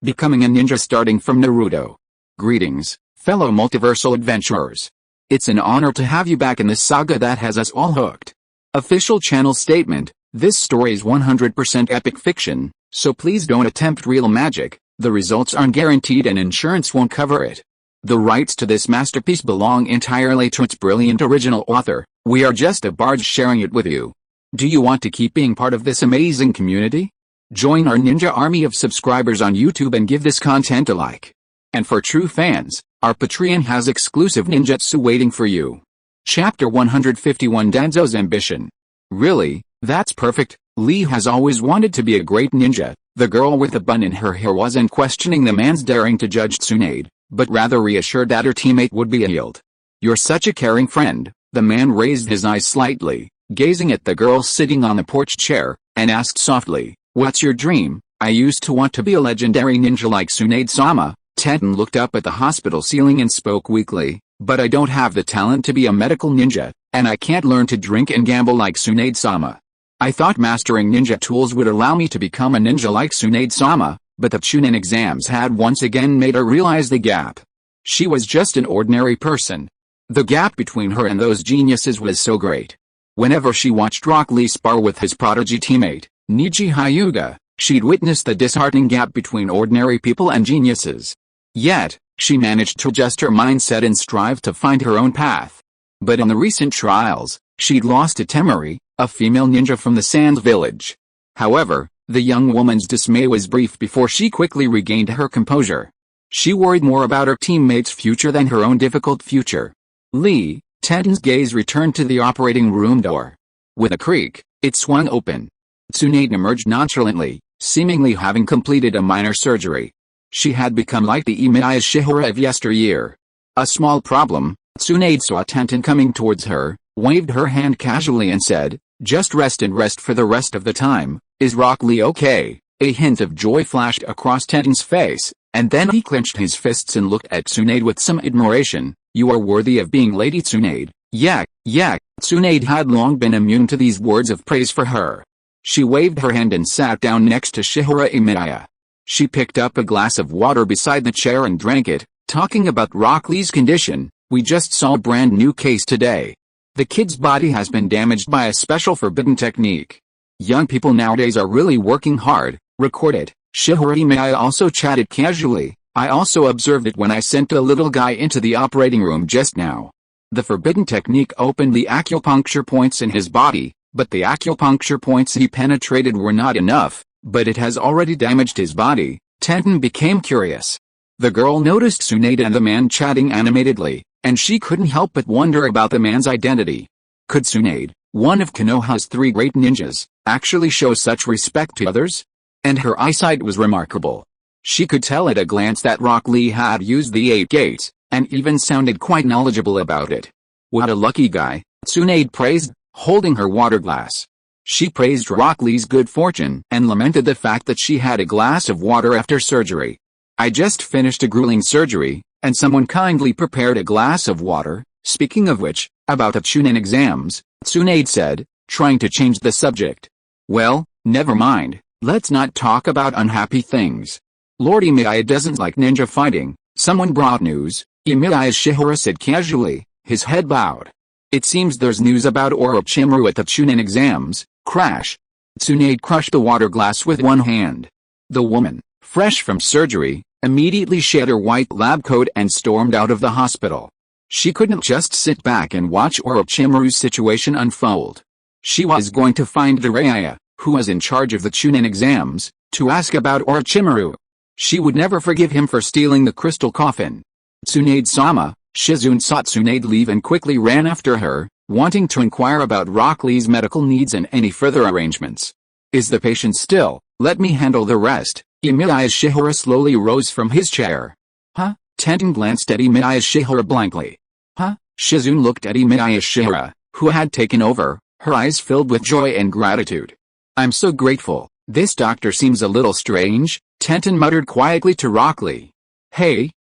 Becoming a ninja starting from Naruto. Greetings, fellow multiversal adventurers. It's an honor to have you back in this saga that has us all hooked. Official channel statement: this story is 100% epic fiction, so please don't attempt real magic. The results aren't guaranteed and insurance won't cover it. The rights to this masterpiece belong entirely to its brilliant original author. We are just a barge sharing it with you. Do you want to keep being part of this amazing community? Join our ninja army of subscribers on YouTube and give this content a like. And for true fans, our Patreon has exclusive ninjutsu waiting for you. Chapter 151: Danzo's Ambition. Really? That's perfect. Lee has always wanted to be a great ninja. The girl with the bun in her hair wasn't questioning the man's daring to judge Tsunade, but rather reassured that her teammate would be healed. You're such a caring friend. The man raised his eyes slightly, gazing at the girl sitting on the porch chair, and asked softly, "What's your dream?" "I used to want to be a legendary ninja like Tsunade-sama." Tenten looked up at the hospital ceiling and spoke weakly, "But I don't have the talent to be a medical ninja, and I can't learn to drink and gamble like Tsunade-sama. I thought mastering ninja tools would allow me to become a ninja like Tsunade-sama, but the Chunin exams had once again made her realize the gap. She was just an ordinary person. The gap between her and those geniuses was so great. Whenever she watched Rock Lee spar with his prodigy teammate, Niji Hyuga, she'd witness the disheartening gap between ordinary people and geniuses. Yet, she managed to adjust her mindset and strive to find her own path. But in the recent trials, she'd lost to Temari, a female ninja from the Sands village. However, the young woman's dismay was brief before she quickly regained her composure. She worried more about her teammate's future than her own difficult future. Lee, Tenten's gaze returned to the operating room door. With a creak, it swung open. Tsunade emerged nonchalantly, seemingly having completed a minor surgery. She had become like the Emiya Shiyuan of yesteryear. A small problem. Tsunade saw Tenten coming towards her, waved her hand casually and said, "Just rest and rest for the rest of the time. Is Rock Lee okay?" A hint of joy flashed across Tenten's face, and then he clenched his fists and looked at Tsunade with some admiration. "You are worthy of being Lady Tsunade." Yeah. Tsunade had long been immune to these words of praise for her. She waved her hand and sat down next to Shihara Emiya. She picked up a glass of water beside the chair and drank it. "Talking about Rock Lee's condition, we just saw a brand new case today. The kid's body has been damaged by a special forbidden technique. Young people nowadays are really working hard." Recorded. Shihara Emiya also chatted casually. "I also observed it when I sent a little guy into the operating room just now. The forbidden technique opened the acupuncture points in his body, but the acupuncture points he penetrated were not enough, but it has already damaged his body." Tenten became curious. The girl noticed Tsunade and the man chatting animatedly, and she couldn't help but wonder about the man's identity. Could Tsunade, one of Konoha's three great ninjas, actually show such respect to others? And her eyesight was remarkable. She could tell at a glance that Rock Lee had used the 8 gates, and even sounded quite knowledgeable about it. "What a lucky guy," Tsunade praised, holding her water glass. She praised Rock Lee's good fortune and lamented the fact that she had a glass of water after surgery. "I just finished a grueling surgery, and someone kindly prepared a glass of water. Speaking of which, about the Chunin exams," Tsunade said, trying to change the subject. "Well, never mind, let's not talk about unhappy things. Lord Emiya doesn't like ninja fighting." "Someone brought news," Emiya Shihara said casually, his head bowed. "It seems there's news about Orochimaru at the Chunin exams." Crash. Tsunade crushed the water glass with one hand. The woman, fresh from surgery, immediately shed her white lab coat and stormed out of the hospital. She couldn't just sit back and watch Orochimaru's situation unfold. She was going to find Jiraiya, who was in charge of the Chunin exams, to ask about Orochimaru. She would never forgive him for stealing the crystal coffin. "Tsunade-sama." Shizune saw Tsunade leave and quickly ran after her, wanting to inquire about Rock Lee's medical needs and any further arrangements. "Is the patient still? Let me handle the rest." Emiya Shihara slowly rose from his chair. "Huh?" Tenten glanced at Emiya Shihara blankly. "Huh?" Shizune looked at Emiya Shihara, who had taken over, her eyes filled with joy and gratitude. "I'm so grateful. This doctor seems a little strange," Tenten muttered quietly to Rock Lee. Hey.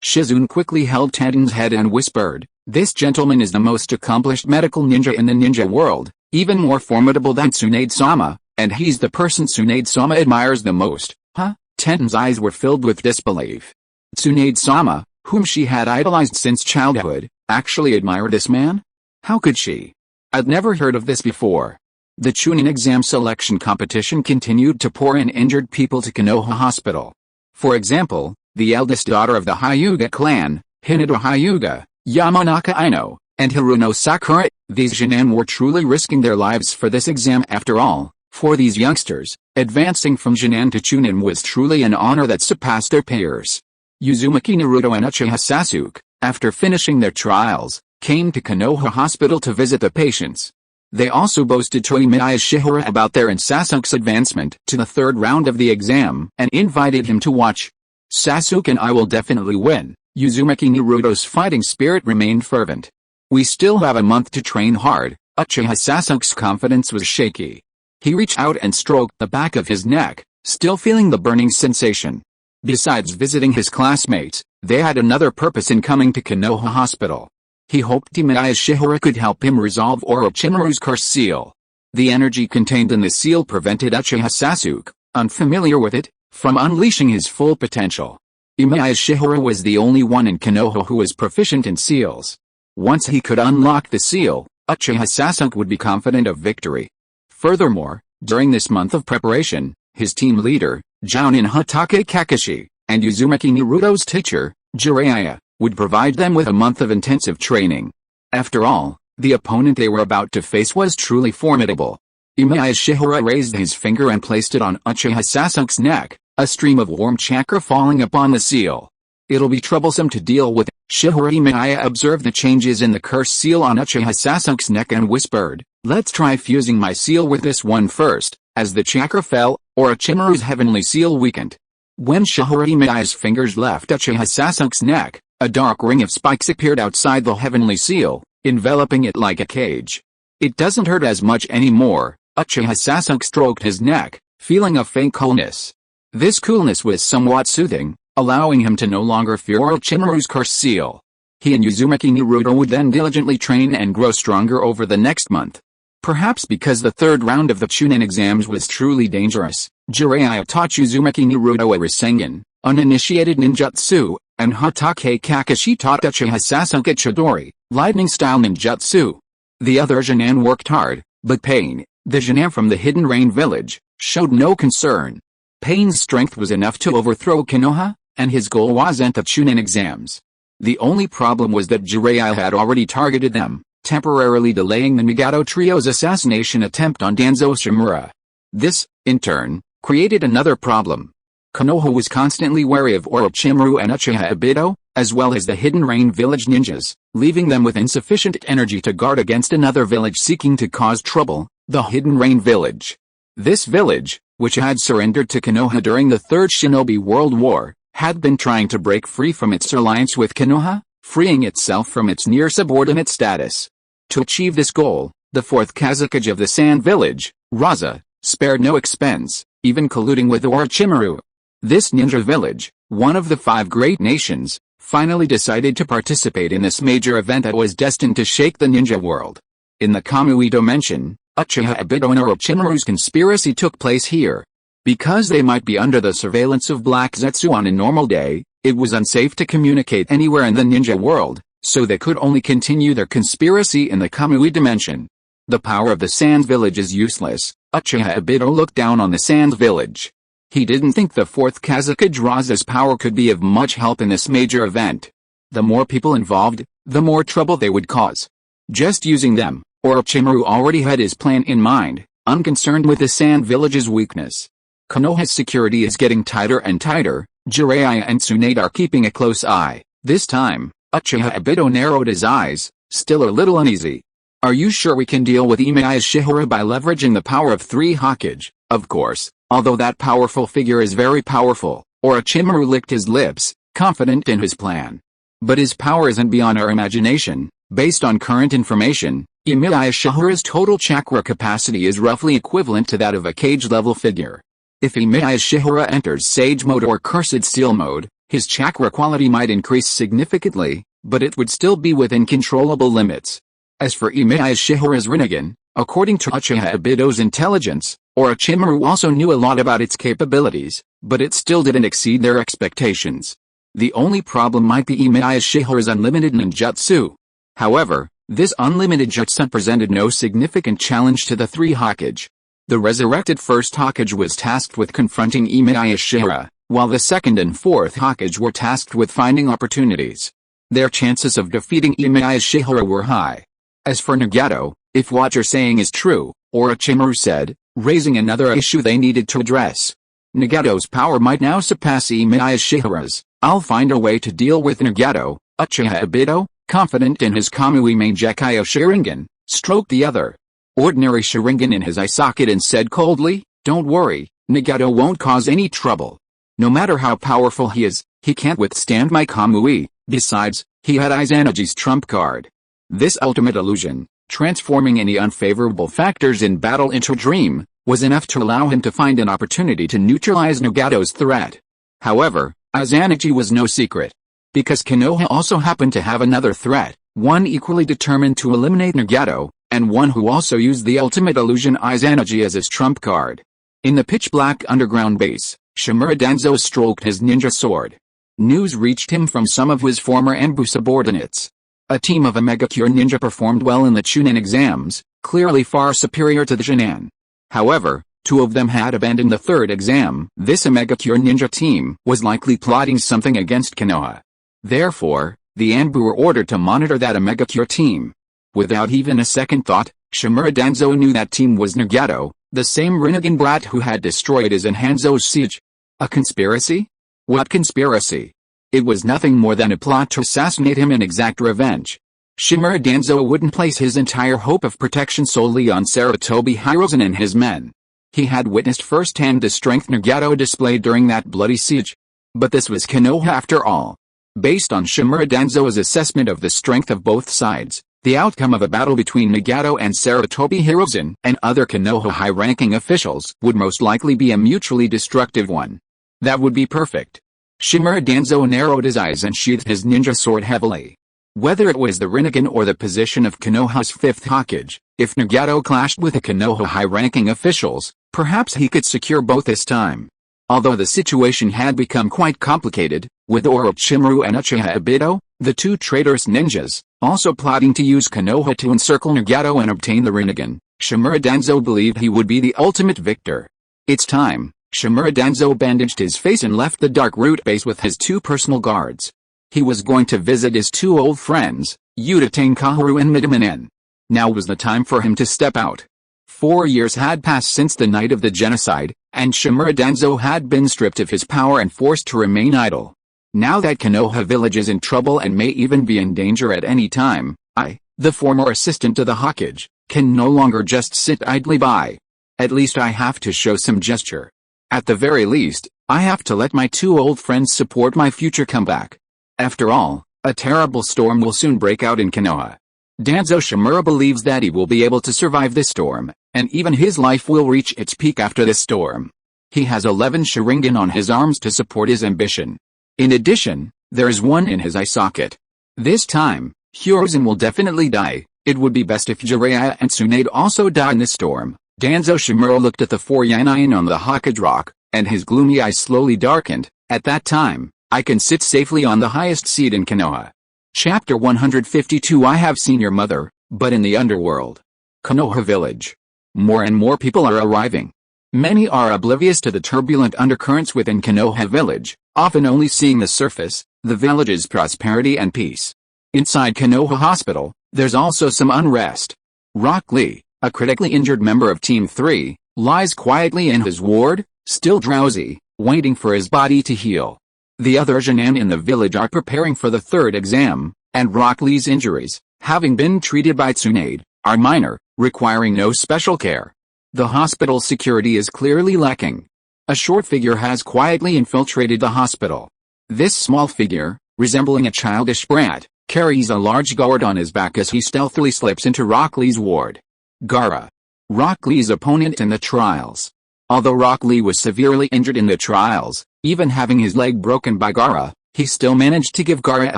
Shizune quickly held Tenten's head and whispered, "This gentleman is the most accomplished medical ninja in the ninja world, even more formidable than Tsunade-sama, and he's the person Tsunade-sama admires the most." "Huh?" Ten's eyes were filled with disbelief. Tsunade-sama, whom she had idolized since childhood, actually admired this man? How could she? I'd never heard of this before. The Chunin exam selection competition continued to pour in injured people to Konoha Hospital. For example, the eldest daughter of the Hyuga clan, Hinata Hyuga, Yamanaka Aino, and Hiruno Sakura, these Junin were truly risking their lives for this exam after all. For these youngsters, advancing from Junin to Chunin was truly an honor that surpassed their peers. Uzumaki Naruto and Uchiha Sasuke, after finishing their trials, came to Konoha Hospital to visit the patients. They also boasted to Emiya Shiyuan about their and Sasuke's advancement to the third round of the exam and invited him to watch. Sasuke and I will definitely win. Uzumaki Naruto's fighting spirit remained fervent. We still have a month to train hard. Uchiha Sasuke's confidence was shaky. He reached out and stroked the back of his neck, still feeling the burning sensation. Besides visiting his classmates, they had another purpose in coming to Konoha Hospital. He hoped Emiya Shiyuan could help him resolve Orochimaru's curse seal. The energy contained in the seal prevented Uchiha Sasuke, unfamiliar with it, from unleashing his full potential. Emiya Shiyuan was the only one in Konoha who was proficient in seals. Once he could unlock the seal, Uchiha Sasuke would be confident of victory. Furthermore, during this month of preparation, his team leader, Jounin Hatake Kakashi, and Uzumaki Naruto's teacher, Jiraiya, would provide them with a month of intensive training. After all, the opponent they were about to face was truly formidable. Emiya Shiyuan raised his finger and placed it on Uchiha Sasuke's neck, a stream of warm chakra falling upon the seal. It'll be troublesome to deal with. Emiya observed the changes in the curse seal on Uchiha Sasuke's neck and whispered, "Let's try fusing my seal with this one first." As the chakra fell, Orochimaru's heavenly seal weakened. When Emiya's fingers left Uchiha Sasuke's neck, a dark ring of spikes appeared outside the heavenly seal, enveloping it like a cage. "It doesn't hurt as much anymore." Uchiha Sasuke stroked his neck, feeling a faint coolness. This coolness was somewhat soothing, allowing him to no longer fear Orochimaru's curse seal. He and Uzumaki Naruto would then diligently train and grow stronger over the next month. Perhaps because the third round of the Chunin exams was truly dangerous, Jiraiya taught Uzumaki Naruto a Rasengan, uninitiated ninjutsu, and Hatake Kakashi taught Uchiha Sasuke Chidori, lightning-style ninjutsu. The other Junin worked hard, but Pain, the Junin from the Hidden Rain village, showed no concern. Pain's strength was enough to overthrow Konoha, and his goal wasn't the Chunin exams. The only problem was that Jiraiya had already targeted them, temporarily delaying the Nagato trio's assassination attempt on Danzo Shimura. This, in turn, created another problem. Konoha was constantly wary of Orochimaru and Uchiha Obito, as well as the Hidden Rain village ninjas, leaving them with insufficient energy to guard against another village seeking to cause trouble, the Hidden Rain village. This village, which had surrendered to Konoha during the Third Shinobi World War, had been trying to break free from its alliance with Konoha, freeing itself from its near-subordinate status. To achieve this goal, the fourth Kazakage of the Sand Village, Raza, spared no expense, even colluding with Orochimaru. This ninja village, one of the 5 great nations, finally decided to participate in this major event that was destined to shake the ninja world. In the Kamui dimension, Uchiha Obito and Orochimaru's conspiracy took place here. Because they might be under the surveillance of Black Zetsu on a normal day, it was unsafe to communicate anywhere in the ninja world, so they could only continue their conspiracy in the Kamui dimension. The power of the Sand Village is useless. Uchiha Obito looked down on the Sand Village. He didn't think the fourth Kazakage Raza's power could be of much help in this major event. The more people involved, the more trouble they would cause. Just using them, Orochimaru already had his plan in mind, unconcerned with the Sand Village's weakness. Konoha's security is getting tighter and tighter. Jiraiya and Tsunade are keeping a close eye. This time, Uchiha Obito narrowed his eyes, still a little uneasy. "Are you sure we can deal with Emiya Shiyuan by leveraging the power of 3 Hokage?" "Of course, although that powerful figure is very powerful." Orochimaru licked his lips, confident in his plan. "But his power isn't beyond our imagination. Based on current information, Emiya Shiyuan's total chakra capacity is roughly equivalent to that of a cage-level figure. If Emiya Shiyuan enters Sage Mode or Cursed Steel Mode, his chakra quality might increase significantly, but it would still be within controllable limits. As for Emiya Shiyuan's Rinnegan, according to Uchiha Obito's intelligence, Orochimaru also knew a lot about its capabilities. but it still didn't exceed their expectations. The only problem might be Emiya Shiyuan's unlimited ninjutsu. However, this unlimited jutsu presented no significant challenge to the three Hokage. The resurrected first Hokage was tasked with confronting Emiya Shiyuan, while the second and fourth Hokage were tasked with finding opportunities. Their chances of defeating Emiya Shiyuan were high. As for Nagato, if what you're saying is true, Orochimaru said, raising another issue they needed to address. Nagato's power might now surpass Emiya Shiyuan's. I'll find a way to deal with Nagato. Uchiha Obito, confident in his Kamui Mangekyou Sharingan, stroked the other ordinary Sharingan in his eye socket and said coldly, "Don't worry, Nagato won't cause any trouble. No matter how powerful he is, he can't withstand my Kamui. Besides, he had Izanagi's trump card." This ultimate illusion, transforming any unfavorable factors in battle into a dream, was enough to allow him to find an opportunity to neutralize Nagato's threat. However, Izanagi was no secret. Because Konoha also happened to have another threat, one equally determined to eliminate Nagato, and one who also used the ultimate illusion Izanagi as his trump card. In the pitch-black underground base, Shimura Danzo stroked his ninja sword. News reached him from some of his former Anbu subordinates. A team of Omega Cure ninja performed well in the Chunin exams, clearly far superior to the Jinan. However, two of them had abandoned the third exam. This Omega Cure ninja team was likely plotting something against Konoha. Therefore, the Anbu were ordered to monitor that Omega Cure team. Without even a second thought, Shimura Danzo knew that team was Nagato, the same Rinnegan brat who had destroyed his and Hanzo's siege. A conspiracy? What conspiracy? It was nothing more than a plot to assassinate him and exact revenge. Shimura Danzo wouldn't place his entire hope of protection solely on Sarutobi Hiruzen and his men. He had witnessed firsthand the strength Nagato displayed during that bloody siege. But this was Konoha after all. Based on Shimura Danzo's assessment of the strength of both sides, the outcome of a battle between Nagato and Sarutobi Hiruzen and other Konoha high-ranking officials would most likely be a mutually destructive one. That would be perfect. Shimura Danzo narrowed his eyes and sheathed his ninja sword heavily. Whether it was the Rinnegan or the position of Konoha's fifth Hokage, if Nagato clashed with the Konoha high-ranking officials, perhaps he could secure both this time. Although the situation had become quite complicated, with Orochimaru and Uchiha Obito, the two traitorous ninjas, also plotting to use Konoha to encircle Nagato and obtain the Rinnegan, Shimura Danzo believed he would be the ultimate victor. It's time. Shimura Danzo bandaged his face and left the dark root base with his two personal guards. He was going to visit his two old friends, Utatane Kaharu and Midamanen. Now was the time for him to step out. 4 years had passed since the night of the genocide, and Shimura Danzo had been stripped of his power and forced to remain idle. Now that Konoha village is in trouble and may even be in danger at any time, I, the former assistant to the Hokage, can no longer just sit idly by. At least I have to show some gesture. At the very least, I have to let my two old friends support my future comeback. After all, a terrible storm will soon break out in Konoha. Danzo Shimura believes that he will be able to survive this storm, and even his life will reach its peak after this storm. He has 11 Sharingan on his arms to support his ambition. In addition, there is one in his eye socket. This time, Hiruzen will definitely die. It would be best if Jiraiya and Tsunade also die in this storm. Danzo Shimura looked at the 4 Yanayin on the Hokage rock, and his gloomy eyes slowly darkened. At that time, I can sit safely on the highest seat in Konoha. Chapter 152 I have seen your mother, but in the underworld. Konoha Village. More and more people are arriving. Many are oblivious to the turbulent undercurrents within Konoha Village, often only seeing the surface, the village's prosperity and peace. Inside Konoha Hospital, there's also some unrest. Rock Lee, a critically injured member of Team 3, lies quietly in his ward, still drowsy, waiting for his body to heal. The other Jinan in the village are preparing for the third exam, and Rock Lee's injuries, having been treated by Tsunade, are minor, requiring no special care. The hospital security is clearly lacking. A short figure has quietly infiltrated the hospital. This small figure, resembling a childish brat, carries a large guard on his back as he stealthily slips into Rock Lee's ward. Gaara. Rock Lee's opponent in the trials. Although Rock Lee was severely injured in the trials, even having his leg broken by Gaara, he still managed to give Gaara a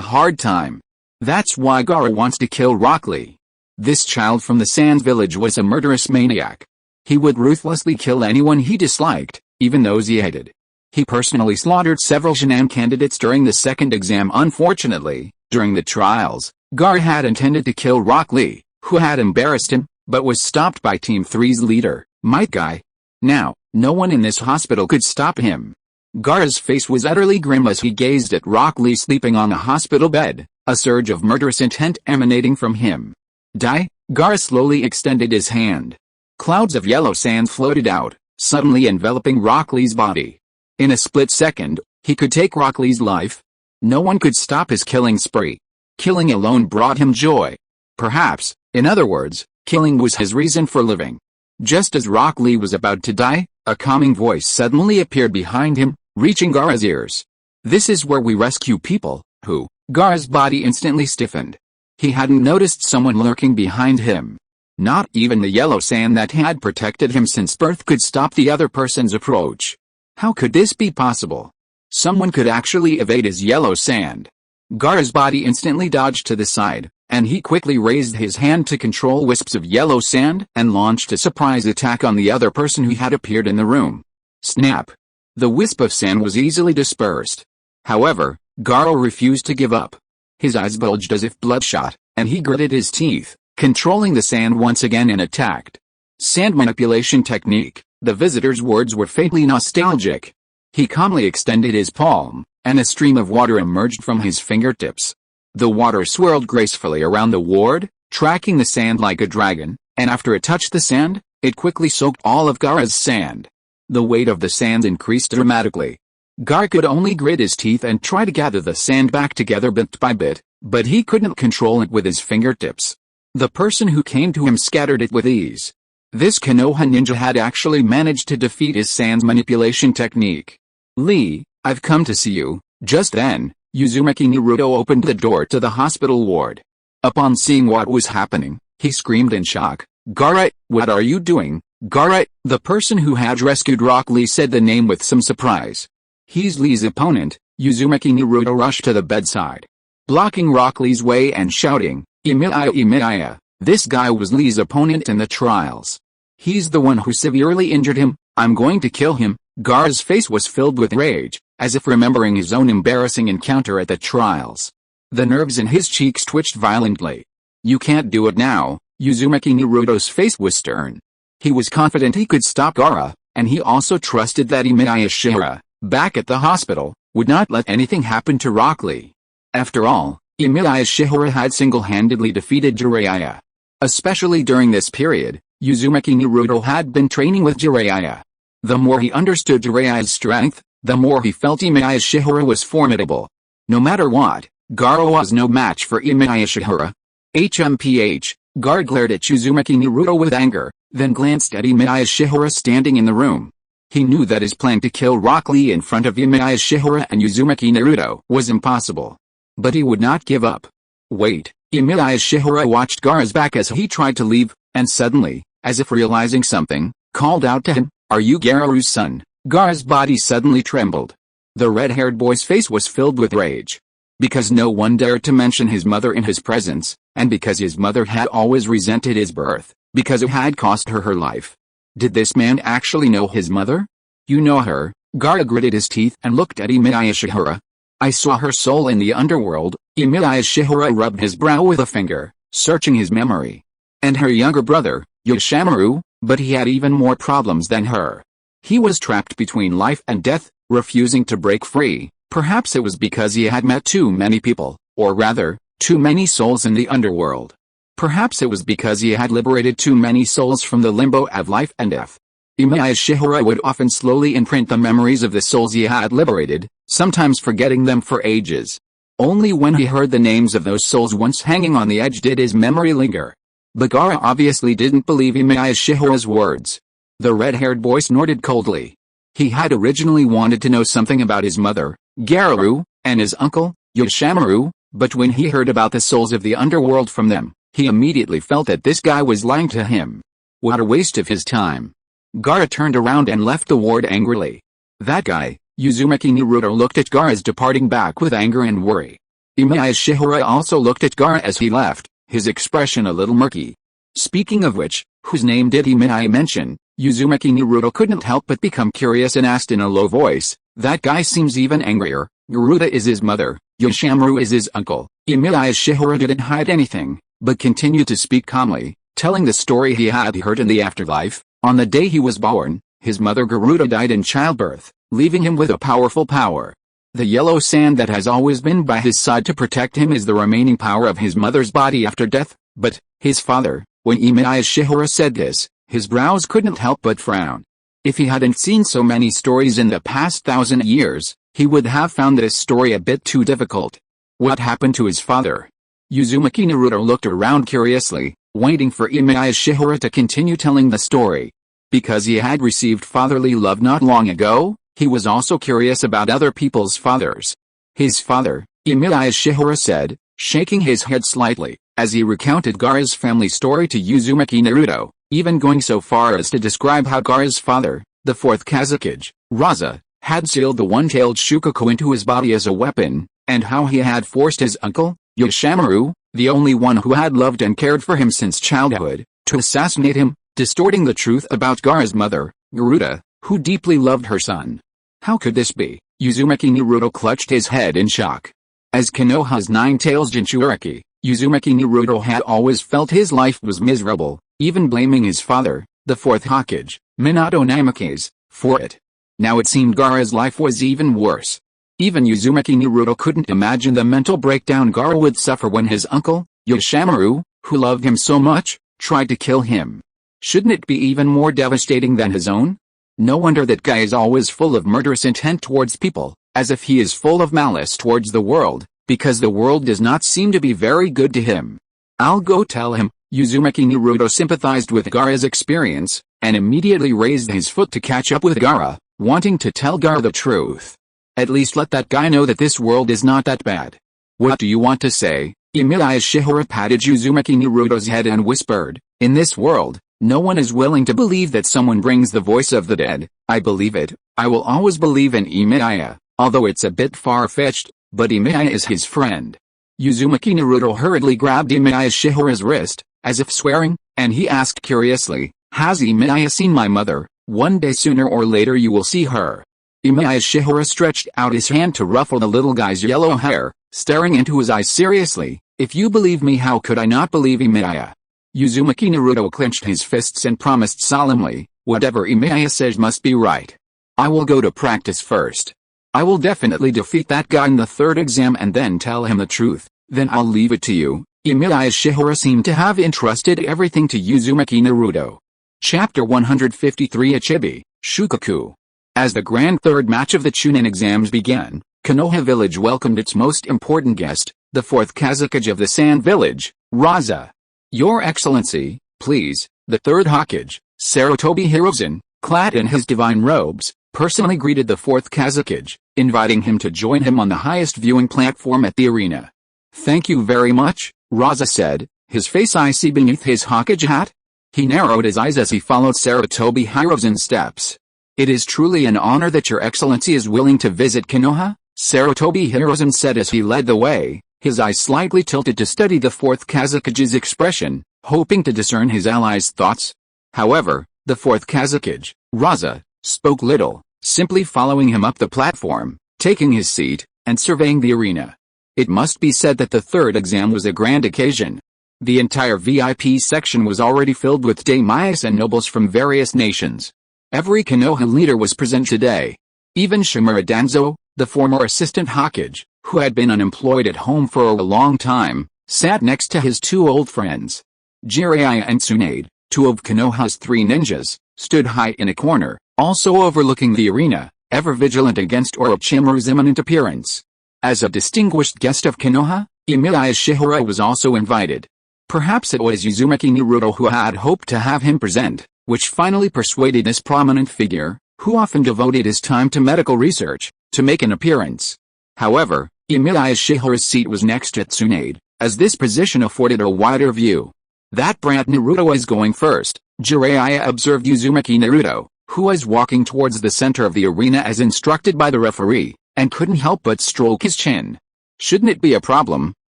hard time. That's why Gaara wants to kill Rock Lee. This child from the Sands village was a murderous maniac. He would ruthlessly kill anyone he disliked, even those he hated. He personally slaughtered several Shin'an candidates during the second exam. Unfortunately, during the trials, Gaara had intended to kill Rock Lee, who had embarrassed him, but was stopped by Team 3's leader, Might Guy. Now, no one in this hospital could stop him. Gaara's face was utterly grim as he gazed at Rock Lee sleeping on a hospital bed, a surge of murderous intent emanating from him. Die? Gaara slowly extended his hand. Clouds of yellow sand floated out, suddenly enveloping Rock Lee's body. In a split second, he could take Rock Lee's life. No one could stop his killing spree. Killing alone brought him joy. Perhaps, in other words, killing was his reason for living. Just as Rock Lee was about to die, a calming voice suddenly appeared behind him, reaching Gaara's ears. "This is where we rescue people who..." Gaara's body instantly stiffened. He hadn't noticed someone lurking behind him. Not even the yellow sand that had protected him since birth could stop the other person's approach. How could this be possible? Someone could actually evade his yellow sand. Gaara's body instantly dodged to the side, and he quickly raised his hand to control wisps of yellow sand and launched a surprise attack on the other person who had appeared in the room. Snap! The wisp of sand was easily dispersed. However, Gaara refused to give up. His eyes bulged as if bloodshot, and he gritted his teeth, controlling the sand once again and attacked. Sand manipulation technique. The visitor's words were faintly nostalgic. He calmly extended his palm, and a stream of water emerged from his fingertips. The water swirled gracefully around the ward, tracking the sand like a dragon, and after it touched the sand, it quickly soaked all of Gaara's sand. The weight of the sand increased dramatically. Gaara could only grit his teeth and try to gather the sand back together bit by bit, but he couldn't control it with his fingertips. The person who came to him scattered it with ease. This Konoha ninja had actually managed to defeat his sand manipulation technique. "Lee, I've come to see you." Just then, Uzumaki Naruto opened the door to the hospital ward. Upon seeing what was happening, he screamed in shock. "Gaara, what are you doing?" "Gaara," the person who had rescued Rock Lee said the name with some surprise. "He's Lee's opponent." Uzumaki Naruto rushed to the bedside, blocking Rock Lee's way and shouting, "Emiya, Emiya." This guy was Lee's opponent in the trials. "He's the one who severely injured him. I'm going to kill him." Gaara's face was filled with rage, as if remembering his own embarrassing encounter at the trials. The nerves in his cheeks twitched violently. "You can't do it now." Uzumaki Naruto's face was stern. He was confident he could stop Gaara, and he also trusted that Emiya Shiyuan, back at the hospital, would not let anything happen to Rock Lee. After all, Emiya Shiyuan had single-handedly defeated Jiraiya. Especially during this period, Uzumaki Naruto had been training with Jiraiya. The more he understood Jiraiya's strength, the more he felt Emiya Shiyuan was formidable. No matter what, Gaara was no match for Emiya Shiyuan. HMPH, Gaara glared at Uzumaki Naruto with anger, then glanced at Emiya Shiyuan standing in the room. He knew that his plan to kill Rock Lee in front of Emiya Shiyuan and Uzumaki Naruto was impossible. But he would not give up. "Wait." Emiya Shiyuan watched Gaara's back as he tried to leave, and suddenly, as if realizing something, called out to him, "Are you Gaara's son?" Gaara's body suddenly trembled. The red-haired boy's face was filled with rage. Because no one dared to mention his mother in his presence, and because his mother had always resented his birth, because it had cost her her life. Did this man actually know his mother? "You know her." Gaara gritted his teeth and looked at Emiya Shiyuan. "I saw her soul in the underworld." Emiya Shiyuan rubbed his brow with a finger, searching his memory. "And her younger brother, Yoshamaru," but he had even more problems than her. He was trapped between life and death, refusing to break free. Perhaps it was because he had met too many people, or rather, too many souls in the underworld. Perhaps it was because he had liberated too many souls from the limbo of life and death. Emiya Shiyuan would often slowly imprint the memories of the souls he had liberated, sometimes forgetting them for ages. Only when he heard the names of those souls once hanging on the edge did his memory linger. But Gaara obviously didn't believe Emiya Shiyuan's words. The red-haired boy snorted coldly. He had originally wanted to know something about his mother, Gaara, and his uncle, Yoshamaru, but when he heard about the souls of the underworld from them, he immediately felt that this guy was lying to him. What a waste of his time. Gaara turned around and left the ward angrily. That guy. Uzumaki Naruto looked at Gaara's departing back with anger and worry. Emiya Shiyuan also looked at Gaara as he left, his expression a little murky. Speaking of which, whose name did Emiya mention? Uzumaki Naruto couldn't help but become curious and asked in a low voice, "That guy seems even angrier. Garuda is his mother, Yoshimaru is his uncle." Emiya Shiyuan didn't hide anything, but continued to speak calmly, telling the story he had heard in the afterlife. On the day he was born, his mother Garuda died in childbirth, leaving him with a powerful power. The yellow sand that has always been by his side to protect him is the remaining power of his mother's body after death. But his father, when Emiya Shiyuan said this, his brows couldn't help but frown. If he hadn't seen so many stories in the past 1,000 years, he would have found this story a bit too difficult. What happened to his father? Uzumaki Naruto looked around curiously, waiting for Emiya Shiyuan to continue telling the story. Because he had received fatherly love not long ago, he was also curious about other people's fathers. His father, Emiya Shiyuan said, shaking his head slightly, as he recounted Gaara's family story to Uzumaki Naruto, even going so far as to describe how Gaara's father, the fourth Kazekage, Raza, had sealed the one-tailed Shukaku into his body as a weapon, and how he had forced his uncle, Yoshimaru, the only one who had loved and cared for him since childhood, to assassinate him, distorting the truth about Gaara's mother, Garuda, who deeply loved her son. How could this be? Uzumaki Naruto clutched his head in shock. As Konoha's nine tails Jinchuriki, Uzumaki Naruto had always felt his life was miserable, even blaming his father, the fourth Hokage, Minato Namikaze, for it. Now it seemed Gaara's life was even worse. Even Uzumaki Naruto couldn't imagine the mental breakdown Gaara would suffer when his uncle, Yoshimaru, who loved him so much, tried to kill him. Shouldn't it be even more devastating than his own? No wonder that guy is always full of murderous intent towards people, as if he is full of malice towards the world, because the world does not seem to be very good to him. I'll go tell him. Uzumaki Naruto sympathized with Gaara's experience, and immediately raised his foot to catch up with Gaara, wanting to tell Gaara the truth. At least let that guy know that this world is not that bad. What do you want to say? Emiya Shiyuan patted Uzumaki Naruto's head and whispered, "In this world, no one is willing to believe that someone brings the voice of the dead. I believe it. I will always believe in Emiya, although it's a bit far-fetched, but Emiya is his friend." Uzumaki Naruto hurriedly grabbed Emiya Shiyuan's wrist, as if swearing, and he asked curiously, "Has Emiya seen my mother? One day sooner or later you will see her." Emiya Shiyuan stretched out his hand to ruffle the little guy's yellow hair, staring into his eyes seriously. "If you believe me, how could I not believe Emiya?" Uzumaki Naruto clenched his fists and promised solemnly, "Whatever Emiya says must be right. I will go to practice first. I will definitely defeat that guy in the third exam and then tell him the truth, then I'll leave it to you." Emiya Shiyuan seemed to have entrusted everything to Uzumaki Naruto. Chapter 153 Ichibi, Shukaku. As the grand third match of the Chunin exams began, Konoha village welcomed its most important guest, the fourth Kazekage of the Sand Village, Raza. "Your Excellency, please." The third Hokage, Sarutobi Hiruzen, clad in his divine robes, personally greeted the fourth Kazekage, inviting him to join him on the highest viewing platform at the arena. "Thank you very much," Raza said, his face icy beneath his Hokage hat. He narrowed his eyes as he followed Sarutobi Hiruzen's steps. "It is truly an honor that your excellency is willing to visit Konoha," Sarutobi Hiruzen said as he led the way, his eyes slightly tilted to study the fourth Kazekage's expression, hoping to discern his ally's thoughts. However, the fourth Kazekage, Raza, spoke little, simply following him up the platform, taking his seat, and surveying the arena. It must be said that the third exam was a grand occasion. The entire VIP section was already filled with daimyos and nobles from various nations. Every Konoha leader was present today. Even Shimura Danzo, the former assistant Hokage, who had been unemployed at home for a long time, sat next to his two old friends. Jiraiya and Tsunade, two of Konoha's three ninjas, stood high in a corner, also overlooking the arena, ever vigilant against Orochimaru's imminent appearance. As a distinguished guest of Konoha, Emiya Shiyuan was also invited. Perhaps it was Uzumaki Naruto who had hoped to have him present, which finally persuaded this prominent figure, who often devoted his time to medical research, to make an appearance. However, Emiya Shiyuan's seat was next to Tsunade, as this position afforded a wider view. "That brat Naruto is going first," Jiraiya observed Uzumaki Naruto, who was walking towards the center of the arena as instructed by the referee, and couldn't help but stroke his chin. "Shouldn't it be a problem,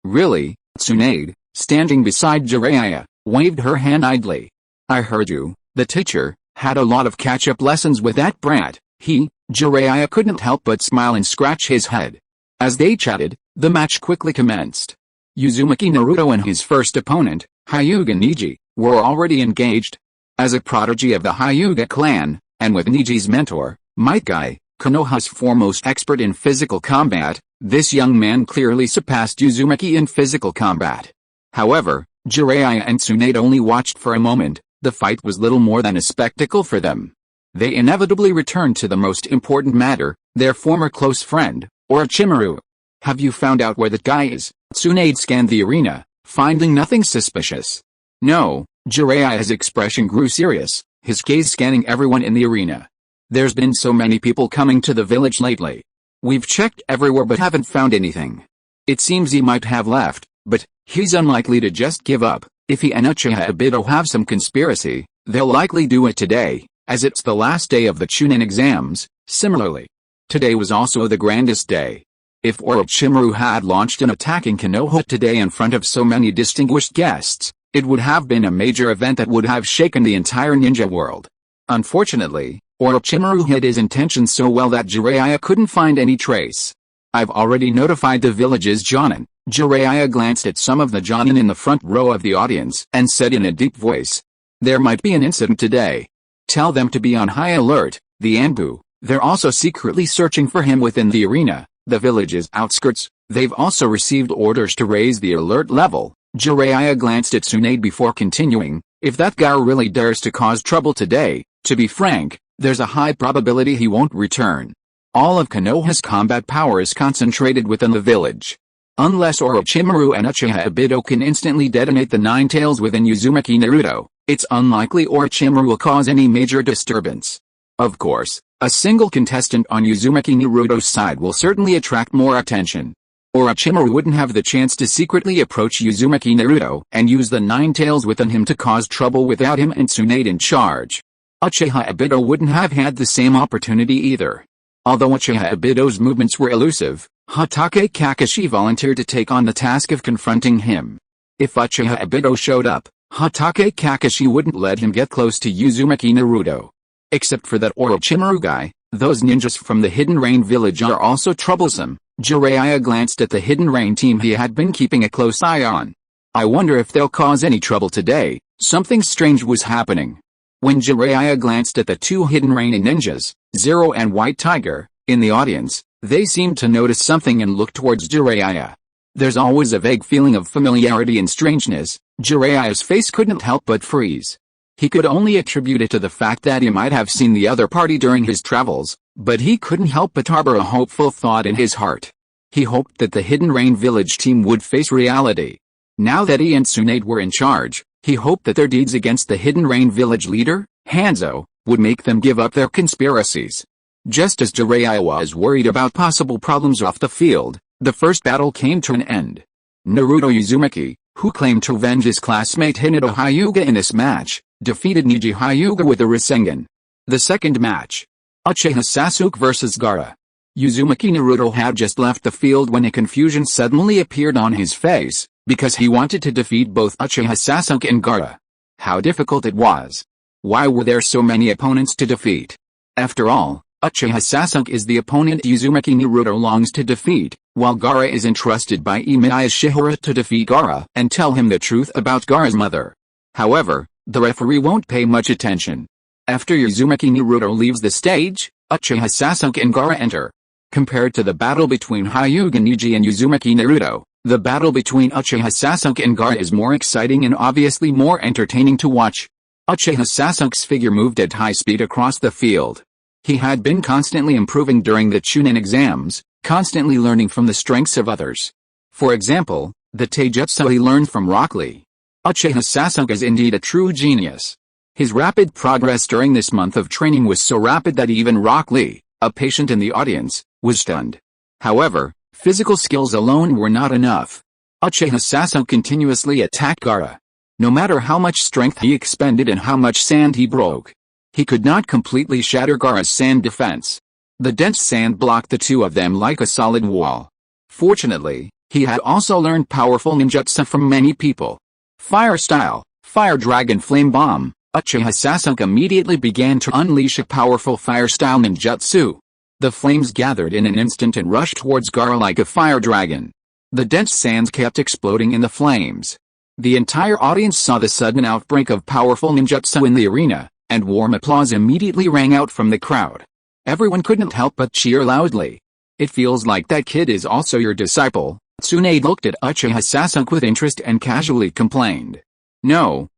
really?" Tsunade, standing beside Jiraiya, waved her hand idly. "I heard you," the teacher, Had a lot of catch-up lessons with that brat. Jiraiya couldn't help but smile and scratch his head. As they chatted, the match quickly commenced. Uzumaki Naruto and his first opponent, Hyuga Neji, were already engaged. As a prodigy of the Hyuga clan, and with Neji's mentor, Might Guy, Konoha's foremost expert in physical combat, this young man clearly surpassed Uzumaki in physical combat. However, Jiraiya and Tsunade only watched for a moment. The fight was little more than a spectacle for them. They inevitably returned to the most important matter, their former close friend, Orochimaru. "Have you found out where that guy is?" Tsunade scanned the arena, finding nothing suspicious. "No." Jiraiya's expression grew serious, his gaze scanning everyone in the arena. "There's been so many people coming to the village lately. We've checked everywhere but haven't found anything. It seems he might have left, but he's unlikely to just give up. If he and Uchiha Obito have some conspiracy, they'll likely do it today, as it's the last day of the Chunin exams." Similarly, today was also the grandest day. If Orochimaru had launched an attack in Konoha today in front of so many distinguished guests, it would have been a major event that would have shaken the entire ninja world. Unfortunately, Orochimaru hid his intentions so well that Jiraiya couldn't find any trace. "I've already notified the village's Jonin." Jiraiya glanced at some of the Jonin in the front row of the audience and said in a deep voice, "There might be an incident today. Tell them to be on high alert." The Anbu, they're also secretly searching for him within the arena, the village's outskirts. They've also received orders to raise the alert level. Jiraiya glanced at Tsunade before continuing, "If that guy really dares to cause trouble today, to be frank, there's a high probability he won't return. All of Konoha's combat power is concentrated within the village. Unless Orochimaru and Uchiha Obito can instantly detonate the Nine Tails within Uzumaki Naruto, it's unlikely Orochimaru will cause any major disturbance. Of course, a single contestant on Uzumaki Naruto's side will certainly attract more attention. Orochimaru wouldn't have the chance to secretly approach Uzumaki Naruto and use the Nine Tails within him to cause trouble without him and Tsunade in charge. Uchiha Obito wouldn't have had the same opportunity either. Although Uchiha Obito's movements were elusive, Hatake Kakashi volunteered to take on the task of confronting him. If Uchiha Obito showed up, Hatake Kakashi wouldn't let him get close to Uzumaki Naruto. Except for that Orochimaru guy, those ninjas from the Hidden Rain village are also troublesome. Jiraiya glanced at the Hidden Rain team he had been keeping a close eye on. "I wonder if they'll cause any trouble today." Something strange was happening. When Jiraiya glanced at the two Hidden Rain ninjas, Zero and White Tiger, in the audience, they seemed to notice something and looked towards Jiraiya. There's always a vague feeling of familiarity and strangeness. Jiraiya's face couldn't help but freeze. He could only attribute it to the fact that he might have seen the other party during his travels, but he couldn't help but harbor a hopeful thought in his heart. He hoped that the Hidden Rain village team would face reality. Now that he and Tsunade were in charge, he hoped that their deeds against the Hidden Rain village leader, Hanzo, would make them give up their conspiracies. Just as Jiraiya was worried about possible problems off the field, the first battle came to an end. Naruto Uzumaki, who claimed to avenge his classmate Hinata Hyuga in this match, defeated Neji Hyuga with a Rasengan. The second match. Uchiha Sasuke vs Gaara. Uzumaki Naruto had just left the field when a confusion suddenly appeared on his face, because he wanted to defeat both Uchiha Sasuke and Gaara. How difficult it was. Why were there so many opponents to defeat? After all, Uchiha Sasuke is the opponent Uzumaki Naruto longs to defeat, while Gaara is entrusted by Emiya Shiyuan to defeat Gaara and tell him the truth about Gaara's mother. However, the referee won't pay much attention. After Uzumaki Naruto leaves the stage, Uchiha Sasuke and Gaara enter. Compared to the battle between Hyuga Neji and Uzumaki Naruto, the battle between Uchiha Sasuke and Gaara is more exciting and obviously more entertaining to watch. Uchiha Sasuke's figure moved at high speed across the field. He had been constantly improving during the Chunin exams, constantly learning from the strengths of others. For example, the taijutsu he learned from Rock Lee. Uchiha Sasuke is indeed a true genius. His rapid progress during this month of training was so rapid that even Rock Lee, a patient in the audience, was stunned. However, physical skills alone were not enough. Uchiha Sasuke continuously attacked Gaara. No matter how much strength he expended and how much sand he broke, he could not completely shatter Gaara's sand defense. The dense sand blocked the two of them like a solid wall. Fortunately, he had also learned powerful ninjutsu from many people. Fire Style, Fire Dragon Flame Bomb, Uchiha Sasuke immediately began to unleash a powerful fire-style ninjutsu. The flames gathered in an instant and rushed towards Gaara like a fire dragon. The dense sands kept exploding in the flames. The entire audience saw the sudden outbreak of powerful ninjutsu in the arena, and warm applause immediately rang out from the crowd. Everyone couldn't help but cheer loudly. "It feels like that kid is also your disciple." Tsunade looked at Uchiha Sasuke with interest and casually complained. No,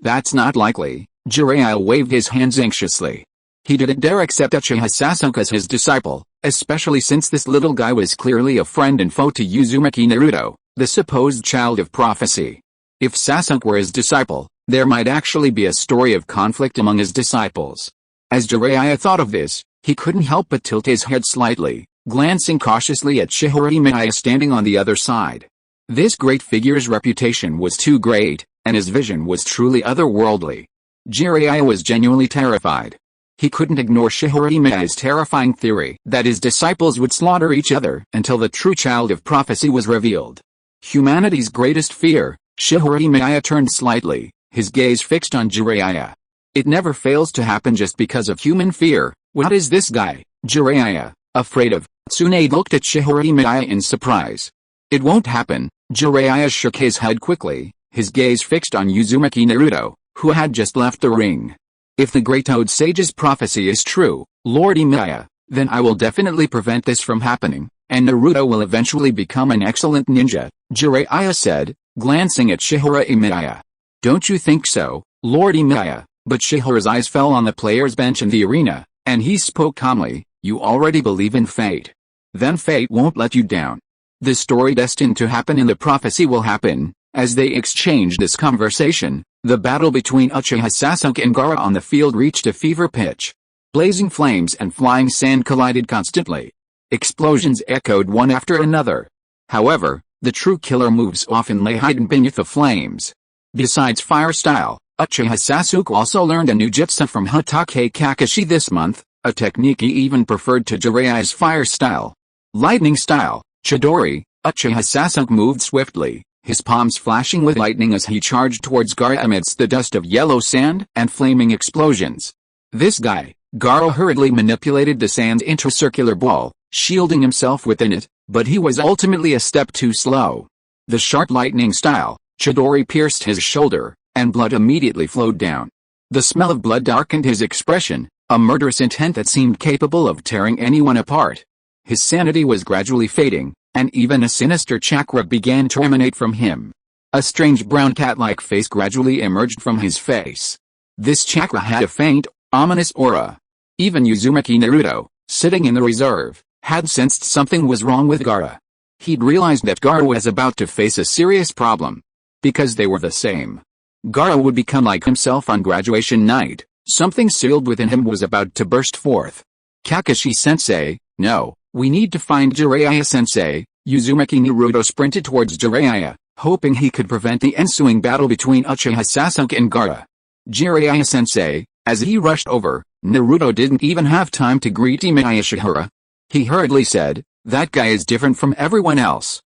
that's not likely." Jiraiya waved his hands anxiously. He didn't dare accept Uchiha Sasuke as his disciple, especially since this little guy was clearly a friend and foe to Uzumaki Naruto, the supposed child of prophecy. If Sasuke were his disciple, there might actually be a story of conflict among his disciples. As Jiraiya thought of this, he couldn't help but tilt his head slightly, glancing cautiously at Shihara Emiya standing on the other side. This great figure's reputation was too great, and his vision was truly otherworldly. Jiraiya was genuinely terrified. He couldn't ignore Shihara Emiya's terrifying theory that his disciples would slaughter each other until the true child of prophecy was revealed. Humanity's greatest fear. Shihara Emiya turned slightly, his gaze fixed on Jiraiya. It never fails to happen just because of human fear. What is this guy, Jiraiya, afraid of? Tsunade looked at Shihara Emiya in surprise. It won't happen. Jiraiya shook his head quickly, his gaze fixed on Uzumaki Naruto, who had just left the ring. If the Great Toad Sage's prophecy is true, Lord Emiya, then I will definitely prevent this from happening, and Naruto will eventually become an excellent ninja, Jiraiya said, glancing at Shihara Emiya. Don't you think so, Lord Emiya? But Shihara's eyes fell on the players' bench in the arena, and he spoke calmly. You already believe in fate. Then fate won't let you down. The story destined to happen in the prophecy will happen. As they exchanged this conversation, the battle between Uchiha Sasuke and Gaara on the field reached a fever pitch. Blazing flames and flying sand collided constantly. Explosions echoed one after another. However, the true killer moves often lay hidden beneath the flames. Besides fire style, Uchiha Sasuke also learned a new jutsu from Hatake Kakashi this month, a technique he even preferred to Jiraiya's fire style. Lightning style, Chidori. Uchiha Sasuke moved swiftly, his palms flashing with lightning as he charged towards Gaara amidst the dust of yellow sand and flaming explosions. This guy, Gaara hurriedly manipulated the sand into a circular ball, shielding himself within it, but he was ultimately a step too slow. The sharp lightning style, Chidori pierced his shoulder, and blood immediately flowed down. The smell of blood darkened his expression, a murderous intent that seemed capable of tearing anyone apart. His sanity was gradually fading, and even a sinister chakra began to emanate from him. A strange brown cat-like face gradually emerged from his face. This chakra had a faint, ominous aura. Even Uzumaki Naruto, sitting in the reserve, had sensed something was wrong with Gaara. He'd realized that Gaara was about to face a serious problem. Because they were the same. Gaara would become like himself on graduation night. Something sealed within him was about to burst forth. Kakashi-sensei, no, we need to find Jiraiya-sensei. Uzumaki Naruto sprinted towards Jiraiya, hoping he could prevent the ensuing battle between Uchiha Sasuke and Gaara. Jiraiya-sensei, as he rushed over, Naruto didn't even have time to greet Emiya Shihara. He hurriedly said, that guy is different from everyone else.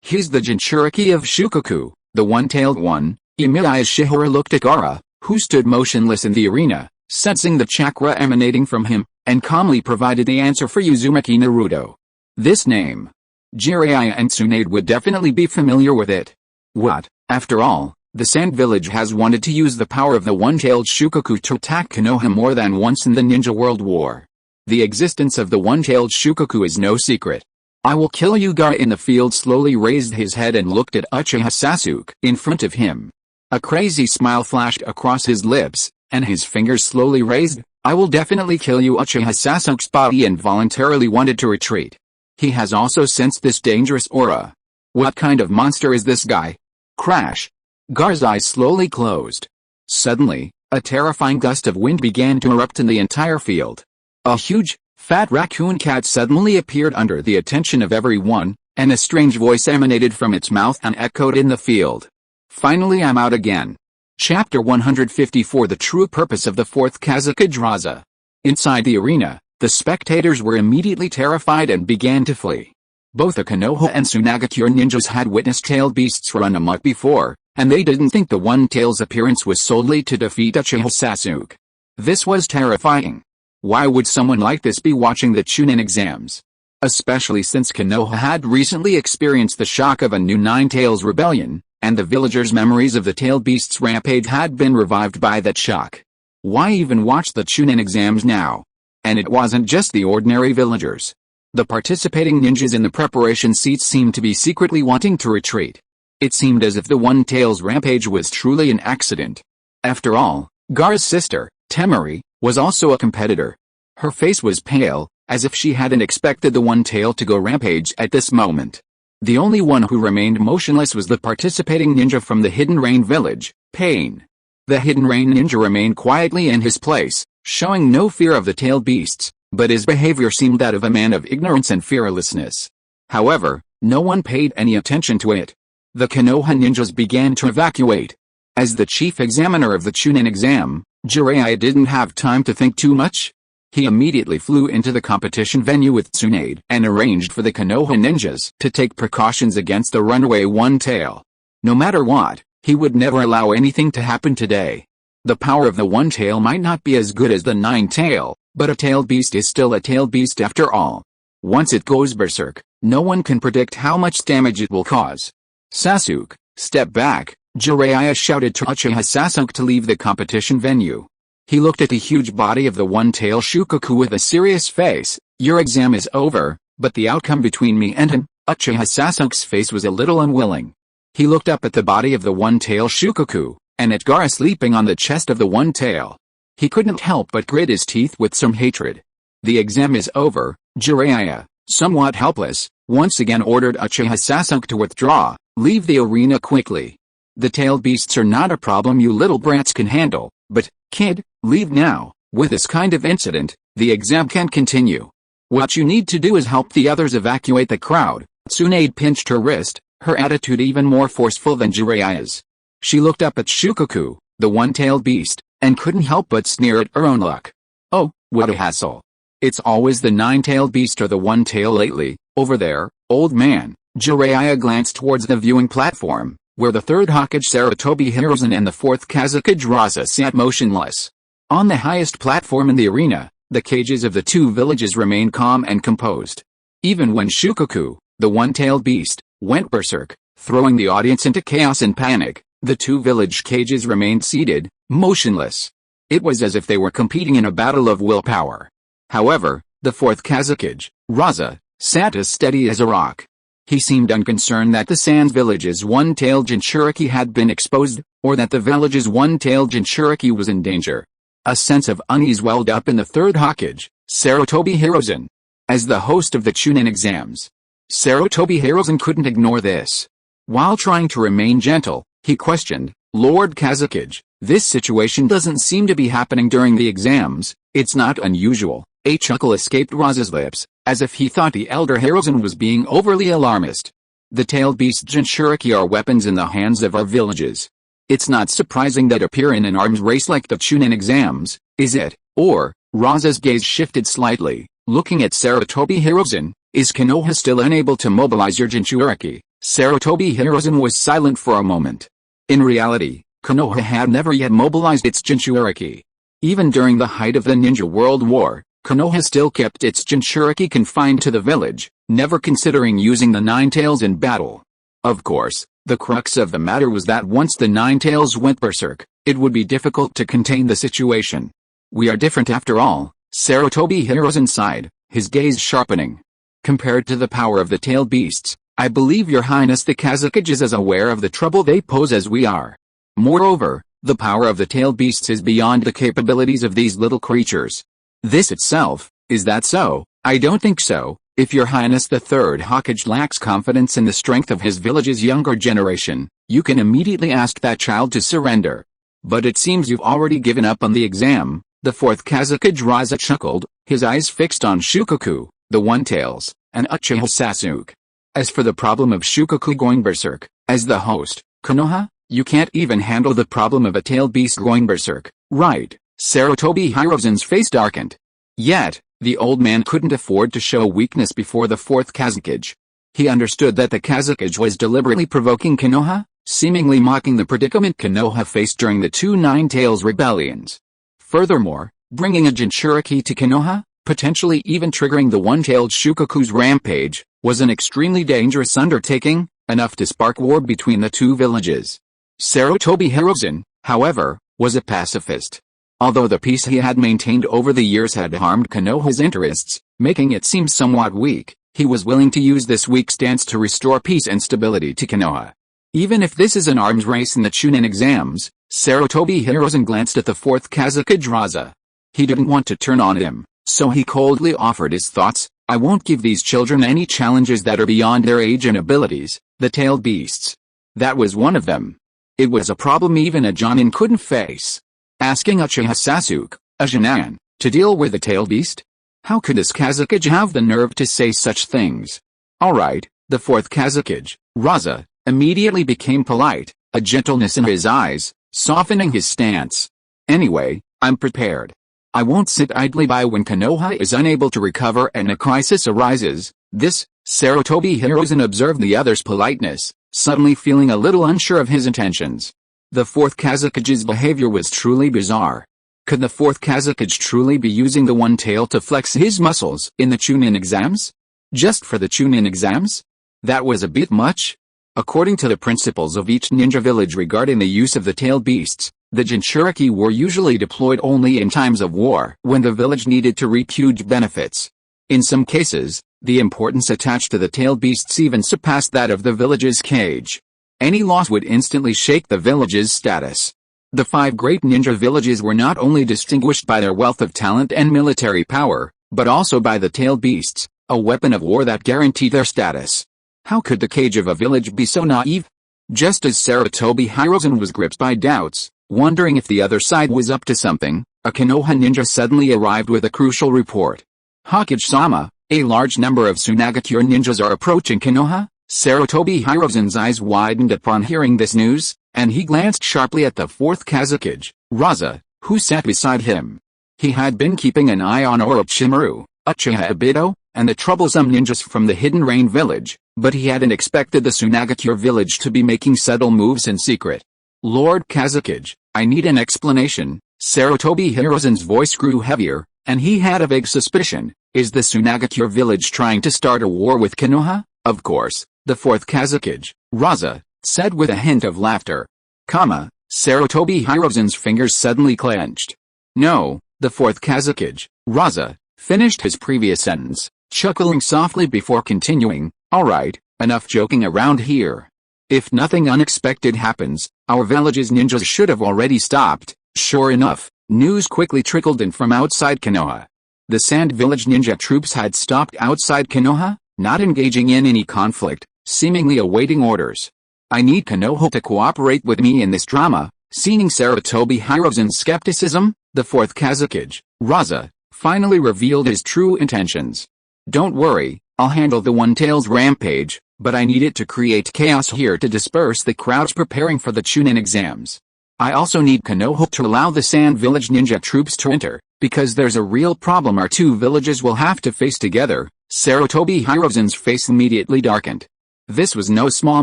He's the Jinchuriki of Shukaku, the one-tailed one. Emiya Shihara looked at Gaara, who stood motionless in the arena, sensing the chakra emanating from him, and calmly provided the answer for Uzumaki Naruto. This name. Jiraiya and Tsunade would definitely be familiar with it. What, after all, the Sand Village has wanted to use the power of the one-tailed Shukaku to attack Konoha more than once in the Ninja World War. The existence of the one-tailed Shukaku is no secret. I will kill you. Gaara in the field slowly raised his head and looked at Uchiha Sasuke in front of him. A crazy smile flashed across his lips, and his fingers slowly raised. I will definitely kill you. Uchiha Sasuke's body involuntarily wanted to retreat. He has also sensed this dangerous aura. What kind of monster is this guy? Crash. Gaara's eyes slowly closed. Suddenly, a terrifying gust of wind began to erupt in the entire field. A huge, fat raccoon cat suddenly appeared under the attention of everyone, and a strange voice emanated from its mouth and echoed in the field. Finally, I'm out again. Chapter 154. The true purpose of the fourth Kazaka Draza. Inside the arena, the spectators were immediately terrified and began to flee. Both the Konoha and Tsunagakure ninjas had witnessed tailed beasts run amok before, And they didn't think the One-Tail's appearance was solely to defeat Uchiha Sasuke. This was terrifying. Why would someone like this be watching the Chunin exams? Especially since Konoha had recently experienced the shock of a new Nine-Tails rebellion, and the villagers' memories of the Tail Beast's rampage had been revived by that shock. Why even watch the Chunin exams now? And it wasn't just the ordinary villagers. The participating ninjas in the preparation seats seemed to be secretly wanting to retreat. It seemed as if the One-Tail's rampage was truly an accident. After all, Gaara's sister, Temari, was also a competitor. Her face was pale, as if she hadn't expected the One-Tail to go rampage at this moment. The only one who remained motionless was the participating ninja from the Hidden Rain village, Pain. The Hidden Rain ninja remained quietly in his place, showing no fear of the tail beasts, but his behavior seemed that of a man of ignorance and fearlessness. However, no one paid any attention to it. The Konoha ninjas began to evacuate. As the chief examiner of the Chunin exam, Jiraiya didn't have time to think too much. He immediately flew into the competition venue with Tsunade and arranged for the Konoha ninjas to take precautions against the runaway One-Tail. No matter what, he would never allow anything to happen today. The power of the One-Tail might not be as good as the Nine-Tail, but a tailed beast is still a tailed beast after all. Once it goes berserk, no one can predict how much damage it will cause. Sasuke, step back, Jiraiya shouted to Uchiha Sasuke to leave the competition venue. He looked at the huge body of the One-Tail Shukaku with a serious face. Your exam is over, but the outcome between me and him. Uchiha Sasuke's face was a little unwilling. He looked up at the body of the One-Tail Shukaku, and at Gaara sleeping on the chest of the One-Tail. He couldn't help but grit his teeth with some hatred. The exam is over, Jiraiya, somewhat helpless, once again ordered Uchiha Sasuke to withdraw. Leave the arena quickly. The tailed beasts are not a problem you little brats can handle, but, kid, leave now. With this kind of incident, the exam can't continue. What you need to do is help the others evacuate the crowd. Tsunade pinched her wrist, her attitude even more forceful than Jiraiya's. She looked up at Shukaku, the one-tailed beast, and couldn't help but sneer at her own luck. Oh, what a hassle. It's always the nine-tailed beast or the one-tail lately. Over there, old man. Jiraiya glanced towards the viewing platform, where the third Hokage Sarutobi Hiruzen and the fourth Kazekage Raza sat motionless. On the highest platform in the arena, the cages of the two villages remained calm and composed. Even when Shukaku, the one-tailed beast, went berserk, throwing the audience into chaos and panic, the two village cages remained seated, motionless. It was as if they were competing in a battle of willpower. However, the fourth Kazekage, Raza, sat as steady as a rock. He seemed unconcerned that the Sans village's one-tailed Jinchuriki had been exposed, or that the village's one-tailed Jinchuriki was in danger. A sense of unease welled up in the third Hokage, Sarutobi Hiruzen. As the host of the Chunin exams, Sarutobi Hiruzen couldn't ignore this. While trying to remain gentle, he questioned, Lord Kazekage, this situation doesn't seem to be happening during the exams. It's not unusual. A chuckle escaped Raza's lips, as if he thought the elder Hiruzen was being overly alarmist. The tailed beast Jinchuriki are weapons in the hands of our villages. It's not surprising that appear in an arms race like the Chunin exams, is it? Or, Raza's gaze shifted slightly, looking at Sarutobi Hiruzen, is Konoha still unable to mobilize your Jinchuriki? Sarutobi Hiruzen was silent for a moment. In reality, Konoha had never yet mobilized its Jinchuriki. Even during the height of the Ninja World War, Konoha still kept its Jinchuriki confined to the village, never considering using the Nine Tails in battle. Of course, the crux of the matter was that once the Nine Tails went berserk, it would be difficult to contain the situation. We are different after all, Sarutobi Hiruzen sighed, his gaze sharpening. Compared to the power of the tailed beasts, I believe your highness the Kazekage is as aware of the trouble they pose as we are. Moreover, the power of the tailed beasts is beyond the capabilities of these little creatures. This itself, is that so? I don't think so. If your highness the third Hokage lacks confidence in the strength of his village's younger generation, you can immediately ask that child to surrender. But it seems you've already given up on the exam. The fourth Kazekage Raza chuckled, his eyes fixed on Shukaku, the one-tails, and Uchiha Sasuke. As for the problem of Shukaku going berserk, as the host, Konoha, you can't even handle the problem of a tailed beast going berserk, right? Sarutobi Hiruzen's face darkened. Yet, the old man couldn't afford to show weakness before the fourth Kazekage. He understood that the Kazekage was deliberately provoking Konoha, seemingly mocking the predicament Konoha faced during the two Nine Tails rebellions. Furthermore, bringing a Jinchuriki to Konoha, potentially even triggering the one-tailed Shukaku's rampage, was an extremely dangerous undertaking, enough to spark war between the two villages. Sarutobi Hiruzen, however, was a pacifist. Although the peace he had maintained over the years had harmed Konoha's interests, making it seem somewhat weak, he was willing to use this weak stance to restore peace and stability to Konoha. Even if this is an arms race in the Chunin exams, Sarutobi Hiruzen glanced at the fourth Kazekage Raza. He didn't want to turn on him, so he coldly offered his thoughts. I won't give these children any challenges that are beyond their age and abilities, the tailed beasts. That was one of them. It was a problem even a Jonin couldn't face. Asking Uchiha Sasuke, a Jonin, to deal with the tailed beast? How could this Kazekage have the nerve to say such things? Alright, the fourth Kazekage, Raza, immediately became polite, a gentleness in his eyes, softening his stance. Anyway, I'm prepared. I won't sit idly by when Konoha is unable to recover and a crisis arises. This, Sarutobi Hiruzen observed the other's politeness, suddenly feeling a little unsure of his intentions. The fourth Kazekage's behavior was truly bizarre. Could the fourth Kazekage truly be using the one tail to flex his muscles in the Chunin exams? Just for the Chunin exams? That was a bit much. According to the principles of each ninja village regarding the use of the tailed beasts, the Jinchuriki were usually deployed only in times of war when the village needed to reap huge benefits. In some cases, the importance attached to the tailed beasts even surpassed that of the village's cage. Any loss would instantly shake the village's status. The five great ninja villages were not only distinguished by their wealth of talent and military power, but also by the tailed beasts, a weapon of war that guaranteed their status. How could the cage of a village be so naive? Just as Sarutobi Hiruzen was gripped by doubts, wondering if the other side was up to something, a Konoha ninja suddenly arrived with a crucial report. Hokage-sama, a large number of Tsunagakure ninjas are approaching Konoha. Sarutobi Hiruzen's eyes widened upon hearing this news, and he glanced sharply at the fourth Kazekage, Raza, who sat beside him. He had been keeping an eye on Orochimaru, Uchiha Obito, and the troublesome ninjas from the Hidden Rain village, but he hadn't expected the Tsunagakure village to be making subtle moves in secret. Lord Kazekage, I need an explanation. Sarutobi Hiruzen's voice grew heavier, and he had a vague suspicion. Is the Tsunagakure village trying to start a war with Konoha? Of course, the fourth Kazekage, Raza, said with a hint of laughter. Sarutobi Hiruzen's fingers suddenly clenched. No, the fourth Kazekage, Raza, finished his previous sentence, chuckling softly before continuing. Alright, enough joking around here. If nothing unexpected happens, our village's ninjas should have already stopped. Sure enough, news quickly trickled in from outside Konoha. The Sand Village ninja troops had stopped outside Konoha, not engaging in any conflict, seemingly awaiting orders. I need Konoha to cooperate with me in this drama. Seeing Sarutobi Hiruzen's skepticism, the fourth Kazekage, Raza, finally revealed his true intentions. Don't worry, I'll handle the One Tail's rampage, but I need it to create chaos here to disperse the crowds preparing for the Chunin exams. I also need Konoha to allow the Sand Village ninja troops to enter, because there's a real problem our two villages will have to face together. Sarutobi Hiruzen's face immediately darkened. This was no small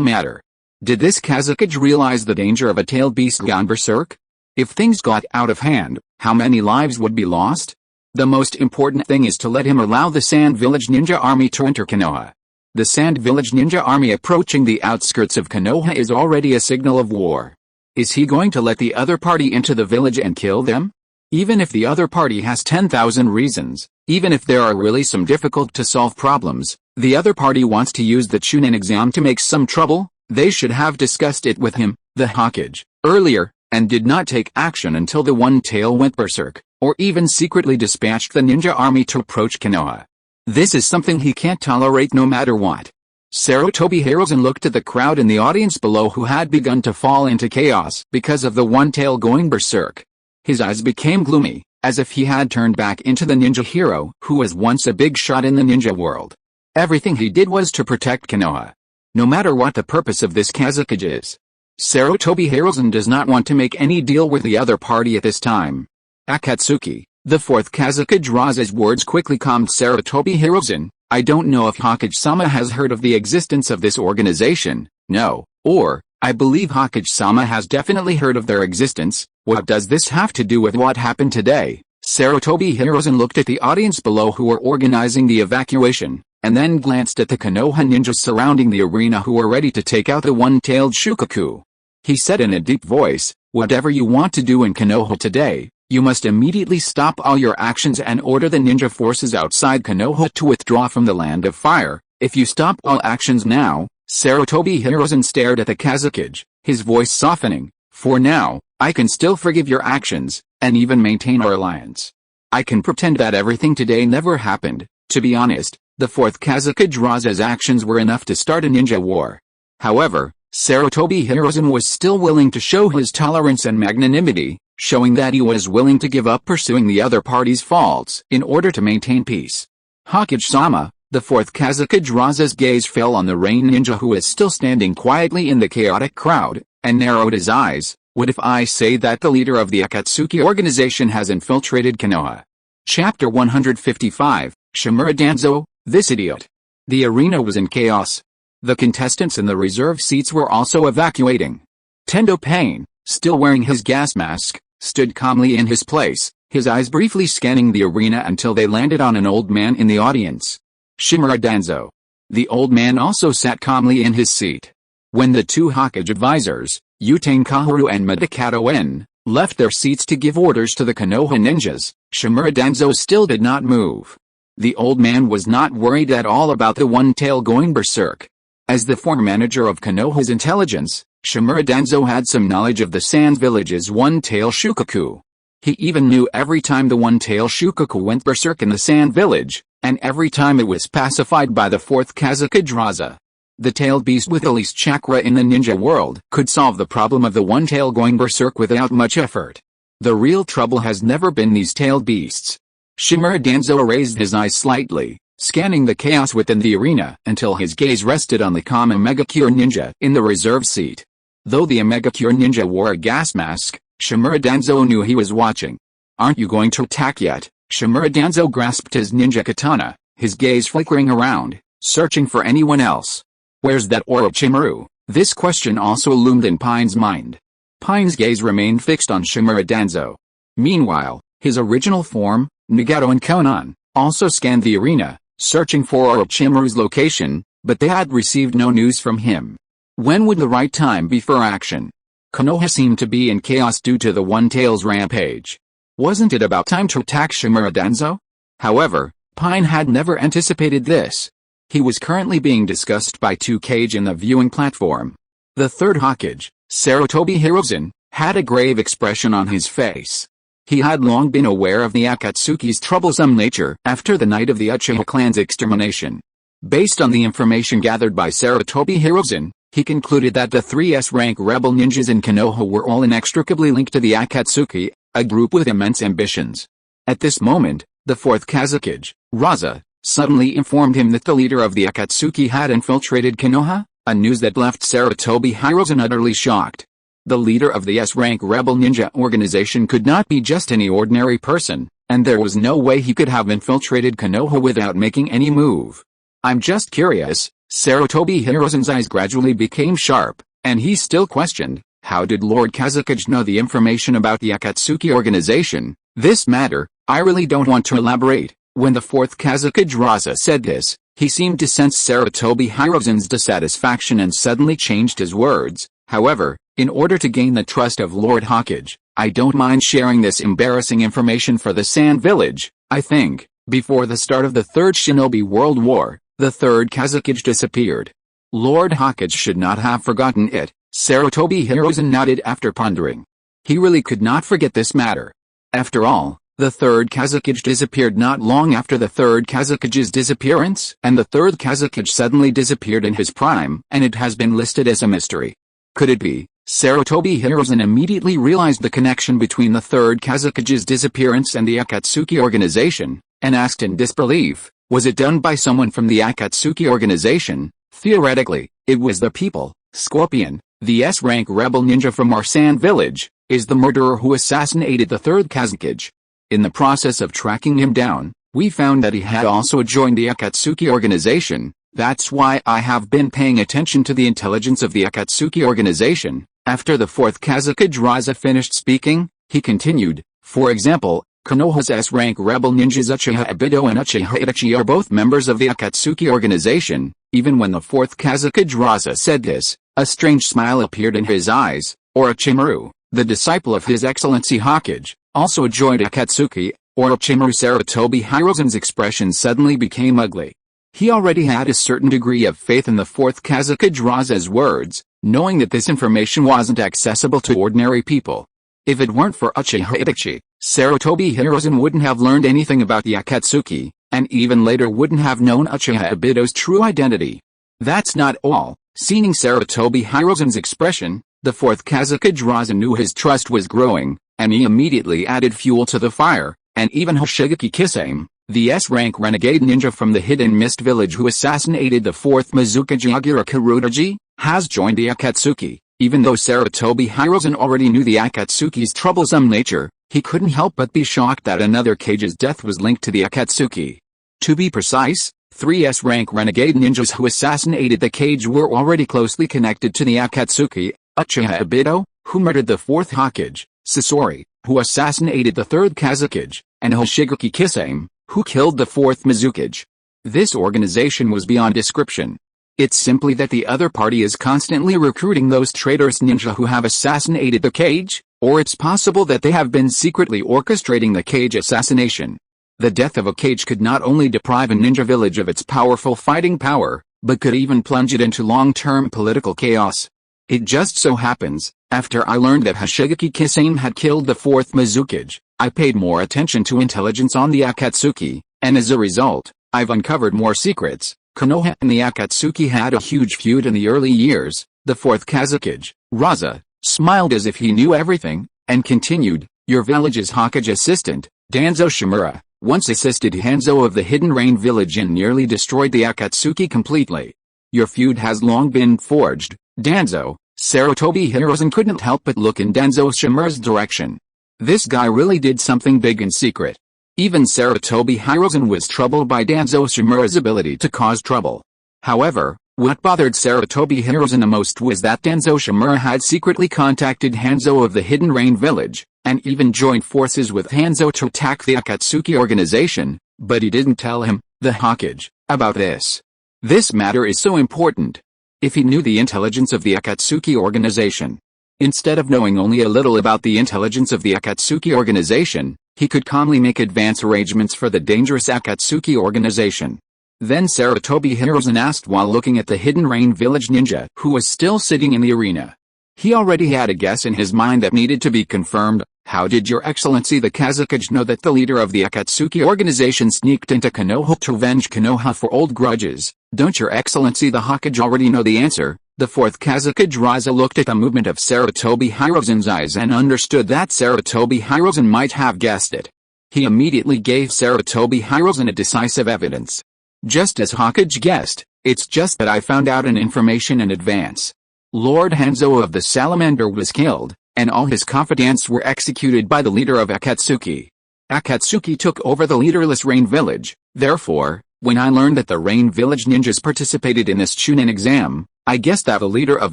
matter. Did this Kazekage realize the danger of a tailed beast gone berserk? If things got out of hand, how many lives would be lost? The most important thing is to let him allow the Sand Village ninja army to enter Konoha. The Sand Village ninja army approaching the outskirts of Konoha is already a signal of war. Is he going to let the other party into the village and kill them? Even if the other party has 10,000 reasons, even if there are really some difficult to solve problems, the other party wants to use the Chunin exam to make some trouble, they should have discussed it with him, the Hokage, earlier, and did not take action until the One Tail went berserk, or even secretly dispatched the ninja army to approach Konoha. This is something he can't tolerate no matter what. Sarutobi Hiruzen looked at the crowd in the audience below who had begun to fall into chaos because of the One Tail going berserk. His eyes became gloomy, as if he had turned back into the ninja hero who was once a big shot in the ninja world. Everything he did was to protect Konoha. No matter what the purpose of this Kazekage is. Sarutobi Hiruzen does not want to make any deal with the other party at this time. Akatsuki, the fourth Kazekage Raza's words quickly calmed Sarutobi Hiruzen. I don't know if Hokage-sama has heard of the existence of this organization, no, or, I believe Hokage-sama has definitely heard of their existence. What does this have to do with what happened today? Sarutobi Hiruzen looked at the audience below who were organizing the evacuation, and then glanced at the Konoha ninjas surrounding the arena who were ready to take out the one-tailed Shukaku. He said in a deep voice, "Whatever you want to do in Konoha today, you must immediately stop all your actions and order the ninja forces outside Konoha to withdraw from the Land of Fire. If you stop all actions now." Sarutobi Hiruzen stared at the Kazekage, his voice softening. "For now, I can still forgive your actions, and even maintain our alliance. I can pretend that everything today never happened." To be honest, the fourth Kazekage Raza's actions were enough to start a ninja war. However, Sarutobi Hiruzen was still willing to show his tolerance and magnanimity, showing that he was willing to give up pursuing the other party's faults in order to maintain peace. Hokage-sama, the fourth Kazekage Raza's gaze fell on the rain ninja who is still standing quietly in the chaotic crowd, and narrowed his eyes. "What if I say that the leader of the Akatsuki organization has infiltrated Konoha?" Chapter 155, Shimura Danzo, This Idiot. The arena was in chaos. The contestants in the reserve seats were also evacuating. Tendo Pain, still wearing his gas mask, stood calmly in his place, his eyes briefly scanning the arena until they landed on an old man in the audience. Shimura Danzo. The old man also sat calmly in his seat. When the two Hokage advisors, Yutane Kaharu and Madakato En, left their seats to give orders to the Konoha ninjas, Shimura Danzo still did not move. The old man was not worried at all about the one-tail going berserk. As the former manager of Konoha's intelligence, Shimura Danzo had some knowledge of the Sand Village's one-tail Shukaku. He even knew every time the one-tail Shukaku went berserk in the Sand Village, and every time it was pacified by the fourth Kazekage Raza. The tailed beast with the least chakra in the ninja world could solve the problem of the one tail going berserk without much effort. The real trouble has never been these tailed beasts. Shimura Danzo raised his eyes slightly, scanning the chaos within the arena until his gaze rested on the calm Omega-Cure ninja in the reserve seat. Though the Omega-Cure ninja wore a gas mask, Shimura Danzo knew he was watching. "Aren't you going to attack yet?" Shimura Danzo grasped his ninja katana, his gaze flickering around, searching for anyone else. "Where's that Orochimaru?" This question also loomed in Pine's mind. Pine's gaze remained fixed on Shimura Danzo. Meanwhile, his original form, Nagato and Konan, also scanned the arena, searching for Orochimaru's location, but they had received no news from him. When would the right time be for action? Konoha seemed to be in chaos due to the One-Tail's rampage. Wasn't it about time to attack Shimura Danzo? However, Pine had never anticipated this. He was currently being discussed by 2Kage in the viewing platform. The third Hokage, Sarutobi Hiruzen, had a grave expression on his face. He had long been aware of the Akatsuki's troublesome nature after the night of the Uchiha clan's extermination. Based on the information gathered by Sarutobi Hiruzen, he concluded that the 3S-rank rebel ninjas in Konoha were all inextricably linked to the Akatsuki, a group with immense ambitions. At this moment, the fourth Kazekage, Raza, suddenly informed him that the leader of the Akatsuki had infiltrated Konoha, a news that left Sarutobi Hiruzen utterly shocked. The leader of the S-rank rebel ninja organization could not be just any ordinary person, and there was no way he could have infiltrated Konoha without making any move. "I'm just curious." Sarutobi Hiruzen's eyes gradually became sharp, and he still questioned, how did Lord Kazekage know the information about the Akatsuki organization? "This matter, I really don't want to elaborate." When the fourth Kazekage Raza said this, he seemed to sense Sarutobi Hiruzen's dissatisfaction and suddenly changed his words. "However, in order to gain the trust of Lord Hokage, I don't mind sharing this embarrassing information for the Sand Village. I think, before the start of the Third Shinobi World War, the third Kazekage disappeared. Lord Hokage should not have forgotten it." Sarutobi Hiruzen nodded after pondering. He really could not forget this matter. After all, the third Kazekage disappeared not long after the third Kazekage's disappearance, and the third Kazekage suddenly disappeared in his prime, and it has been listed as a mystery. Could it be? Sarutobi Hiruzen immediately realized the connection between the third Kazekage's disappearance and the Akatsuki organization, and asked in disbelief, was it done by someone from the Akatsuki organization? Theoretically, it was the people. Scorpion, the S-rank rebel ninja from our Sand Village, is the murderer who assassinated the third Kazekage. In the process of tracking him down, we found that he had also joined the Akatsuki organization. That's why I have been paying attention to the intelligence of the Akatsuki organization." After the fourth Kazakage Raza finished speaking, he continued, "For example, Konoha's S-rank rebel ninjas Uchiha Obito and Uchiha Itachi are both members of the Akatsuki organization." Even when the fourth Kazakage Raza said this, a strange smile appeared in his eyes. Orochimaru, the disciple of His Excellency Hokage, also joined Akatsuki. Orochimaru Sarutobi Hiruzen's expression suddenly became ugly. He already had a certain degree of faith in the fourth Kazakage Raza's words, knowing that this information wasn't accessible to ordinary people. If it weren't for Uchiha Itachi, Sarutobi Hiruzen wouldn't have learned anything about the Akatsuki, and even later wouldn't have known Uchiha Obito's true identity. That's not all. Seeing Sarutobi Hiruzen's expression, the fourth Kazakage Raza knew his trust was growing, and he immediately added fuel to the fire, and even Hoshigaki Kisame, the S-rank renegade ninja from the Hidden Mist village who assassinated the fourth Mizukaji Agira Kurutaji, has joined the Akatsuki. Even though Sarutobi Hiruzen already knew the Akatsuki's troublesome nature, he couldn't help but be shocked that another Kage's death was linked to the Akatsuki. To be precise, 3 S-rank renegade ninjas who assassinated the Kage were already closely connected to the Akatsuki: Uchiha Obito, who murdered the fourth Hokage; Sasori, who assassinated the third Kazakage; and Hoshigaki Kisame, who killed the fourth Mizukage. This organization was beyond description. It's simply that the other party is constantly recruiting those traitorous ninja who have assassinated the Kage, or it's possible that they have been secretly orchestrating the Kage assassination. The death of a Kage could not only deprive a ninja village of its powerful fighting power, but could even plunge it into long-term political chaos. It just so happens, after I learned that Hoshigaki Kisame had killed the fourth Mizukage, I paid more attention to intelligence on the Akatsuki, and as a result, I've uncovered more secrets. Konoha and the Akatsuki had a huge feud in the early years. The fourth Kazakage, Raza, smiled as if he knew everything, and continued, "Your village's Hokage assistant, Danzo Shimura, once assisted Hanzo of the Hidden Rain village and nearly destroyed the Akatsuki completely. Your feud has long been forged, Danzo." Sarutobi Hiruzen couldn't help but look in Danzo Shimura's direction. This guy really did something big in secret. Even Sarutobi Hiruzen was troubled by Danzo Shimura's ability to cause trouble. However, what bothered Sarutobi Hiruzen the most was that Danzo Shimura had secretly contacted Hanzo of the Hidden Rain village, and even joined forces with Hanzo to attack the Akatsuki organization, but he didn't tell him, the Hokage, about this. This matter is so important. If he knew the intelligence of the Akatsuki organization, instead of knowing only a little about the intelligence of the Akatsuki organization, he could calmly make advance arrangements for the dangerous Akatsuki organization. Then Sarutobi Hiruzen asked while looking at the Hidden Rain village ninja who was still sitting in the arena. He already had a guess in his mind that needed to be confirmed. "How did Your Excellency the Kazakage know that the leader of the Akatsuki organization sneaked into Konoha to avenge Konoha for old grudges? Don't Your Excellency the Hokage already know the answer?" The fourth Kazakage Raza looked at the movement of Sarutobi Hiruzen's eyes and understood that Sarutobi Hiruzen might have guessed it. He immediately gave Sarutobi Hiruzen a decisive evidence. "Just as Hokage guessed, it's just that I found out an information in advance. Lord Hanzo of the Salamander was killed, and all his confidants were executed by the leader of Akatsuki. Akatsuki took over the leaderless Rain Village. Therefore, when I learned that the Rain Village ninjas participated in this Chunin exam, I guessed that the leader of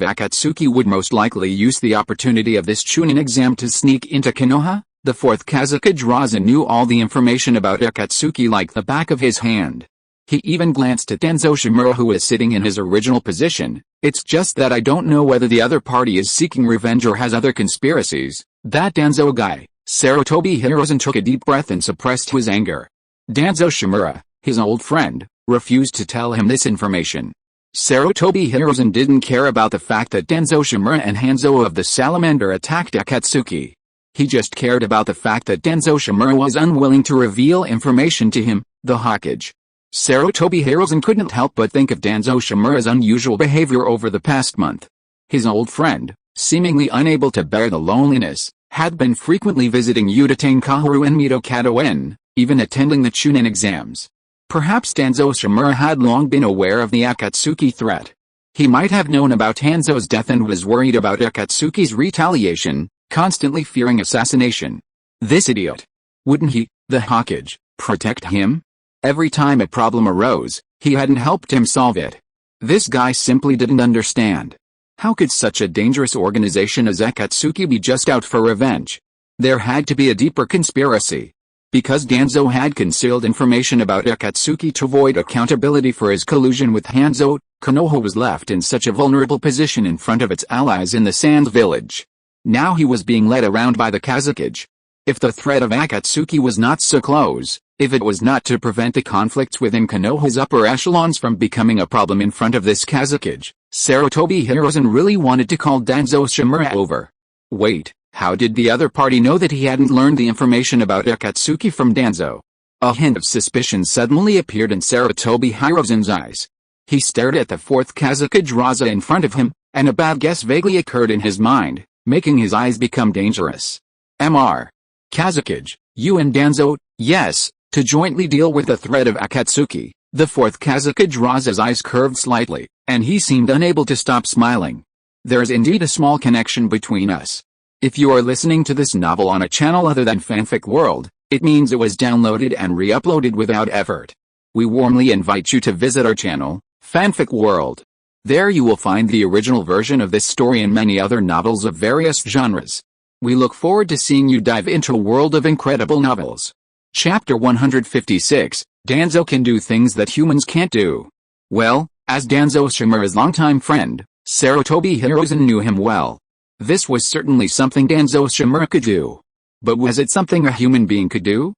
Akatsuki would most likely use the opportunity of this Chunin exam to sneak into Konoha." The fourth Kazakage Raza knew all the information about Akatsuki like the back of his hand. He even glanced at Danzo Shimura who was sitting in his original position. "It's just that I don't know whether the other party is seeking revenge or has other conspiracies." That Danzo guy, Sarutobi Hiruzen took a deep breath and suppressed his anger. Danzo Shimura, his old friend, refused to tell him this information. Sarutobi Hiruzen didn't care about the fact that Danzo Shimura and Hanzo of the Salamander attacked Akatsuki. He just cared about the fact that Danzo Shimura was unwilling to reveal information to him, the Hokage. Sarutobi Hiruzen couldn't help but think of Danzo Shimura's unusual behavior over the past month. His old friend, seemingly unable to bear the loneliness, had been frequently visiting Udatain Kaharu and Mito Katoen, even attending the Chunin exams. Perhaps Danzo Shimura had long been aware of the Akatsuki threat. He might have known about Hanzo's death and was worried about Akatsuki's retaliation, constantly fearing assassination. This idiot. Wouldn't he, the Hokage, protect him? Every time a problem arose, He hadn't helped him solve it. This guy simply didn't understand. How could such a dangerous organization as Akatsuki be just out for revenge? There had to be a deeper conspiracy. Because Danzo had concealed information about Akatsuki to avoid accountability for his collusion with Hanzo, Konoha was left in such a vulnerable position in front of its allies in the Sand Village. Now he was being led around by the Kazekage. If the threat of Akatsuki was not so close, if it was not to prevent the conflicts within Konoha's upper echelons from becoming a problem in front of this Kazekage, Sarutobi Hiruzen really wanted to call Danzo Shimura over. Wait, how did the other party know that he hadn't learned the information about Akatsuki from Danzo? A hint of suspicion suddenly appeared in Sarutobi Hiruzen's eyes. He stared at the fourth Kazekage Raza in front of him, and a bad guess vaguely occurred in his mind, making his eyes become dangerous. Mr. Kazekage, you and Danzo, yes, to jointly deal with the threat of Akatsuki. The fourth Kazekage Raza's eyes curved slightly, and he seemed unable to stop smiling. There is indeed a small connection between us. If you are listening to this novel on a channel other than Fanfic World, it means it was downloaded and re-uploaded without effort. We warmly invite you to visit our channel, Fanfic World. There you will find the original version of this story and many other novels of various genres. We look forward to seeing you dive into a world of incredible novels. Chapter 156, Danzo can do things that humans can't do. Well, as Danzo Shimura's longtime friend, Sarutobi Hiruzen knew him well. This was certainly something Danzo Shimura could do. But was it something a human being could do?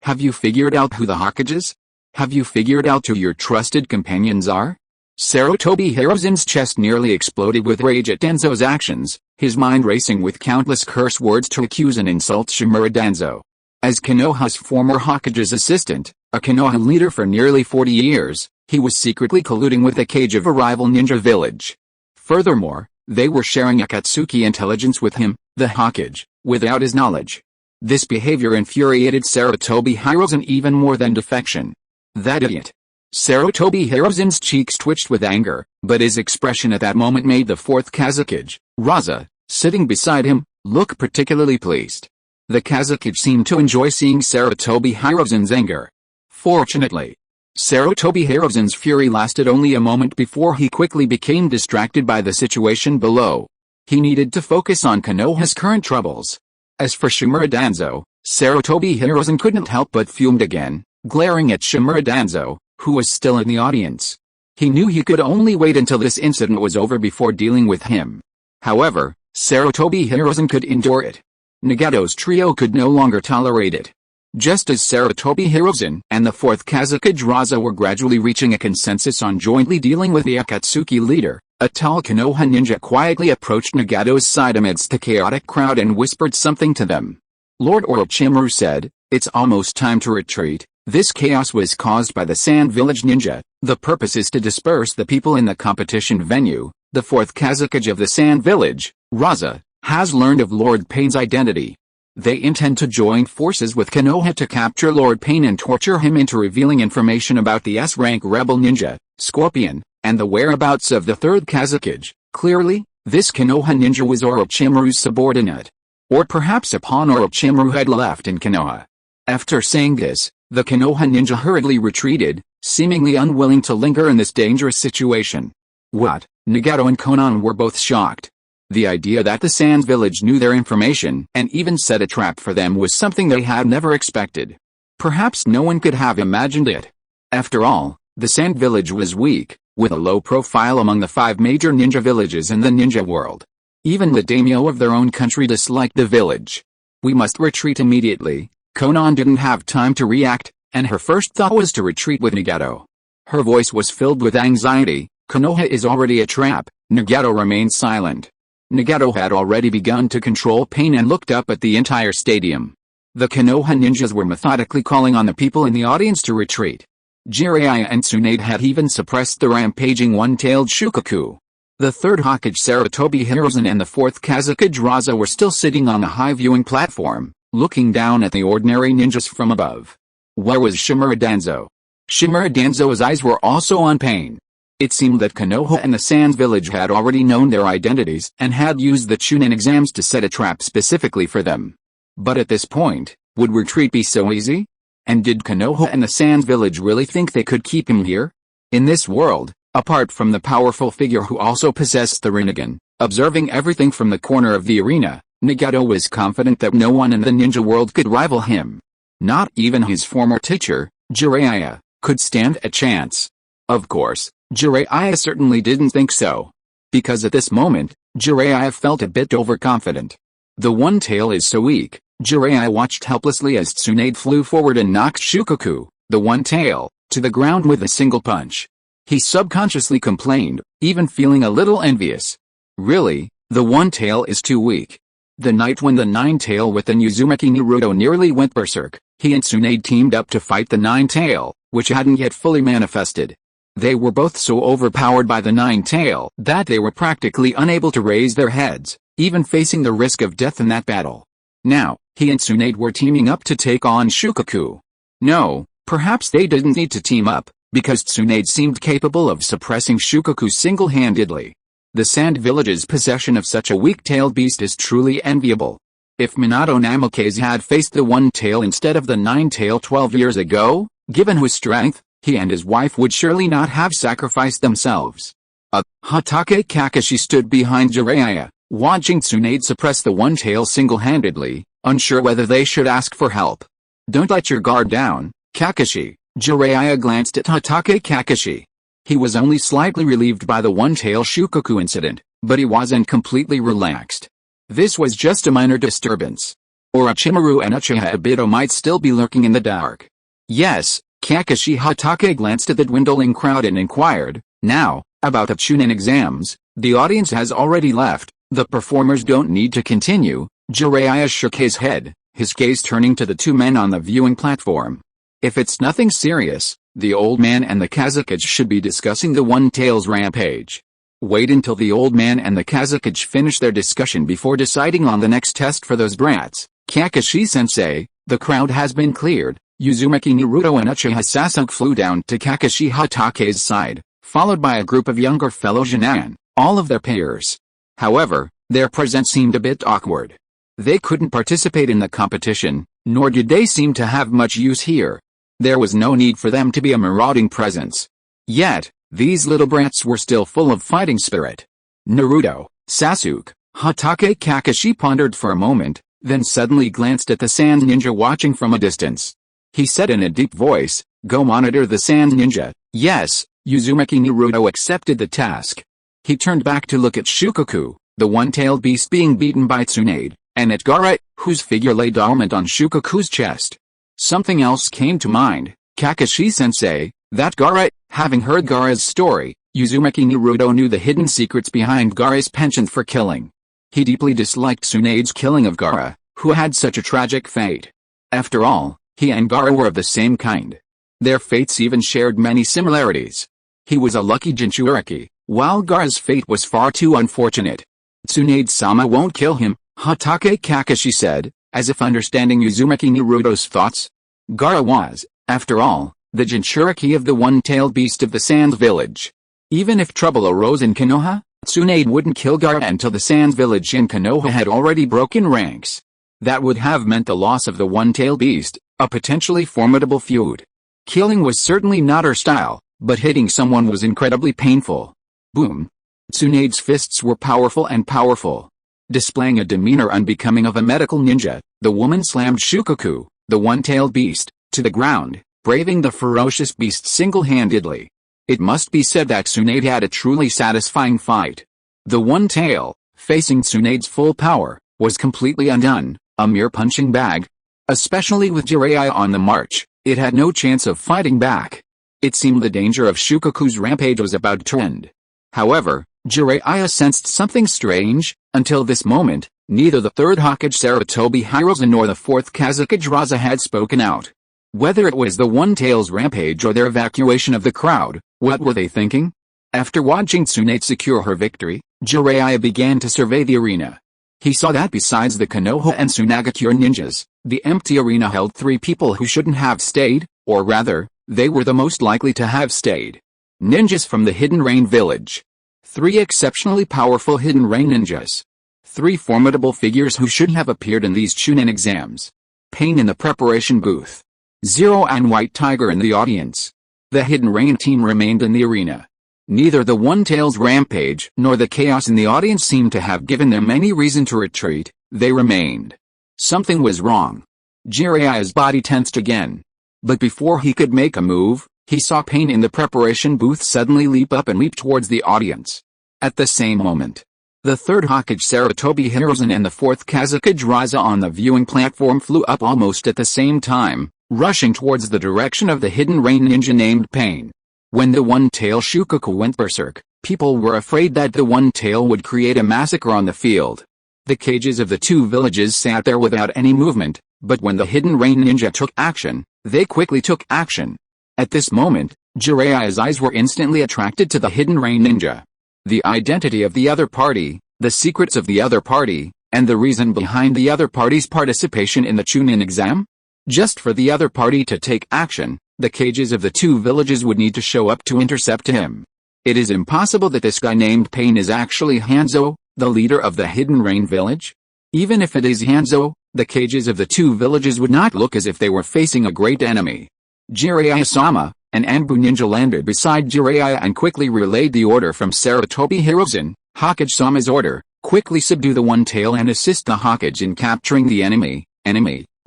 Have you figured out who the Hokages? Have you figured out who your trusted companions are? Sarutobi Hiruzen's chest nearly exploded with rage at Danzo's actions, his mind racing with countless curse words to accuse and insult Shimura Danzo. As Konoha's former Hokage's assistant, a Konoha leader for nearly 40 years, he was secretly colluding with the Kage of a rival ninja village. Furthermore, they were sharing Akatsuki intelligence with him, the Hokage, without his knowledge. This behavior infuriated Sarutobi Hiruzen even more than defection. That idiot. Sarutobi Hiruzen's cheeks twitched with anger, but his expression at that moment made the fourth Kazekage, Raza, sitting beside him, look particularly pleased. The Kazekage seemed to enjoy seeing Sarutobi Hiruzen's anger. Fortunately, Sarutobi Hiruzen's fury lasted only a moment before he quickly became distracted by the situation below. He needed to focus on Konoha's current troubles. As for Shimura Danzo, Sarutobi Hiruzen couldn't help but fumed again, glaring at Shimura Danzo, who was still in the audience. He knew he could only wait until this incident was over before dealing with him. However, Sarutobi Hiruzen could endure it. Nagato's trio could no longer tolerate it. Just as Sarutobi Hiruzen and the fourth Kazekage Raza were gradually reaching a consensus on jointly dealing with the Akatsuki leader, a tall Konoha ninja quietly approached Nagato's side amidst the chaotic crowd and whispered something to them. Lord Orochimaru said, "It's almost time to retreat. This chaos was caused by the Sand Village Ninja. The purpose is to disperse the people in the competition venue. The fourth Kazekage of the Sand Village, Raza, has learned of Lord Pain's identity. They intend to join forces with Konoha to capture Lord Pain and torture him into revealing information about the S-rank rebel ninja, Scorpion, and the whereabouts of the third Kazekage." Clearly, this Konoha ninja was Orochimaru's subordinate. Or perhaps upon Orochimaru had left in Konoha. After saying this, the Konoha ninja hurriedly retreated, seemingly unwilling to linger in this dangerous situation. What? Nagato and Konan were both shocked. The idea that the Sand Village knew their information and even set a trap for them was something they had never expected. Perhaps no one could have imagined it. After all, the Sand Village was weak, with a low profile among the 5 major ninja villages in the ninja world. Even the daimyo of their own country disliked the village. "We must retreat immediately." Konan didn't have time to react, and her first thought was to retreat with Nagato. Her voice was filled with anxiety. Konoha is already a trap. Nagato remained silent. Nagato had already begun to control pain and looked up at the entire stadium. The Konoha ninjas were methodically calling on the people in the audience to retreat. Jiraiya and Tsunade had even suppressed the rampaging one-tailed Shukaku. The third Hokage Sarutobi Hiruzen and the fourth Kazekage Raza were still sitting on a high viewing platform, looking down at the ordinary ninjas from above. Where was Shimura Danzo? Shimura Danzo's eyes were also on Pain. It seemed that Konoha and the Sand Village had already known their identities and had used the Chunin exams to set a trap specifically for them. But at this point, would retreat be so easy? And did Konoha and the Sand Village really think they could keep him here? In this world, apart from the powerful figure who also possessed the Rinnegan, observing everything from the corner of the arena, Nagato was confident that no one in the ninja world could rival him. Not even his former teacher, Jiraiya, could stand a chance. Of course, Jiraiya certainly didn't think so. Because at this moment, Jiraiya felt a bit overconfident. The One Tail is so weak. Jiraiya watched helplessly as Tsunade flew forward and knocked Shukaku, the One Tail, to the ground with a single punch. He subconsciously complained, even feeling a little envious. Really, the One Tail is too weak. The night when the Nine Tail within Uzumaki Naruto nearly went berserk, he and Tsunade teamed up to fight the Nine Tail, which hadn't yet fully manifested. They were both so overpowered by the Nine Tail that they were practically unable to raise their heads, even facing the risk of death in that battle. Now, he and Tsunade were teaming up to take on Shukaku. No, perhaps they didn't need to team up, because Tsunade seemed capable of suppressing Shukaku single-handedly. The Sand Village's possession of such a weak-tailed beast is truly enviable. If Minato Namikaze had faced the One Tail instead of the Nine Tail 12 years ago, given his strength, he and his wife would surely not have sacrificed themselves. Hatake Kakashi stood behind Jiraiya, watching Tsunade suppress the One Tail single-handedly, unsure whether they should ask for help. Don't let your guard down, Kakashi. Jiraiya glanced at Hatake Kakashi. He was only slightly relieved by the One Tail Shukaku incident, but he wasn't completely relaxed. This was just a minor disturbance. Orochimaru and Uchiha Obito might still be lurking in the dark. Yes, Kakashi Hatake glanced at the dwindling crowd and inquired, now, about the Chunin exams. The audience has already left, the performers don't need to continue. Jiraiya shook his head, his gaze turning to the two men on the viewing platform. If it's nothing serious, the old man and the Kazakage should be discussing the One Tail's rampage. Wait until the old man and the Kazakage finish their discussion before deciding on the next test for those brats. Kakashi-sensei, the crowd has been cleared. Uzumaki Naruto and Uchiha Sasuke flew down to Kakashi Hatake's side, followed by a group of younger fellow Jonin, all of their peers. However, their presence seemed a bit awkward. They couldn't participate in the competition, nor did they seem to have much use here. There was no need for them to be a marauding presence. Yet, these little brats were still full of fighting spirit. Naruto, Sasuke, Hatake Kakashi pondered for a moment, then suddenly glanced at the Sand Ninja watching from a distance. He said in a deep voice, "Go monitor the Sand Ninja." Yes, Uzumaki Naruto accepted the task. He turned back to look at Shukaku, the one-tailed beast being beaten by Tsunade, and at Gaara, whose figure lay dormant on Shukaku's chest. Something else came to mind. Kakashi-sensei, that Gaara. Having heard Gaara's story, Uzumaki Naruto knew the hidden secrets behind Gaara's penchant for killing. He deeply disliked Tsunade's killing of Gaara, who had such a tragic fate. After all, he and Gaara were of the same kind. Their fates even shared many similarities. He was a lucky Jinchuriki, while Gaara's fate was far too unfortunate. Tsunade-sama won't kill him, Hatake Kakashi said, as if understanding Uzumaki Naruto's thoughts. Gaara was, after all, the Jinchuriki of the one-tailed beast of the Sand Village. Even if trouble arose in Konoha, Tsunade wouldn't kill Gaara until the Sand Village in Konoha had already broken ranks. That would have meant the loss of the one-tailed beast, a potentially formidable feud. Killing was certainly not her style, but hitting someone was incredibly painful. Boom. Tsunade's fists were powerful and powerful. Displaying a demeanor unbecoming of a medical ninja, the woman slammed Shukaku, the one-tailed beast, to the ground, braving the ferocious beast single-handedly. It must be said that Tsunade had a truly satisfying fight. The One Tail, facing Tsunade's full power, was completely undone, a mere punching bag. Especially with Jiraiya on the march, it had no chance of fighting back. It seemed the danger of Shukaku's rampage was about to end. However, Jiraiya sensed something strange. Until this moment, neither the third Hokage Sarutobi Hiruzen nor the fourth Kazakage Raza had spoken out. Whether it was the One-Tail's rampage or their evacuation of the crowd, what were they thinking? After watching Tsunade secure her victory, Jiraiya began to survey the arena. He saw that besides the Konoha and Tsunagakure ninjas, the empty arena held three people who shouldn't have stayed, or rather, they were the most likely to have stayed. Ninjas from the Hidden Rain Village. Three exceptionally powerful Hidden Rain ninjas. Three formidable figures who shouldn't have appeared in these Chunin exams. Pain in the preparation booth. Zero and White Tiger in the audience. The Hidden Rain team remained in the arena. Neither the One-Tail's rampage nor the chaos in the audience seemed to have given them any reason to retreat. They remained. Something was wrong. Jiraiya's body tensed again. But before he could make a move, he saw Pain in the preparation booth suddenly leap up and leap towards the audience. At the same moment, the third Hokage Sarutobi Hiruzen and the fourth Kazekage Raza on the viewing platform flew up almost at the same time, rushing towards the direction of the Hidden Rain ninja named Pain. When the One-Tail Shukaku went berserk, people were afraid that the One-Tail would create a massacre on the field. The cages of the two villages sat there without any movement, but when the Hidden Rain ninja took action, they quickly took action. At this moment, Jiraiya's eyes were instantly attracted to the Hidden Rain ninja. The identity of the other party, the secrets of the other party, and the reason behind the other party's participation in the Chunin exam? Just for the other party to take action, the cages of the two villages would need to show up to intercept him. It is impossible that this guy named Pain is actually Hanzo, the leader of the Hidden Rain village. Even if it is Hanzo, the cages of the two villages would not look as if they were facing a great enemy. Jiraiya-sama, an Anbu ninja landed beside Jiraiya and quickly relayed the order from Sarutobi Hiruzen. Hokage-sama's order: quickly subdue the One-Tail and assist the Hokage in capturing the enemy.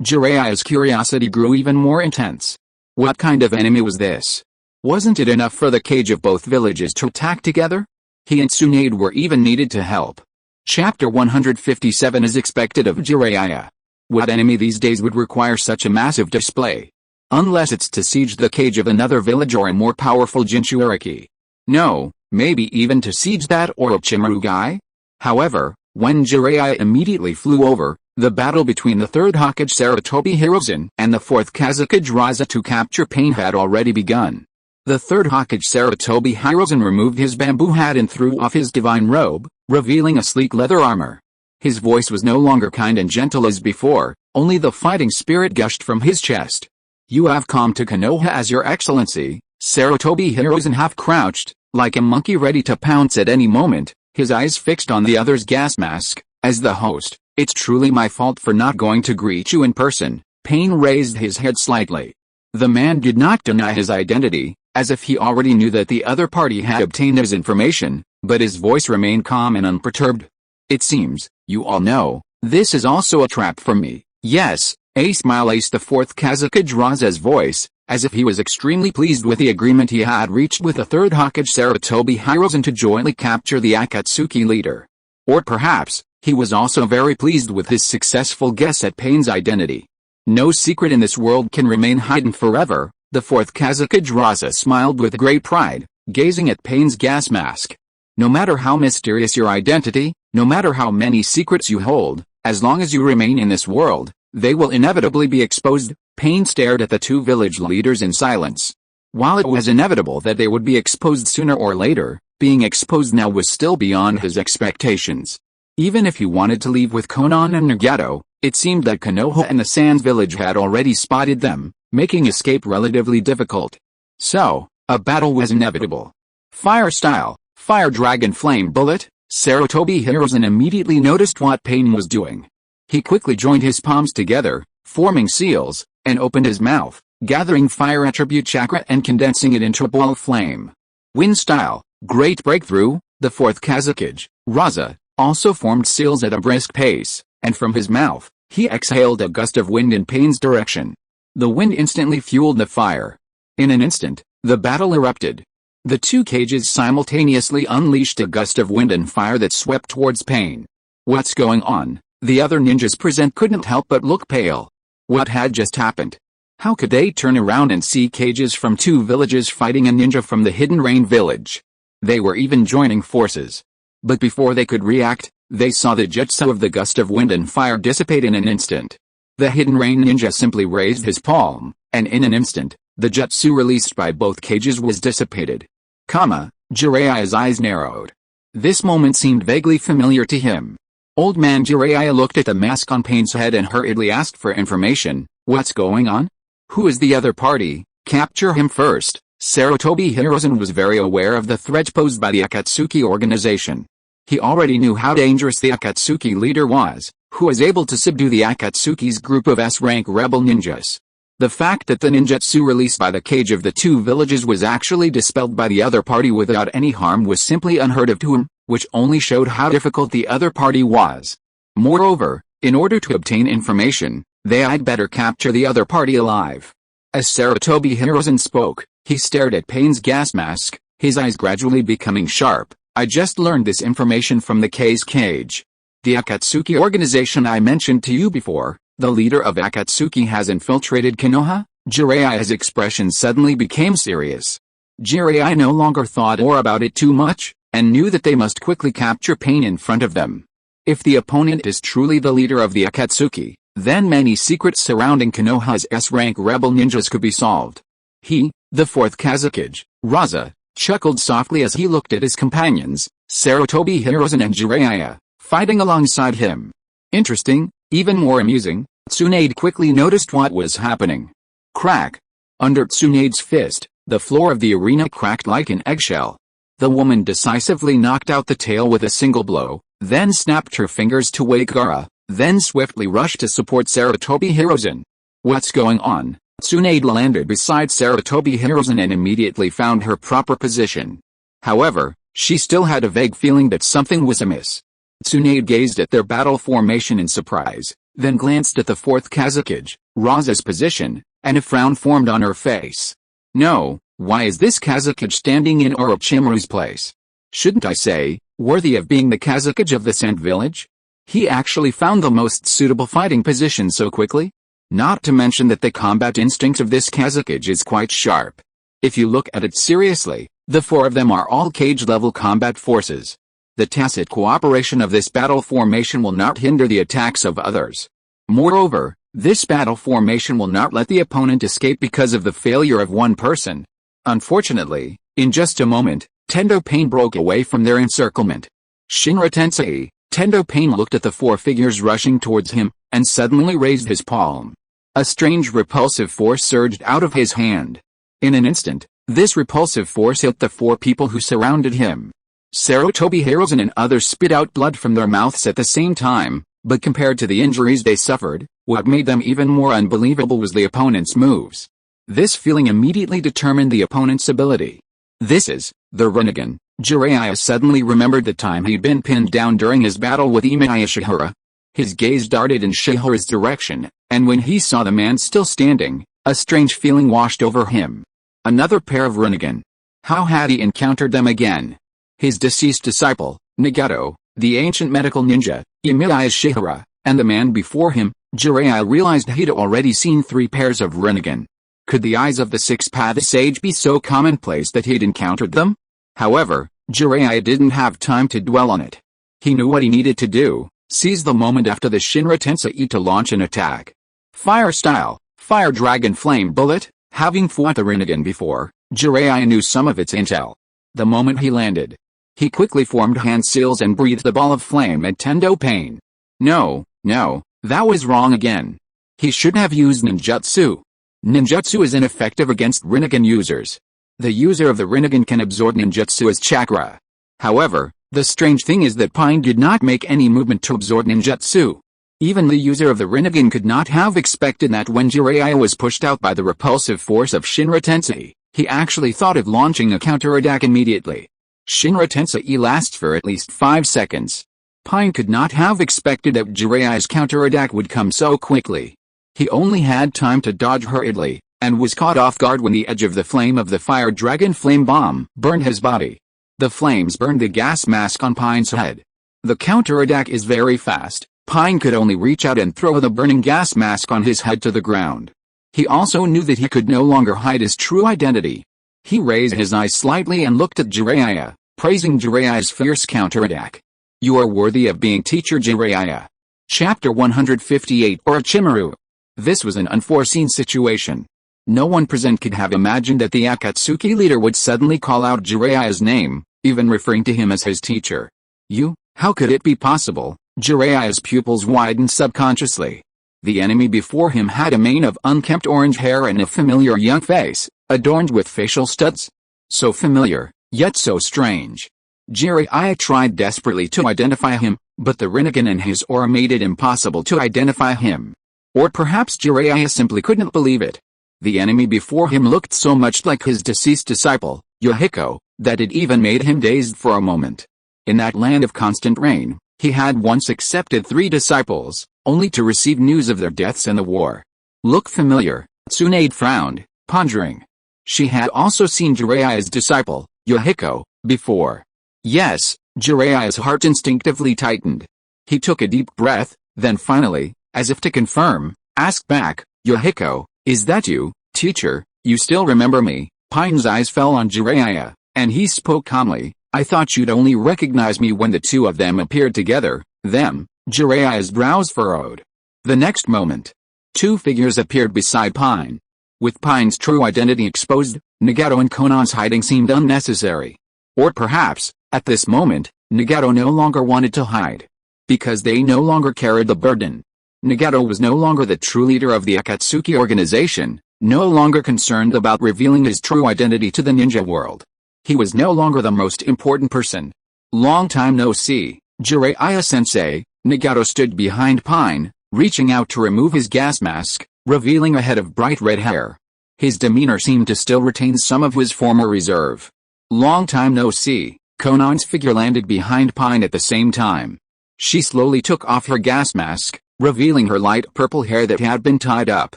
Jiraiya's curiosity grew even more intense. What kind of enemy was this? Wasn't it enough for the cage of both villages to attack together? He and Tsunade were even needed to help. Chapter 157 is expected of Jiraiya. What enemy these days would require such a massive display? Unless it's to siege the cage of another village or a more powerful Jinchuriki. No, maybe even to siege that Orochimaru guy? However, when Jiraiya immediately flew over, the battle between the third Hokage Sarutobi Hiruzen and the fourth Kazekage Raza to capture Pain had already begun. The third Hokage Sarutobi Hiruzen removed his bamboo hat and threw off his divine robe, revealing a sleek leather armor. His voice was no longer kind and gentle as before, only the fighting spirit gushed from his chest. "You have come to Konoha as your excellency." Sarutobi Hiruzen half-crouched, like a monkey ready to pounce at any moment, his eyes fixed on the other's gas mask. As the host, "It's truly my fault for not going to greet you in person." Pain raised his head slightly. The man did not deny his identity, as if he already knew that the other party had obtained his information, but his voice remained calm and unperturbed. "It seems, you all know, this is also a trap for me." "Yes." A smile aced the fourth Kazekage Raza's voice, as if he was extremely pleased with the agreement he had reached with the third Hokage Sarutobi Hiruzen to jointly capture the Akatsuki leader. Or perhaps, he was also very pleased with his successful guess at Pain's identity. No secret in this world can remain hidden forever. The fourth Kazekage Raza smiled with great pride, gazing at Pain's gas mask. "No matter how mysterious your identity, no matter how many secrets you hold, as long as you remain in this world, they will inevitably be exposed." Pain stared at the two village leaders in silence. While it was inevitable that they would be exposed sooner or later, being exposed now was still beyond his expectations. Even if he wanted to leave with Konan and Nagato, it seemed that Konoha and the Sands village had already spotted them, making escape relatively difficult. So, a battle was inevitable. Fire style, fire dragon flame bullet. Sarutobi Hiruzen immediately noticed what Pain was doing. He quickly joined his palms together, forming seals, and opened his mouth, gathering fire attribute chakra and condensing it into a ball of flame. Wind style, great breakthrough. The fourth Kazekage Raza also formed seals at a brisk pace, and from his mouth, he exhaled a gust of wind in Pain's direction. The wind instantly fueled the fire. In an instant, the battle erupted. The two cages simultaneously unleashed a gust of wind and fire that swept towards Pain. "What's going on?" The other ninjas present couldn't help but look pale. What had just happened? How could they turn around and see cages from two villages fighting a ninja from the Hidden Rain village? They were even joining forces. But before they could react, they saw the jutsu of the gust of wind and fire dissipate in an instant. The Hidden Rain ninja simply raised his palm, and in an instant, the jutsu released by both cages was dissipated. Jiraiya's eyes narrowed. This moment seemed vaguely familiar to him. Old man Jiraiya looked at the mask on Pain's head and hurriedly asked for information. "What's going on? Who is the other party? Capture him first." Sarutobi Hiruzen was very aware of the threat posed by the Akatsuki organization. He already knew how dangerous the Akatsuki leader was, who was able to subdue the Akatsuki's group of S-rank rebel ninjas. The fact that the ninjutsu released by the cage of the two villages was actually dispelled by the other party without any harm was simply unheard of to him, which only showed how difficult the other party was. Moreover, in order to obtain information, they'd better capture the other party alive. As Sarutobi Hiruzen spoke, he stared at Pain's gas mask, his eyes gradually becoming sharp. I just learned this information from the K's cage. The Akatsuki organization I mentioned to you before, the leader of Akatsuki has infiltrated Konoha? Jiraiya's expression suddenly became serious. Jiraiya no longer thought more about it too much, and knew that they must quickly capture Pain in front of them. If the opponent is truly the leader of the Akatsuki, then many secrets surrounding Konoha's S-rank rebel ninjas could be solved. He, the fourth Kazekage, Raza, chuckled softly as he looked at his companions, Sarutobi Hiruzen and Jiraiya, fighting alongside him. Interesting, even more amusing, Tsunade quickly noticed what was happening. Crack! Under Tsunade's fist, the floor of the arena cracked like an eggshell. The woman decisively knocked out the tail with a single blow, then snapped her fingers to wake Gaara, then swiftly rushed to support Sarutobi Hiruzen. What's going on? Tsunade landed beside Sarutobi Hiruzen and immediately found her proper position. However, she still had a vague feeling that something was amiss. Tsunade gazed at their battle formation in surprise, then glanced at the fourth Kazekage, Raza's position, and a frown formed on her face. No, why is this Kazekage standing in Orochimaru's place? Shouldn't I say, worthy of being the Kazekage of the Sand Village? He actually found the most suitable fighting position so quickly? Not to mention that the combat instinct of this Kazekage is quite sharp. If you look at it seriously, the four of them are all cage-level combat forces. The tacit cooperation of this battle formation will not hinder the attacks of others. Moreover, this battle formation will not let the opponent escape because of the failure of one person. Unfortunately, in just a moment, Tendo Pain broke away from their encirclement. Shinra Tensei, Tendo Pain looked at the four figures rushing towards him, and suddenly raised his palm. A strange repulsive force surged out of his hand. In an instant, this repulsive force hit the four people who surrounded him. Sarutobi Hiruzen and others spit out blood from their mouths at the same time, but compared to the injuries they suffered, what made them even more unbelievable was the opponent's moves. This feeling immediately determined the opponent's ability. This is the Rinnegan. Jiraiya suddenly remembered the time he'd been pinned down during his battle with Emiya Shiyuan. His gaze darted in Shihara's direction, and when he saw the man still standing, a strange feeling washed over him. Another pair of Rinnegan. How had he encountered them again? His deceased disciple, Nagato, the ancient medical ninja, Emiya Shiyuan, and the man before him, Jiraiya realized he'd already seen 3 pairs of Rinnegan. Could the eyes of the six-path sage be so commonplace that he'd encountered them? However, Jiraiya didn't have time to dwell on it. He knew what he needed to do, seize the moment after the Shinra Tensei to launch an attack. Fire style, Fire Dragon Flame Bullet. Having fought the Rinnegan before, Jiraiya knew some of its intel. The moment he landed, he quickly formed hand seals and breathed the ball of flame at Tendo Pain. No, that was wrong again. He should have used ninjutsu. Ninjutsu is ineffective against Rinnegan users. The user of the Rinnegan can absorb ninjutsu as chakra. However, the strange thing is that Pain did not make any movement to absorb ninjutsu. Even the user of the Rinnegan could not have expected that when Jiraiya was pushed out by the repulsive force of Shinra Tensei, he actually thought of launching a counterattack immediately. Shinra Tensei lasts for at least 5 seconds. Pain could not have expected that Jiraiya's counterattack would come so quickly. He only had time to dodge hurriedly, and was caught off guard when the edge of the flame of the Fire Dragon Flame Bomb burned his body. The flames burned the gas mask on Pain's head. The counterattack is very fast. Pain could only reach out and throw the burning gas mask on his head to the ground. He also knew that he could no longer hide his true identity. He raised his eyes slightly and looked at Jiraiya, praising Jiraiya's fierce counterattack. You are worthy of being teacher Jiraiya. Chapter 158 Orochimaru. This was an unforeseen situation. No one present could have imagined that the Akatsuki leader would suddenly call out Jiraiya's name, even referring to him as his teacher. You? How could it be possible? Jiraiya's pupils widened subconsciously. The enemy before him had a mane of unkempt orange hair and a familiar young face, adorned with facial studs. So familiar, yet so strange. Jiraiya tried desperately to identify him, but the Rinnegan and his aura made it impossible to identify him. Or perhaps Jiraiya simply couldn't believe it. The enemy before him looked so much like his deceased disciple, Yohiko, that it even made him dazed for a moment. In that land of constant rain, he had once accepted 3 disciples, only to receive news of their deaths in the war. Look familiar? Tsunade frowned, pondering. She had also seen Jiraiya's disciple, Yohiko, before. Yes, Jiraiya's heart instinctively tightened. He took a deep breath, then finally, as if to confirm, asked back, Yohiko, is that you, teacher? You still remember me? Pine's eyes fell on Jiraiya, and he spoke calmly. I thought you'd only recognize me when the two of them appeared together. Them. Jiraiya's brows furrowed. The next moment, 2 figures appeared beside Pine. With Pine's true identity exposed, Nagato and Konan's hiding seemed unnecessary. Or perhaps, at this moment, Nagato no longer wanted to hide. Because they no longer carried the burden. Nagato was no longer the true leader of the Akatsuki organization, no longer concerned about revealing his true identity to the ninja world. He was no longer the most important person. Long time no see, Jiraiya-sensei. Nagato stood behind Pine, reaching out to remove his gas mask, revealing a head of bright red hair. His demeanor seemed to still retain some of his former reserve. Long time no see, Konan's figure landed behind Pine at the same time. She slowly took off her gas mask, revealing her light purple hair that had been tied up.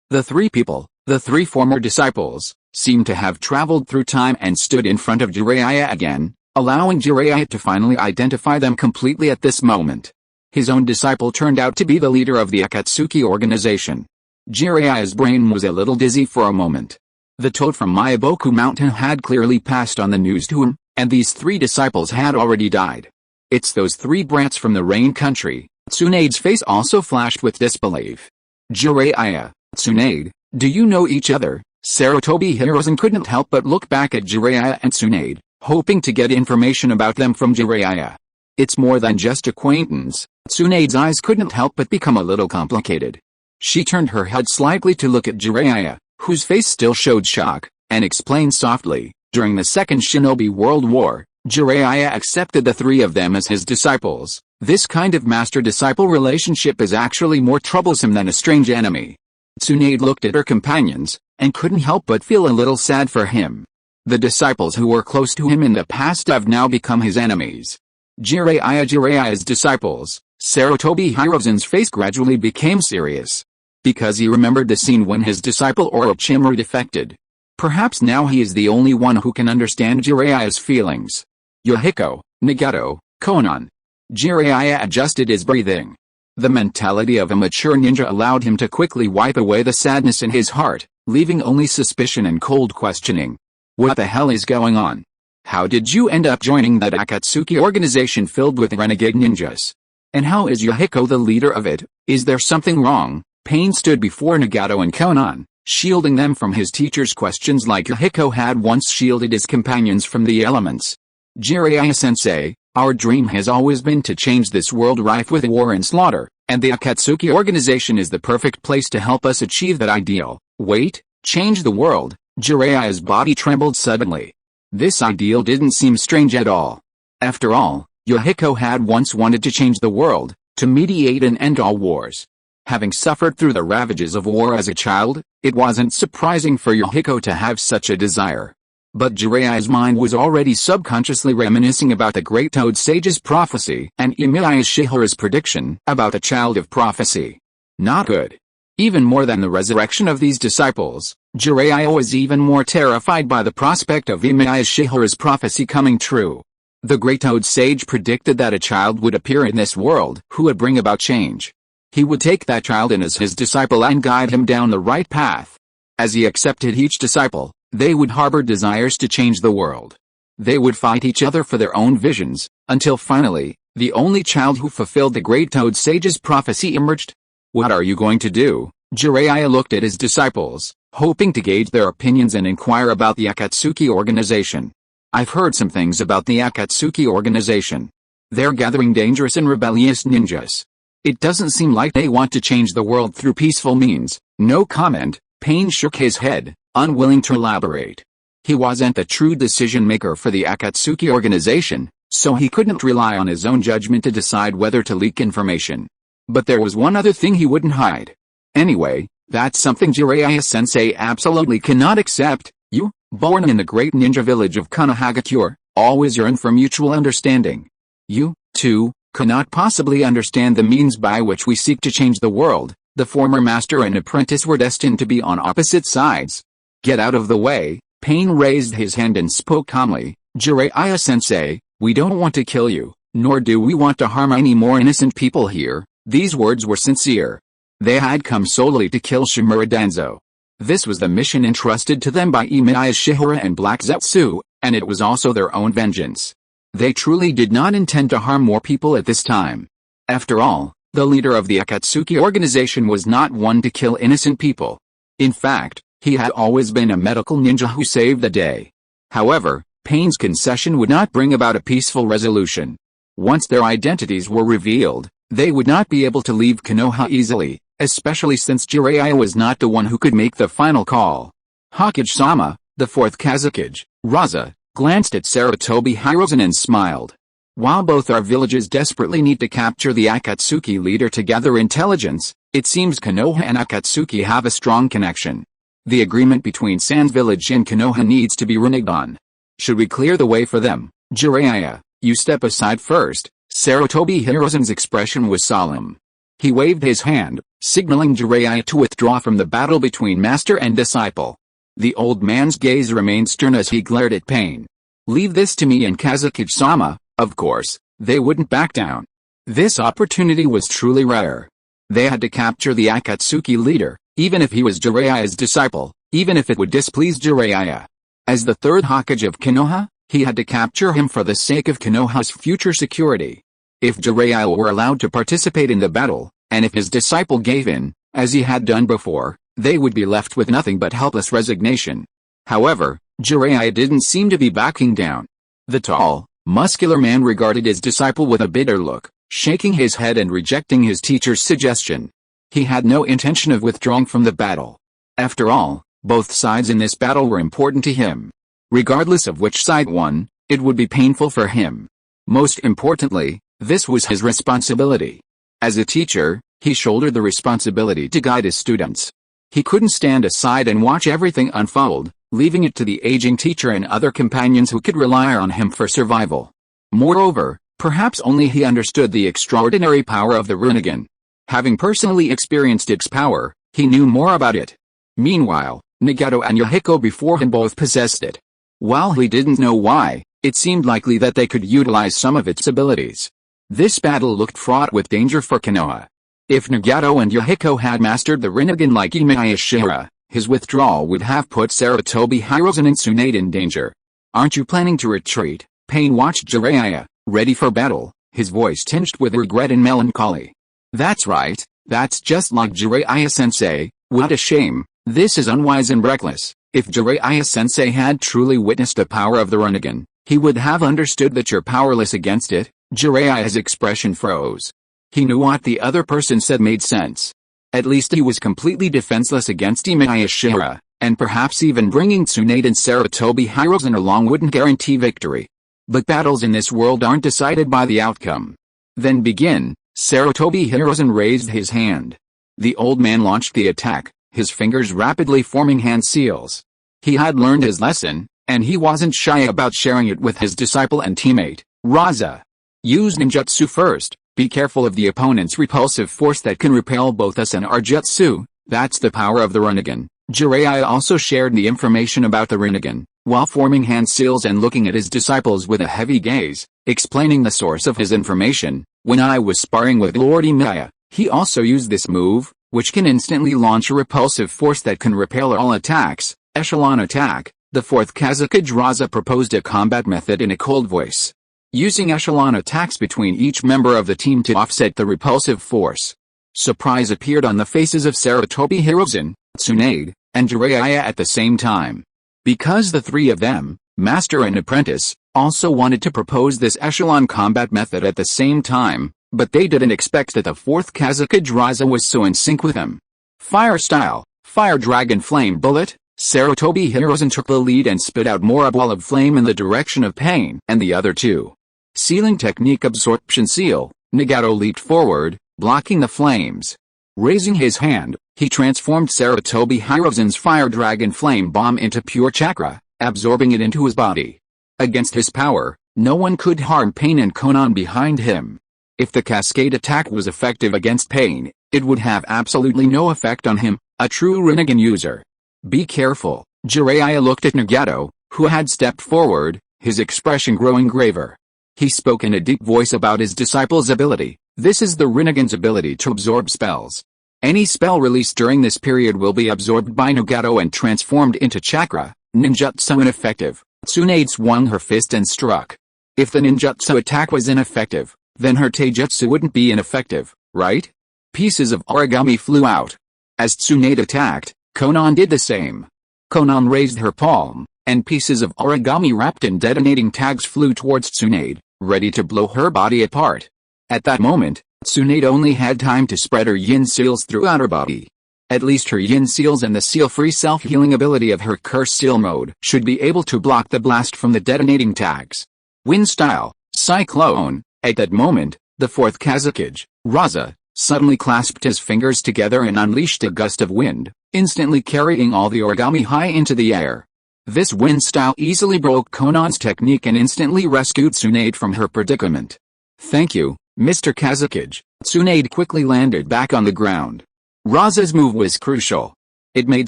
The 3 people, the 3 former disciples, seemed to have traveled through time and stood in front of Jiraiya again, allowing Jiraiya to finally identify them completely at this moment. His own disciple turned out to be the leader of the Akatsuki organization. Jiraiya's brain was a little dizzy for a moment. The toad from Myaboku Mountain had clearly passed on the news to him, and these 3 disciples had already died. It's those 3 brats from the rain country. Tsunade's face also flashed with disbelief. Jiraiya, Tsunade, do you know each other? Sarutobi Hiruzen couldn't help but look back at Jiraiya and Tsunade, hoping to get information about them from Jiraiya. It's more than just acquaintance. Tsunade's eyes couldn't help but become a little complicated. She turned her head slightly to look at Jiraiya, whose face still showed shock, and explained softly, during the Second Shinobi World War, Jiraiya accepted the 3 of them as his disciples. This kind of master-disciple relationship is actually more troublesome than a strange enemy. Tsunade looked at her companions, and couldn't help but feel a little sad for him. The disciples who were close to him in the past have now become his enemies. Jiraiya's disciples. Sarutobi Hiruzen's face gradually became serious. Because he remembered the scene when his disciple Orochimaru defected. Perhaps now he is the only one who can understand Jiraiya's feelings. Yohiko, Nagato, Konan. Jiraiya adjusted his breathing. The mentality of a mature ninja allowed him to quickly wipe away the sadness in his heart, leaving only suspicion and cold questioning. What the hell is going on? How did you end up joining that Akatsuki organization filled with renegade ninjas? And how is Yohiko the leader of it? Is there something wrong? Pain stood before Nagato and Konan, shielding them from his teacher's questions like Yohiko had once shielded his companions from the elements. Jiraiya-sensei, our dream has always been to change this world rife with war and slaughter, and the Akatsuki organization is the perfect place to help us achieve that ideal. Wait, change the world? Jiraiya's body trembled suddenly. This ideal didn't seem strange at all. After all, Yohiko had once wanted to change the world, to mediate and end all wars. Having suffered through the ravages of war as a child, it wasn't surprising for Yohiko to have such a desire. But Jiraiya's mind was already subconsciously reminiscing about the Great Toad Sage's prophecy and Emiya Shiyuan's prediction about the Child of Prophecy. Not good. Even more than the resurrection of these disciples, Jiraiya was even more terrified by the prospect of Emiya Shiyuan's prophecy coming true. The Great Toad Sage predicted that a child would appear in this world who would bring about change. He would take that child in as his disciple and guide him down the right path. As he accepted each disciple, they would harbor desires to change the world. They would fight each other for their own visions, until finally, the only child who fulfilled the Great Toad Sage's prophecy emerged. What are you going to do? Jiraiya looked at his disciples, hoping to gauge their opinions and inquire about the Akatsuki organization. I've heard some things about the Akatsuki organization. They're gathering dangerous and rebellious ninjas. It doesn't seem like they want to change the world through peaceful means. No comment. Pain shook his head, unwilling to elaborate. He wasn't the true decision-maker for the Akatsuki organization, so he couldn't rely on his own judgment to decide whether to leak information. But there was one other thing he wouldn't hide. Anyway, that's something Jiraiya-sensei absolutely cannot accept. You, born in the great ninja village of Konohagakure, always yearn for mutual understanding. You, too, cannot possibly understand the means by which we seek to change the world. The former master and apprentice were destined to be on opposite sides. Get out of the way. Pain raised his hand and spoke calmly. Jiraiya-sensei, we don't want to kill you, nor do we want to harm any more innocent people here. These words were sincere. They had come solely to kill Shimura Danzo. This was the mission entrusted to them by Emiya Shiyuan and Black Zetsu, and it was also their own vengeance. They truly did not intend to harm more people at this time. After all, the leader of the Akatsuki organization was not one to kill innocent people. In fact, he had always been a medical ninja who saved the day. However, Pain's concession would not bring about a peaceful resolution. Once their identities were revealed, they would not be able to leave Konoha easily, especially since Jiraiya was not the one who could make the final call. Hokage-sama, the fourth Kazekage, Raza, glanced at Sarutobi Hiruzen and smiled. While both our villages desperately need to capture the Akatsuki leader to gather intelligence, it seems Konoha and Akatsuki have a strong connection. The agreement between Sans Village and Konoha needs to be reneged on. Should we clear the way for them? Jiraiya, you step aside first. Sarutobi Hiruzen's expression was solemn. He waved his hand, signaling Jiraiya to withdraw from the battle between master and disciple. The old man's gaze remained stern as he glared at Pain. Leave this to me and Kazekage-sama. Of course, they wouldn't back down. This opportunity was truly rare. They had to capture the Akatsuki leader, even if he was Jiraiya's disciple, even if it would displease Jiraiya. As the third Hokage of Konoha, he had to capture him for the sake of Konoha's future security. If Jiraiya were allowed to participate in the battle, and if his disciple gave in, as he had done before, they would be left with nothing but helpless resignation. However, Jiraiya didn't seem to be backing down. The tall, muscular man regarded his disciple with a bitter look, shaking his head and rejecting his teacher's suggestion. He had no intention of withdrawing from the battle. After all, both sides in this battle were important to him. Regardless of which side won, it would be painful for him. Most importantly, this was his responsibility. As a teacher, he shouldered the responsibility to guide his students. He couldn't stand aside and watch everything unfold, leaving it to the aging teacher and other companions who could rely on him for survival. Moreover, perhaps only he understood the extraordinary power of the Rinnegan. Having personally experienced its power, he knew more about it. Meanwhile, Nagato and Yahiko before him both possessed it. While he didn't know why, it seemed likely that they could utilize some of its abilities. This battle looked fraught with danger for Konoha. If Nagato and Yahiko had mastered the Rinnegan like Emiya Shiyuan, his withdrawal would have put Sarutobi Hiruzen and Tsunade in danger. Aren't you planning to retreat? Pain watched Jiraiya, ready for battle, his voice tinged with regret and melancholy. That's right, that's just like Jiraiya-sensei. What a shame, this is unwise and reckless. If Jiraiya-sensei had truly witnessed the power of the Rinnegan, he would have understood that you're powerless against it. Jiraiya's expression froze. He knew what the other person said made sense. At least he was completely defenseless against Emiya Shiyuan, and perhaps even bringing Tsunade and Sarutobi Hiruzen along wouldn't guarantee victory. But battles in this world aren't decided by the outcome. Then begin. Sarutobi Hiruzen raised his hand. The old man launched the attack, his fingers rapidly forming hand seals. He had learned his lesson, and he wasn't shy about sharing it with his disciple and teammate, Raza. Use ninjutsu first. Be careful of the opponent's repulsive force that can repel both us and our jutsu. That's the power of the Rinnegan. Jiraiya also shared the information about the Rinnegan, while forming hand seals and looking at his disciples with a heavy gaze, explaining the source of his information. When I was sparring with Lord Emiya, he also used this move, which can instantly launch a repulsive force that can repel all attacks. Echelon attack. The fourth Kazekage Raza proposed a combat method in a cold voice. Using echelon attacks between each member of the team to offset the repulsive force. Surprise appeared on the faces of Sarutobi Hiruzen, Tsunade, and Jiraiya at the same time. Because the three of them, master and apprentice, also wanted to propose this echelon combat method at the same time, but they didn't expect that the fourth Kazekage Raza was so in sync with them. Fire style, fire dragon flame bullet. Sarutobi Hiruzen took the lead and spit out more a ball of flame in the direction of Pain and the other two. Sealing technique absorption seal. Nagato leaped forward, blocking the flames. Raising his hand, He transformed Sarutobi Hiruzen's Fire Dragon Flame Bomb into pure chakra, absorbing it into his body. Against his power, no one could harm Pain and Konan behind him. If the Cascade attack was effective against Pain, it would have absolutely no effect on him, a true Rinnegan user. Be careful. Jiraiya looked at Nagato, who had stepped forward, his expression growing graver. He spoke in a deep voice about his disciple's ability. This is the Rinnegan's ability to absorb spells. Any spell released during this period will be absorbed by Nagato and transformed into chakra. Ninjutsu ineffective. Tsunade swung her fist and struck. If the ninjutsu attack was ineffective, then her taijutsu wouldn't be ineffective, right? Pieces of origami flew out. As Tsunade attacked, Konan did the same. Konan raised her palm, and pieces of origami wrapped in detonating tags flew towards Tsunade, ready to blow her body apart. At that moment, Tsunade only had time to spread her yin seals throughout her body. At least her yin seals and the seal-free self-healing ability of her curse seal mode should be able to block the blast from the detonating tags. Wind style, Cyclone. At that moment, the fourth Kazekage, Raza, suddenly clasped his fingers together and unleashed a gust of wind, instantly carrying all the origami high into the air. This wind style easily broke Konan's technique and instantly rescued Tsunade from her predicament. Thank you, Mr. Kazekage. Tsunade quickly landed back on the ground. Raza's move was crucial. It made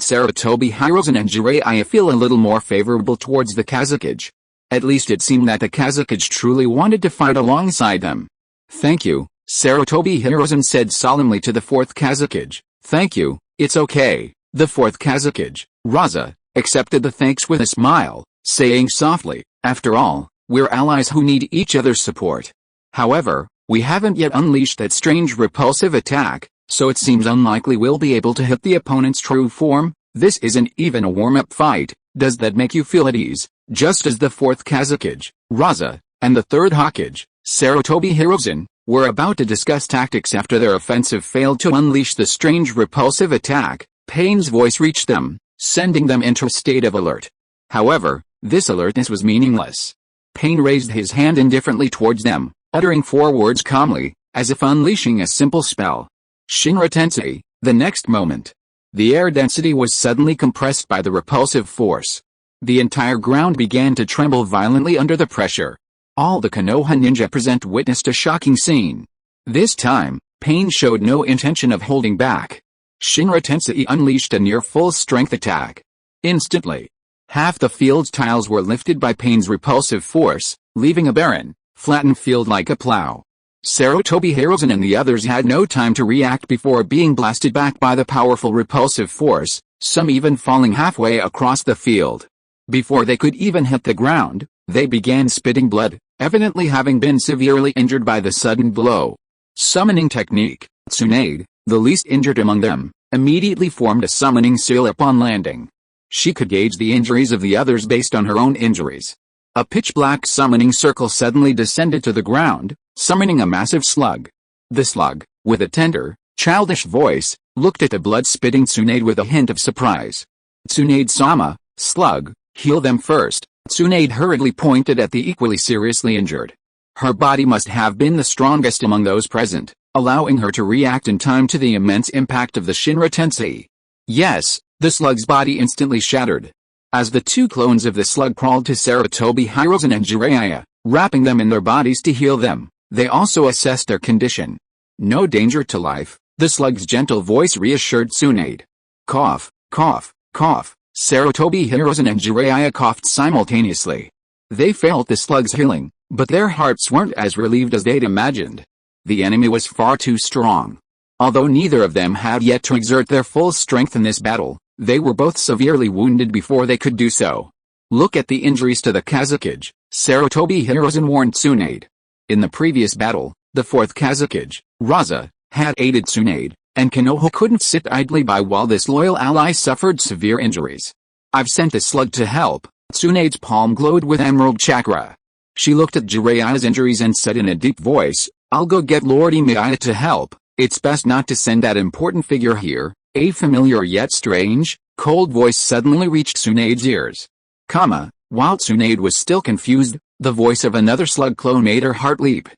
Sarutobi Hiruzen and Jiraiya feel a little more favorable towards the Kazekage. At least it seemed that the Kazekage truly wanted to fight alongside them. Thank you, Sarutobi Hiruzen said solemnly to the fourth Kazekage. Thank you, it's okay. The fourth Kazekage, Raza, accepted the thanks with a smile, saying softly, after all, we're allies who need each other's support. However, we haven't yet unleashed that strange repulsive attack, so it seems unlikely we'll be able to hit the opponent's true form. This isn't even a warm-up fight. Does that make you feel at ease? Just as the fourth Kazekage, Raza, and the third Hokage, Sarutobi Hiruzen, were about to discuss tactics after their offensive failed to unleash the strange repulsive attack, Pain's voice reached them, sending them into a state of alert. However, this alertness was meaningless. Pain raised his hand indifferently towards them, uttering 4 words calmly, as if unleashing a simple spell. Shinra Tensei. The next moment, the air density was suddenly compressed by the repulsive force. The entire ground began to tremble violently under the pressure. All the Konoha ninja present witnessed a shocking scene. This time, Pain showed no intention of holding back. Shinra Tensei unleashed a near full-strength attack. Instantly, half the field's tiles were lifted by Pain's repulsive force, leaving a barren, flattened field like a plow. Sarutobi Hiruzen and the others had no time to react before being blasted back by the powerful repulsive force, some even falling halfway across the field. Before they could even hit the ground, they began spitting blood, evidently having been severely injured by the sudden blow. Summoning technique. Tsunade, the least injured among them, immediately formed a summoning seal upon landing. She could gauge the injuries of the others based on her own injuries. A pitch-black summoning circle suddenly descended to the ground, summoning a massive slug. The slug, with a tender, childish voice, looked at the blood-spitting Tsunade with a hint of surprise. Tsunade-sama, slug, heal them first. Tsunade hurriedly pointed at the equally seriously injured. Her body must have been the strongest among those present, allowing her to react in time to the immense impact of the Shinra Tensei. Yes, the slug's body instantly shattered. As the 2 clones of the slug crawled to Sarutobi Hiruzen and Jiraiya, wrapping them in their bodies to heal them, they also assessed their condition. No danger to life, the slug's gentle voice reassured Tsunade. Cough, cough, cough. Sarutobi Hiruzen and Jiraiya coughed simultaneously. They felt the slug's healing, but their hearts weren't as relieved as they'd imagined. The enemy was far too strong. Although neither of them had yet to exert their full strength in this battle, they were both severely wounded before they could do so. Look at the injuries to the Kazekage, Sarutobi Hiruzen warned Tsunade. In the previous battle, the fourth Kazekage, Raza, had aided Tsunade, and Konoha couldn't sit idly by while this loyal ally suffered severe injuries. I've sent the slug to help. Tsunade's palm glowed with emerald chakra. She looked at Jiraiya's injuries and said in a deep voice, I'll go get Lord Emiya to help. It's best not to send that important figure here. A familiar yet strange, cold voice suddenly reached Tsunade's ears. While Tsunade was still confused, the voice of another slug clone made her heart leap.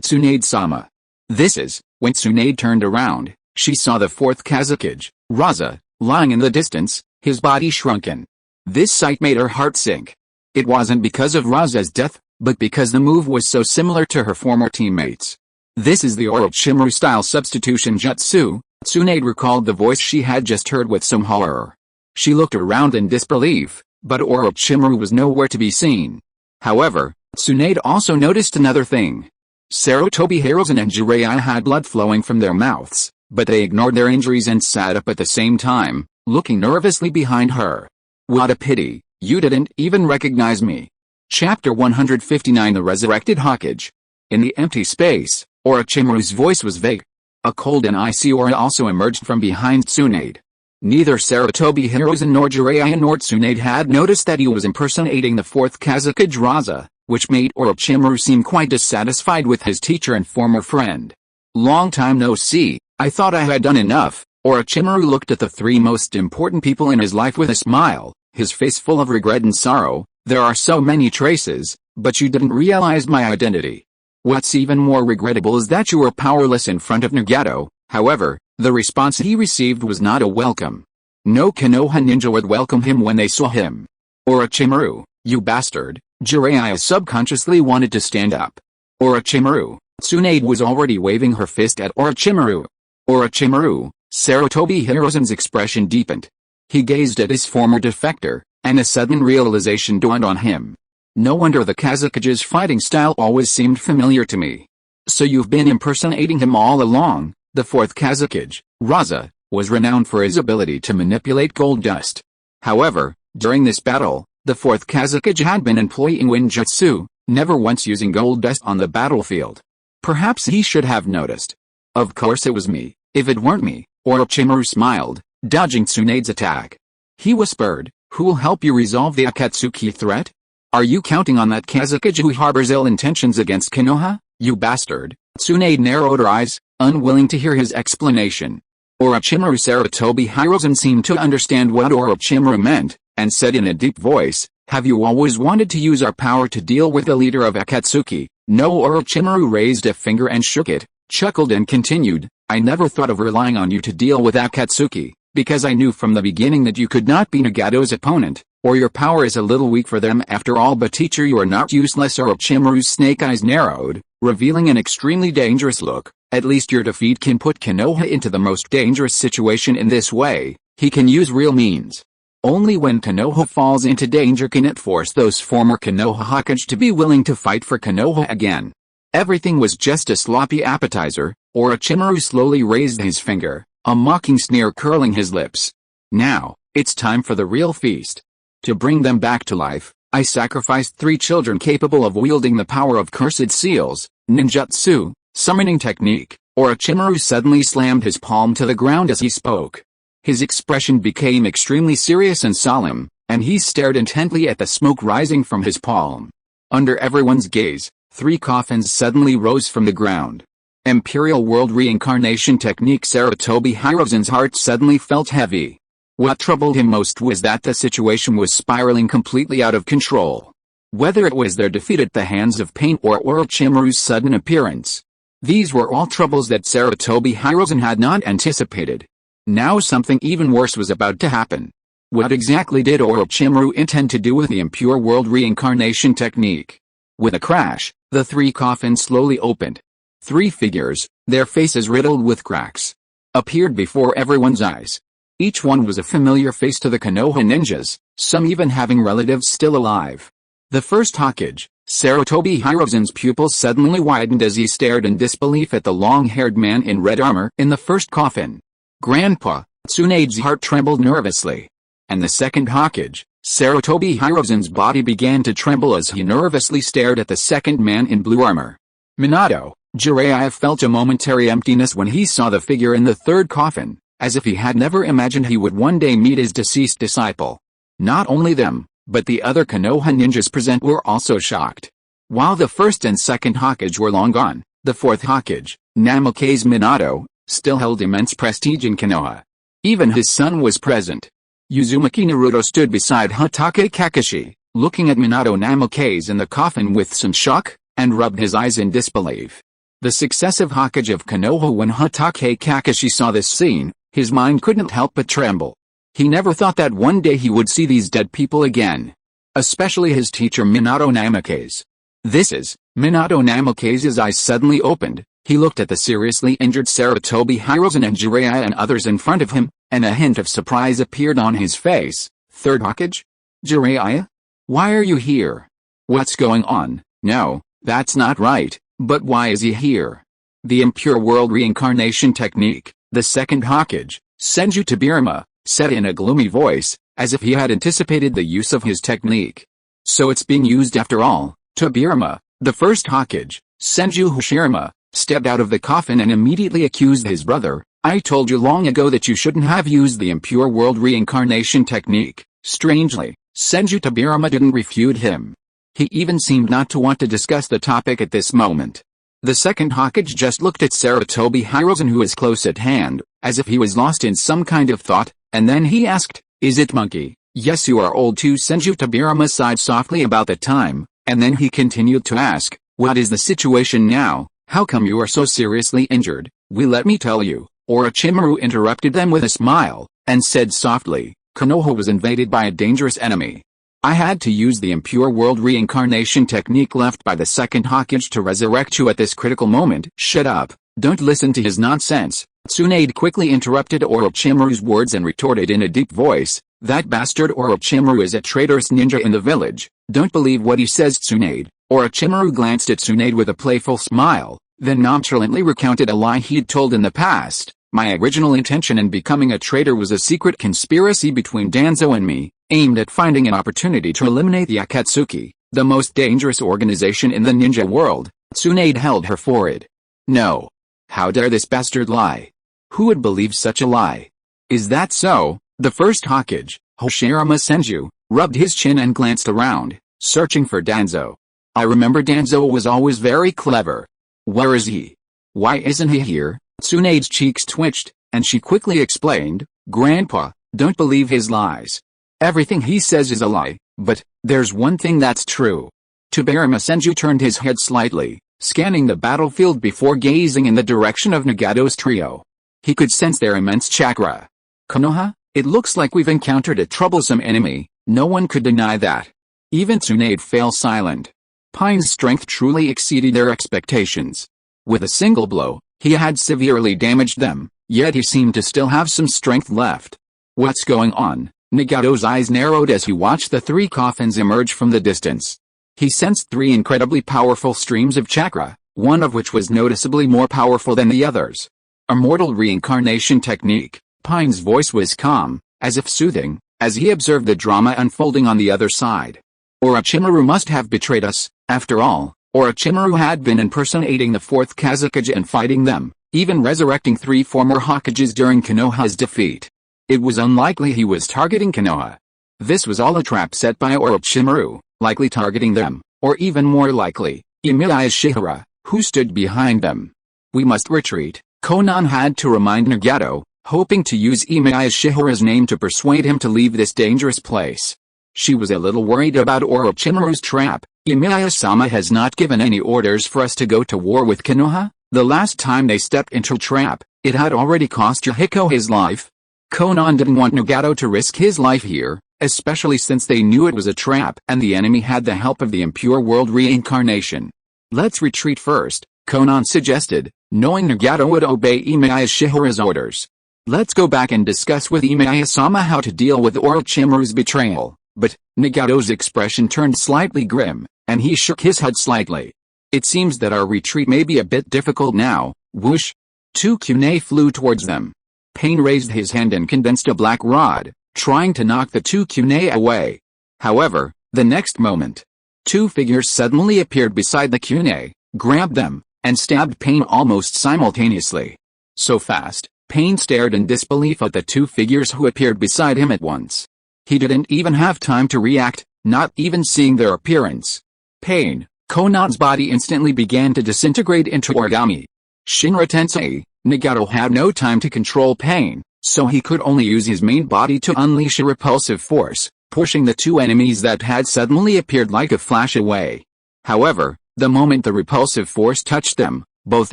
Tsunade-sama. This is, when Tsunade turned around, She saw the fourth Kazekage, Raza, lying in the distance, his body shrunken. This sight made her heart sink. It wasn't because of Raza's death, but because the move was so similar to her former teammates. This is the Orochimaru-style substitution jutsu. Tsunade recalled the voice she had just heard with some horror. She looked around in disbelief, but Orochimaru was nowhere to be seen. However, Tsunade also noticed another thing. Sarutobi Hiruzen and Jiraiya had blood flowing from their mouths, but they ignored their injuries and sat up at the same time, looking nervously behind her. What a pity, you didn't even recognize me. Chapter 159 The Resurrected Hokage. In the empty space, Orochimaru's voice was vague. A cold and icy aura also emerged from behind Tsunade. Neither Sarutobi Hiruzen nor Jiraiya nor Tsunade had noticed that he was impersonating the fourth Kazekage Raza, which made Orochimaru seem quite dissatisfied with his teacher and former friend. Long time no see, I thought I had done enough. Orochimaru looked at the three most important people in his life with a smile, his face full of regret and sorrow. There are so many traces, but you didn't realize my identity. What's even more regrettable is that you were powerless in front of Nagato. However, the response he received was not a welcome. No Konoha ninja would welcome him when they saw him. Orochimaru, you bastard. Jiraiya subconsciously wanted to stand up. Orochimaru. Tsunade was already waving her fist at Orochimaru. Orochimaru. Sarutobi Hiruzen's expression deepened. He gazed at his former defector, and a sudden realization dawned on him. No wonder the Kazekage's fighting style always seemed familiar to me. So you've been impersonating him all along. The fourth Kazekage, Raza, was renowned for his ability to manipulate gold dust. However, during this battle, the fourth Kazekage had been employing ninjutsu, never once using gold dust on the battlefield. Perhaps he should have noticed. Of course it was me. If it weren't me, Orochimaru smiled, dodging Tsunade's attack. He whispered, who'll help you resolve the Akatsuki threat? Are you counting on that Kazekage who harbors ill intentions against Konoha, you bastard? Tsunade narrowed her eyes, unwilling to hear his explanation. Orochimaru Sarutobi Hiruzen seemed to understand what Orochimaru meant, and said in a deep voice, have you always wanted to use our power to deal with the leader of Akatsuki? No. Orochimaru raised a finger and shook it, chuckled and continued, I never thought of relying on you to deal with Akatsuki, because I knew from the beginning that you could not be Nagato's opponent, or your power is a little weak for them after all. But teacher, you are not useless. Orochimaru's snake eyes narrowed, revealing an extremely dangerous look. At least your defeat can put Konoha into the most dangerous situation. In this way, he can use real means. Only when Konoha falls into danger can it force those former Konoha Hokage to be willing to fight for Konoha again. Everything was just a sloppy appetizer. Orochimaru slowly raised his finger, a mocking sneer curling his lips. Now, it's time for the real feast. To bring them back to life, I sacrificed 3 children capable of wielding the power of cursed seals, ninjutsu, summoning technique. Orochimaru suddenly slammed his palm to the ground as he spoke. His expression became extremely serious and solemn, and he stared intently at the smoke rising from his palm. Under everyone's gaze, 3 coffins suddenly rose from the ground. Impure World Reincarnation technique. Sarutobi Hiruzen's heart suddenly felt heavy. What troubled him most was that the situation was spiraling completely out of control. Whether it was their defeat at the hands of Pain or Orochimaru's sudden appearance. These were all troubles that Sarutobi Hiruzen had not anticipated. Now something even worse was about to happen. What exactly did Orochimaru intend to do with the Impure World Reincarnation technique? With a crash, the 3 coffins slowly opened. 3 figures, their faces riddled with cracks, appeared before everyone's eyes. Each one was a familiar face to the Konoha ninjas, some even having relatives still alive. The first Hokage, Sarutobi Hiruzen's pupils suddenly widened as he stared in disbelief at the long-haired man in red armor in the first coffin. Grandpa, Tsunade's heart trembled nervously. And the second Hokage, Sarutobi Hiruzen's body began to tremble as he nervously stared at the second man in blue armor. Minato, Jiraiya felt a momentary emptiness when he saw the figure in the third coffin, as if he had never imagined he would one day meet his deceased disciple. Not only them, but the other Konoha ninjas present were also shocked. While the first and second Hokage were long gone, the fourth Hokage, Namake's Minato, still held immense prestige in Konoha. Even his son was present. Uzumaki Naruto stood beside Hatake Kakashi, looking at Minato Namake's in the coffin with some shock, and rubbed his eyes in disbelief. the successive Hokage of Konoha. When Hatake Kakashi saw this scene, his mind couldn't help but tremble. He never thought that one day he would see these dead people again. Especially his teacher Minato Namake's. Minato Namake's eyes suddenly opened. He looked at the seriously injured Sarutobi Hiruzen and Jiraiya and others in front of him, and a hint of surprise appeared on his face. Third Hokage? Jiraiya? Why are you here? What's going on? No, that's not right, but why is he here? The Impure World Reincarnation technique, the second Hokage, Senju Tobirama, said in a gloomy voice, as if he had anticipated the use of his technique. So it's being used after all. Tobirama, the first Hokage, Senju Hashirama, stepped out of the coffin and immediately accused his brother. I told you long ago that you shouldn't have used the Impure World Reincarnation technique. Strangely, Senju Tobirama didn't refute him. He even seemed not to want to discuss the topic at this moment. The second Hokage just looked at Sarutobi Hiruzen, who was close at hand, as if he was lost in some kind of thought, and then he asked, "Is it monkey?" "Yes, you are old too." Senju Tobirama sighed softly about the time, and then he continued to ask, "What is the situation now? How come you are so seriously injured?" Let me tell you." Orochimaru interrupted them with a smile, and said softly, "Konoha was invaded by a dangerous enemy. I had to use the Impure World Reincarnation technique left by the second Hokage to resurrect you at this critical moment." "Shut up, don't listen to his nonsense." Tsunade quickly interrupted Orochimaru's words and retorted in a deep voice, "That bastard Orochimaru is a traitorous ninja in the village. Don't believe what he says." Tsunade. Orochimaru glanced at Tsunade with a playful smile, then nonchalantly recounted a lie he'd told in the past. "My original intention in becoming a traitor was a secret conspiracy between Danzo and me, aimed at finding an opportunity to eliminate the Akatsuki, the most dangerous organization in the ninja world." Tsunade held her forehead. "No. How dare this bastard lie? Who would believe such a lie?" "Is that so?" The first Hokage, Hashirama Senju, rubbed his chin and glanced around, searching for Danzo. "I remember Danzo was always very clever. Where is he? Why isn't he here?" Tsunade's cheeks twitched, and she quickly explained, "Grandpa, don't believe his lies. Everything he says is a lie, but there's one thing that's true." Tobirama Senju turned his head slightly, scanning the battlefield before gazing in the direction of Nagato's trio. He could sense their immense chakra. "Konoha, it looks like we've encountered a troublesome enemy." No one could deny that. Even Tsunade fell silent. Pine's strength truly exceeded their expectations. With a single blow, he had severely damaged them, yet he seemed to still have some strength left. "What's going on?" Nagato's eyes narrowed as he watched the three coffins emerge from the distance. He sensed three incredibly powerful streams of chakra, one of which was noticeably more powerful than the others. Immortal reincarnation technique. Pine's voice was calm, as if soothing, as he observed the drama unfolding on the other side. Orochimaru must have betrayed us. After all, Orochimaru had been impersonating the fourth Kazekage and fighting them, even resurrecting three former Hokages during Konoha's defeat. It was unlikely he was targeting Konoha. This was all a trap set by Orochimaru, likely targeting them, or even more likely, Emiya Shiyuan, who stood behind them. "We must retreat," Konan had to remind Nagato, hoping to use Emiya Shiyuan's name to persuade him to leave this dangerous place. She was a little worried about Orochimaru's trap. "Emiya-sama has not given any orders for us to go to war with Konoha. The last time they stepped into a trap, it had already cost Yahiko his life." Konan didn't want Nagato to risk his life here, especially since they knew it was a trap and the enemy had the help of the Impure World Reincarnation. "Let's retreat first," Konan suggested, knowing Nagato would obey Emiya Shiyuan's orders. "Let's go back and discuss with Emiya-sama how to deal with Orochimaru's betrayal." But Nagato's expression turned slightly grim, and he shook his head slightly. "It seems that our retreat may be a bit difficult now." Whoosh! Two kunai flew towards them. Pain raised his hand and condensed a black rod, trying to knock the two kunai away. However, the next moment, two figures suddenly appeared beside the kunai, grabbed them, and stabbed Pain almost simultaneously. So fast, Pain stared in disbelief at the two figures who appeared beside him at once. He didn't even have time to react, not even seeing their appearance. Pain, Konan's body instantly began to disintegrate into origami. Shinra Tensei, Nagato had no time to control Pain, so he could only use his main body to unleash a repulsive force, pushing the two enemies that had suddenly appeared like a flash away. However, the moment the repulsive force touched them, Both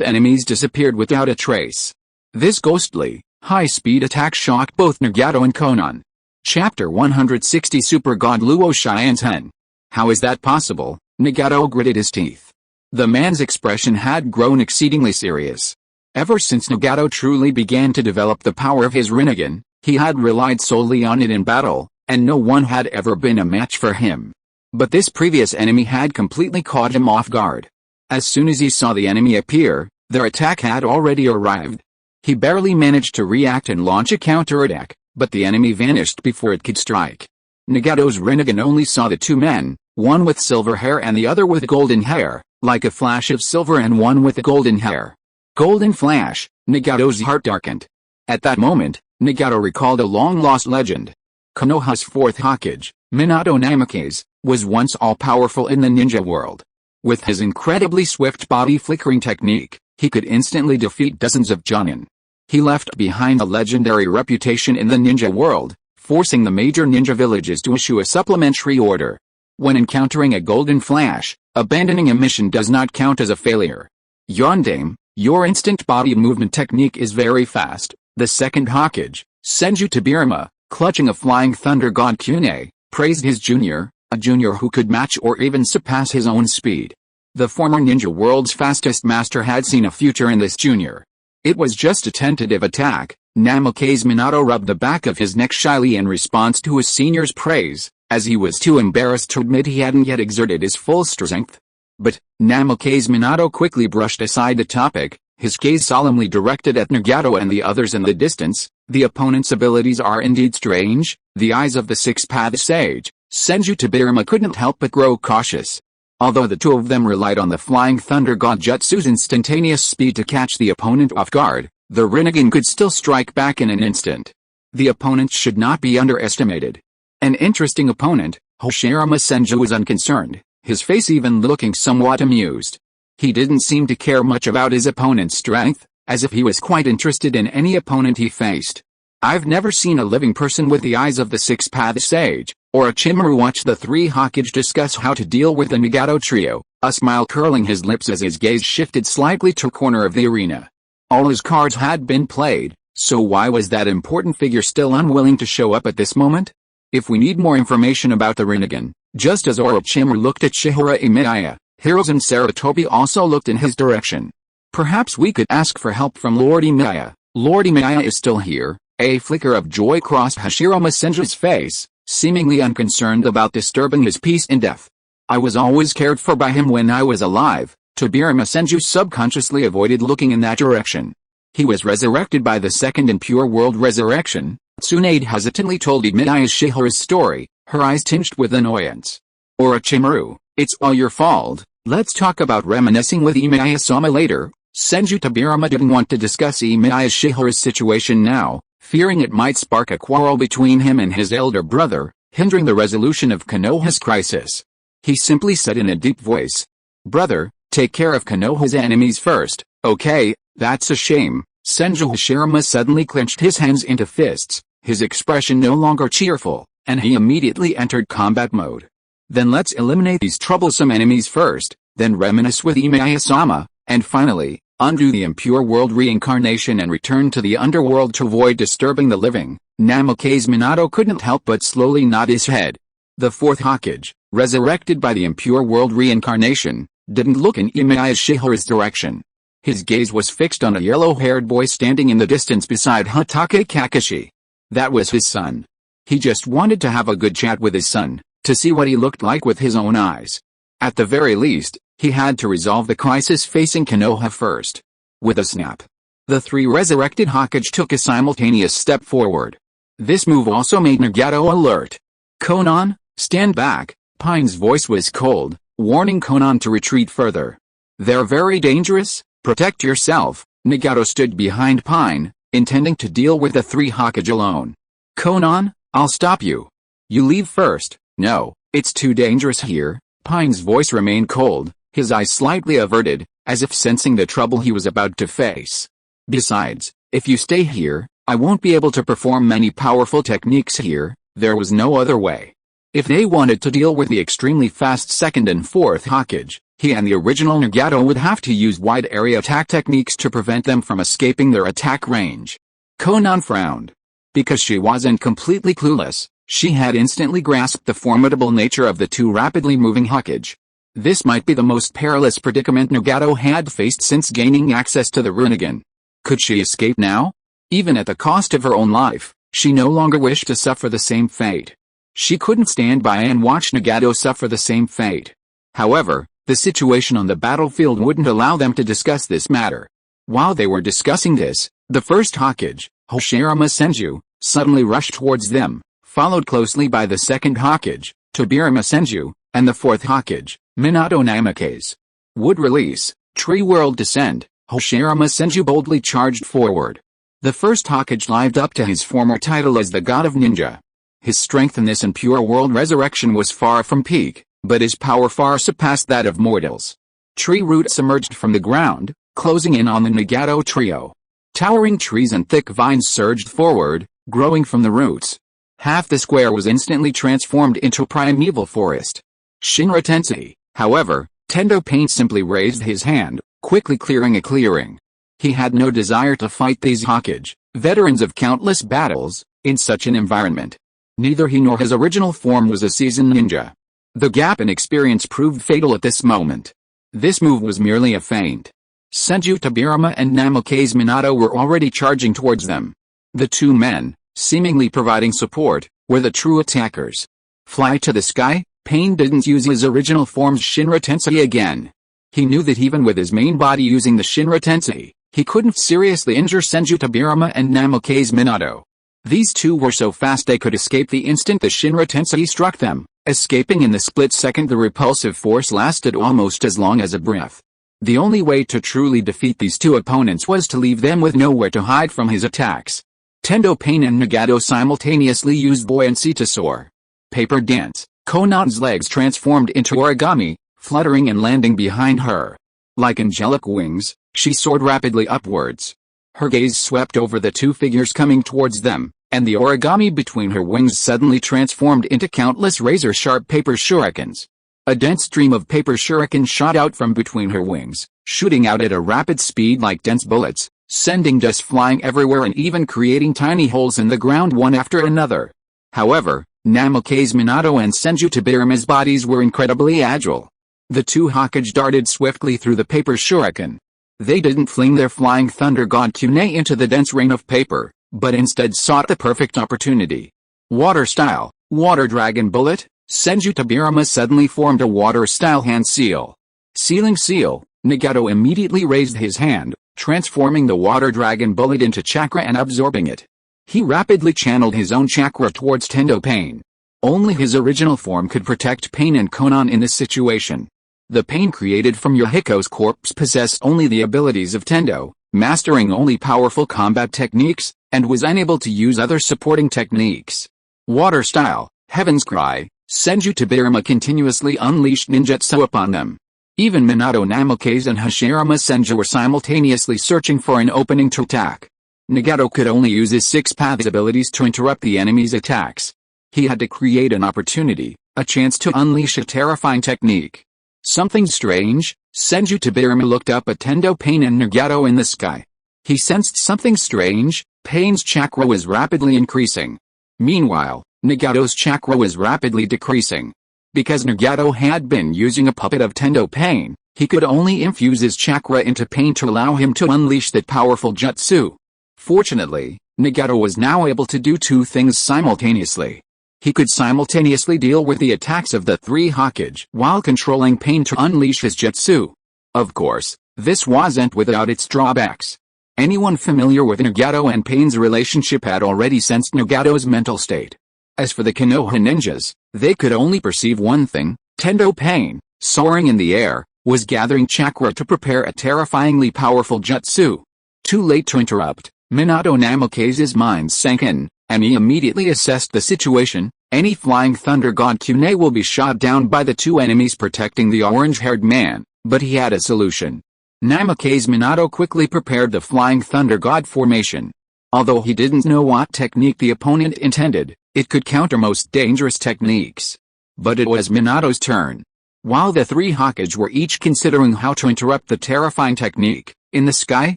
enemies disappeared without a trace. This ghostly, high-speed attack shocked both Nagato and Konan. Chapter 160 Super God Luo Shiansen. How is that possible? Nagato gritted his teeth. The man's expression had grown exceedingly serious. Ever since Nagato truly began to develop the power of his Rinnegan, he had relied solely on it in battle, and no one had ever been a match for him. But this previous enemy had completely caught him off guard. As soon as he saw the enemy appear, their attack had already arrived. He barely managed to react and launch a counterattack, but the enemy vanished before it could strike. Nagato's Rinnegan only saw the two men, one with silver hair and the other with golden hair, like a flash of silver and one with golden hair. Golden flash, Nagato's heart darkened. At that moment, Nagato recalled a long-lost legend. Konoha's fourth Hokage, Minato Namikaze, was once all-powerful in the ninja world. With his incredibly swift body-flickering technique, he could instantly defeat dozens of Jonin. He left behind a legendary reputation in the ninja world, forcing the major ninja villages to issue a supplementary order. When encountering a golden flash, abandoning a mission does not count as a failure. Yondame, your instant body movement technique is very fast. The second Hokage, Senju Tobirama, clutching a flying thunder god Kune, praised his junior, a junior who could match or even surpass his own speed. The former ninja world's fastest master had seen a future in this junior. It was just a tentative attack. Namikaze Minato rubbed the back of his neck shyly in response to his senior's praise, as he was too embarrassed to admit he hadn't yet exerted his full strength. But Namikaze Minato quickly brushed aside the topic, his gaze solemnly directed at Nagato and the others in the distance. The opponent's abilities are indeed strange. The eyes of the six-path sage, Senju Tobirama, couldn't help but grow cautious. Although the two of them relied on the flying thunder god jutsu's instantaneous speed to catch the opponent off guard, the Rinnegan could still strike back in an instant. The opponent should not be underestimated. An interesting opponent, Hashirama Senju was unconcerned, his face even looking somewhat amused. He didn't seem to care much about his opponent's strength, as if he was quite interested in any opponent he faced. I've never seen a living person with the eyes of the six-path sage, or a Chimaru watch the three Hokage discuss how to deal with the Nagato trio, a smile curling his lips as his gaze shifted slightly to a corner of the arena. All his cards had been played, so why was that important figure still unwilling to show up at this moment? If we need more information about the Rinnegan, just as Orochimaru looked at Shihara Emiya, Hirozen Sarutobi also looked in his direction. Perhaps we could ask for help from Lord Emiya. Lord Emiya is still here. A flicker of joy crossed Hashirama Senju's face, seemingly unconcerned about disturbing his peace in death. I was always cared for by him when I was alive. Tobirama Senju subconsciously avoided looking in that direction. He was resurrected by the second Impure World Resurrection. Tsunade hesitantly told Emiya Shihara's story, her eyes tinged with annoyance. Orochimaru, it's all your fault. Let's talk about reminiscing with Emiya-sama later. Senju Tobirama didn't want to discuss Emiya Shihara's situation now, fearing it might spark a quarrel between him and his elder brother, hindering the resolution of Konoha's crisis. He simply said in a deep voice, "Brother, take care of Konoha's enemies first, okay?" That's a shame. Senju Hashirama suddenly clenched his hands into fists, his expression no longer cheerful, and he immediately entered combat mode. Then let's eliminate these troublesome enemies first, then reminisce with Emiya-sama, and finally, undo the Impure World Reincarnation and return to the underworld to avoid disturbing the living. Namikaze Minato couldn't help but slowly nod his head. The fourth Hokage, resurrected by the Impure World Reincarnation, didn't look in Emiya Shihara's direction. His gaze was fixed on a yellow-haired boy standing in the distance beside Hatake Kakashi. That was his son. He just wanted to have a good chat with his son, to see what he looked like with his own eyes. At the very least, he had to resolve the crisis facing Konoha first. With a snap, the three resurrected Hokage took a simultaneous step forward. This move also made Nagato alert. "Konan, stand back." Pine's voice was cold, warning Konan to retreat further. "They're very dangerous, protect yourself." Nagato stood behind Pine, intending to deal with the three Hokage alone. "Konan, I'll stop you. You leave first." "No, it's too dangerous here." Pine's voice remained cold, his eyes slightly averted, as if sensing the trouble he was about to face. "Besides, if you stay here, I won't be able to perform many powerful techniques here." There was no other way. If they wanted to deal with the extremely fast second and fourth Hokage, He and the original Nagato would have to use wide area attack techniques to prevent them from escaping their attack range. Konan frowned. Because she wasn't completely clueless, she had instantly grasped the formidable nature of the two rapidly moving Hokage. This might be the most perilous predicament Nagato had faced since gaining access to the Rinnegan. Could she escape now? Even at the cost of her own life, she no longer wished to suffer the same fate. She couldn't stand by and watch Nagato suffer the same fate. However, the situation on the battlefield wouldn't allow them to discuss this matter. While they were discussing this, the first Hokage, Hashirama Senju, suddenly rushed towards them, followed closely by the second Hokage, Tobirama Senju, and the fourth Hokage, Minato Namikaze. Would release, Tree World Descend, Hashirama Senju boldly charged forward. The first Hokage lived up to his former title as the God of Ninja. His strength in this Impure World Resurrection was far from peak, but his power far surpassed that of mortals. Tree roots emerged from the ground, closing in on the Nagato trio. Towering trees and thick vines surged forward, growing from the roots. Half the square was instantly transformed into a primeval forest. Shinra Tensei, however, Tendo Pain simply raised his hand, quickly clearing a clearing. He had no desire to fight these Hokage, veterans of countless battles, in such an environment. Neither he nor his original form was a seasoned ninja. The gap in experience proved fatal at this moment. This move was merely a feint. Senju Tobirama and Namikaze Minato were already charging towards them. The two men, seemingly providing support, were the true attackers. Fly to the sky, Pain didn't use his original form's Shinra Tensei again. He knew that even with his main body using the Shinra Tensei, he couldn't seriously injure Senju Tobirama and Namikaze Minato. These two were so fast they could escape the instant the Shinra Tensei struck them. Escaping in the split second, the repulsive force lasted almost as long as a breath. The only way to truly defeat these two opponents was to leave them with nowhere to hide from his attacks. Tendo Pain and Nagato simultaneously used buoyancy to soar. Paper dance, Konan's legs transformed into origami, fluttering and landing behind her. Like angelic wings, she soared rapidly upwards. Her gaze swept over the two figures coming towards them, and the origami between her wings suddenly transformed into countless razor-sharp paper shurikens. A dense stream of paper shurikens shot out from between her wings, shooting out at a rapid speed like dense bullets, sending dust flying everywhere and even creating tiny holes in the ground one after another. However, Namikaze Minato and Senju Tobirama's bodies were incredibly agile. The two Hokage darted swiftly through the paper shuriken. They didn't fling their flying thunder god kunai into the dense rain of paper, but instead sought the perfect opportunity. Water style, water dragon bullet, Senju Tobirama suddenly formed a water style hand seal. Sealing seal, Nagato immediately raised his hand, transforming the water dragon bullet into chakra and absorbing it. He rapidly channeled his own chakra towards Tendo Pain. Only his original form could protect Pain and Konan in this situation. The Pain created from Yahiko's corpse possessed only the abilities of Tendo, mastering only powerful combat techniques, and was unable to use other supporting techniques. Water style, Heaven's Cry, Senju Tobirama continuously unleashed ninjutsu upon them. Even Minato Namikaze and Hashirama Senju were simultaneously searching for an opening to attack. Nagato could only use his six-path abilities to interrupt the enemy's attacks. He had to create an opportunity, a chance to unleash a terrifying technique. Something strange, Senju Tobirama looked up at Tendo Pain and Nagato in the sky. He sensed something strange. Pain's chakra was rapidly increasing. Meanwhile, Nagato's chakra was rapidly decreasing. Because Nagato had been using a puppet of Tendo Pain, he could only infuse his chakra into Pain to allow him to unleash that powerful jutsu. Fortunately, Nagato was now able to do two things simultaneously. He could simultaneously deal with the attacks of the three Hokage while controlling Pain to unleash his jutsu. Of course, this wasn't without its drawbacks. Anyone familiar with Nagato and Pain's relationship had already sensed Nagato's mental state. As for the Konoha ninjas, they could only perceive one thing: Tendo Pain, soaring in the air, was gathering chakra to prepare a terrifyingly powerful jutsu. Too late to interrupt, Minato Namikaze's mind sank in, and he immediately assessed the situation. Any flying thunder god kunai will be shot down by the two enemies protecting the orange-haired man, but he had a solution. Namikaze Minato quickly prepared the flying thunder god formation. Although he didn't know what technique the opponent intended, it could counter most dangerous techniques. But it was Minato's turn. While the three Hokage were each considering how to interrupt the terrifying technique, in the sky,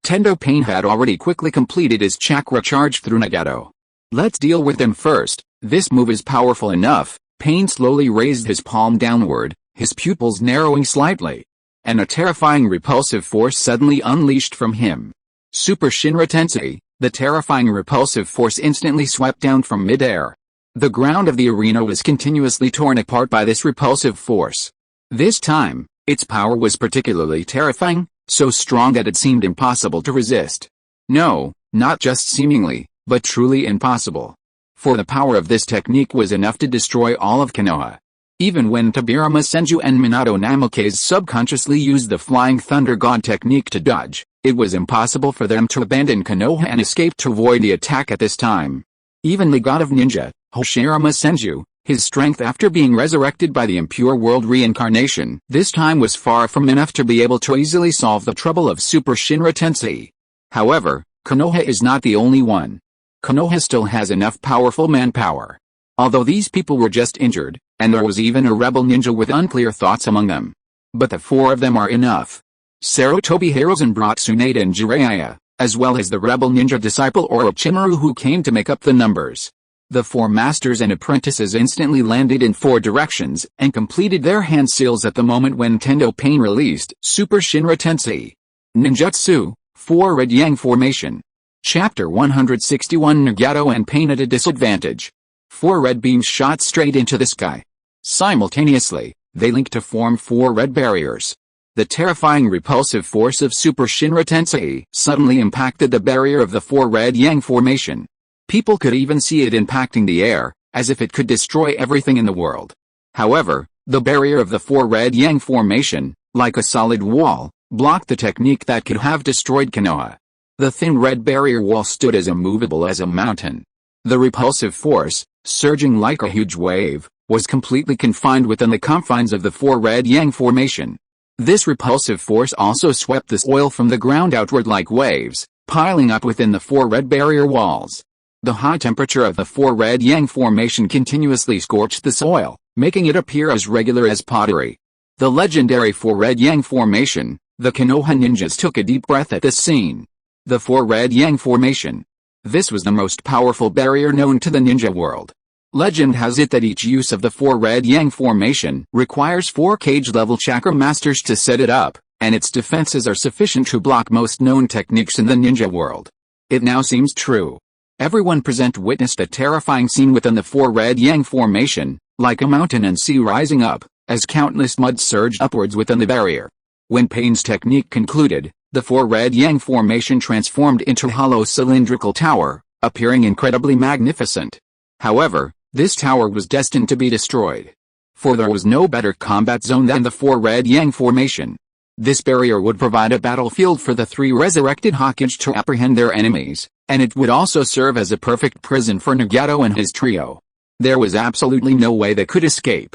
Tendo Pain had already quickly completed his chakra charge through Nagato. Let's deal with him first. This move is powerful enough. Pain slowly raised his palm downward, his pupils narrowing slightly. And a terrifying repulsive force suddenly unleashed from him. Super Shinra Tensei, the terrifying repulsive force instantly swept down from mid-air. The ground of the arena was continuously torn apart by this repulsive force. This time, its power was particularly terrifying, so strong that it seemed impossible to resist. No, not just seemingly, but truly impossible. For the power of this technique was enough to destroy all of Konoha. Even when Tobirama Senju and Minato Namikaze subconsciously used the Flying Thunder God technique to dodge, it was impossible for them to abandon Konoha and escape to avoid the attack at this time. Even the god of ninja, Hashirama Senju, his strength after being resurrected by the Impure World Reincarnation, this time was far from enough to be able to easily solve the trouble of Super Shinra Tensei. However, Konoha is not the only one. Konoha still has enough powerful manpower. Although these people were just injured, and there was even a rebel ninja with unclear thoughts among them. But the four of them are enough. Sarutobi Hiruzen brought Tsunade and Jiraiya, as well as the rebel ninja disciple Orochimaru who came to make up the numbers. The four masters and apprentices instantly landed in four directions and completed their hand seals at the moment when Tendo Pain released Super Shinra Tensei. Ninjutsu, 4 Red Yang Formation. Chapter 161 Nagato and Pain at a disadvantage. 4 red beams shot straight into the sky. Simultaneously, they linked to form 4 red barriers. The terrifying repulsive force of Super Shinra Tensei suddenly impacted the barrier of the 4 Red Yang Formation. People could even see it impacting the air, as if it could destroy everything in the world. However, the barrier of the 4 Red Yang Formation, like a solid wall, blocked the technique that could have destroyed Konoha. The thin red barrier wall stood as immovable as a mountain. The repulsive force, surging like a huge wave, was completely confined within the confines of the 4 Red Yang Formation. This repulsive force also swept the soil from the ground outward like waves, piling up within the 4 red barrier walls. The high temperature of the 4 Red Yang Formation continuously scorched the soil, making it appear as regular as pottery. The legendary 4 Red Yang Formation, the Konoha ninjas took a deep breath at this scene. The 4 Red Yang Formation. This was the most powerful barrier known to the ninja world. Legend has it that each use of the 4 Red Yang Formation requires 4 cage-level chakra masters to set it up, and its defenses are sufficient to block most known techniques in the ninja world. It now seems true. Everyone present witnessed a terrifying scene within the 4 Red Yang Formation, like a mountain and sea rising up, as countless mud surged upwards within the barrier. When Pain's technique concluded, the 4 Red Yang Formation transformed into a hollow cylindrical tower, appearing incredibly magnificent. However, this tower was destined to be destroyed. For there was no better combat zone than the 4 Red Yang Formation. This barrier would provide a battlefield for the 3 resurrected Hokage to apprehend their enemies, and it would also serve as a perfect prison for Nagato and his trio. There was absolutely no way they could escape.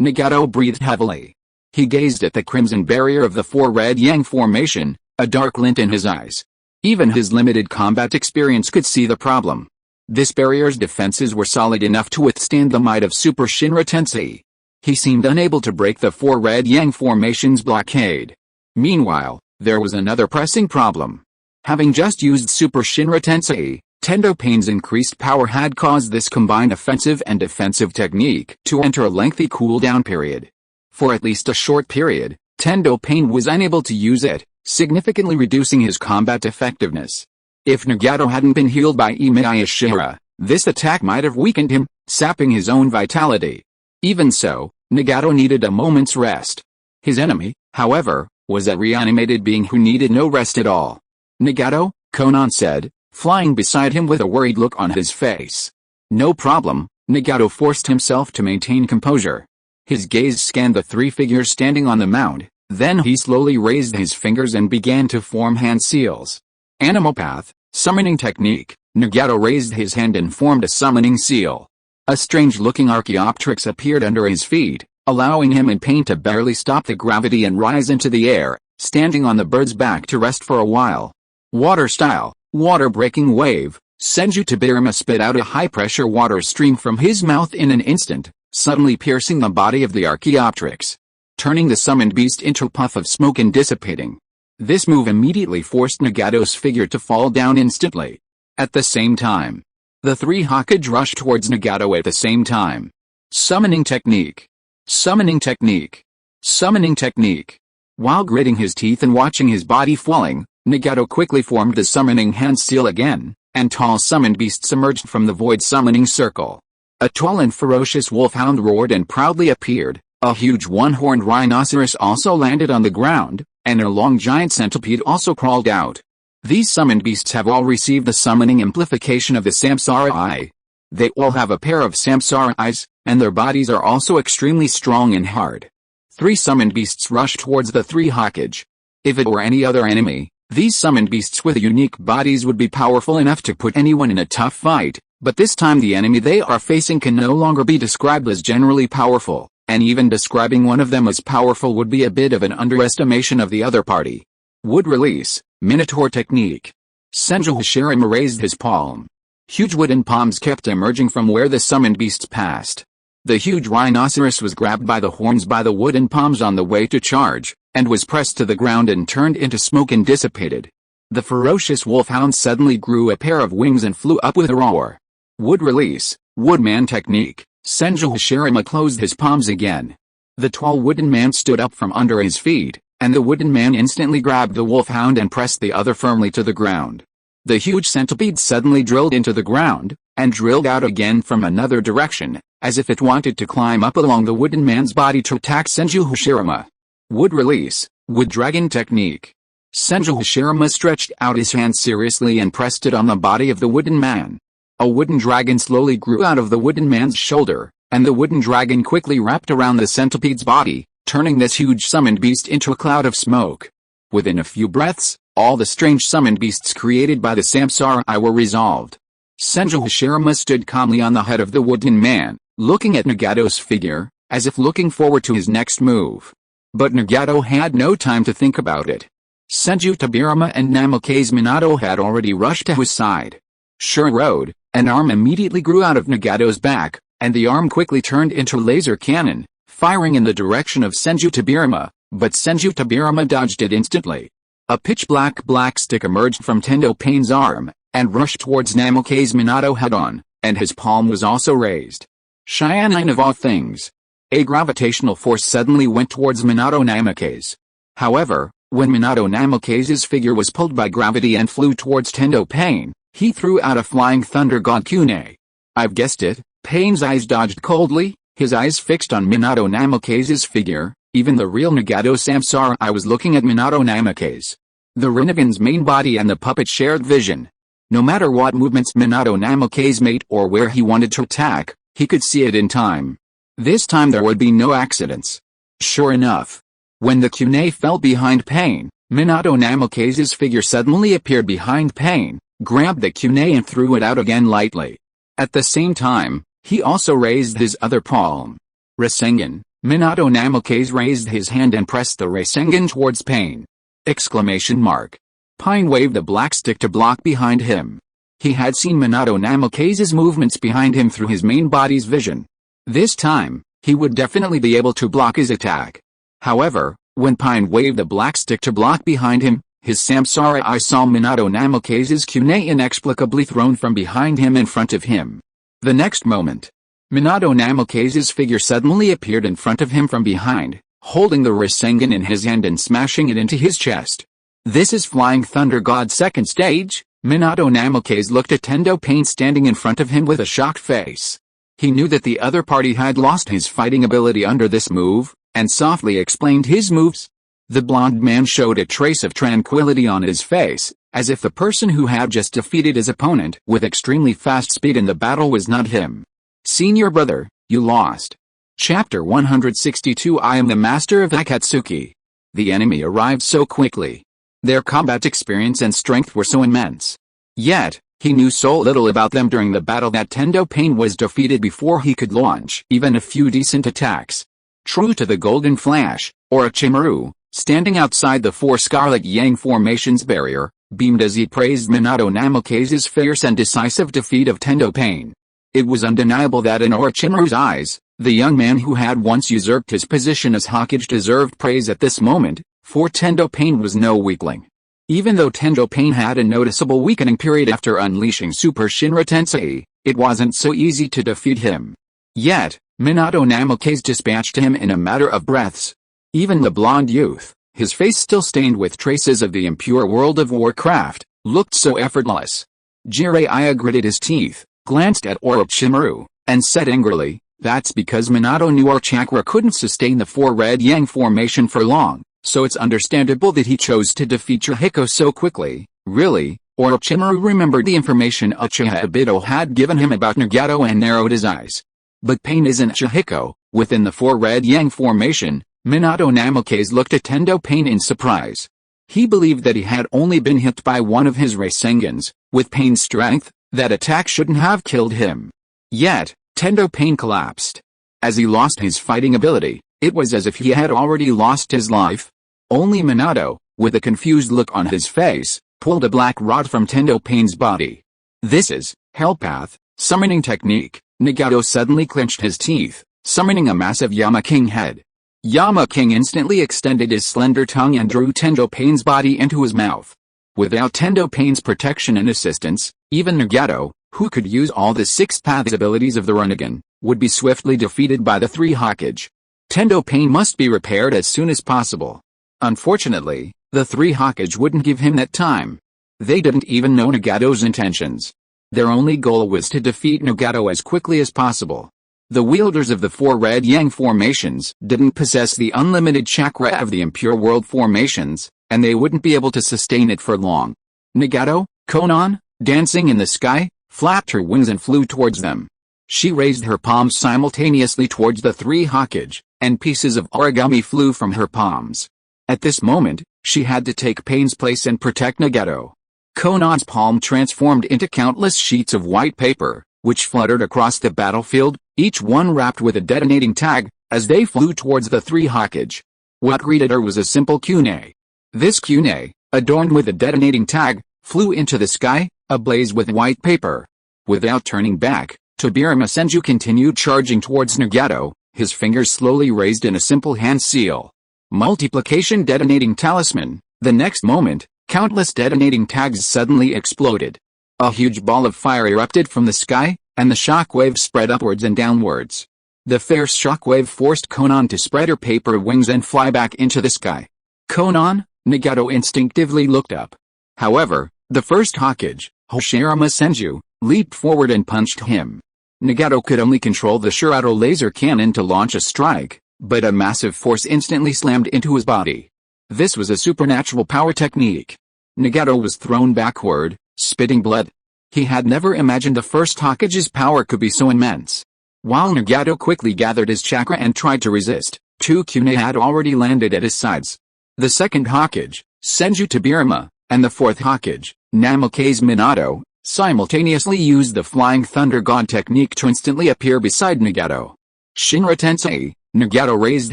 Nagato breathed heavily. He gazed at the crimson barrier of the 4 Red Yang Formation, a dark glint in his eyes. Even his limited combat experience could see the problem. This barrier's defenses were solid enough to withstand the might of Super Shinra Tensei. He seemed unable to break the 4 Red Yang Formation's blockade. Meanwhile, there was another pressing problem. Having just used Super Shinra Tensei, Tendo Pain's increased power had caused this combined offensive and defensive technique to enter a lengthy cooldown period. For at least a short period, Tendo Pain was unable to use it, significantly reducing his combat effectiveness. If Nagato hadn't been healed by Emiya Shiyuan, this attack might have weakened him, sapping his own vitality. Even so, Nagato needed a moment's rest. His enemy, however, was a reanimated being who needed no rest at all. Nagato, Konan said, flying beside him with a worried look on his face. No problem, Nagato forced himself to maintain composure. His gaze scanned the 3 figures standing on the mound, then he slowly raised his fingers and began to form hand seals. Animal Path, summoning technique, Nagato raised his hand and formed a summoning seal. A strange-looking Archaeopteryx appeared under his feet, allowing him in Pain to barely stop the gravity and rise into the air, standing on the bird's back to rest for a while. Water style, water-breaking wave, Senju Tobirama spit out a high-pressure water stream from his mouth in an instant, suddenly piercing the body of the Archaeopteryx, turning the summoned beast into a puff of smoke and dissipating. This move immediately forced Nagato's figure to fall down instantly. At the same time, the three Hokage rushed towards Nagato at the same time. Summoning technique. Summoning technique. Summoning technique. While gritting his teeth and watching his body falling, Nagato quickly formed the summoning hand seal again, and tall summoned beasts emerged from the void summoning circle. A tall and ferocious wolfhound roared and proudly appeared. A huge one-horned rhinoceros also landed on the ground, and a long giant centipede also crawled out. These summoned beasts have all received the summoning amplification of the Samsara Eye. They all have a pair of Samsara eyes, and their bodies are also extremely strong and hard. Three summoned beasts rushed towards the three Hokage. If it were any other enemy, these summoned beasts with unique bodies would be powerful enough to put anyone in a tough fight, but this time the enemy they are facing can no longer be described as generally powerful, and even describing one of them as powerful would be a bit of an underestimation of the other party. Wood release, Minotaur technique. Senju Hashirama raised his palm. Huge wooden palms kept emerging from where the summoned beasts passed. The huge rhinoceros was grabbed by the horns by the wooden palms on the way to charge, and was pressed to the ground and turned into smoke and dissipated. The ferocious wolfhound suddenly grew a pair of wings and flew up with a roar. Wood release, Woodman technique. Senju Hashirama closed his palms again. The tall wooden man stood up from under his feet, and the wooden man instantly grabbed the wolfhound and pressed the other firmly to the ground. The huge centipede suddenly drilled into the ground, and drilled out again from another direction, as if it wanted to climb up along the wooden man's body to attack Senju Hashirama. Wood release, Wood dragon technique. Senju Hashirama stretched out his hand seriously and pressed it on the body of the wooden man. A wooden dragon slowly grew out of the wooden man's shoulder, and the wooden dragon quickly wrapped around the centipede's body, turning this huge summoned beast into a cloud of smoke. Within a few breaths, all the strange summoned beasts created by the Samsara Eye were resolved. Senju Hashirama stood calmly on the head of the wooden man, looking at Nagato's figure, as if looking forward to his next move. But Nagato had no time to think about it. Senju Tobirama and Namake's Minato had already rushed to his side. Shihara, an arm immediately grew out of Nagato's back, and the arm quickly turned into a laser cannon, firing in the direction of Senju Tobirama, but Senju Tobirama dodged it instantly. A pitch-black stick emerged from Tendo Pain's arm, and rushed towards Namake's Minato head-on, and his palm was also raised. Shiyuan of all things. A gravitational force suddenly went towards Minato Namake's. However, when Minato Namake's figure was pulled by gravity and flew towards Tendo Pain, he threw out a flying thunder god kunai. I've guessed it, Pain's eyes dodged coldly, his eyes fixed on Minato Namake's figure. Even the real Nagato Samsara Eye was looking at Minato Namake's. The Rinnegan's main body and the puppet shared vision. No matter what movements Minato Namake's made or where he wanted to attack, he could see it in time. This time there would be no accidents. Sure enough, when the kunai fell behind Pain, Minato Namake's figure suddenly appeared behind Pain, grabbed the kunai and threw it out again lightly. At the same time, he also raised his other palm. Rasengan, Minato Namake's raised his hand and pressed the Rasengan towards Pain. Exclamation mark. Pain waved the black stick to block behind him. He had seen Minato Namake's movements behind him through his main body's vision. This time, he would definitely be able to block his attack. However, when Pain waved the black stick to block behind him, his Samsara Eye saw Minato Namake's kunai inexplicably thrown from behind him in front of him. The next moment, Minato Namake's figure suddenly appeared in front of him from behind, holding the Rasengan in his hand and smashing it into his chest. This is Flying Thunder God's second stage. Minato Namake's looked at Tendo Pain standing in front of him with a shocked face. He knew that the other party had lost his fighting ability under this move, and softly explained his moves. The blonde man showed a trace of tranquility on his face, as if the person who had just defeated his opponent with extremely fast speed in the battle was not him. Senior brother, you lost. Chapter 162 I am the master of Akatsuki. The enemy arrived so quickly. Their combat experience and strength were so immense. Yet, he knew so little about them during the battle that Tendo Pain was defeated before he could launch even a few decent attacks. True to the Golden Flash, Orochimaru, standing outside the four Scarlet Yang formations barrier, beamed as he praised Minato Namake's fierce and decisive defeat of Tendo Pain. It was undeniable that in Orochimaru's eyes, The young man who had once usurped his position as Hokage deserved praise at this moment, for Tendo Pain was no weakling. Even though Tendo Pain had a noticeable weakening period after unleashing Super Shinra Tensei, it wasn't so easy to defeat him. Yet, Minato Namikaze dispatched him in a matter of breaths. Even the blonde youth, his face still stained with traces of the impure world of Warcraft, looked so effortless. Jiraiya gritted his teeth, glanced at Orochimaru, and said angrily, "That's because Minato knew our chakra couldn't sustain the four red yang formation for long, so it's understandable that he chose to defeat Yahiko so quickly." Really? Orochimaru remembered the information Uchiha Obito had given him about Nagato and narrowed his eyes. But Pain isn't Yahiko. Within the four red yang formation, Minato Namikaze looked at Tendo Pain in surprise. He believed that he had only been hit by one of his Raisengans. With Pain's strength, that attack shouldn't have killed him. Yet, Tendo Pain collapsed. As he lost his fighting ability, it was as if he had already lost his life. Only Minato, with a confused look on his face, pulled a black rod from Tendo Pain's body. "This is Hellpath summoning technique." Nagato suddenly clenched his teeth, summoning a massive Yama King head. Yama King instantly extended his slender tongue and drew Tendo Pain's body into his mouth. Without Tendo Pain's protection and assistance, even Nagato, who could use all the six paths abilities of the Rinnegan, would be swiftly defeated by the three Hokage. Tendo Pain must be repaired as soon as possible. Unfortunately, the three Hokage wouldn't give him that time. They didn't even know Nagato's intentions. Their only goal was to defeat Nagato as quickly as possible. The wielders of the four red yang formations didn't possess the unlimited chakra of the impure world formations, and they wouldn't be able to sustain it for long. Nagato, Konan, dancing in the sky, flapped her wings and flew towards them. She raised her palms simultaneously towards the three Hokage, and pieces of origami flew from her palms. At this moment, she had to take Pain's place and protect Nagato. Konan's palm transformed into countless sheets of white paper, which fluttered across the battlefield, each one wrapped with a detonating tag, as they flew towards the three Hokage. What greeted her was a simple kunai. This kunai, adorned with a detonating tag, flew into the sky, ablaze with white paper. Without turning back, Tobirama Senju continued charging towards Nagato, his fingers slowly raised in a simple hand seal. Multiplication detonating talisman. The next moment, countless detonating tags suddenly exploded. A huge ball of fire erupted from the sky, and the shockwave spread upwards and downwards. The fierce shockwave forced Konan to spread her paper wings and fly back into the sky. "Konan?" Nagato instinctively looked up. However, the first Hokage, Hashirama Senju, leaped forward and punched him. Nagato could only control the Shirato laser cannon to launch a strike, but a massive force instantly slammed into his body. This was a supernatural power technique. Nagato was thrown backward, spitting blood. He had never imagined the first Hokage's power could be so immense. While Nagato quickly gathered his chakra and tried to resist, two kunai had already landed at his sides. The second Hokage, Senju Tobirama, and the fourth Hokage, Namikaze Minato, simultaneously used the Flying Thunder God technique to instantly appear beside Nagato. Shinra Tensei, Nagato raised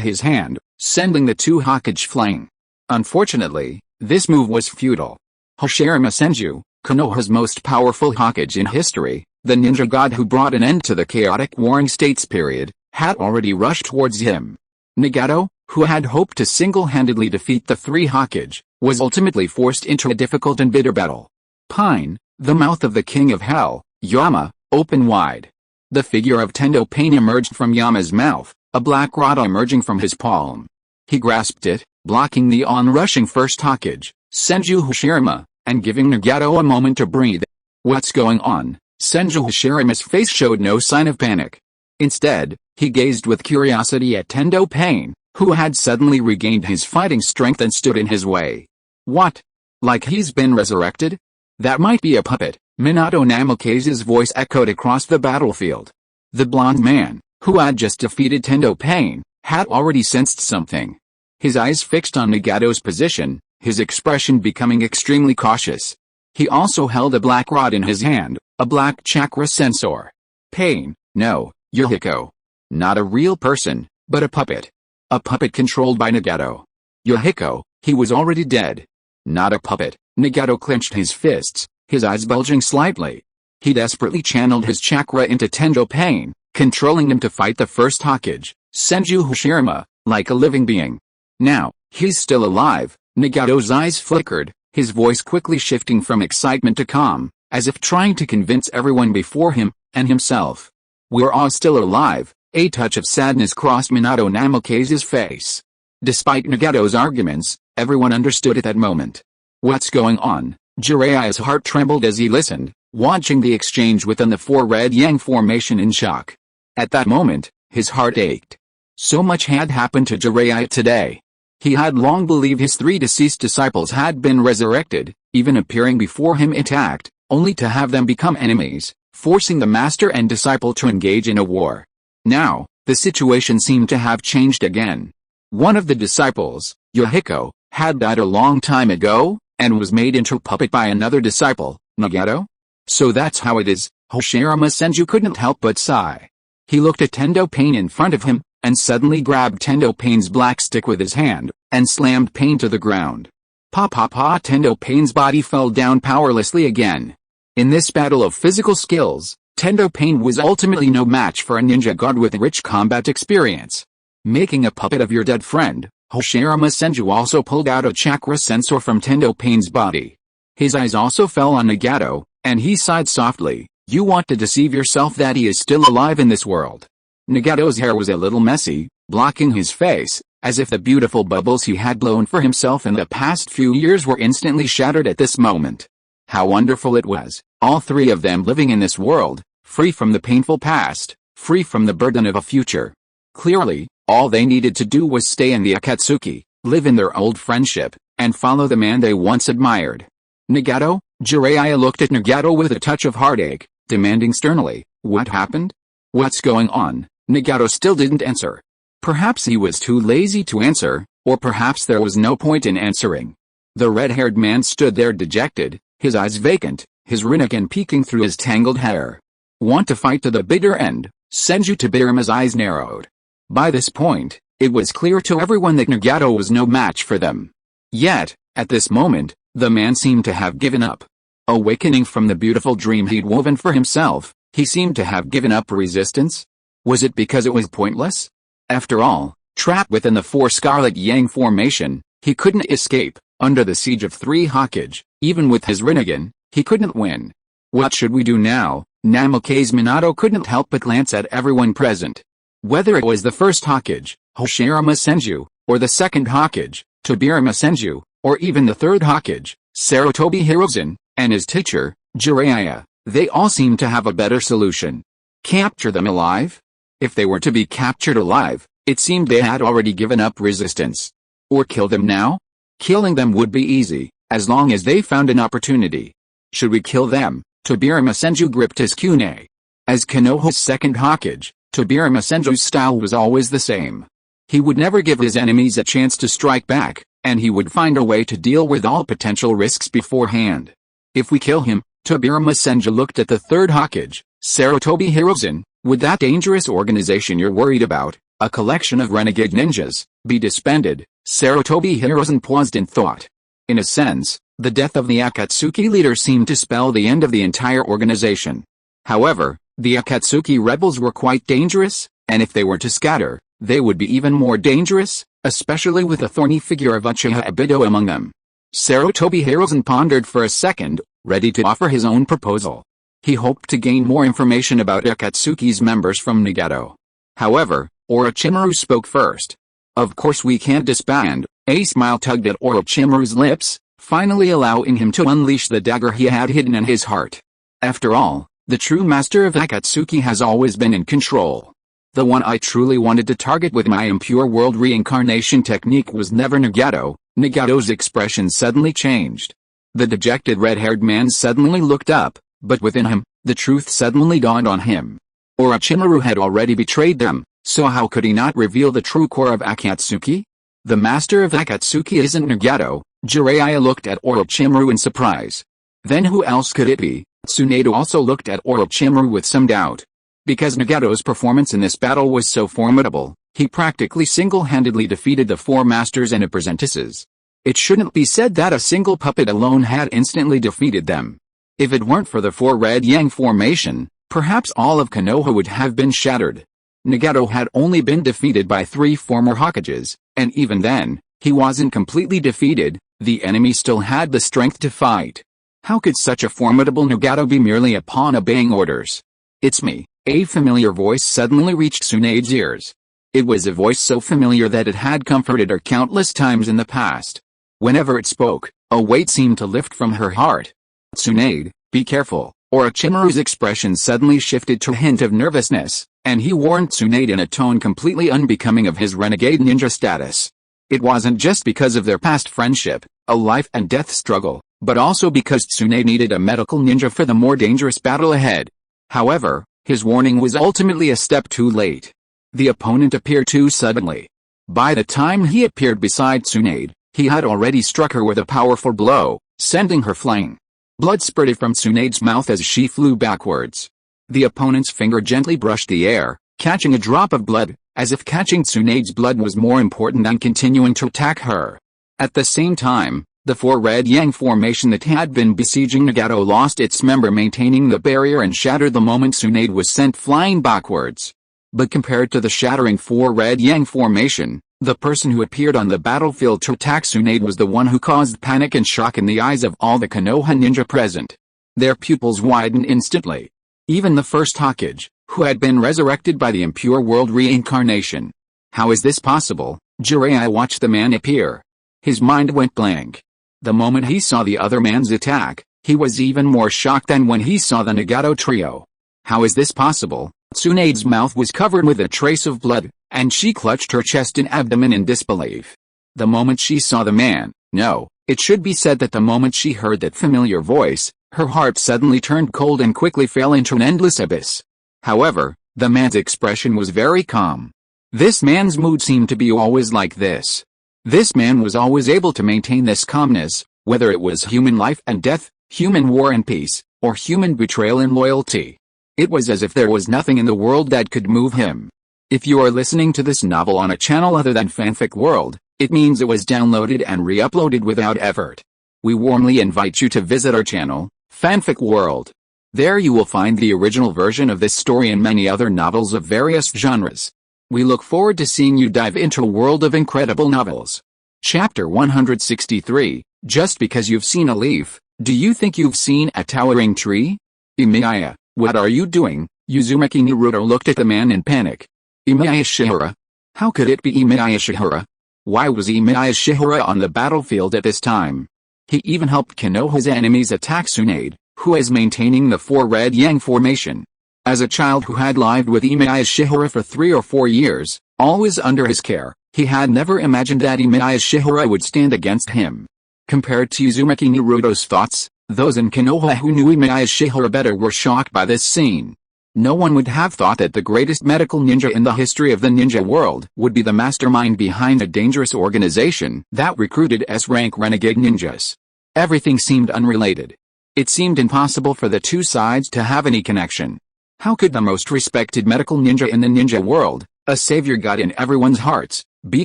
his hand, sending the two Hokage flying. Unfortunately, this move was futile. Hashirama Senju, Konoha's most powerful Hokage in history, the ninja god who brought an end to the chaotic Warring States period, had already rushed towards him. Nagato, who had hoped to single-handedly defeat the three Hokage, was ultimately forced into a difficult and bitter battle. Pine, the mouth of the King of Hell, Yama, opened wide. The figure of Tendo Pain emerged from Yama's mouth, a black rod emerging from his palm. He grasped it, blocking the onrushing first Hokage, Senju Hashirama, and giving Nagato a moment to breathe. "What's going on?" Senju Hashirama's face showed no sign of panic. Instead, he gazed with curiosity at Tendo Pain, who had suddenly regained his fighting strength and stood in his way. "What? Like he's been resurrected? That might be a puppet." Minato Namikaze's voice echoed across the battlefield. The blonde man, who had just defeated Tendo Pain, had already sensed something. His eyes fixed on Nagato's position, his expression becoming extremely cautious. He also held a black rod in his hand, a black chakra sensor. "Pain, no, Yahiko. Not a real person, but a puppet. A puppet controlled by Nagato. Yahiko, he was already dead. Not a puppet." Nagato clenched his fists, his eyes bulging slightly. He desperately channeled his chakra into Tendo Pain, controlling him to fight the first Hokage, Senju Hashirama, like a living being. Now, he's still alive. Nagato's eyes flickered, his voice quickly shifting from excitement to calm, as if trying to convince everyone before him, and himself. We're all still alive. A touch of sadness crossed Minato Namake's face. Despite Nagato's arguments, everyone understood at that moment. What's going on? Jiraiya's heart trembled as he listened, watching the exchange within the four red yang formation in shock. At that moment, his heart ached. So much had happened to Jiraiya today. He had long believed his three deceased disciples had been resurrected, even appearing before him intact, only to have them become enemies, forcing the master and disciple to engage in a war. Now, the situation seemed to have changed again. One of the disciples, Yohiko, had died a long time ago, and was made into a puppet by another disciple, Nagato? So that's how it is. Hashirama Senju couldn't help but sigh. He looked at Tendo Pain in front of him, and suddenly grabbed Tendo Pain's black stick with his hand, and slammed Pain to the ground. Pa! Tendo Pain's body fell down powerlessly again. In this battle of physical skills, Tendo Pain was ultimately no match for a ninja god with rich combat experience. Making a puppet of your dead friend, Hashirama Senju also pulled out a chakra sensor from Tendo Pain's body. His eyes also fell on Nagato, and he sighed softly. You want to deceive yourself that he is still alive in this world. Nagato's hair was a little messy, blocking his face, as if the beautiful bubbles he had blown for himself in the past few years were instantly shattered at this moment. How wonderful it was, all three of them living in this world, free from the painful past, free from the burden of a future. Clearly, all they needed to do was stay in the Akatsuki, live in their old friendship, and follow the man they once admired. Nagato? Jiraiya looked at Nagato with a touch of heartache, demanding sternly, what happened? What's going on? Nagato still didn't answer. Perhaps he was too lazy to answer, or perhaps there was no point in answering. The red-haired man stood there dejected, his eyes vacant, his Rinnegan peeking through his tangled hair. Want to fight to the bitter end? Senju Tobirama's eyes narrowed. By this point, it was clear to everyone that Nagato was no match for them. Yet, at this moment, the man seemed to have given up. Awakening from the beautiful dream he'd woven for himself, he seemed to have given up resistance. Was it because it was pointless? After all, trapped within the four Scarlet Yang formation, he couldn't escape. Under the siege of three Hokage, even with his Rinnegan, he couldn't win. What should we do now? Namake's Minato couldn't help but glance at everyone present. Whether it was the first Hokage, Hashirama Senju, or the second Hokage, Tobirama Senju, or even the third Hokage, Sarutobi Hiruzen, and his teacher, Jiraiya, they all seemed to have a better solution. Capture them alive? If they were to be captured alive, it seemed they had already given up resistance. Or kill them now? Killing them would be easy, as long as they found an opportunity. Should we kill them? Tobirama Senju gripped his kunai. As Konoha's second Hokage, Tobirama Senju's style was always the same. He would never give his enemies a chance to strike back, and he would find a way to deal with all potential risks beforehand. If we kill him, Tobirama Senju looked at the third Hokage, Sarutobi Hiruzen, would that dangerous organization you're worried about, a collection of renegade ninjas, be disbanded? Sarutobi Hiruzen paused in thought. In a sense, the death of the Akatsuki leader seemed to spell the end of the entire organization. However, the Akatsuki rebels were quite dangerous, and if they were to scatter, they would be even more dangerous, especially with the thorny figure of Uchiha Obito among them. Sarutobi Hiruzen pondered for a second, ready to offer his own proposal. He hoped to gain more information about Akatsuki's members from Nagato. However, Orochimaru spoke first. Of course we can't disband. A smile tugged at Orochimaru's lips, finally allowing him to unleash the dagger he had hidden in his heart. After all, the true master of Akatsuki has always been in control. The one I truly wanted to target with my Impure World Reincarnation technique was never Nagato. Nagato's expression suddenly changed. The dejected red-haired man suddenly looked up, but within him, the truth suddenly dawned on him. Orochimaru had already betrayed them, so how could he not reveal the true core of Akatsuki? The master of Akatsuki isn't Nagato. Jiraiya looked at Orochimaru in surprise. Then who else could it be? Tsunade also looked at Orochimaru with some doubt. Because Nagato's performance in this battle was so formidable, he practically single-handedly defeated the four masters and apprentices. It shouldn't be said that a single puppet alone had instantly defeated them. If it weren't for the four red yang formation, perhaps all of Konoha would have been shattered. Nagato had only been defeated by 3 former Hokages, and even then, he wasn't completely defeated. The enemy still had the strength to fight. How could such a formidable Nagato be merely a pawn obeying orders? "It's me," a familiar voice suddenly reached Tsunade's ears. It was a voice so familiar that it had comforted her countless times in the past. Whenever it spoke, a weight seemed to lift from her heart. "Tsunade, be careful," Orochimaru's expression suddenly shifted to a hint of nervousness, and he warned Tsunade in a tone completely unbecoming of his renegade ninja status. It wasn't just because of their past friendship, a life-and-death struggle, but also because Tsunade needed a medical ninja for the more dangerous battle ahead. However, his warning was ultimately a step too late. The opponent appeared too suddenly. By the time he appeared beside Tsunade, he had already struck her with a powerful blow, sending her flying. Blood spurted from Tsunade's mouth as she flew backwards. The opponent's finger gently brushed the air, catching a drop of blood, as if catching Tsunade's blood was more important than continuing to attack her. At the same time, the 4 Red Yang formation that had been besieging Nagato lost its member maintaining the barrier and shattered the moment Tsunade was sent flying backwards. But compared to the shattering 4 Red Yang formation, the person who appeared on the battlefield to attack Tsunade was the one who caused panic and shock in the eyes of all the Konoha ninja present. Their pupils widened instantly. Even the first Hokage, who had been resurrected by the Impure World Reincarnation. How is this possible? Jiraiya watched the man appear. His mind went blank. The moment he saw the other man's attack, he was even more shocked than when he saw the Nagato trio. How is this possible? Tsunade's mouth was covered with a trace of blood, and she clutched her chest and abdomen in disbelief. The moment she saw the man, no, it should be said that the moment she heard that familiar voice, her heart suddenly turned cold and quickly fell into an endless abyss. However, the man's expression was very calm. This man's mood seemed to be always like this. This man was always able to maintain this calmness, whether it was human life and death, human war and peace, or human betrayal and loyalty. It was as if there was nothing in the world that could move him. If you are listening to this novel on a channel other than Fanfic World, it means it was downloaded and re-uploaded without effort. We warmly invite you to visit our channel, Fanfic World. There you will find the original version of this story and many other novels of various genres. We look forward to seeing you dive into a world of incredible novels. Chapter 163, Just because you've seen a leaf, do you think you've seen a towering tree? Emiya, what are you doing? Uzumaki Naruto looked at the man in panic. Emiya Shiyuan? How could it be Emiya Shiyuan? Why was Emiya Shiyuan on the battlefield at this time? He even helped Konoha's enemies attack Tsunade, who is maintaining the 4 Red Yang formation. As a child who had lived with Emiya Shiyuan for 3 or 4 years, always under his care, he had never imagined that Emiya Shiyuan would stand against him. Compared to Uzumaki Naruto's thoughts, those in Konoha who knew Emiya Shiyuan better were shocked by this scene. No one would have thought that the greatest medical ninja in the history of the ninja world would be the mastermind behind a dangerous organization that recruited S-rank renegade ninjas. Everything seemed unrelated. It seemed impossible for the two sides to have any connection. How could the most respected medical ninja in the ninja world, a savior god in everyone's hearts, be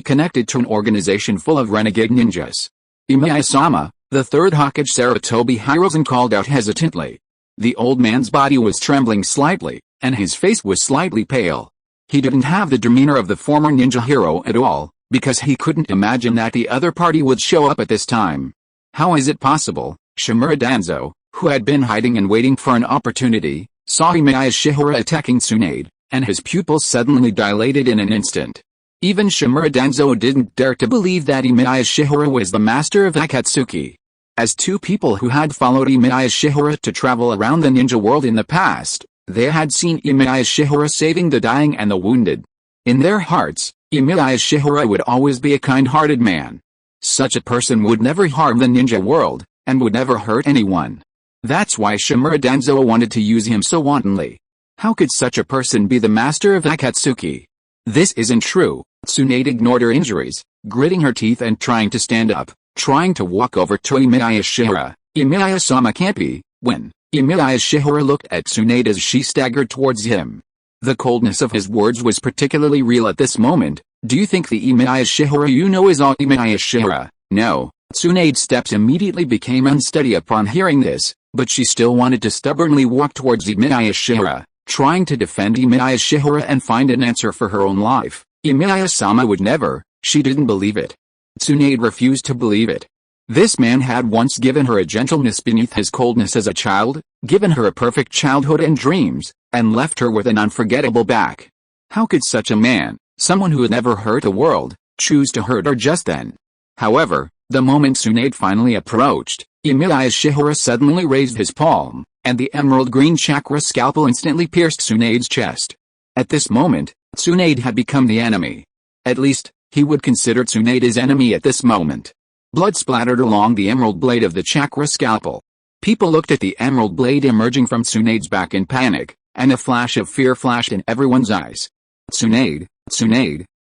connected to an organization full of renegade ninjas? Emiya-sama, the third Hokage Sarutobi Hiruzen called out hesitantly. The old man's body was trembling slightly, and his face was slightly pale. He didn't have the demeanor of the former ninja hero at all, because he couldn't imagine that the other party would show up at this time. How is it possible? Shimura Danzo, who had been hiding and waiting for an opportunity, saw Emiya Shiyuan attacking Tsunade, and his pupils suddenly dilated in an instant. Even Shimura Danzo didn't dare to believe that Emiya Shiyuan was the master of Akatsuki. As two people who had followed Emiya Shiyuan to travel around the ninja world in the past, they had seen Emiya Shiyuan saving the dying and the wounded. In their hearts, Emiya Shiyuan would always be a kind-hearted man. Such a person would never harm the ninja world, and would never hurt anyone. That's why Shimura Danzo wanted to use him so wantonly. How could such a person be the master of Akatsuki? This isn't true. Tsunade ignored her injuries, gritting her teeth and trying to stand up. Trying to walk over to Emiya Shiyuan. Emiya-sama can't be. When Emiya Shiyuan looked at Tsunade as she staggered towards him. The coldness of his words was particularly real at this moment. Do you think the Emiya Shiyuan you know is all Emiya Shiyuan? No. Tsunade's steps immediately became unsteady upon hearing this, but she still wanted to stubbornly walk towards Emiya Shiyuan, trying to defend Emiya Shihara and find an answer for her own life. Emiya-sama would never, she didn't believe it. Tsunade refused to believe it. This man had once given her a gentleness beneath his coldness as a child, given her a perfect childhood and dreams, and left her with an unforgettable back. How could such a man, someone who had never hurt a world, choose to hurt her just then? However, the moment Tsunade finally approached, Emiya Shihara suddenly raised his palm, and the emerald green chakra scalpel instantly pierced Tsunade's chest. At this moment, Tsunade had become the enemy. At least, he would consider Tsunade his enemy at this moment. Blood splattered along the emerald blade of the chakra scalpel. People looked at the emerald blade emerging from Tsunade's back in panic, and a flash of fear flashed in everyone's eyes. Tsunade,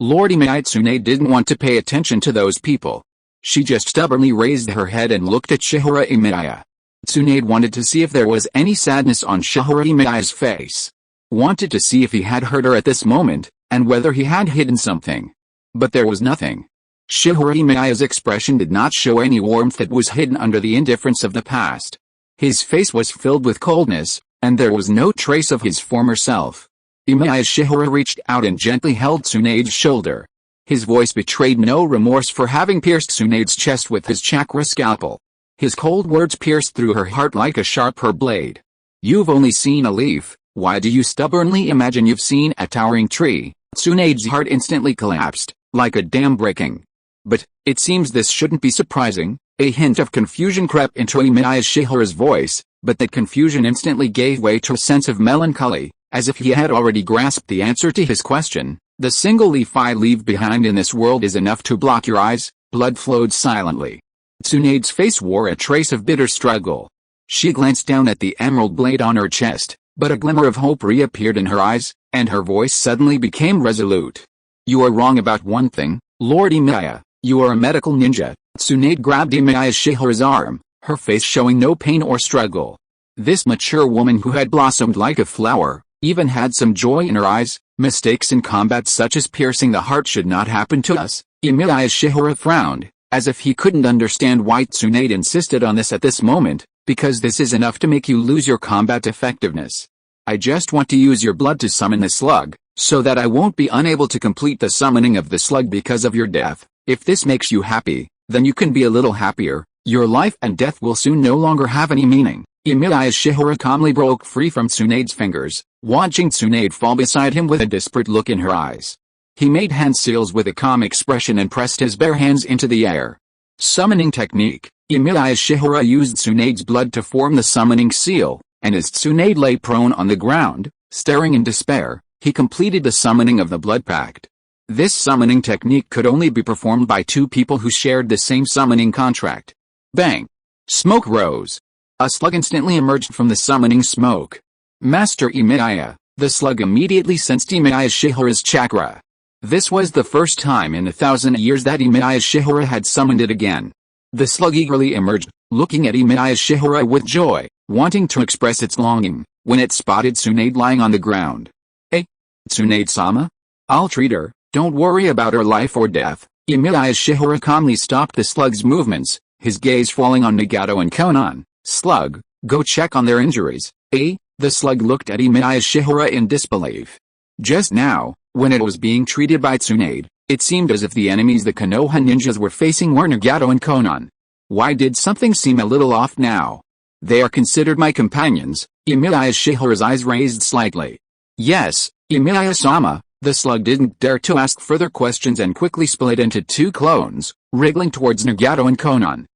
Lord Emiya. Tsunade didn't want to pay attention to those people. She just stubbornly raised her head and looked at Shihara Emiya. Tsunade wanted to see if there was any sadness on Shihara Emiya's face. Wanted to see if he had hurt her at this moment, and whether he had hidden something. But there was nothing. Shihara Emiya's expression did not show any warmth that was hidden under the indifference of the past. His face was filled with coldness, and there was no trace of his former self. Emiya Shihara reached out and gently held Tsunade's shoulder. His voice betrayed no remorse for having pierced Tsunade's chest with his chakra scalpel. His cold words pierced through her heart like a sharper blade. You've only seen a leaf, why do you stubbornly imagine you've seen a towering tree? Tsunade's heart instantly collapsed, like a dam breaking. But, it seems this shouldn't be surprising. A hint of confusion crept into Emiya Shihara's voice, but that confusion instantly gave way to a sense of melancholy, as if he had already grasped the answer to his question. The single leaf I leave behind in this world is enough to block your eyes. Blood flowed silently. Tsunade's face wore a trace of bitter struggle. She glanced down at the emerald blade on her chest, but a glimmer of hope reappeared in her eyes, and her voice suddenly became resolute. You are wrong about one thing, Lord Emiya. You are a medical ninja. Tsunade grabbed Emiya Shihara's arm, her face showing no pain or struggle. This mature woman who had blossomed like a flower, even had some joy in her eyes. Mistakes in combat such as piercing the heart should not happen to us. Emiya Shihara frowned, as if he couldn't understand why Tsunade insisted on this at this moment, because this is enough to make you lose your combat effectiveness. I just want to use your blood to summon the slug, so that I won't be unable to complete the summoning of the slug because of your death. If this makes you happy, then you can be a little happier. Your life and death will soon no longer have any meaning. Emiya Shihara calmly broke free from Tsunade's fingers, watching Tsunade fall beside him with a desperate look in her eyes. He made hand seals with a calm expression and pressed his bare hands into the air. Summoning technique. Emiya Shihara used Tsunade's blood to form the summoning seal, and as Tsunade lay prone on the ground, staring in despair, he completed the summoning of the blood pact. This summoning technique could only be performed by two people who shared the same summoning contract. Bang! Smoke rose. A slug instantly emerged from the summoning smoke. Master Emiya. The slug immediately sensed Emiya Shihara's chakra. This was the first time in 1,000 years that Emiya Shihara had summoned it again. The slug eagerly emerged, looking at Emiya Shihara with joy, wanting to express its longing, when it spotted Tsunade lying on the ground. Hey, Tsunade-sama? I'll treat her, don't worry about her life or death. Emiya Shihara calmly stopped the slug's movements, his gaze falling on Nagato and Konan. Slug, go check on their injuries. Eh? The slug looked at Emiya Shihara in disbelief. Just now, when it was being treated by Tsunade, it seemed as if the enemies the Konoha ninjas were facing were Nagato and Konan. Why did something seem a little off now? They are considered my companions. Emiya Shihara's eyes raised slightly. Yes, Emiya-sama. The slug didn't dare to ask further questions and quickly split into two clones, wriggling towards Nagato and Konan.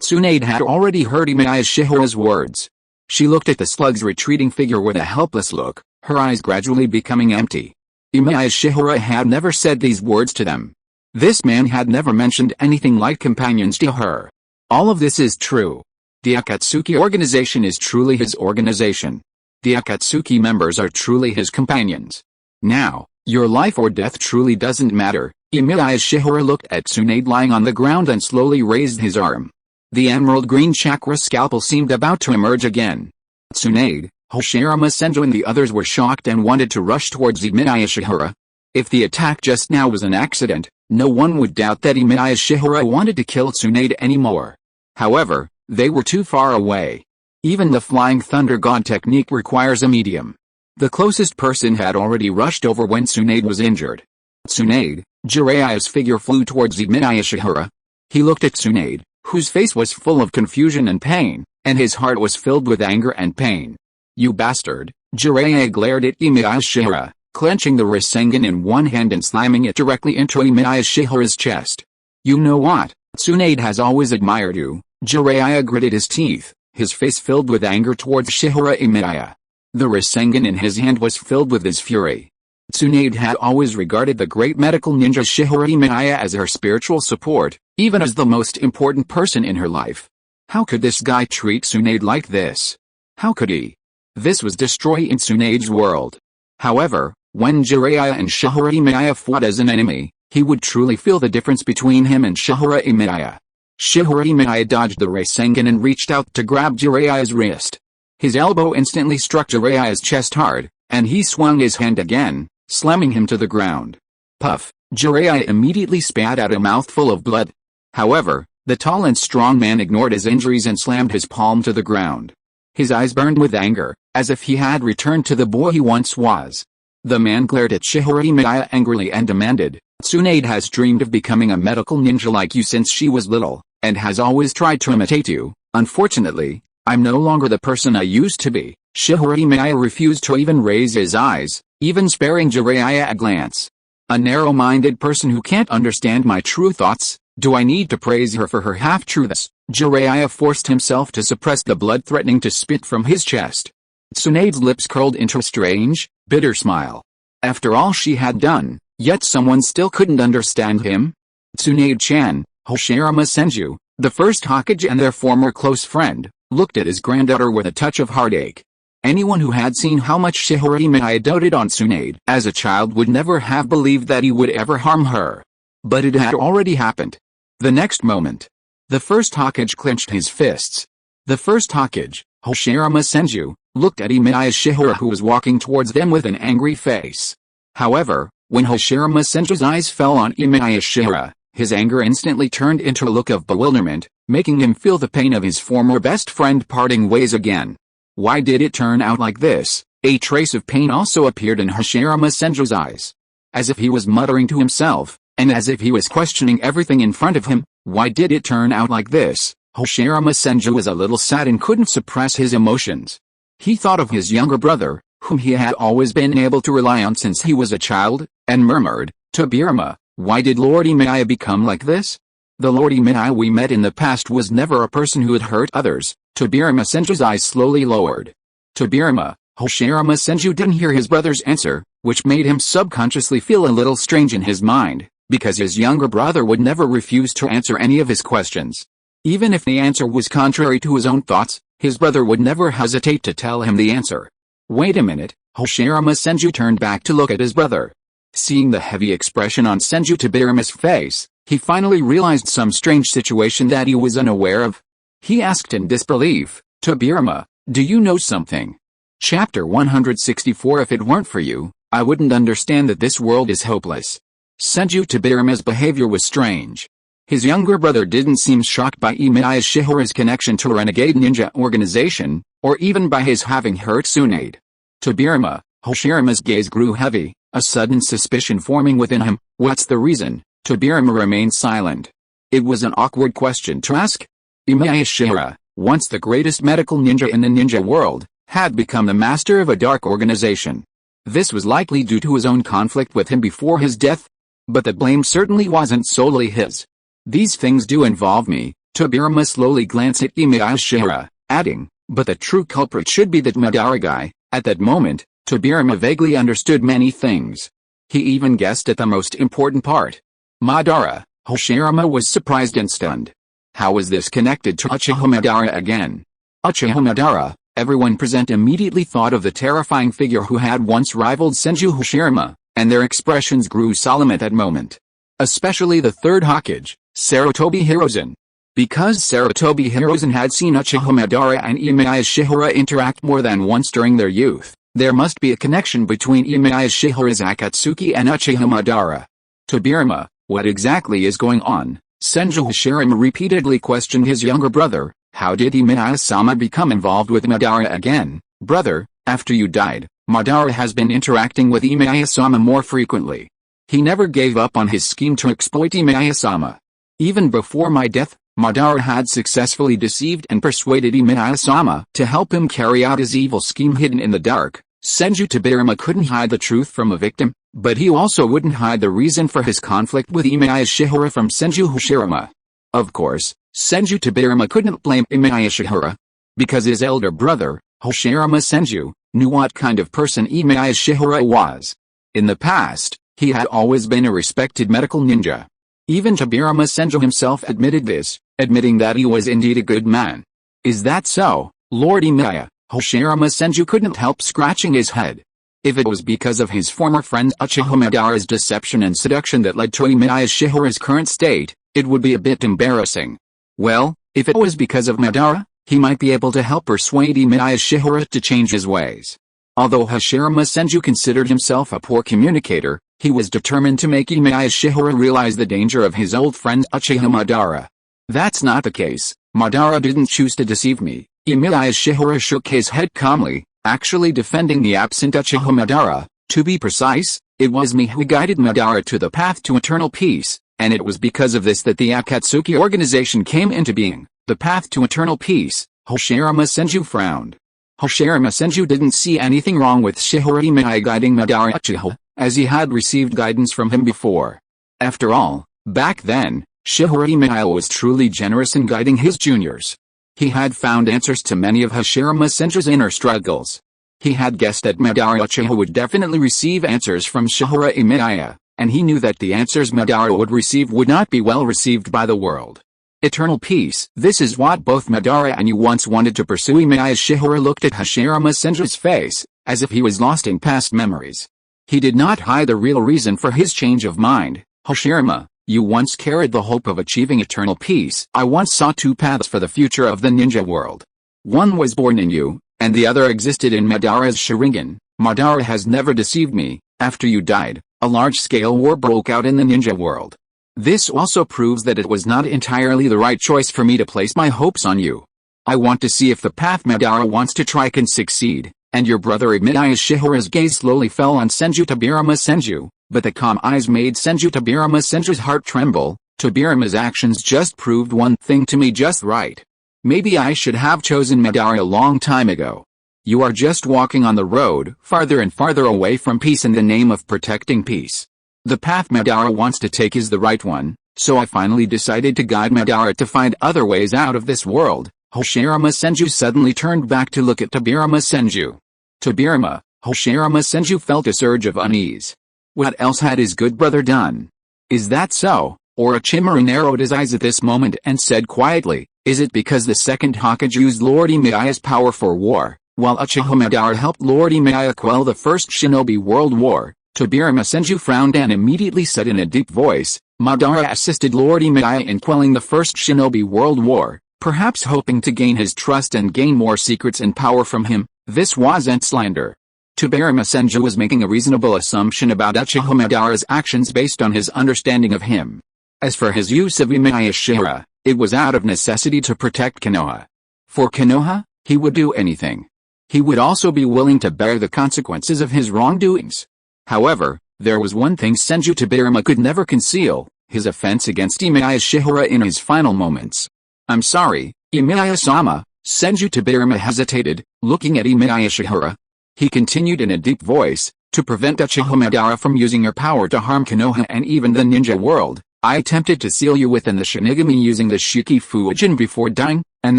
Tsunade had already heard Emiya Shihara's words. She looked at the slug's retreating figure with a helpless look, her eyes gradually becoming empty. Emiya Shihara had never said these words to them. This man had never mentioned anything like companions to her. All of this is true. The Akatsuki organization is truly his organization. The Akatsuki members are truly his companions. Now, your life or death truly doesn't matter. Emiya Shihara looked at Tsunade lying on the ground and slowly raised his arm. The emerald green chakra scalpel seemed about to emerge again. Tsunade, Hashirama, Senju and the others were shocked and wanted to rush towards Emiya Shihara. If the attack just now was an accident, no one would doubt that Emiya Shihara wanted to kill Tsunade anymore. However, they were too far away. Even the Flying Thunder God technique requires a medium. The closest person had already rushed over when Tsunade was injured. Tsunade, Jiraiya's figure flew towards Emiya Shiyuan. He looked at Tsunade, whose face was full of confusion and pain, and his heart was filled with anger and pain. "You bastard!" Jiraiya glared at Emiya Shiyuan, clenching the Rasengan in one hand and slamming it directly into Emiya Shiyuan's chest. "You know what? Tsunade has always admired you." Jiraiya gritted his teeth, his face filled with anger towards Shihara Emiya. The Rasengan in his hand was filled with his fury. Tsunade had always regarded the great medical ninja Shihara Emiya as her spiritual support, even as the most important person in her life. How could this guy treat Tsunade like this? How could he? This was destroying Tsunade's world. However, when Jiraiya and Shihara Emiya fought as an enemy, he would truly feel the difference between him and Shihara Emiya. Shihara Emiya dodged the Rasengan and reached out to grab Jiraiya's wrist. His elbow instantly struck Jiraiya's chest hard, and he swung his hand again, slamming him to the ground. Puff! Jiraiya immediately spat out a mouthful of blood. However, the tall and strong man ignored his injuries and slammed his palm to the ground. His eyes burned with anger, as if he had returned to the boy he once was. The man glared at Shihara Emiya angrily and demanded, "Tsunade has dreamed of becoming a medical ninja like you since she was little, and has always tried to imitate you. Unfortunately, I'm no longer the person I used to be." Shihara Emiya refused to even raise his eyes, even sparing Jiraiya a glance. "A narrow-minded person who can't understand my true thoughts, do I need to praise her for her half-truths?" Jiraiya forced himself to suppress the blood threatening to spit from his chest. Tsunade's lips curled into a strange, bitter smile. After all she had done, yet someone still couldn't understand him? Tsunade-chan, Hashirama Senju, the first Hokage and their former close friend, looked at his granddaughter with a touch of heartache. Anyone who had seen how much Shihara Emiya doted on Tsunade as a child would never have believed that he would ever harm her. But it had already happened. The next moment, the first Hokage clenched his fists. The first Hokage, Hashirama Senju, looked at Emiya Shiyuan who was walking towards them with an angry face. However, when Hashirama Senju's eyes fell on Emiya Shiyuan, his anger instantly turned into a look of bewilderment, making him feel the pain of his former best friend parting ways again. Why did it turn out like this? A trace of pain also appeared in Hashirama Senju's eyes. As if he was muttering to himself, and as if he was questioning everything in front of him. Why did it turn out like this? Hashirama Senju was a little sad and couldn't suppress his emotions. He thought of his younger brother, whom he had always been able to rely on since he was a child, and murmured, "Tobirama, why did Lord Emiya become like this? The Lord Emiya we met in the past was never a person who had hurt others." Tobirama Senju's eyes slowly lowered. "Tobirama," Hashirama Senju didn't hear his brother's answer, which made him subconsciously feel a little strange in his mind, because his younger brother would never refuse to answer any of his questions. Even if the answer was contrary to his own thoughts, his brother would never hesitate to tell him the answer. Wait a minute, Hashirama Senju turned back to look at his brother. Seeing the heavy expression on Senju Tobirama's face, he finally realized some strange situation that he was unaware of. He asked in disbelief, "Tobirama, do you know something?" Chapter 164 If it weren't for you, I wouldn't understand that this world is hopeless. Senju Tobirama's behavior was strange. His younger brother didn't seem shocked by Emiya Shiyuan's connection to a renegade ninja organization, or even by his having hurt Tsunade. Tobirama, Hashirama's gaze grew heavy, a sudden suspicion forming within him. What's the reason? Tobirama remained silent. It was an awkward question to ask. Emiya Shiyuan, once the greatest medical ninja in the ninja world, had become the master of a dark organization. This was likely due to his own conflict with him before his death. But the blame certainly wasn't solely his. "These things do involve me." Tobirama slowly glanced at Emiya Shiyuan, adding, "But the true culprit should be that Madara guy." At that moment, Tobirama vaguely understood many things. He even guessed at the most important part. Madara. Hashirama was surprised and stunned. How was this connected to Uchiha Madara again? Uchiha Madara, everyone present immediately thought of the terrifying figure who had once rivaled Senju Hashirama, and their expressions grew solemn at that moment. Especially the third Hokage, Sarutobi Hiruzen. Because Sarutobi Hiruzen had seen Uchiha Madara and Emiya Shiyuan interact more than once during their youth, there must be a connection between Emiya Shiyuan's Akatsuki and Uchiha Madara. "Tobirama, what exactly is going on?" Senju Hashirama repeatedly questioned his younger brother. "How did Emiya-sama become involved with Madara again?" "Brother, after you died, Madara has been interacting with Emiya-sama more frequently. He never gave up on his scheme to exploit Emiya-sama. Even before my death, Madara had successfully deceived and persuaded Emiya-sama to help him carry out his evil scheme hidden in the dark. Senju Tobirama couldn't hide the truth from a victim, but he also wouldn't hide the reason for his conflict with Emiya Shiyuan from Senju Hashirama. Of course, Senju Tobirama couldn't blame Emiya Shiyuan, because his elder brother, Hashirama Senju, knew what kind of person Emiya Shiyuan was. In the past, he had always been a respected medical ninja. Even Tobirama Senju himself admitted this, admitting that he was indeed a good man. Is that so, Lord Emiya? Hashirama Senju couldn't help scratching his head. If it was because of his former friend Uchiha Madara's deception and seduction that led to Emiya Shiyuan's current state, it would be a bit embarrassing. Well, if it was because of Madara, he might be able to help persuade Emiya Shiyuan to change his ways. Although Hashirama Senju considered himself a poor communicator, he was determined to make Emiya Shiyuan realize the danger of his old friend Uchiha Madara. That's not the case. Madara didn't choose to deceive me. Emiya Shiyuan shook his head calmly, actually defending the absent Uchiha Madara. To be precise, it was me who guided Madara to the path to eternal peace, and it was because of this that the Akatsuki organization came into being. The path to eternal peace. Hashirama Senju frowned. Hashirama Senju didn't see anything wrong with Shihara Emiya guiding Madara Uchiha, as he had received guidance from him before. After all, back then, Shihara Emiya was truly generous in guiding his juniors. He had found answers to many of Hashirama Senju's inner struggles. He had guessed that Madara Uchiha would definitely receive answers from Shihara Emiya, and he knew that the answers Madara would receive would not be well received by the world. Eternal peace. This is what both Madara and you once wanted to pursue. Emiya Shiyuan looked at Hashirama Senju's face, as if he was lost in past memories. He did not hide the real reason for his change of mind. Hashirama, you once carried the hope of achieving eternal peace. I once saw two paths for the future of the ninja world. One was born in you, and the other existed in Madara's Sharingan. Madara has never deceived me. After you died, a large-scale war broke out in the ninja world. This also proves that it was not entirely the right choice for me to place my hopes on you. I want to see if the path Madara wants to try can succeed. And your brother Emiya Shiyuan's gaze slowly fell on Senju Tobirama Senju, but the calm eyes made Senju Tobirama Senju's heart tremble. Tobirama's actions just proved one thing to me just right. Maybe I should have chosen Madara a long time ago. You are just walking on the road, farther and farther away from peace in the name of protecting peace. The path Madara wants to take is the right one, so I finally decided to guide Madara to find other ways out of this world. Hashirama Senju suddenly turned back to look at Tobirama Senju. Tobirama, Hashirama Senju felt a surge of unease. What else had his good brother done? Is that so? Orochimaru narrowed his eyes at this moment and said quietly, is it because the second Hokage used Lord Emiya's power for war, while Uchiha Madara helped Lord Emiya quell the First Shinobi World War? Tobirama Senju frowned and immediately said in a deep voice, Madara assisted Lord Emiya in quelling the First Shinobi World War, perhaps hoping to gain his trust and gain more secrets and power from him. This wasn't slander. Tobirama Senju was making a reasonable assumption about Uchiha Madara's actions based on his understanding of him. As for his use of Emiya Shiyuan, it was out of necessity to protect Konoha. For Konoha, he would do anything. He would also be willing to bear the consequences of his wrongdoings. However, there was one thing Senju Tobirama could never conceal, his offense against Emiya Shiyuan in his final moments. I'm sorry, Emiya-sama. Senju Tobirama hesitated, looking at Emiya Shiyuan. He continued in a deep voice, to prevent Uchiha Madara from using her power to harm Konoha and even the ninja world, I attempted to seal you within the Shinigami using the Shiki Fujin before dying, and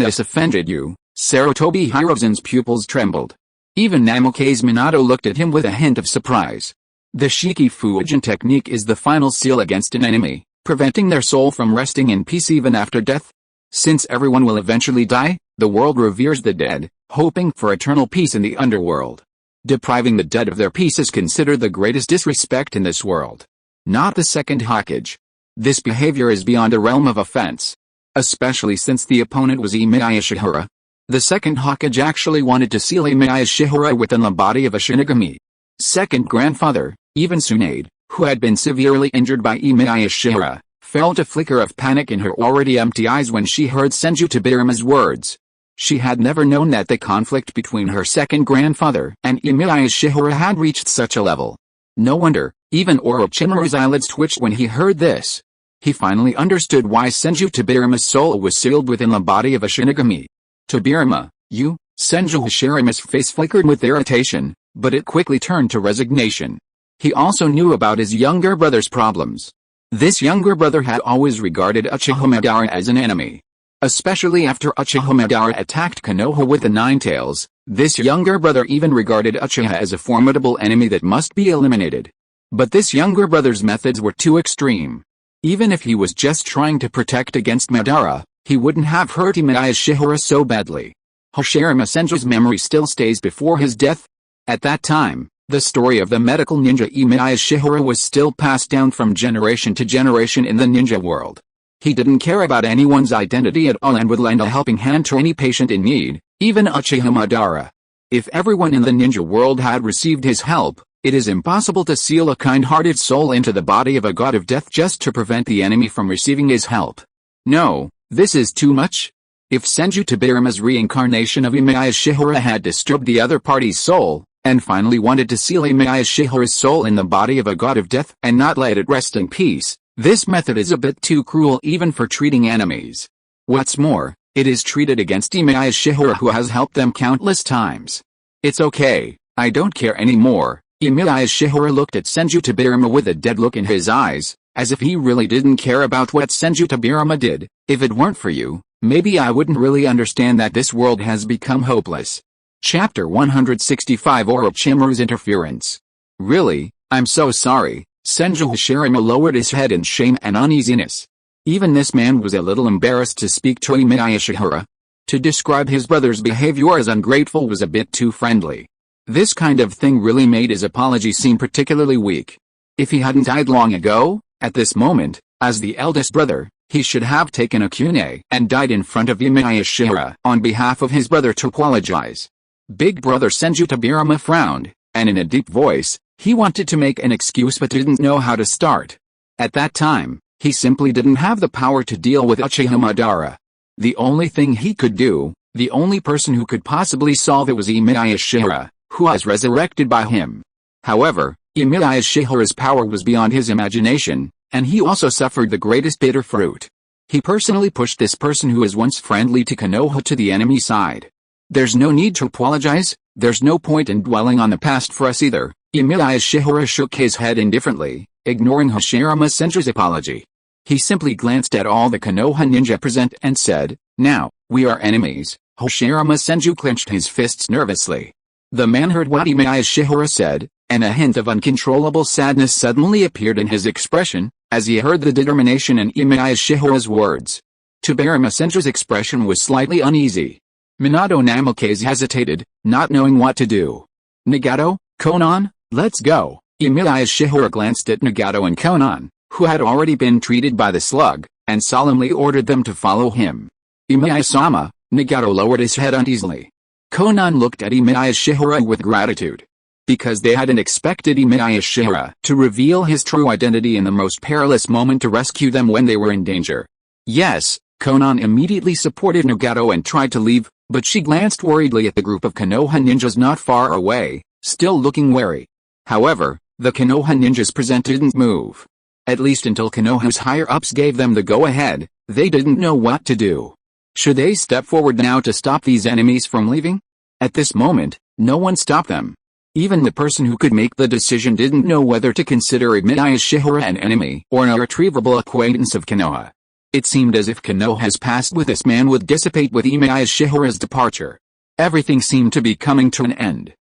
this offended you. Sarutobi Hiruzen's pupils trembled. Even Namokaze Minato looked at him with a hint of surprise. The Shiki Fujin technique is the final seal against an enemy, preventing their soul from resting in peace even after death. Since everyone will eventually die, the world reveres the dead, hoping for eternal peace in the underworld. Depriving the dead of their peace is considered the greatest disrespect in this world. Not the second Hokage. This behavior is beyond a realm of offense. Especially since the opponent was Emiya Shiyuan. The second Hokage actually wanted to seal Emiya Shiyuan within the body of a Shinigami. Second grandfather, even Tsunade, who had been severely injured by Emiya Shiyuan, felt a flicker of panic in her already empty eyes when she heard Senju Tobirama's words. She had never known that the conflict between her second grandfather and Emiya Shiyuan had reached such a level. No wonder, even Orochimaru's eyelids twitched when he heard this. He finally understood why Senju Tobirama's soul was sealed within the body of a Shinigami. Tobirama, you? Senju Hashirama's face flickered with irritation, but it quickly turned to resignation. He also knew about his younger brother's problems. This younger brother had always regarded Uchiha Madara as an enemy. Especially after Uchiha Madara attacked Konoha with the Nine Tails, this younger brother even regarded Uchiha as a formidable enemy that must be eliminated. But this younger brother's methods were too extreme. Even if he was just trying to protect against Madara, he wouldn't have hurt Emiya Shiyuan so badly. Hashirama Senju's memory still stays before his death. At that time, the story of the medical ninja Emiya Shiyuan was still passed down from generation to generation in the ninja world. He didn't care about anyone's identity at all and would lend a helping hand to any patient in need, even Uchiha Madara. If everyone in the ninja world had received his help, it is impossible to seal a kind-hearted soul into the body of a god of death just to prevent the enemy from receiving his help. No, this is too much. If Senju Tobirama's reincarnation of Emiya Shiyuan had disturbed the other party's soul, and finally wanted to seal Emiya Shiyuan's soul in the body of a god of death and not let it rest in peace, this method is a bit too cruel even for treating enemies. What's more, it is treated against Emiya Shiyuan who has helped them countless times. It's okay, I don't care anymore. Emiya Shiyuan looked at Senju Tobirama with a dead look in his eyes, as if he really didn't care about what Senju Tobirama did. If it weren't for you, maybe I wouldn't really understand that this world has become hopeless. Chapter 165 Orochimaru's Interference. Really, I'm so sorry. Senju Hashirama lowered his head in shame and uneasiness. Even this man was a little embarrassed to speak to Emiya Shiyuan. To describe his brother's behavior as ungrateful was a bit too friendly. This kind of thing really made his apology seem particularly weak. If he hadn't died long ago, at this moment, as the eldest brother, he should have taken a kune and died in front of Emiya Shiyuan on behalf of his brother to apologize. Big brother Senju Tobirama frowned, and in a deep voice, he wanted to make an excuse but didn't know how to start. At that time, he simply didn't have the power to deal with Uchiha Madara. The only thing he could do, the only person who could possibly solve it was Emiya Shiyuan, who was resurrected by him. However, Emiya Shiyuan's power was beyond his imagination, and he also suffered the greatest bitter fruit. He personally pushed this person who was once friendly to Konoha to the enemy side. There's no need to apologize, there's no point in dwelling on the past for us either. Emiya Shiyuan shook his head indifferently, ignoring Hashirama Senju's apology. He simply glanced at all the Konoha ninja present and said, "Now, we are enemies." Hashirama Senju clenched his fists nervously. The man heard what Emiya Shiyuan said, and a hint of uncontrollable sadness suddenly appeared in his expression, as he heard the determination in Emiya Shiyuan's words. Tobirama Senju's expression was slightly uneasy. Minato Namikaze hesitated, not knowing what to do. "Nagato, Konan, let's go." Emiya Shiyuan glanced at Nagato and Konan, who had already been treated by the slug, and solemnly ordered them to follow him. "Emiya-sama," Nagato lowered his head uneasily. Konan looked at Emiya Shiyuan with gratitude. Because they hadn't expected Emiya Shiyuan to reveal his true identity in the most perilous moment to rescue them when they were in danger. Yes, Konan immediately supported Nagato and tried to leave, but she glanced worriedly at the group of Konoha ninjas not far away, still looking wary. However, the Konoha ninjas present didn't move. At least until Konoha's higher-ups gave them the go-ahead, they didn't know what to do. Should they step forward now to stop these enemies from leaving? At this moment, no one stopped them. Even the person who could make the decision didn't know whether to consider Emiya Shiyuan an enemy or an irretrievable acquaintance of Konoha. It seemed as if Konoha's past with this man would dissipate with Emiya Shiyuan's departure. Everything seemed to be coming to an end.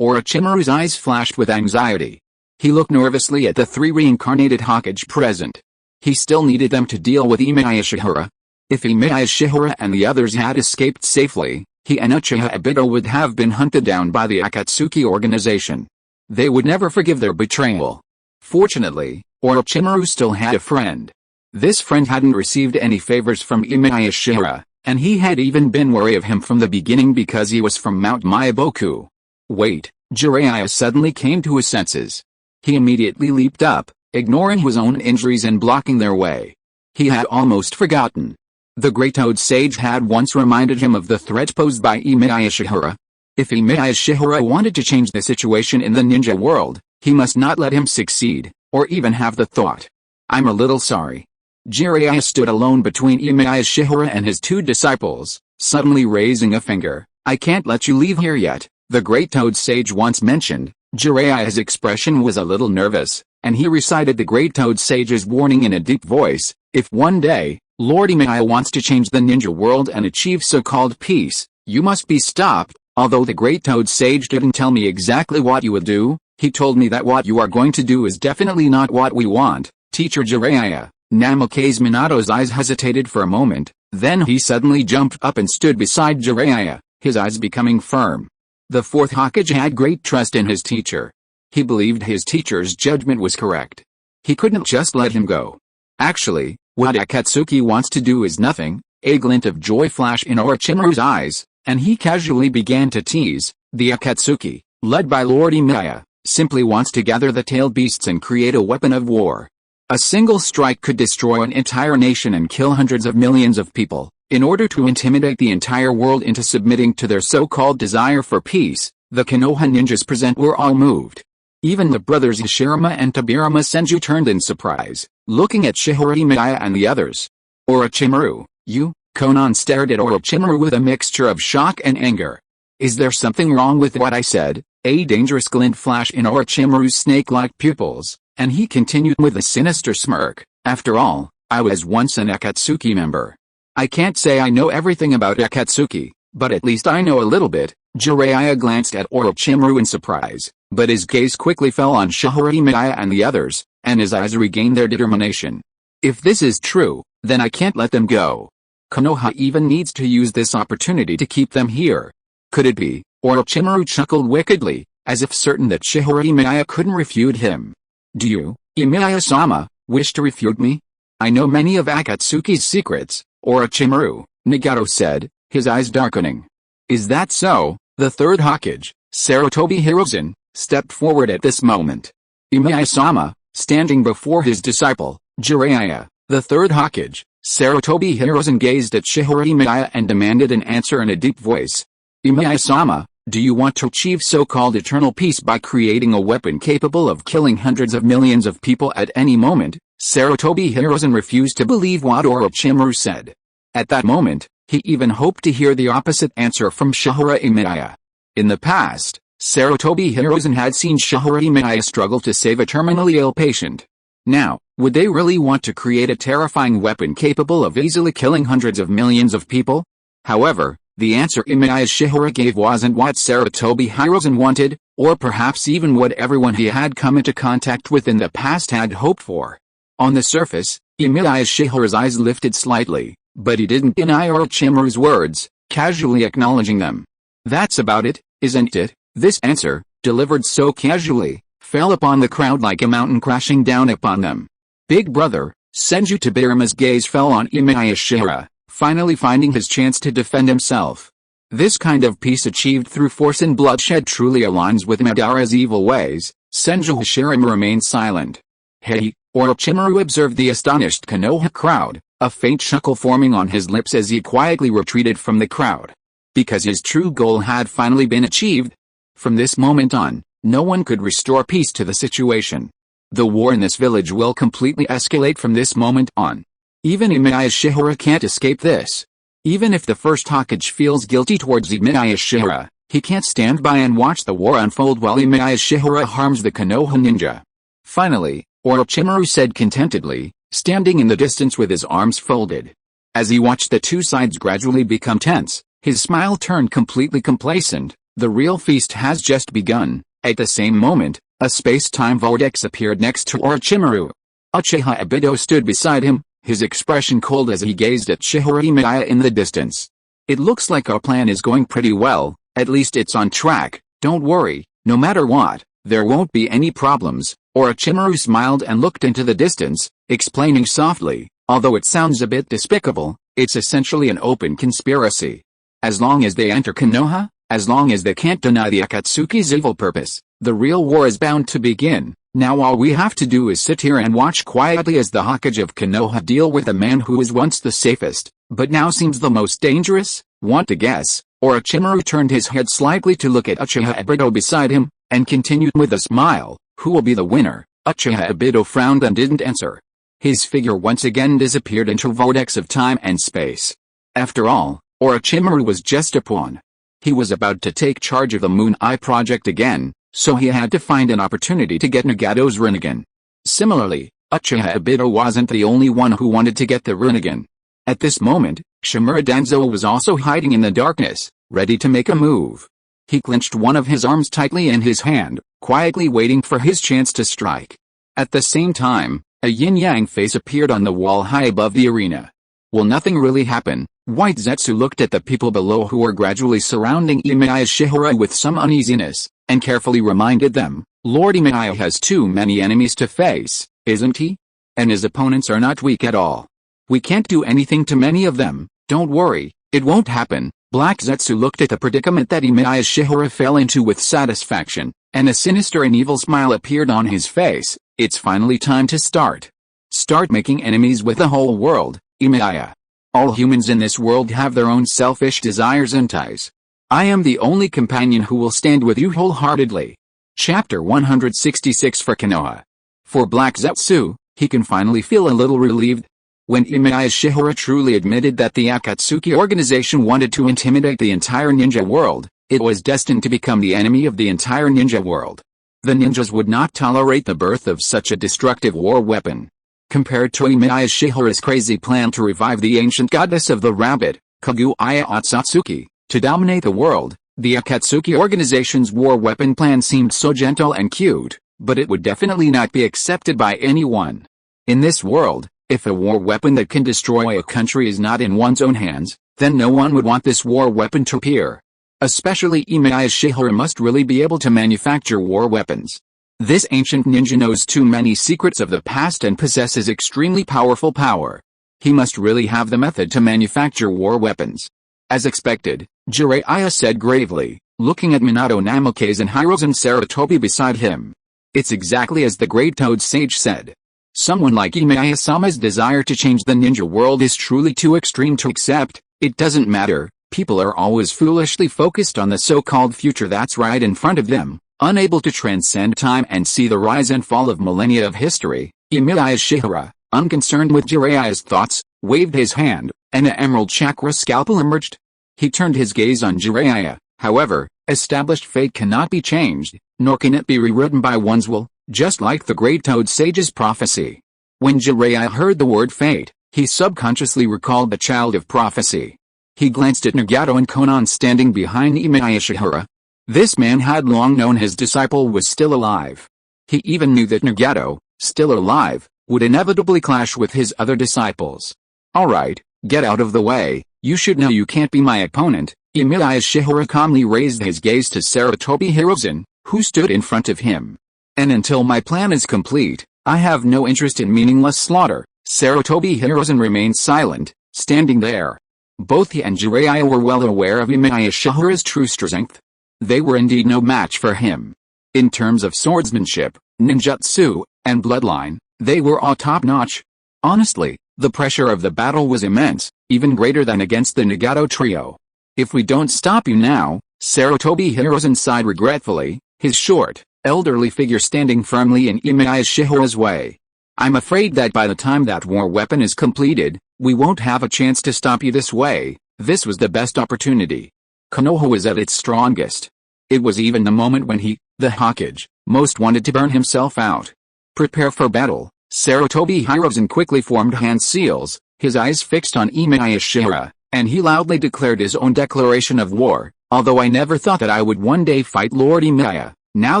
Orochimaru's eyes flashed with anxiety. He looked nervously at the three reincarnated Hokage present. He still needed them to deal with Emiya Shiyuan. If Emiya Shiyuan and the others had escaped safely, he and Uchiha Obito would have been hunted down by the Akatsuki organization. They would never forgive their betrayal. Fortunately, Orochimaru still had a friend. This friend hadn't received any favors from Emiya Shiyuan, and he had even been wary of him from the beginning because he was from Mount Myoboku. Wait, Jiraiya suddenly came to his senses. He immediately leaped up, ignoring his own injuries and blocking their way. He had almost forgotten. The Great Toad Sage had once reminded him of the threat posed by Emiya Shiyuan. If Emiya Shiyuan wanted to change the situation in the ninja world, he must not let him succeed, or even have the thought. I'm a little sorry. Jiraiya stood alone between Emiya Shiyuan and his two disciples, suddenly raising a finger. I can't let you leave here yet, the Great Toad Sage once mentioned. Jiraiya's expression was a little nervous, and he recited the Great Toad Sage's warning in a deep voice. If one day, Lord Emiya wants to change the ninja world and achieve so-called peace, you must be stopped. Although the Great Toad Sage didn't tell me exactly what you would do, he told me that what you are going to do is definitely not what we want, Teacher Jiraiya. Namake's Minato's eyes hesitated for a moment, then he suddenly jumped up and stood beside Jiraiya, his eyes becoming firm. The fourth Hokage had great trust in his teacher. He believed his teacher's judgment was correct. He couldn't just let him go. Actually, what Akatsuki wants to do is nothing. A glint of joy flashed in Orochimaru's eyes, and he casually began to tease. The Akatsuki, led by Lord Emiya, simply wants to gather the tailed beasts and create a weapon of war. A single strike could destroy an entire nation and kill hundreds of millions of people. In order to intimidate the entire world into submitting to their so-called desire for peace, the Konoha ninjas present were all moved. Even the brothers Hashirama and Tobirama Senju turned in surprise, looking at Shihara, Emiya and the others. Orochimaru, you? Konan stared at Orochimaru with a mixture of shock and anger. Is there something wrong with what I said? A dangerous glint flashed in Orochimaru's snake-like pupils, and he continued with a sinister smirk. After all, I was once an Akatsuki member. I can't say I know everything about Akatsuki, but at least I know a little bit. Jiraiya glanced at Orochimaru in surprise, but his gaze quickly fell on Shihara, Emiya and the others, and his eyes regained their determination. If this is true, then I can't let them go. Konoha even needs to use this opportunity to keep them here. Could it be? Orochimaru chuckled wickedly, as if certain that Shihara Emiya couldn't refute him. Do you, Emiya-sama, wish to refute me? I know many of Akatsuki's secrets, Orochimaru, Nagato said, his eyes darkening. Is that so? The third Hokage, Sarutobi Hiruzen, stepped forward at this moment. Emiya-sama, standing before his disciple, Jiraiya, the third Hokage, Sarutobi Hiruzen gazed at Shihara Emiya and demanded an answer in a deep voice. Emiya-sama, do you want to achieve so-called eternal peace by creating a weapon capable of killing hundreds of millions of people at any moment? Sarutobi Hiruzen refused to believe what Orochimaru said. At that moment, he even hoped to hear the opposite answer from Shihara Emiya. In the past, Sarutobi Hiruzen had seen Shihara Emiya struggle to save a terminally ill patient. Now, would they really want to create a terrifying weapon capable of easily killing hundreds of millions of people? However, the answer Emiya Shihara gave wasn't what Sarutobi Hiruzen wanted, or perhaps even what everyone he had come into contact with in the past had hoped for. On the surface, Emiya Shihara's eyes lifted slightly, but he didn't deny Orochimaru's words, casually acknowledging them. That's about it, isn't it? This answer, delivered so casually, fell upon the crowd like a mountain crashing down upon them. Big brother, Senju Tobirama's gaze fell on Emiya Shihara, finally finding his chance to defend himself. This kind of peace achieved through force and bloodshed truly aligns with Madara's evil ways. Senju Hashirama remained silent. Hey, Orochimaru observed the astonished Konoha crowd, a faint chuckle forming on his lips as he quietly retreated from the crowd. Because his true goal had finally been achieved. From this moment on, no one could restore peace to the situation. The war in this village will completely escalate from this moment on. Even Emiya Shihara can't escape this. Even if the first Hokage feels guilty towards Emiya Shihara, he can't stand by and watch the war unfold while Emiya Shihara harms the Konoha ninja. Finally, Orochimaru said contentedly, standing in the distance with his arms folded. As he watched the two sides gradually become tense, his smile turned completely complacent. The real feast has just begun. At the same moment, a space-time vortex appeared next to Orochimaru. Uchiha Obito stood beside him, his expression cold as he gazed at Shihara Emiya in the distance. It looks like our plan is going pretty well, at least it's on track. Don't worry, no matter what, there won't be any problems. Orochimaru smiled and looked into the distance, explaining softly, although it sounds a bit despicable, it's essentially an open conspiracy. As long as they enter Konoha, as long as they can't deny the Akatsuki's evil purpose, the real war is bound to begin. Now all we have to do is sit here and watch quietly as the Hokage of Konoha deal with a man who was once the safest, but now seems the most dangerous? Want to guess? Orochimaru turned his head slightly to look at Uchiha Obito beside him, and continued with a smile, "Who will be the winner?" Uchiha Obito frowned and didn't answer. His figure once again disappeared into vortex of time and space. After all, Orochimaru was just a pawn. He was about to take charge of the Moon Eye project again, so he had to find an opportunity to get Nagato's Rinnegan. Similarly, Uchiha Obito wasn't the only one who wanted to get the Rinnegan. At this moment, Shimura Danzo was also hiding in the darkness, ready to make a move. He clenched one of his arms tightly in his hand, quietly waiting for his chance to strike. At the same time, a yin-yang face appeared on the wall high above the arena. Will nothing really happen? White Zetsu looked at the people below who were gradually surrounding Emiya Shiyuan with some uneasiness, and carefully reminded them, Lord Emiya has too many enemies to face, isn't he? And his opponents are not weak at all. We can't do anything to many of them, don't worry, it won't happen. Black Zetsu looked at the predicament that Emiya Shiyuan fell into with satisfaction, and a sinister and evil smile appeared on his face. It's finally time to start. Start making enemies with the whole world, Emiya. All humans in this world have their own selfish desires and ties. I am the only companion who will stand with you wholeheartedly. Chapter 166 for Konoha. For Black Zetsu, he can finally feel a little relieved. When Emiya Shiyuan truly admitted that the Akatsuki organization wanted to intimidate the entire ninja world, it was destined to become the enemy of the entire ninja world. The ninjas would not tolerate the birth of such a destructive war weapon. Compared to Emiya Shiyuan's crazy plan to revive the ancient goddess of the rabbit, Kaguya Otsutsuki, to dominate the world, the Akatsuki organization's war weapon plan seemed so gentle and cute, but it would definitely not be accepted by anyone. In this world, if a war weapon that can destroy a country is not in one's own hands, then no one would want this war weapon to appear. Especially Emiya Shiyuan must really be able to manufacture war weapons. This ancient ninja knows too many secrets of the past and possesses extremely powerful power. He must really have the method to manufacture war weapons. As expected, Jiraiya said gravely, looking at Minato Namikaze and Hirozen Sarutobi beside him. It's exactly as the Great Toad Sage said. Someone like Emiya-sama's desire to change the ninja world is truly too extreme to accept. It doesn't matter, people are always foolishly focused on the so-called future that's right in front of them, unable to transcend time and see the rise and fall of millennia of history. Emiya Shiyuan, unconcerned with Jiraiya's thoughts, waved his hand, and an emerald chakra scalpel emerged. He turned his gaze on Jiraiya. However, established fate cannot be changed, nor can it be rewritten by one's will, just like the Great Toad Sage's prophecy. When Jiraiya heard the word fate, he subconsciously recalled the child of prophecy. He glanced at Nagato and Konan standing behind Emiya Shiyuan. This man had long known his disciple was still alive. He even knew that Nagato, still alive, would inevitably clash with his other disciples. Alright, get out of the way, you should know you can't be my opponent. Emiya Shiyuan calmly raised his gaze to Sarutobi Hirozen, who stood in front of him. And until my plan is complete, I have no interest in meaningless slaughter. Sarutobi Hirozen remained silent, standing there. Both he and Jiraiya were well aware of Emiya Shiyuan's true strength. They were indeed no match for him. In terms of swordsmanship, ninjutsu, and bloodline, they were all top-notch. Honestly, the pressure of the battle was immense, even greater than against the Nagato trio. If we don't stop you now, Sarutobi Hirozen sighed regretfully, his short, elderly figure standing firmly in Emiya Shiyuan's way. I'm afraid that by the time that war weapon is completed, we won't have a chance to stop you this way. This was the best opportunity. Konoha was at its strongest. It was even the moment when he, the Hokage, most wanted to burn himself out. Prepare for battle. Sarutobi Hirozen quickly formed hand seals, his eyes fixed on Emiya Shiyuan, and he loudly declared his own declaration of war. Although I never thought that I would one day fight Lord Emiya, now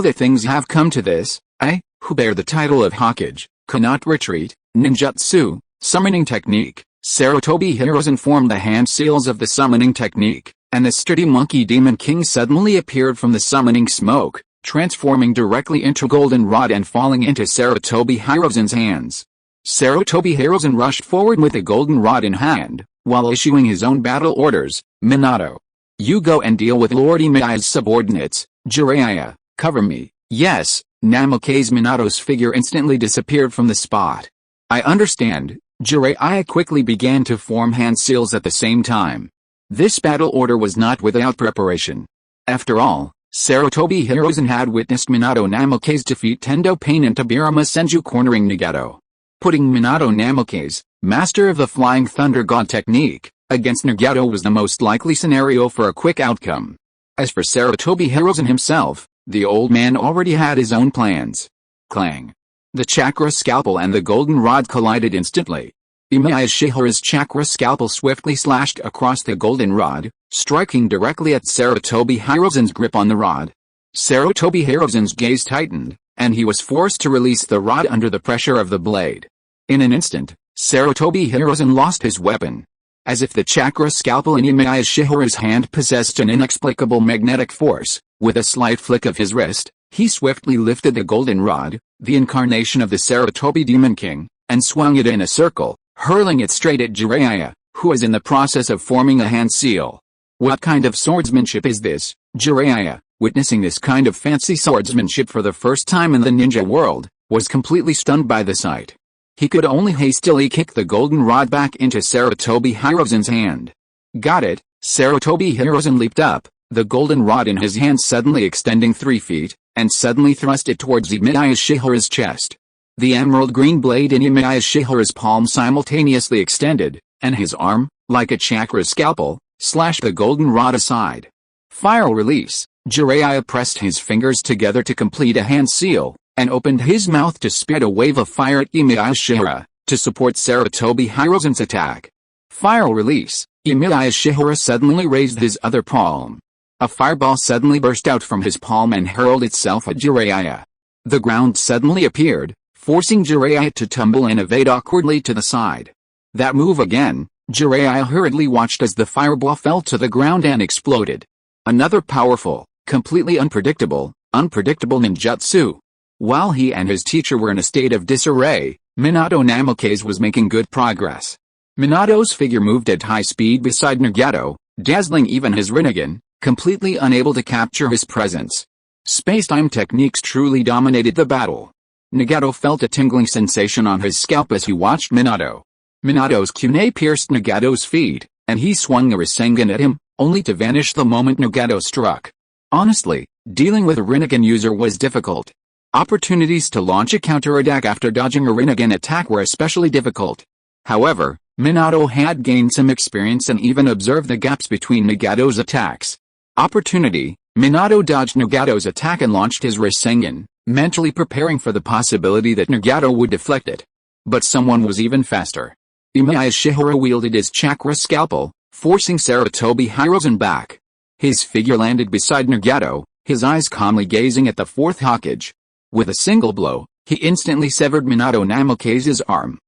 that things have come to this, I, who bear the title of Hokage, cannot retreat. Ninjutsu, summoning technique. Sarutobi Hirozen formed the hand seals of the summoning technique, and the sturdy monkey demon king suddenly appeared from the summoning smoke, transforming directly into golden rod and falling into Sarutobi Hirozen's hands. Sarutobi Hirozen rushed forward with the golden rod in hand, while issuing his own battle orders. Minato, you go and deal with Lord Emiya's subordinates. Jiraiya, cover me. Yes. Namikaze Minato's figure instantly disappeared from the spot. I understand, Jiraiya quickly began to form hand seals at the same time. This battle order was not without preparation. After all, Sarutobi Hiruzen had witnessed Minato Namoke's defeat Tendo Pain and Tobirama Senju cornering Nagato. Putting Minato Namoke's, master of the Flying Thunder God technique, against Nagato was the most likely scenario for a quick outcome. As for Sarutobi Hiruzen himself, the old man already had his own plans. Clang! The chakra scalpel and the golden rod collided instantly. Emiya Shiyuan's chakra scalpel swiftly slashed across the golden rod, striking directly at Sarutobi Hiruzen's grip on the rod. Sarutobi Hiruzen's gaze tightened, and he was forced to release the rod under the pressure of the blade. In an instant, Sarutobi Hiruzen lost his weapon. As if the chakra scalpel in Emiya Shiyuan's hand possessed an inexplicable magnetic force, with a slight flick of his wrist, he swiftly lifted the golden rod, the incarnation of the Sarutobi Demon King, and swung it in a circle, hurling it straight at Jiraiya, who was in the process of forming a hand seal. What kind of swordsmanship is this? Jiraiya, witnessing this kind of fancy swordsmanship for the first time in the ninja world, was completely stunned by the sight. He could only hastily kick the golden rod back into Sarutobi Hiruzen's hand. Got it, Sarutobi Hiruzen leaped up, the golden rod in his hand suddenly extending 3 feet, and suddenly thrust it towards Emiya Shiyuan's chest. The emerald green blade in Emiya Shiyuan's palm simultaneously extended, and his arm, like a chakra scalpel, slashed the golden rod aside. Fire release. Jiraiya pressed his fingers together to complete a hand seal, and opened his mouth to spit a wave of fire at Emiya Shiyuan, to support Sarutobi Hiruzen's attack. Fire release. Emiya Shiyuan suddenly raised his other palm. A fireball suddenly burst out from his palm and hurled itself at Jiraiya. The ground suddenly appeared, forcing Jiraiya to tumble and evade awkwardly to the side. That move again, Jiraiya hurriedly watched as the fireball fell to the ground and exploded. Another powerful, completely unpredictable ninjutsu. While he and his teacher were in a state of disarray, Minato Namoke's was making good progress. Minato's figure moved at high speed beside Nagato, dazzling even his Rinnegan, completely unable to capture his presence. Space-time techniques truly dominated the battle. Nagato felt a tingling sensation on his scalp as he watched Minato. Minato's kunai pierced Nagato's feet, and he swung a Rasengan at him, only to vanish the moment Nagato struck. Honestly, dealing with a Rinnegan user was difficult. Opportunities to launch a counterattack after dodging a Rinnegan attack were especially difficult. However, Minato had gained some experience and even observed the gaps between Nagato's attacks. Opportunity. Minato dodged Nagato's attack and launched his Rasengan, mentally preparing for the possibility that Nagato would deflect it. But someone was even faster. Emiya Shiyuan wielded his chakra scalpel, forcing Sarutobi Hiruzen back. His figure landed beside Nagato, his eyes calmly gazing at the fourth Hokage. With a single blow, he instantly severed Minato Namoke's arm.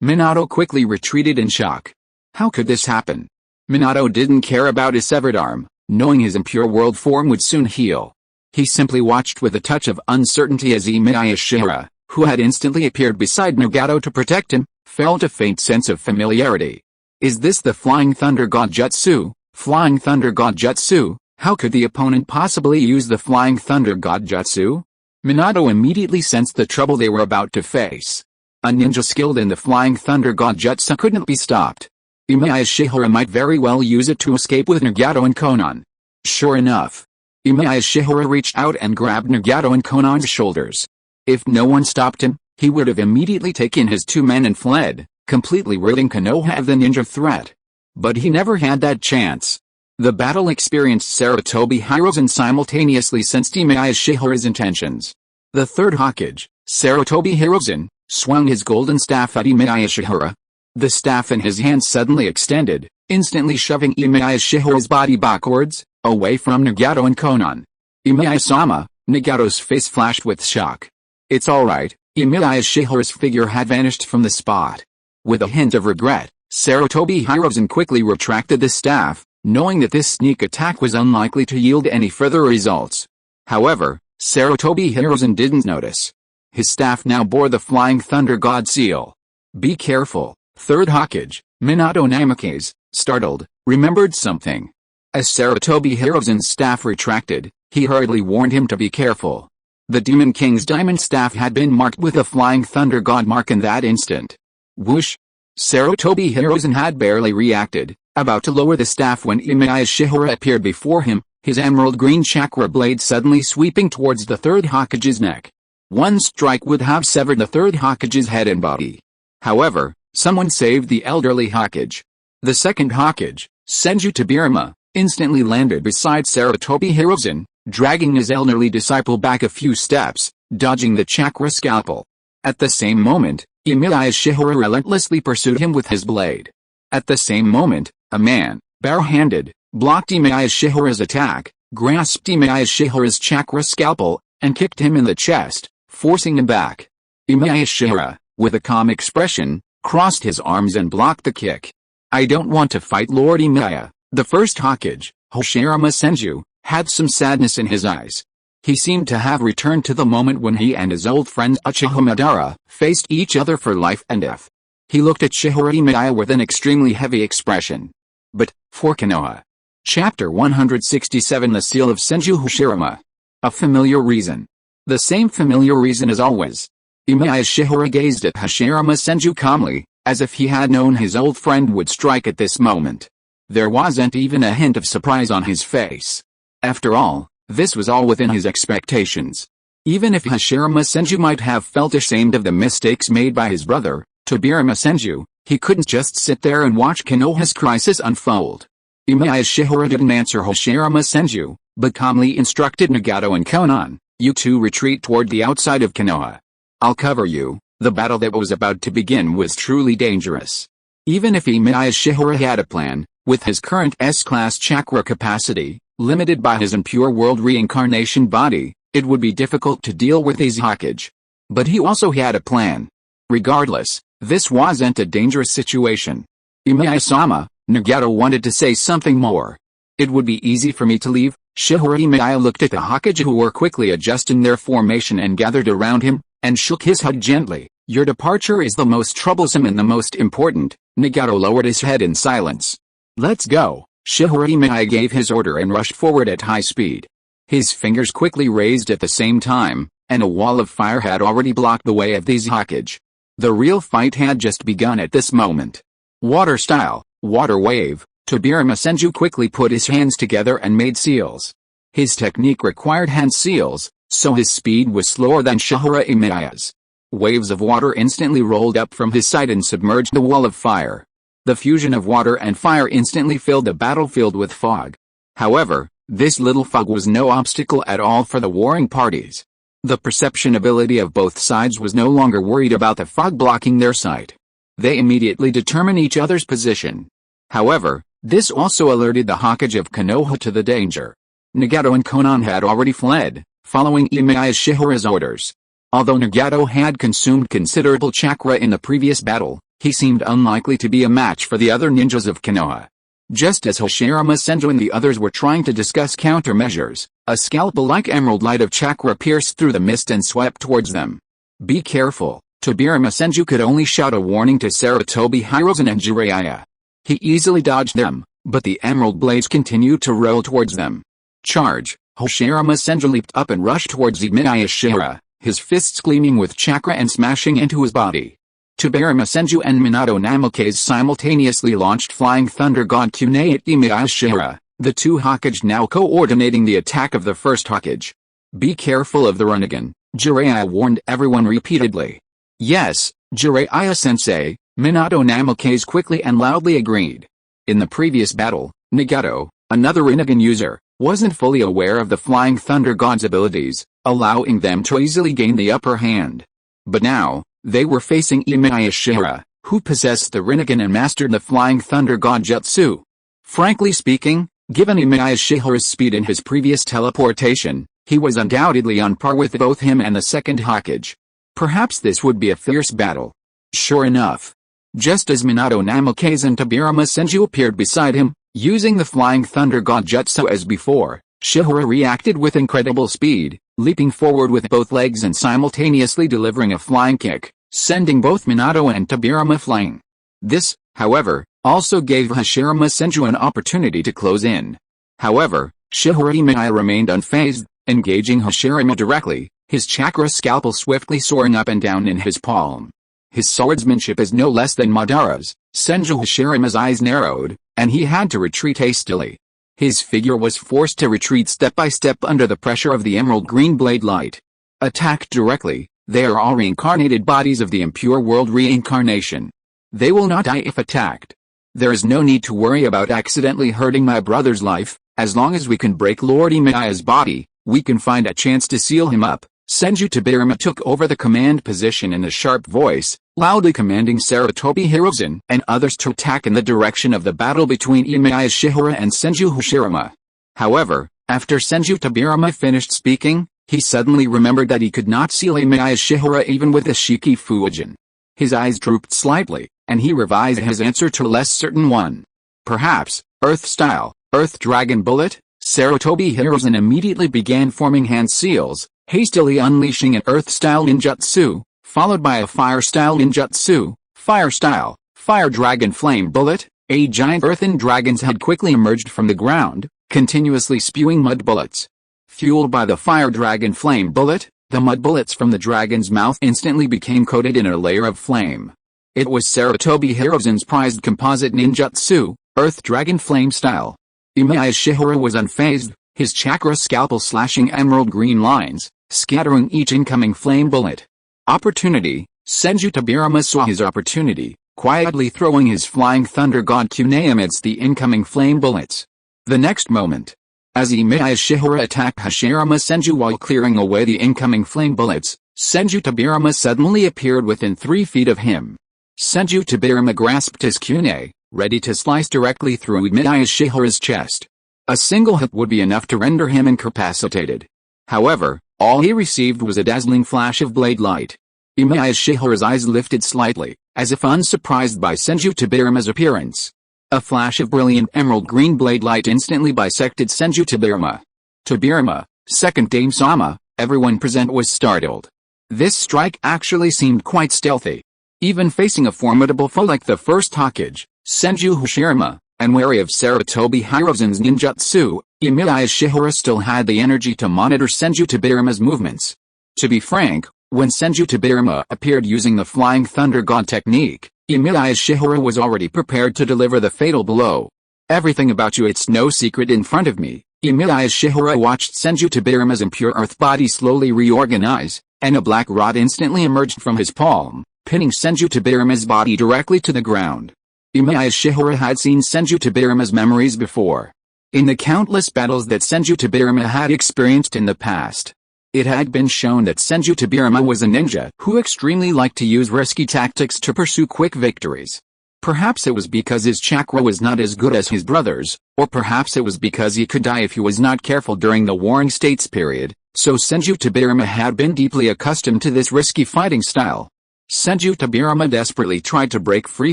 Minato quickly retreated in shock. How could this happen? Minato didn't care about his severed arm, knowing his impure world form would soon heal. He simply watched with a touch of uncertainty as Emiya Shiyuan, who had instantly appeared beside Nagato to protect him, felt a faint sense of familiarity. Is this the Flying Thunder God Jutsu? Flying Thunder God Jutsu? How could the opponent possibly use the Flying Thunder God Jutsu? Minato immediately sensed the trouble they were about to face. A ninja skilled in the Flying Thunder God Jutsu couldn't be stopped. Emiya Shiyuan might very well use it to escape with Nagato and Konan. Sure enough, Emiya Shiyuan reached out and grabbed Nagato and Konan's shoulders. If no one stopped him, he would have immediately taken his 2 men and fled, completely ridding Konoha of the ninja threat. But he never had that chance. The battle-experienced Sarutobi Hiruzen simultaneously sensed Emiya Shiyuan's intentions. The third Hokage, Sarutobi Hiruzen, swung his golden staff at Emiya Shiyuan. The staff in his hand suddenly extended, instantly shoving Emiya Shiyuan's body backwards, away from Nagato and Konan. Emiya-sama, Nagato's face flashed with shock. It's alright, Emiya Shiyuan's figure had vanished from the spot. With a hint of regret, Sarutobi Hiruzen quickly retracted the staff, knowing that this sneak attack was unlikely to yield any further results. However, Sarutobi Hiruzen didn't notice. His staff now bore the Flying Thunder God seal. Be careful, third Hokage, Minato Namoke's, startled, remembered something. As Sarutobi Hiruzen's staff retracted, he hurriedly warned him to be careful. The Demon King's diamond staff had been marked with the Flying Thunder God mark in that instant. Whoosh! Sarutobi Hirozen had barely reacted, about to lower the staff when Emiya Shihara appeared before him, his emerald green chakra blade suddenly sweeping towards the third Hokage's neck. One strike would have severed the third Hokage's head and body. However, someone saved the elderly Hokage. The second Hokage, Senju Tobirama, instantly landed beside Sarutobi Hirozen, dragging his elderly disciple back a few steps, dodging the chakra scalpel. At the same moment, Emiya Shihara relentlessly pursued him with his blade. At the same moment, a man, barehanded, blocked Emiya Shihara's attack, grasped Emiya Shihara's chakra scalpel, and kicked him in the chest, forcing him back. Emiya Shihara, with a calm expression, crossed his arms and blocked the kick. "I don't want to fight Lord Emiya." The first Hokage, Hashirama Senju, had some sadness in his eyes. He seemed to have returned to the moment when he and his old friend Uchiha Madara faced each other for life and death. He looked at Shihara Emiya with an extremely heavy expression. But, for Konoha. Chapter 167 The Seal of Senju Hashirama. A familiar reason. The same familiar reason as always. Emiya Shihara gazed at Hashirama Senju calmly, as if he had known his old friend would strike at this moment. There wasn't even a hint of surprise on his face. After all, this was all within his expectations. Even if Hashirama Senju might have felt ashamed of the mistakes made by his brother, Tobirama Senju, he couldn't just sit there and watch Konoha's crisis unfold. Emiya Shihara didn't answer Hashirama Senju, but calmly instructed Nagato and Konan, "You two retreat toward the outside of Konoha. I'll cover you." The battle that was about to begin was truly dangerous. Even if Emiya Shihara had a plan, with his current S-class chakra capacity, limited by his Impure World Reincarnation body, it would be difficult to deal with his Hokage. But he also had a plan. Regardless, this wasn't a dangerous situation. "Emiya-sama," Nagato wanted to say something more. "It would be easy for me to leave." Shihara Emiya looked at the Hokage who were quickly adjusting their formation and gathered around him, and shook his head gently. "Your departure is the most troublesome and the most important." Nagato lowered his head in silence. "Let's go." Shihara Emiya gave his order and rushed forward at high speed. His fingers quickly raised at the same time, and a wall of fire had already blocked the way of these Hokage. The real fight had just begun at this moment. Water style, water wave, Tobirama Senju quickly put his hands together and made seals. His technique required hand seals, so his speed was slower than Shihara Emiya's. Waves of water instantly rolled up from his side and submerged the wall of fire. The fusion of water and fire instantly filled the battlefield with fog. However, this little fog was no obstacle at all for the warring parties. The perception ability of both sides was no longer worried about the fog blocking their sight. They immediately determined each other's position. However, this also alerted the Hokage of Konoha to the danger. Nagato and Konan had already fled, following Emiya Shihara's orders. Although Nagato had consumed considerable chakra in the previous battle, he seemed unlikely to be a match for the other ninjas of Konoha. Just as Hashirama Senju and the others were trying to discuss countermeasures, a scalpel-like emerald light of chakra pierced through the mist and swept towards them. "Be careful." Tobirama Senju could only shout a warning to Sarutobi Hirozen and Jiraiya. He easily dodged them, but the emerald blades continued to roll towards them. "Charge!" Hashirama Senju leaped up and rushed towards Emiya Shihara, his fists gleaming with chakra and smashing into his body. Tobirama Senju and Minato Namikaze simultaneously launched Flying Thunder God Kunai at Emiya Shihara, the two Hokage now coordinating the attack of the first Hokage. "Be careful of the Rinnegan," Jiraiya warned everyone repeatedly. "Yes, Jiraiya-sensei," Minato Namikaze quickly and loudly agreed. In the previous battle, Nagato, another Rinnegan user, wasn't fully aware of the Flying Thunder God's abilities, allowing them to easily gain the upper hand. But now, they were facing Emiya Shihara, who possessed the Rinnegan and mastered the Flying Thunder God Jutsu. Frankly speaking, given Emiya Shihara's speed in his previous teleportation, he was undoubtedly on par with both him and the second Hokage. Perhaps this would be a fierce battle. Sure enough. Just as Minato Namikaze and Tobirama Senju appeared beside him, using the Flying Thunder God Jutsu as before, Shihara reacted with incredible speed, leaping forward with both legs and simultaneously delivering a flying kick, sending both Minato and Tobirama flying. This, however, also gave Hashirama Senju an opportunity to close in. However, Shihara Emiya remained unfazed, engaging Hashirama directly, his chakra scalpel swiftly soaring up and down in his palm. His swordsmanship is no less than Madara's. Senju Hashirama's eyes narrowed, and he had to retreat hastily. His figure was forced to retreat step by step under the pressure of the emerald green blade light. Attack directly. They are all reincarnated bodies of the Impure World Reincarnation. They will not die if attacked. There is no need to worry about accidentally hurting my brother's life. As long as we can break Lord Emiya's body, we can find a chance to seal him up. Senju Tobirama took over the command position in a sharp voice, loudly commanding Sarutobi Hiruzen and others to attack in the direction of the battle between Emiya Shiyuan and Senju Hashirama. However, after Senju Tobirama finished speaking, he suddenly remembered that he could not seal Emiya Shiyuan even with a Shiki Fujin. His eyes drooped slightly, and he revised his answer to a less certain one. Perhaps, Earth style, Earth Dragon Bullet? Sarutobi Hiruzen immediately began forming hand seals, hastily unleashing an Earth-style ninjutsu, followed by a Fire-style ninjutsu, Fire-style, Fire Dragon Flame Bullet. A giant earthen dragon's head quickly emerged from the ground, continuously spewing mud bullets. Fueled by the Fire Dragon Flame Bullet, the mud bullets from the dragon's mouth instantly became coated in a layer of flame. It was Sarutobi Hiruzen's prized composite ninjutsu, Earth Dragon Flame style. Emiya Shiyuan was unfazed, his chakra scalpel slashing emerald green lines, scattering each incoming flame bullet. Opportunity. Senju Tobirama saw his opportunity, quietly throwing his flying thunder god Kunai amidst the incoming flame bullets. The next moment, as Emiya Shiyuan attacked Hashirama Senju while clearing away the incoming flame bullets, Senju Tobirama suddenly appeared within 3 feet of him. Senju Tobirama grasped his kunai, ready to slice directly through Emiya Shiyuan's chest. A single hit would be enough to render him incapacitated. However, all he received was a dazzling flash of blade light. Emiya Shiyuan's eyes lifted slightly, as if unsurprised by Senju Tobirama's appearance. A flash of brilliant emerald green blade light instantly bisected Senju Tobirama. Tobirama, second Dame Sama, everyone present was startled. This strike actually seemed quite stealthy. Even facing a formidable foe like the first Hokage, Senju Hashirama, and wary of Sarutobi Hiruzen's ninjutsu, Emiya Shiyuan still had the energy to monitor Senju Tobirama's movements. To be frank, when Senju Tobirama appeared using the Flying Thunder God technique, Emiya Shiyuan was already prepared to deliver the fatal blow. Everything about you, it's no secret in front of me. Emiya Shiyuan watched Senju Tobirama's impure earth body slowly reorganize, and a black rod instantly emerged from his palm, pinning Senju Tobirama's body directly to the ground. Emiya Shiyuan had seen Senju Tobirama's memories before. In the countless battles that Senju Tobirama had experienced in the past, it had been shown that Senju Tobirama was a ninja who extremely liked to use risky tactics to pursue quick victories. Perhaps it was because his chakra was not as good as his brother's, or perhaps it was because he could die if he was not careful during the Warring States period, so Senju Tobirama had been deeply accustomed to this risky fighting style. Senju Tobirama desperately tried to break free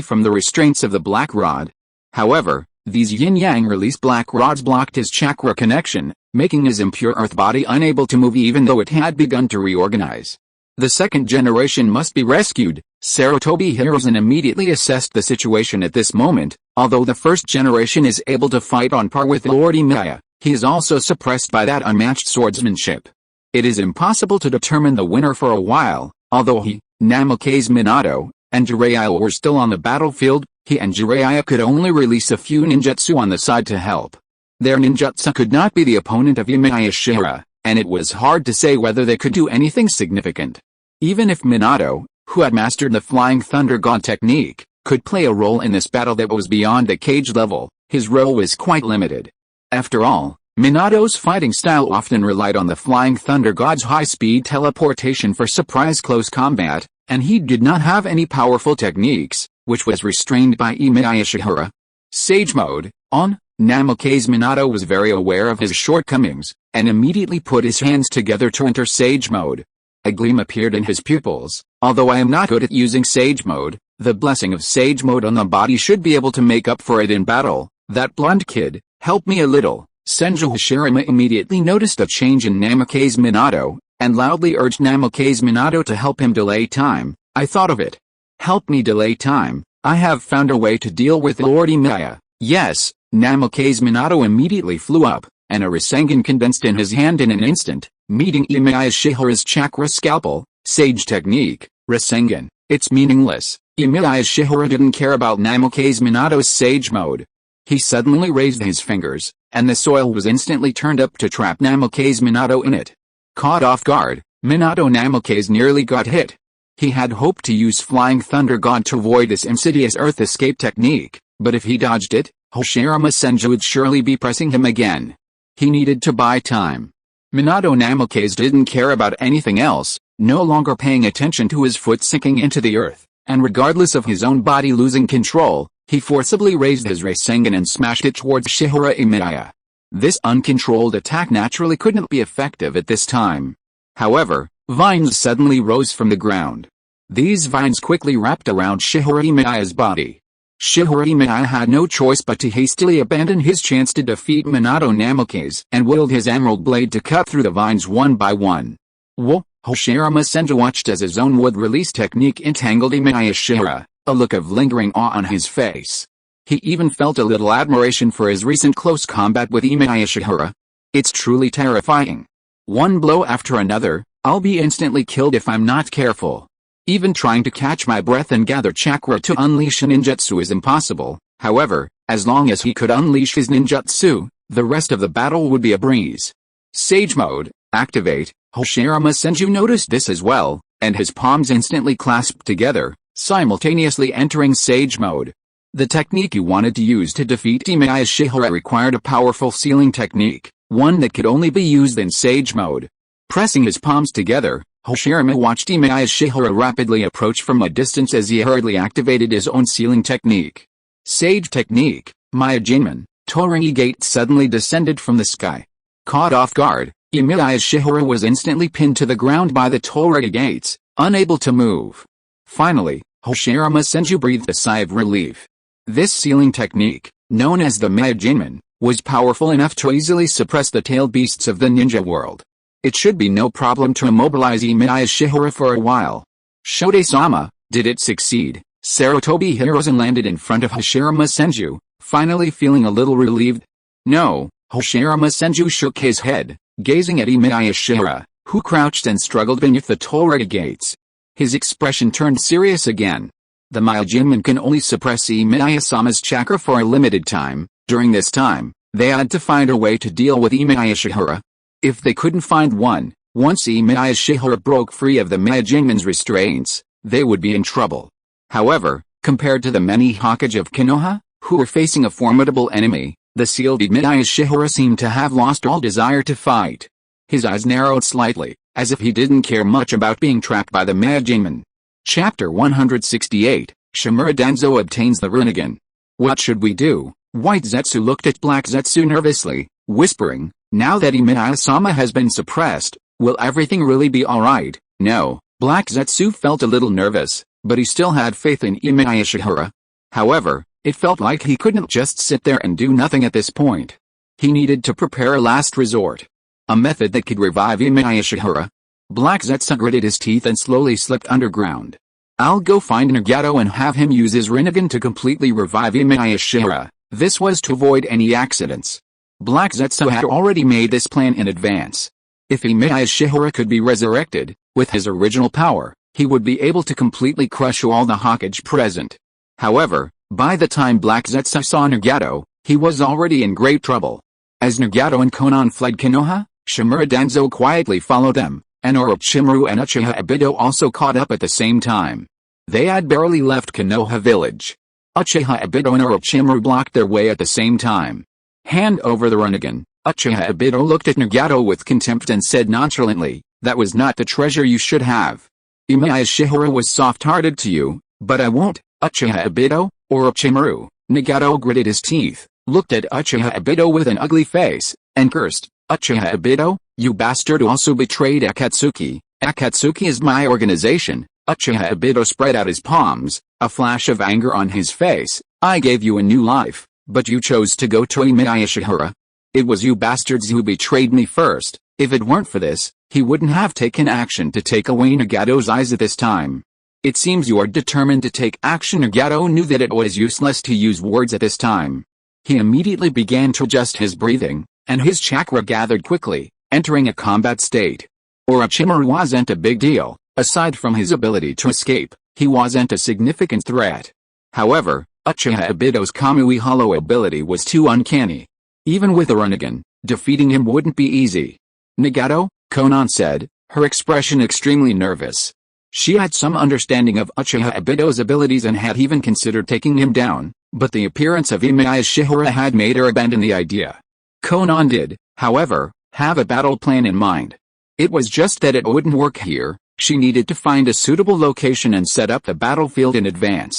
from the restraints of the black rod. However, these yin-yang release black rods blocked his chakra connection, making his impure earth body unable to move even though it had begun to reorganize. The second generation must be rescued. Sarutobi Hiruzen immediately assessed the situation at this moment. Although the first generation is able to fight on par with Lord Emiya, he is also suppressed by that unmatched swordsmanship. It is impossible to determine the winner for a while. Although he, Namikaze Minato, and Jiraiya were still on the battlefield, he and Jiraiya could only release a few ninjutsu on the side to help. Their ninjutsu could not be the opponent of Emiya Shihara, and it was hard to say whether they could do anything significant. Even if Minato, who had mastered the Flying Thunder God technique, could play a role in this battle that was beyond the cage level, his role was quite limited. After all, Minato's fighting style often relied on the Flying Thunder God's high-speed teleportation for surprise close combat, and he did not have any powerful techniques, which was restrained by Emiya Shihara. Sage Mode, on. Namikaze Minato was very aware of his shortcomings, and immediately put his hands together to enter Sage Mode. A gleam appeared in his pupils. Although I am not good at using Sage Mode, the blessing of Sage Mode on the body should be able to make up for it in battle. That blonde kid, help me a little. Senju Hashirama immediately noticed a change in Namikaze Minato, and loudly urged Namikaze Minato to help him delay time. I thought of it. Help me delay time. I have found a way to deal with Lord Emiya. Yes. Namikaze Minato immediately flew up, and a Rasengan condensed in his hand in an instant, meeting Emiya Shihara's chakra scalpel. Sage technique, Rasengan. It's meaningless. Emiya Shiyuan didn't care about Namokaze Minato's sage mode. He suddenly raised his fingers, and the soil was instantly turned up to trap Namokaze Minato in it. Caught off guard, Minato Namokaze nearly got hit. He had hoped to use Flying Thunder God to avoid this insidious earth escape technique, but if he dodged it, Hashirama Senju would surely be pressing him again. He needed to buy time. Minato Namokaze didn't care about anything else, no longer paying attention to his foot sinking into the earth, and regardless of his own body losing control, he forcibly raised his Rasengan and smashed it towards Shihara Emiya. This uncontrolled attack naturally couldn't be effective at this time. However, vines suddenly rose from the ground. These vines quickly wrapped around Shihara Emiya's body. Shihara Emiya had no choice but to hastily abandon his chance to defeat Minato Namokaze and wielded his emerald blade to cut through the vines one by one. Hashirama Senju watched as his own wood-release technique entangled Emiya Shihara, a look of lingering awe on his face. He even felt a little admiration for his recent close combat with Emiya Shihara. It's truly terrifying. One blow after another, I'll be instantly killed if I'm not careful. Even trying to catch my breath and gather chakra to unleash a ninjutsu is impossible. However, as long as he could unleash his ninjutsu, the rest of the battle would be a breeze. Sage mode, activate. Hashirama Senju noticed this as well, and his palms instantly clasped together, simultaneously entering Sage mode. The technique he wanted to use to defeat Emiya Shihara required a powerful sealing technique, one that could only be used in Sage mode. Pressing his palms together, Hashirama watched Emiya Shihara rapidly approach from a distance as he hurriedly activated his own sealing technique. Sage technique, Myojinman, Torii Gate suddenly descended from the sky. Caught off guard, Emiya Shihara was instantly pinned to the ground by the Torii Gates, unable to move. Finally, Hashirama Senju breathed a sigh of relief. This sealing technique, known as the Myojinman, was powerful enough to easily suppress the tailed beasts of the ninja world. It should be no problem to immobilize Emiya Shihara for a while. Shode-sama, did it succeed? Sarutobi Hirozen landed in front of Hashirama Senju, finally feeling a little relieved. No, Hashirama Senju shook his head, gazing at Emiya Shihara, who crouched and struggled beneath the Torii Gates. His expression turned serious again. The Myojinman can only suppress Emiya-sama's chakra for a limited time. During this time, they had to find a way to deal with Emiya Shihara. If they couldn't find one, once Emiya Shihara broke free of the Myojinman's restraints, they would be in trouble. However, compared to the many Hokage of Konoha, who were facing a formidable enemy, the sealed Emiya Shihara seemed to have lost all desire to fight. His eyes narrowed slightly, as if he didn't care much about being trapped by the Myojinman. Chapter 168, Shimura Danzo obtains the Rinnegan. What should we do? White Zetsu looked at Black Zetsu nervously, whispering, now that Emiya-sama has been suppressed, will everything really be alright? No, Black Zetsu felt a little nervous, but he still had faith in Emiya Shihara. However, it felt like he couldn't just sit there and do nothing at this point. He needed to prepare a last resort. A method that could revive Emiya Shihara. Black Zetsu gritted his teeth and slowly slipped underground. I'll go find Nagato and have him use his Rinnegan to completely revive Emiya Shihara. This was to avoid any accidents. Black Zetsu had already made this plan in advance. If Emiya Shihara could be resurrected, with his original power, he would be able to completely crush all the Hokage present. However, by the time Black Zetsu saw Nagato, he was already in great trouble. As Nagato and Konan fled Konoha, Shimura Danzo quietly followed them, and Orochimaru and Uchiha Obito also caught up at the same time. They had barely left Konoha village. Uchiha Obito and Orochimaru blocked their way at the same time. Hand over the Rinnegan. Uchiha Obito looked at Nagato with contempt and said nonchalantly, that was not the treasure you should have. Emiya Shihara was soft-hearted to you, but I won't. Uchiha Obito, Orochimaru. Nagato gritted his teeth, looked at Uchiha Obito with an ugly face, and cursed, Uchiha Obito, you bastard also betrayed Akatsuki. Akatsuki is my organization. Uchiha Obito spread out his palms, a flash of anger on his face. I gave you a new life, but you chose to go to Emiya Shihara. It was you bastards who betrayed me first. If it weren't for this, he wouldn't have taken action to take away Nagato's eyes at this time. It seems you are determined to take action. Nagato knew that it was useless to use words at this time. He immediately began to adjust his breathing, and his chakra gathered quickly, entering a combat state. Orochimaru wasn't a big deal. Aside from his ability to escape, he wasn't a significant threat. However, Uchiha Obito's Kamui Hollow ability was too uncanny. Even with a Rinnegan, defeating him wouldn't be easy. "Nagato," Konan said, her expression extremely nervous. She had some understanding of Uchiha Obito's abilities and had even considered taking him down, but the appearance of Emiya Shiyuan had made her abandon the idea. Konan did, however, have a battle plan in mind. It was just that it wouldn't work here. She needed to find a suitable location and set up the battlefield in advance.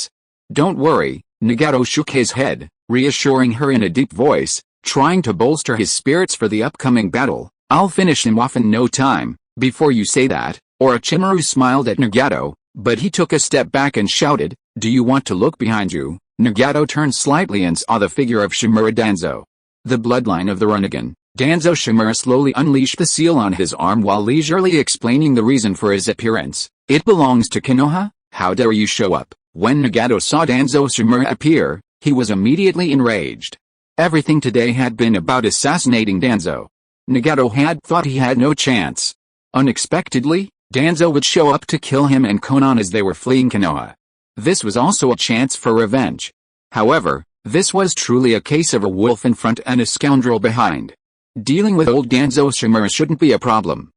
"Don't worry," Nagato shook his head, reassuring her in a deep voice, trying to bolster his spirits for the upcoming battle. "I'll finish him off in no time." "Before you say that," Orochimaru smiled at Nagato, but he took a step back and shouted, "Do you want to look behind you?" Nagato turned slightly and saw the figure of Shimura Danzo. The bloodline of the Rinnegan, Danzo Shimura slowly unleashed the seal on his arm while leisurely explaining the reason for his appearance. "It belongs to Konoha? How dare you show up?" When Nagato saw Danzo Shimura appear, he was immediately enraged. Everything today had been about assassinating Danzo. Nagato had thought he had no chance. Unexpectedly, Danzo would show up to kill him and Konan as they were fleeing Konoha. This was also a chance for revenge. However, this was truly a case of a wolf in front and a scoundrel behind. Dealing with old Danzo Shimura shouldn't be a problem.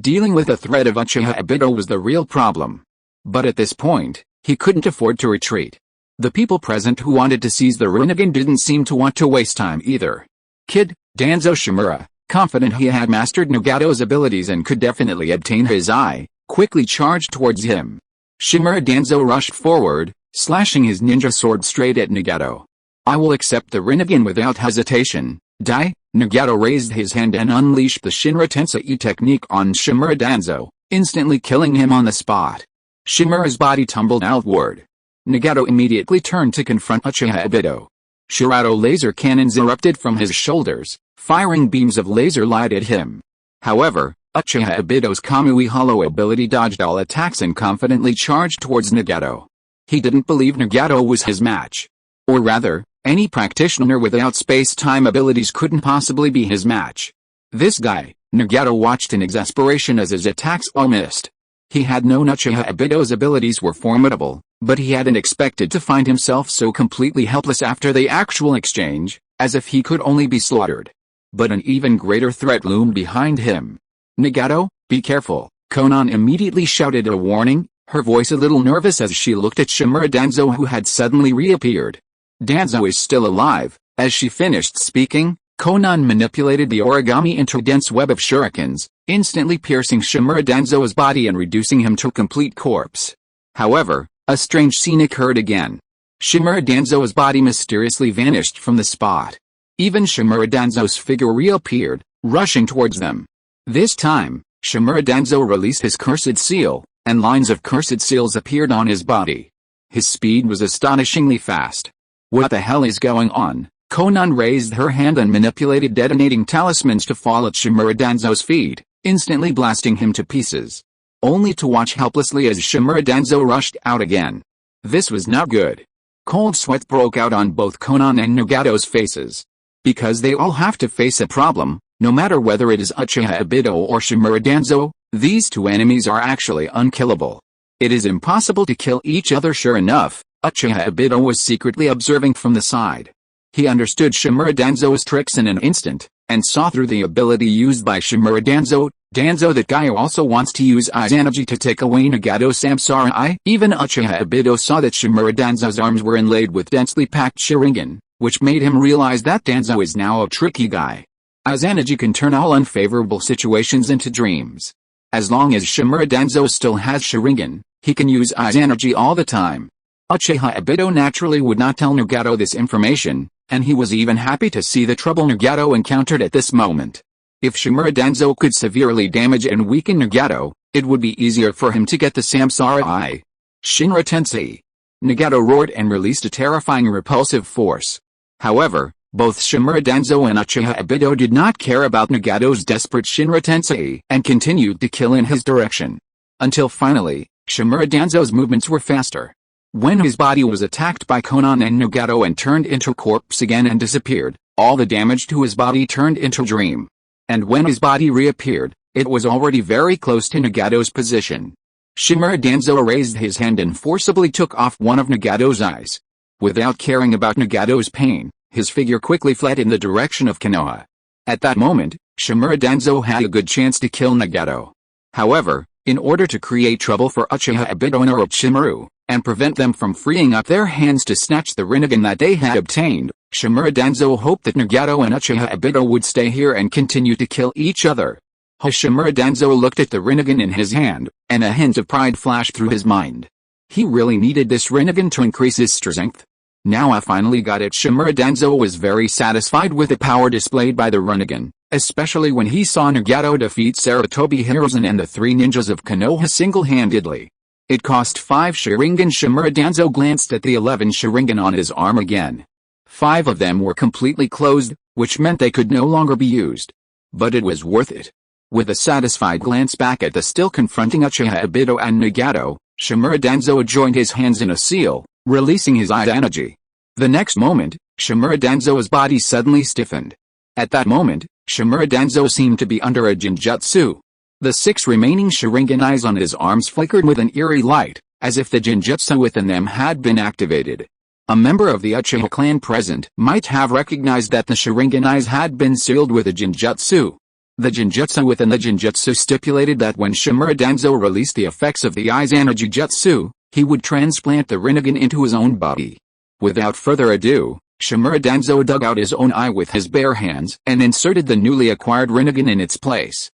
Dealing with the threat of Uchiha Obito was the real problem. But at this point, he couldn't afford to retreat. The people present who wanted to seize the Rinnegan didn't seem to want to waste time either. Kid, Danzo Shimura, confident he had mastered Nagato's abilities and could definitely obtain his eye, quickly charged towards him. Shimura Danzo rushed forward, slashing his ninja sword straight at Nagato. "I will accept the Rinnegan without hesitation." "Die!" Nagato raised his hand and unleashed the Shinra Tensei technique on Shimura Danzo, instantly killing him on the spot. Shimura's body tumbled outward. Nagato immediately turned to confront Uchiha Obito. Shirato laser cannons erupted from his shoulders, firing beams of laser light at him. However, Uchiha Obito's Kamui Hollow ability dodged all attacks and confidently charged towards Nagato. He didn't believe Nagato was his match. Or rather, any practitioner without space-time abilities couldn't possibly be his match. This guy, Nagato watched in exasperation as his attacks all missed. He had known Uchiha Obito's abilities were formidable, but he hadn't expected to find himself so completely helpless after the actual exchange, as if he could only be slaughtered. But an even greater threat loomed behind him. "Nagato, be careful," Konan immediately shouted a warning, her voice a little nervous as she looked at Shimura Danzo who had suddenly reappeared. "Danzo is still alive." As she finished speaking, Konan manipulated the origami into a dense web of shurikens, instantly piercing Shimura Danzo's body and reducing him to a complete corpse. However, a strange scene occurred again. Shimura Danzo's body mysteriously vanished from the spot. Even Shimura Danzo's figure reappeared, rushing towards them. This time, Shimura Danzo released his cursed seal, and lines of cursed seals appeared on his body. His speed was astonishingly fast. "What the hell is going on?" Konan raised her hand and manipulated detonating talismans to fall at Shimura Danzo's feet, instantly blasting him to pieces. Only to watch helplessly as Shimura Danzo rushed out again. This was not good. Cold sweat broke out on both Konan and Nagato's faces. Because they all have to face a problem, no matter whether it is Uchiha Obito or Shimura Danzo, these two enemies are actually unkillable. It is impossible to kill each other. Sure enough, Uchiha Obito was secretly observing from the side. He understood Shimura Danzo's tricks in an instant, and saw through the ability used by Shimura Danzo. Danzo, that guy also wants to use Izanagi to take away Nagato's Samsara Eye. Even Uchiha Obito saw that Shimura Danzo's arms were inlaid with densely packed Sharingan, which made him realize that Danzo is now a tricky guy. Izanagi can turn all unfavorable situations into dreams. As long as Shimura Danzo still has Sharingan, he can use Izanagi all the time. Uchiha Obito naturally would not tell Nagato this information, and he was even happy to see the trouble Nagato encountered at this moment. If Shimura Danzo could severely damage and weaken Nagato, it would be easier for him to get the Samsara Eye. Shinra Tensei. Nagato roared and released a terrifying repulsive force. However, both Shimura Danzo and Uchiha Obito did not care about Nagato's desperate Shinra Tensei and continued to kill in his direction. Until finally, Shimura Danzo's movements were faster. When his body was attacked by Konan and Nagato and turned into a corpse again and disappeared, all the damage to his body turned into dream. And when his body reappeared, it was already very close to Nagato's position. Shimura Danzo raised his hand and forcibly took off one of Nagato's eyes. Without caring about Nagato's pain, his figure quickly fled in the direction of Konoha. At that moment, Shimura Danzo had a good chance to kill Nagato. However, in order to create trouble for Uchiha Obito and Orochimaru, and prevent them from freeing up their hands to snatch the Rinnegan that they had obtained, Shimura Danzo hoped that Nagato and Uchiha Obito would stay here and continue to kill each other. Hashirama Danzo looked at the Rinnegan in his hand, and a hint of pride flashed through his mind. He really needed this Rinnegan to increase his strength. Now I finally got it. Shimura Danzo was very satisfied with the power displayed by the Rinnegan, especially when he saw Nagato defeat Sarutobi Hiruzen and the three ninjas of Konoha single-handedly. It cost 5 Sharingan. Shimura Danzo glanced at the 11 Sharingan on his arm again. 5 of them were completely closed, which meant they could no longer be used. But it was worth it. With a satisfied glance back at the still confronting Uchiha Obito and Nagato, Shimura Danzo joined his hands in a seal, releasing his eye energy. The next moment, Shimura Danzo's body suddenly stiffened. At that moment, Shimura Danzo seemed to be under a Jinjutsu. The 6 remaining Sharingan eyes on his arms flickered with an eerie light, as if the Jinjutsu within them had been activated. A member of the Uchiha clan present might have recognized that the Sharingan eyes had been sealed with a Jinjutsu. The Jinjutsu within the Jinjutsu stipulated that when Shimura Danzo released the effects of the eye's energy jutsu, he would transplant the Rinnegan into his own body. Without further ado, Shimura Danzo dug out his own eye with his bare hands and inserted the newly acquired Rinnegan in its place.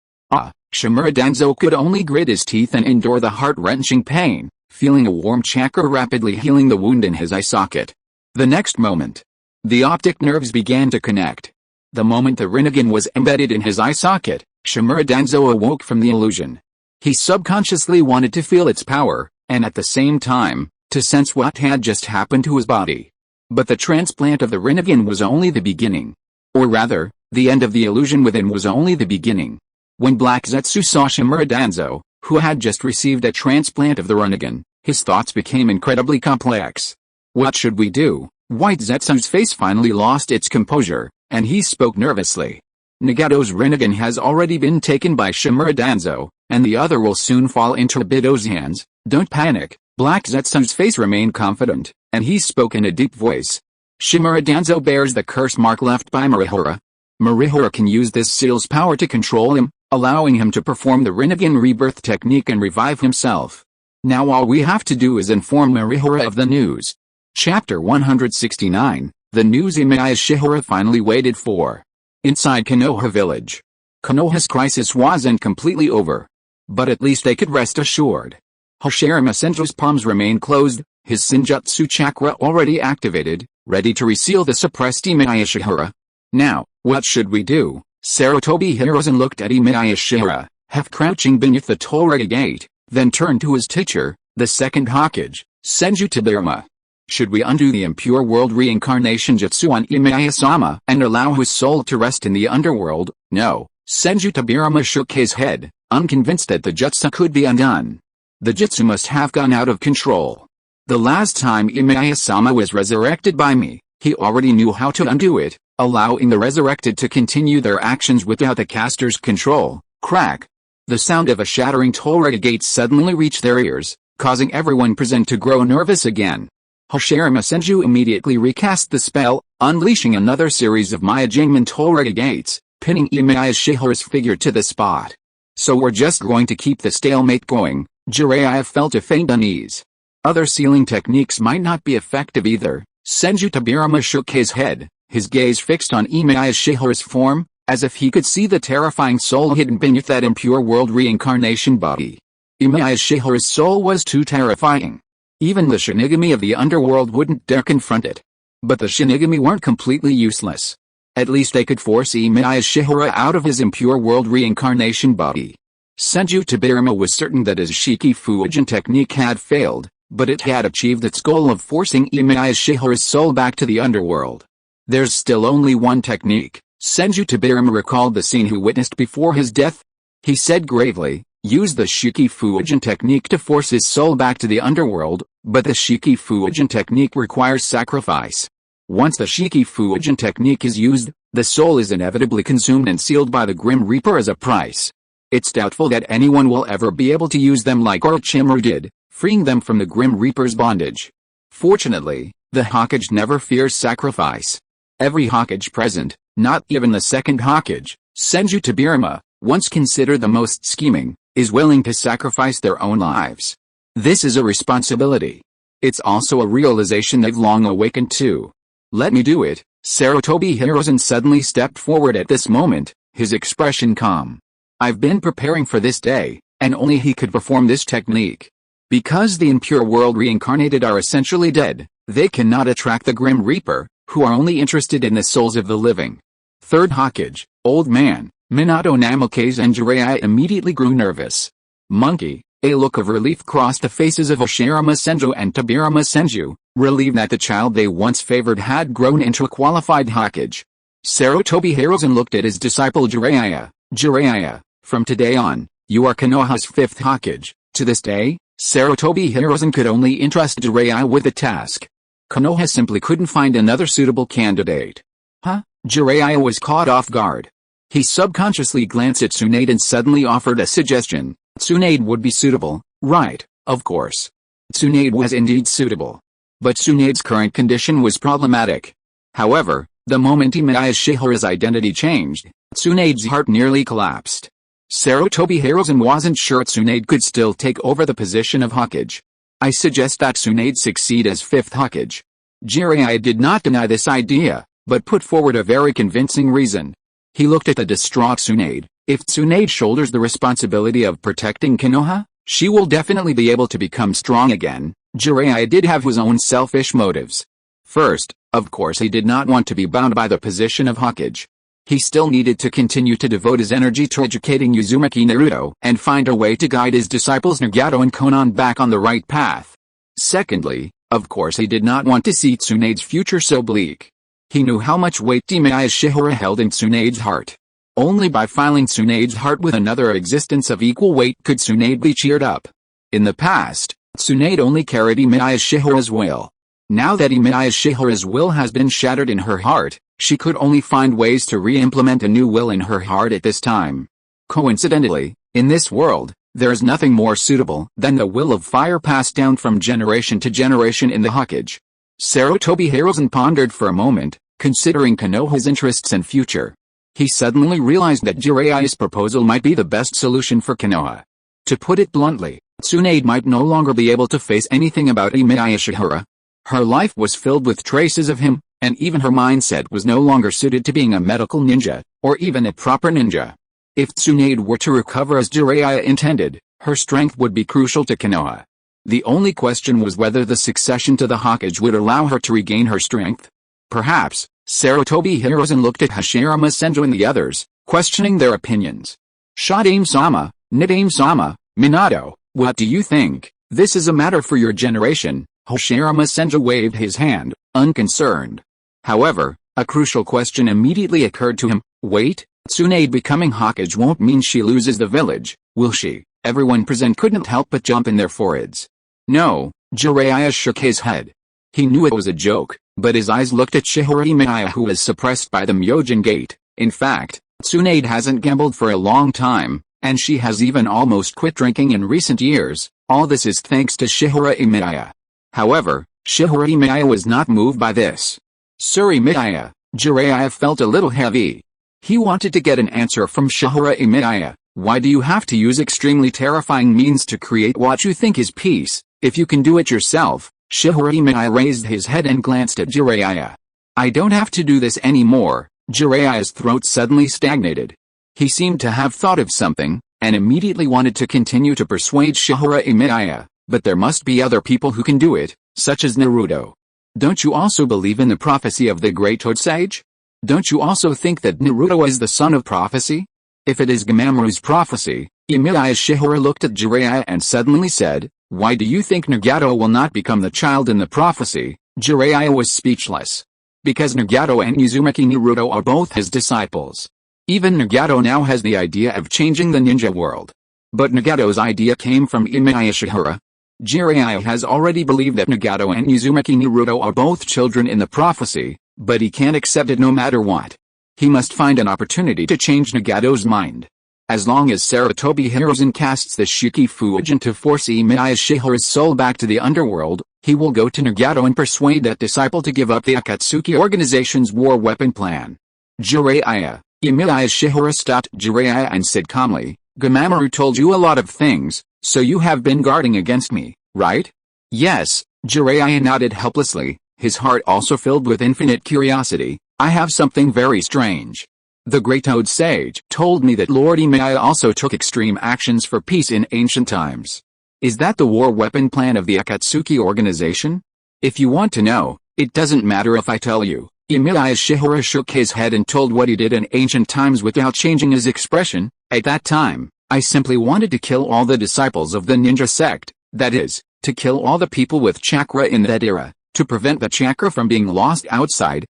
Shimura Danzo could only grit his teeth and endure the heart-wrenching pain, feeling a warm chakra rapidly healing the wound in his eye socket. The next moment, the optic nerves began to connect. The moment the Rinnegan was embedded in his eye socket, Shimura Danzo awoke from the illusion. He subconsciously wanted to feel its power, and at the same time, to sense what had just happened to his body. But the transplant of the Rinnegan was only the beginning. Or rather, the end of the illusion within was only the beginning. When Black Zetsu saw Shimura Danzo, who had just received a transplant of the Rinnegan, his thoughts became incredibly complex. What should we do? White Zetsu's face finally lost its composure, and he spoke nervously. Nagato's Rinnegan has already been taken by Shimura Danzo, and the other will soon fall into Obito's hands. Don't panic. Black Zetsu's face remained confident, and he spoke in a deep voice. Shimura Danzo bears the curse mark left by Marihara. Marihara can use this seal's power to control him, allowing him to perform the Rinnegan rebirth technique and revive himself. Now all we have to do is inform Marihara of the news. Chapter 169, the news Emiya Shiyuan finally waited for. Inside Konoha village. Konoha's crisis wasn't completely over. But at least they could rest assured. Hashirama Senju's palms remained closed, his Senjutsu chakra already activated, ready to reseal the suppressed Emiya Shiyuan. Now, what should we do? Sarutobi Hiruzen looked at Emiya Shiyuan, half crouching beneath the Torage gate, then turned to his teacher, the second Hokage, Senju Tobirama. Should we undo the Impure World Reincarnation jutsu on Emiya-sama and allow his soul to rest in the underworld? No. Senju Tobirama shook his head, unconvinced that the jutsu could be undone. The jutsu must have gone out of control. The last time Emiya-sama was resurrected by me, he already knew how to undo it, allowing the resurrected to continue their actions without the caster's control. Crack! The sound of a shattering Torage gate suddenly reached their ears, causing everyone present to grow nervous again. Hashirama Senju immediately recast the spell, unleashing another series of Miyajingman Torage gates, pinning Emiya Shiyuan's figure to the spot. So we're just going to keep the stalemate going. Jiraiya felt a faint unease. Other sealing techniques might not be effective either. Senju Tobirama shook his head, his gaze fixed on Emiya Shiyuan's form, as if he could see the terrifying soul hidden beneath that impure world reincarnation body. Emiya Shiyuan's soul was too terrifying. Even the Shinigami of the underworld wouldn't dare confront it. But the Shinigami weren't completely useless. At least they could force Emiya Shiyuan out of his impure world reincarnation body. Senju Tobirama was certain that his Shiki Fujin technique had failed, but it had achieved its goal of forcing Emiya Shiyuan's soul back to the underworld. There's still only one technique. Senju Tobirama recalled the scene he witnessed before his death. He said gravely, use the Shiki Fujin technique to force his soul back to the underworld, but the Shiki Fujin technique requires sacrifice. Once the Shiki Fujin technique is used, the soul is inevitably consumed and sealed by the Grim Reaper as a price. It's doubtful that anyone will ever be able to use them like Orochimaru did, freeing them from the Grim Reaper's bondage. Fortunately, the Hokage never fears sacrifice. Every Hokage present, not even the second Hokage, Senju Tobirama, once considered the most scheming, is willing to sacrifice their own lives. This is a responsibility. It's also a realization they've long awakened to. Let me do it. Sarutobi Hiruzen suddenly stepped forward at this moment, his expression calm. I've been preparing for this day, and only he could perform this technique. Because the Impure World Reincarnated are essentially dead, they cannot attract the Grim Reaper, who are only interested in the souls of the living. Third Hokage, Old Man, Minato Namikaze and Jiraiya immediately grew nervous. Monkey, a look of relief crossed the faces of Hashirama Senju and Tobirama Senju, relieved that the child they once favored had grown into a qualified Hokage. Sarutobi Hiruzen looked at his disciple Jiraiya. Jiraiya, from today on, you are Konoha's fifth Hokage. To this day, Sarutobi Hiruzen could only entrust Jiraiya with the task. Konoha simply couldn't find another suitable candidate. Huh? Jiraiya was caught off guard. He subconsciously glanced at Tsunade and suddenly offered a suggestion. Tsunade would be suitable, right, of course. Tsunade was indeed suitable. But Tsunade's current condition was problematic. However, the moment Emiya Shiyuan's identity changed, Tsunade's heart nearly collapsed. Sarutobi Hiruzen wasn't sure Tsunade could still take over the position of Hokage. I suggest that Tsunade succeed as fifth Hokage. Jiraiya did not deny this idea, but put forward a very convincing reason. He looked at the distraught Tsunade. If Tsunade shoulders the responsibility of protecting Konoha, she will definitely be able to become strong again. Jiraiya did have his own selfish motives. First, of course he did not want to be bound by the position of Hokage. He still needed to continue to devote his energy to educating Uzumaki Naruto and find a way to guide his disciples Nagato and Konan back on the right path. Secondly, of course he did not want to see Tsunade's future so bleak. He knew how much weight Emiya Shiyuan held in Tsunade's heart. Only by filling Tsunade's heart with another existence of equal weight could Tsunade be cheered up. In the past, Tsunade only carried Emiya Shiyuan's will. Now that Emiya Shiyuan's will has been shattered in her heart, she could only find ways to re-implement a new will in her heart at this time. Coincidentally, in this world, there is nothing more suitable than the will of fire passed down from generation to generation in the Hokage. Sarutobi Hiruzen pondered for a moment, considering Konoha's interests and future. He suddenly realized that Jiraiya's proposal might be the best solution for Konoha. To put it bluntly, Tsunade might no longer be able to face anything about Emiya Shiyuan. Her life was filled with traces of him, and even her mindset was no longer suited to being a medical ninja, or even a proper ninja. If Tsunade were to recover as Jiraiya intended, her strength would be crucial to Konoha. The only question was whether the succession to the Hokage would allow her to regain her strength. Perhaps. Sarutobi Hiruzen looked at Hashirama Senju and the others, questioning their opinions. Shadame-sama, Nidame-sama, Minato, what do you think? This is a matter for your generation. Hashirama Senju waved his hand, unconcerned. However, a crucial question immediately occurred to him. Wait, Tsunade becoming Hokage won't mean she loses the village, will she? Everyone present couldn't help but jump in their foreheads. No, Jiraiya shook his head. He knew it was a joke, but his eyes looked at Shihara Emiya, who was suppressed by the Myojin Gate. In fact, Tsunade hasn't gambled for a long time, and she has even almost quit drinking in recent years. All this is thanks to Shihara Emiya. However, Shihara Emiya was not moved by this. Sir Emiya, Jiraiya felt a little heavy. He wanted to get an answer from Shihara Emiya. Why do you have to use extremely terrifying means to create what you think is peace, if you can do it yourself? Shihara Emiya raised his head and glanced at Jiraiya. I don't have to do this anymore. Jiraiya's throat suddenly stagnated. He seemed to have thought of something, and immediately wanted to continue to persuade Shihara Emiya, but there must be other people who can do it, such as Naruto. Don't you also believe in the prophecy of the great Toad Sage? Don't you also think that Naruto is the son of prophecy? If it is Gamamaru's prophecy, Emiya Shiyuan looked at Jiraiya and suddenly said, why do you think Nagato will not become the child in the prophecy? Jiraiya was speechless. Because Nagato and Uzumaki Naruto are both his disciples. Even Nagato now has the idea of changing the ninja world. But Nagato's idea came from Emiya Shiyuan. Jiraiya has already believed that Nagato and Uzumaki Naruto are both children in the prophecy, but he can't accept it no matter what. He must find an opportunity to change Nagato's mind. As long as Sarutobi Hiruzen casts the Shiki Fujin to force Emiya Shiyuan's soul back to the underworld, he will go to Nagato and persuade that disciple to give up the Akatsuki organization's war weapon plan. Jiraiya. Emiya Shiyuan stopped Jiraiya and said calmly, Gamamaru told you a lot of things, so you have been guarding against me, right? Yes, Jiraiya nodded helplessly, his heart also filled with infinite curiosity. I have something very strange. The Great Toad Sage told me that Lord Emiya also took extreme actions for peace in ancient times. Is that the war weapon plan of the Akatsuki organization? If you want to know, it doesn't matter if I tell you. Emiya Shiyuan shook his head and told what he did in ancient times without changing his expression. At that time, I simply wanted to kill all the disciples of the ninja sect, that is, to kill all the people with chakra in that era, to prevent the chakra from being lost outside, !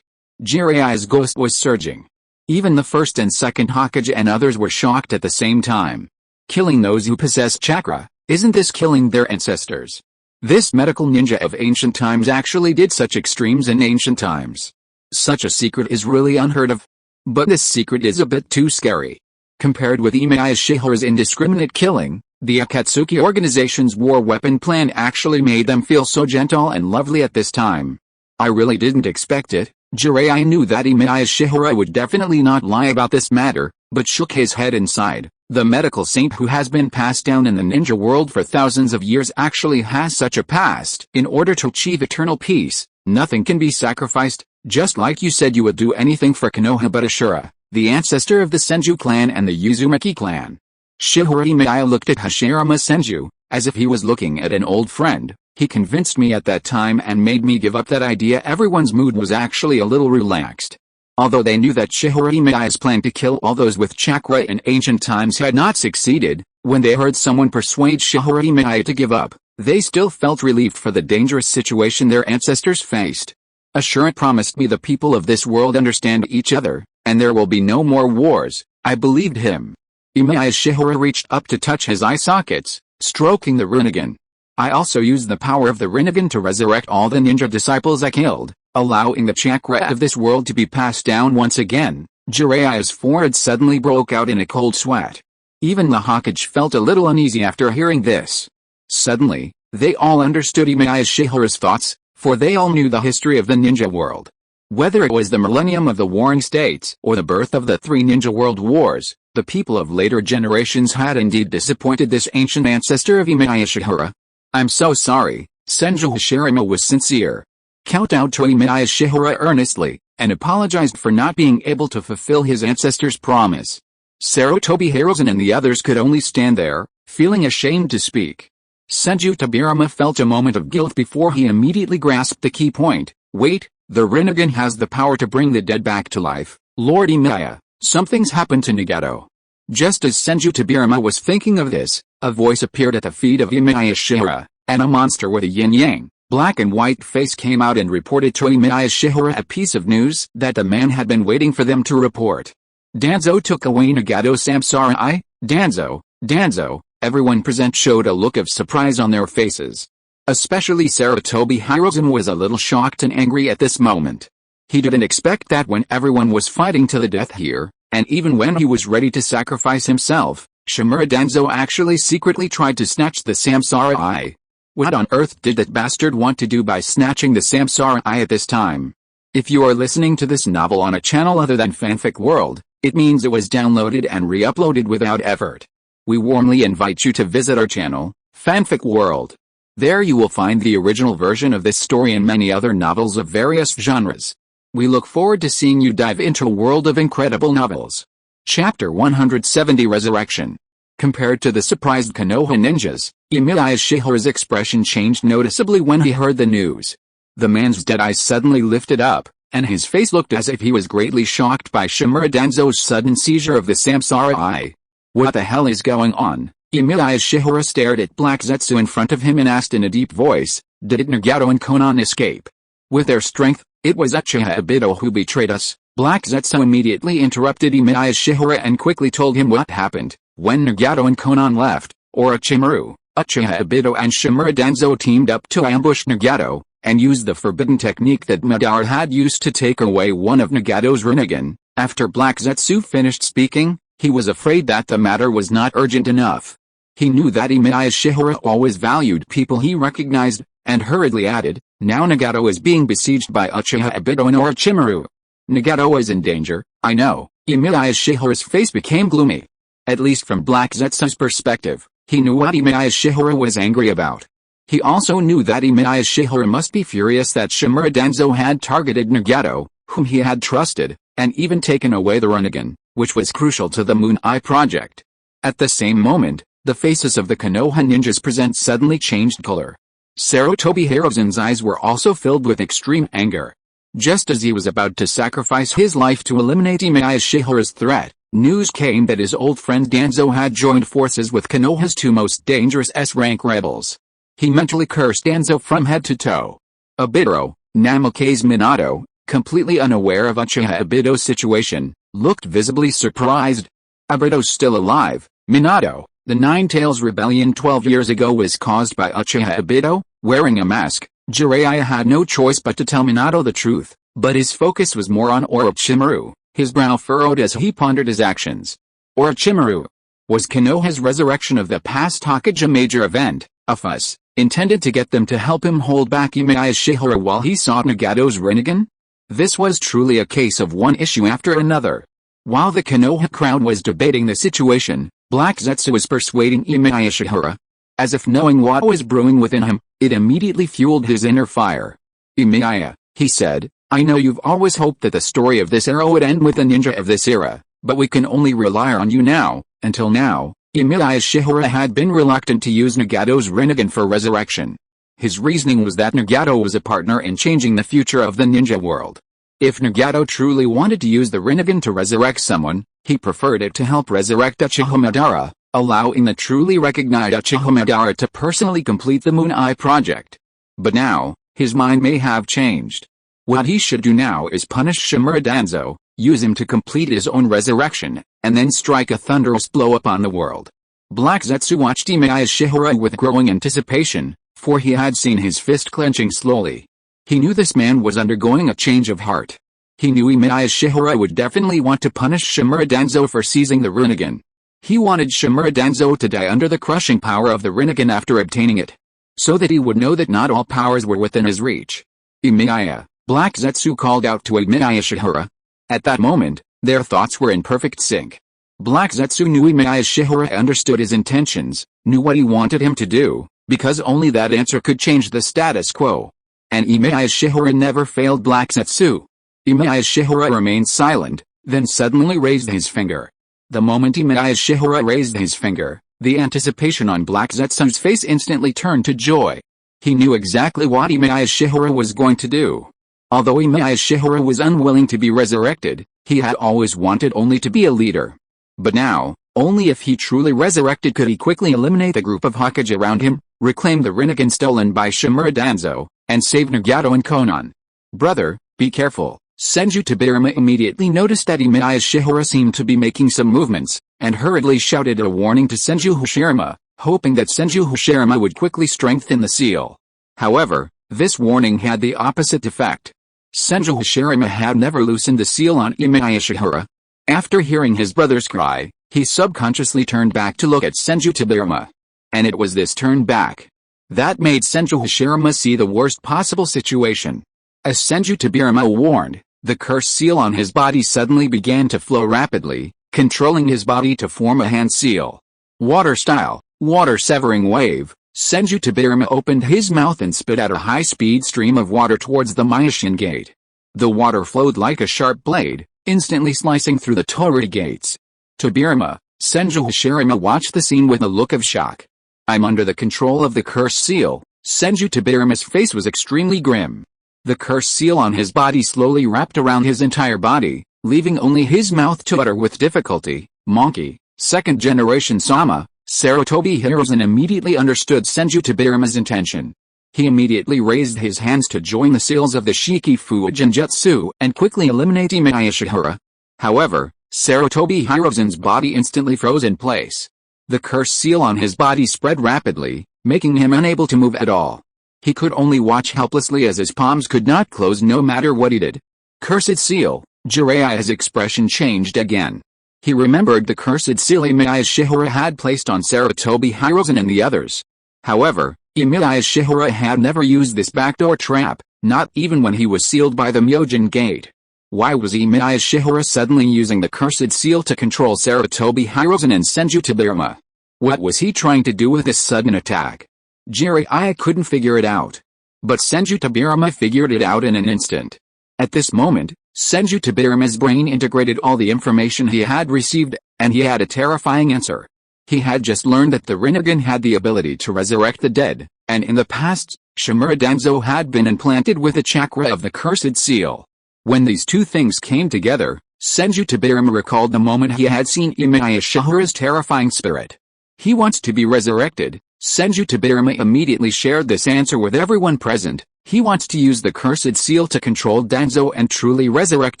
Jiraiya's ghost was surging. Even the first and second Hokage and others were shocked at the same time. Killing those who possess chakra, isn't this killing their ancestors? This medical ninja of ancient times actually did such extremes in ancient times. Such a secret is really unheard of. But this secret is a bit too scary. Compared with Emiya Shiyuan's indiscriminate killing, the Akatsuki organization's war weapon plan actually made them feel so gentle and lovely at this time. I really didn't expect it. Jiraiya knew that Emiya Shiyuan would definitely not lie about this matter, but shook his head inside. The medical saint who has been passed down in the ninja world for thousands of years actually has such a past. In order to achieve eternal peace, nothing can be sacrificed, just like you said you would do anything for Konoha but Ashura, the ancestor of the Senju clan and the Uzumaki clan. Shihara Emiya looked at Hashirama Senju, as if he was looking at an old friend. He convinced me at that time and made me give up that idea. Everyone's mood was actually a little relaxed. Although they knew that Shihara Emiya's plan to kill all those with chakra in ancient times had not succeeded, when they heard someone persuade Shihara Emiya to give up, they still felt relieved for the dangerous situation their ancestors faced. Ashura promised me the people of this world understand each other, and there will be no more wars. I believed him. Emiya Shiyuan reached up to touch his eye sockets, stroking the Rinnegan. I also used the power of the Rinnegan to resurrect all the ninja disciples I killed, allowing the chakra of this world to be passed down once again. Jiraiya's forehead suddenly broke out in a cold sweat. Even the Hokage felt a little uneasy after hearing this. Suddenly, they all understood Emiya Shiyuan's thoughts, for they all knew the history of the ninja world. Whether it was the millennium of the Warring States or the birth of the three ninja world wars, the people of later generations had indeed disappointed this ancient ancestor of Emiya Shiyuan. I'm so sorry, Senju Hashirama was sincere. Kowtowed to Emiya Shiyuan earnestly, and apologized for not being able to fulfill his ancestor's promise. Sarutobi Hiruzen and the others could only stand there, feeling ashamed to speak. Senju Tobirama felt a moment of guilt before he immediately grasped the key point. Wait, the Rinnegan has the power to bring the dead back to life. Lord Emiya, something's happened to Nagato. Just as Senju Tobirama was thinking of this, a voice appeared at the feet of Emiya Shiyuan, and a monster with a yin-yang, black and white face came out and reported to Emiya Shiyuan a piece of news that the man had been waiting for them to report. Danzo took away Nagato's samsara eye. Danzo, everyone present showed a look of surprise on their faces. Especially Sarutobi Hiruzen was a little shocked and angry at this moment. He didn't expect that when everyone was fighting to the death here, and even when he was ready to sacrifice himself, Shimura Danzo actually secretly tried to snatch the samsara eye. What on earth did that bastard want to do by snatching the samsara eye at this time? If you are listening to this novel on a channel other than Fanfic World, it means it was downloaded and re-uploaded without effort. We warmly invite you to visit our channel, Fanfic World. There you will find the original version of this story and many other novels of various genres. We look forward to seeing you dive into a world of incredible novels. Chapter 170 Resurrection. Compared to the surprised Konoha ninjas, Emiya Shiyuan's expression changed noticeably when he heard the news. The man's dead eyes suddenly lifted up, and his face looked as if he was greatly shocked by Shimura Danzo's sudden seizure of the samsara eye. What the hell is going on? Emiya Shiyuan stared at Black Zetsu in front of him and asked in a deep voice, did Nagato and Konan escape? With their strength, it was Uchiha Obito who betrayed us. Black Zetsu immediately interrupted Emiya Shiyuan and quickly told him what happened. When Nagato and Konan left, Orochimaru, Uchiha Obito and Shimura Danzo teamed up to ambush Nagato, and used the forbidden technique that Madara had used to take away one of Nagato's Rinnegan. After Black Zetsu finished speaking, He was afraid that the matter was not urgent enough. He knew that Emiya Shiyuan always valued people he recognized, and hurriedly added, "Now Nagato is being besieged by Uchiha Obito and Orochimaru. Nagato is in danger, I know." Emiya Shiyuan's face became gloomy. At least from Black Zetsu's perspective, he knew what Emiya Shiyuan was angry about. He also knew that Emiya Shiyuan must be furious that Shimura Danzo had targeted Nagato, whom he had trusted, and even taken away the Rinnegan, which was crucial to the Moon Eye project. At the same moment, the faces of the Konoha ninjas present suddenly changed color. Sarutobi Hiruzen's eyes were also filled with extreme anger. Just as he was about to sacrifice his life to eliminate Emiya Shiyuan's threat, news came that his old friend Danzo had joined forces with Konoha's two most dangerous S-rank rebels. He mentally cursed Danzo from head to toe. Obito, Namake's Minato, completely unaware of Uchiha Obito's situation, looked visibly surprised. Obito's still alive, Minato. The Nine Tails Rebellion 12 years ago was caused by Uchiha Obito. Wearing a mask, Jiraiya had no choice but to tell Minato the truth, but his focus was more on Orochimaru. His brow furrowed as he pondered his actions. Orochimaru. Was Konoha's resurrection of the past Hokage a major event, a fuss, intended to get them to help him hold back Emiya Shiyuan while he sought Nagato's Rinnegan? This was truly a case of one issue after another. While the Konoha crowd was debating the situation, Black Zetsu was persuading Emiya Shiyuan. As if knowing what was brewing within him, it immediately fueled his inner fire. "Emiya," he said, "I know you've always hoped that the story of this era would end with the ninja of this era, but we can only rely on you now." Until now, Emiya Shiyuan had been reluctant to use Nagato's Rinnegan for resurrection. His reasoning was that Nagato was a partner in changing the future of the ninja world. If Nagato truly wanted to use the Rinnegan to resurrect someone, he preferred it to help resurrect Uchiha Madara, allowing the truly recognized Uchiha Madara to personally complete the Moon Eye project. But now, his mind may have changed. What he should do now is punish Shimura Danzo, use him to complete his own resurrection, and then strike a thunderous blow upon the world. Black Zetsu watched Emiya Shiyuan with growing anticipation, for he had seen his fist clenching slowly. He knew this man was undergoing a change of heart. He knew Emiya Shiyuan would definitely want to punish Shimura Danzo for seizing the Rinnegan. He wanted Shimura Danzo to die under the crushing power of the Rinnegan after obtaining it, so that he would know that not all powers were within his reach. "Emiya," Black Zetsu called out to Emiya Shiyuan. At that moment, their thoughts were in perfect sync. Black Zetsu knew Emiya Shiyuan understood his intentions, knew what he wanted him to do, because only that answer could change the status quo. And Emiya Shiyuan never failed Black Zetsu. Emiya Shiyuan remained silent, then suddenly raised his finger. The moment Emiya Shiyuan raised his finger, the anticipation on Black Zetsu's face instantly turned to joy. He knew exactly what Emiya Shiyuan was going to do. Although Emiya Shiyuan was unwilling to be resurrected, he had always wanted only to be a leader. But now, only if he truly resurrected could he quickly eliminate the group of Hokage around him, reclaim the Rinnegan stolen by Shimura Danzo, and save Nagato and Konan. "Brother, be careful." Senju Tobirama immediately noticed that Emiya Shiyuan seemed to be making some movements, and hurriedly shouted a warning to Senju Hashirama, hoping that Senju Hashirama would quickly strengthen the seal. However, this warning had the opposite effect. Senju Hashirama had never loosened the seal on Emiya Shiyuan. After hearing his brother's cry, he subconsciously turned back to look at Senju Tobirama. And it was this turn back that made Senju Hashirama see the worst possible situation. As Senju Tobirama warned, the cursed seal on his body suddenly began to flow rapidly, controlling his body to form a hand seal. Water-style, water-severing wave, Senju Tobirama opened his mouth and spit out a high-speed stream of water towards the Mythical gate. The water flowed like a sharp blade, instantly slicing through the Torii gates. Tobirama, Senju Hashirama watched the scene with a look of shock. "I'm under the control of the cursed seal." Senju Tobirama's face was extremely grim. The cursed seal on his body slowly wrapped around his entire body, leaving only his mouth to utter with difficulty, "Monkey." Second generation Sama, Sarutobi Hiruzen immediately understood Senju Tobirama's intention. He immediately raised his hands to join the seals of the Shikifu Genjutsu and quickly eliminate Emiya Shiyuan. However, Sarutobi Hiruzen's body instantly froze in place. The cursed seal on his body spread rapidly, making him unable to move at all. He could only watch helplessly as his palms could not close no matter what he did. "Cursed seal." Jiraiya's expression changed again. He remembered the cursed seal Emiya Shiyuan had placed on Senju Tobirama and the others. However, Emiya Shiyuan had never used this backdoor trap, not even when he was sealed by the Myojin Gate. Why was Emiya Shiyuan suddenly using the cursed seal to control Senju Tobirama and Senju Tobirama? What was he trying to do with this sudden attack? Jiraiya couldn't figure it out. But Senju Tobirama figured it out in an instant. At this moment, Senju Tobirama's brain integrated all the information he had received, and he had a terrifying answer. He had just learned that the Rinnegan had the ability to resurrect the dead, and in the past, Shimura Danzo had been implanted with the chakra of the cursed seal. When these two things came together, Senju Tobirama recalled the moment he had seen Emiya Shiyuan's terrifying spirit. He wants to be resurrected. Senju Tobirama immediately shared this answer with everyone present. He wants to use the cursed seal to control Danzo and truly resurrect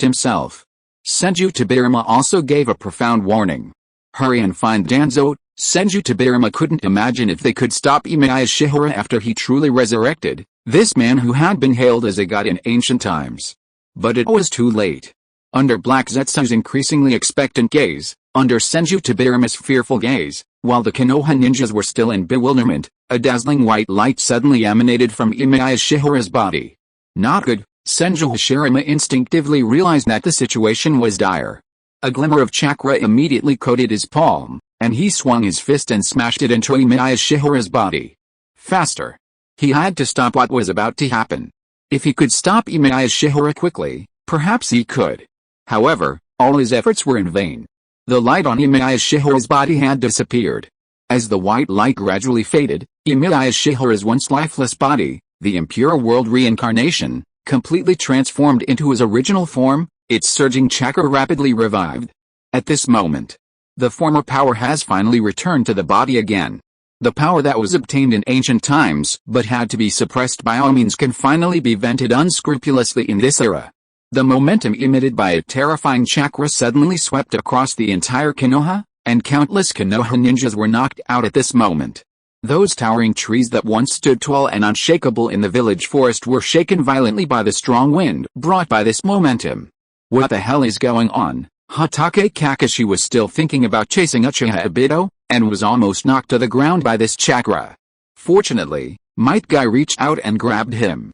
himself. Senju Tobirama also gave a profound warning. Hurry and find Danzo. Senju Tobirama couldn't imagine if they could stop Emiya Shiyuan after he truly resurrected, this man who had been hailed as a god in ancient times. But it was too late. Under Black Zetsu's increasingly expectant gaze, under Senju Tobirama's fearful gaze, while the Konoha ninjas were still in bewilderment, a dazzling white light suddenly emanated from Emiya Shiyuan's body. Not good, Senju Hashirama instinctively realized that the situation was dire. A glimmer of chakra immediately coated his palm, and he swung his fist and smashed it into Emiya Shiyuan's body. Faster. He had to stop what was about to happen. If he could stop Emiya Shiyuan quickly, perhaps he could. However, all his efforts were in vain. The light on Emiya Shiyuan's body had disappeared. As the white light gradually faded, Emiya Shiyuan's once lifeless body, the Impure World Reincarnation, completely transformed into his original form, its surging chakra rapidly revived. At this moment, the former power has finally returned to the body again. The power that was obtained in ancient times but had to be suppressed by all means can finally be vented unscrupulously in this era. The momentum emitted by a terrifying chakra suddenly swept across the entire Konoha, and countless Konoha ninjas were knocked out at this moment. Those towering trees that once stood tall and unshakable in the village forest were shaken violently by the strong wind brought by this momentum. What the hell is going on? Hatake Kakashi was still thinking about chasing Uchiha Obito, and was almost knocked to the ground by this chakra. Fortunately, Might Guy reached out and grabbed him.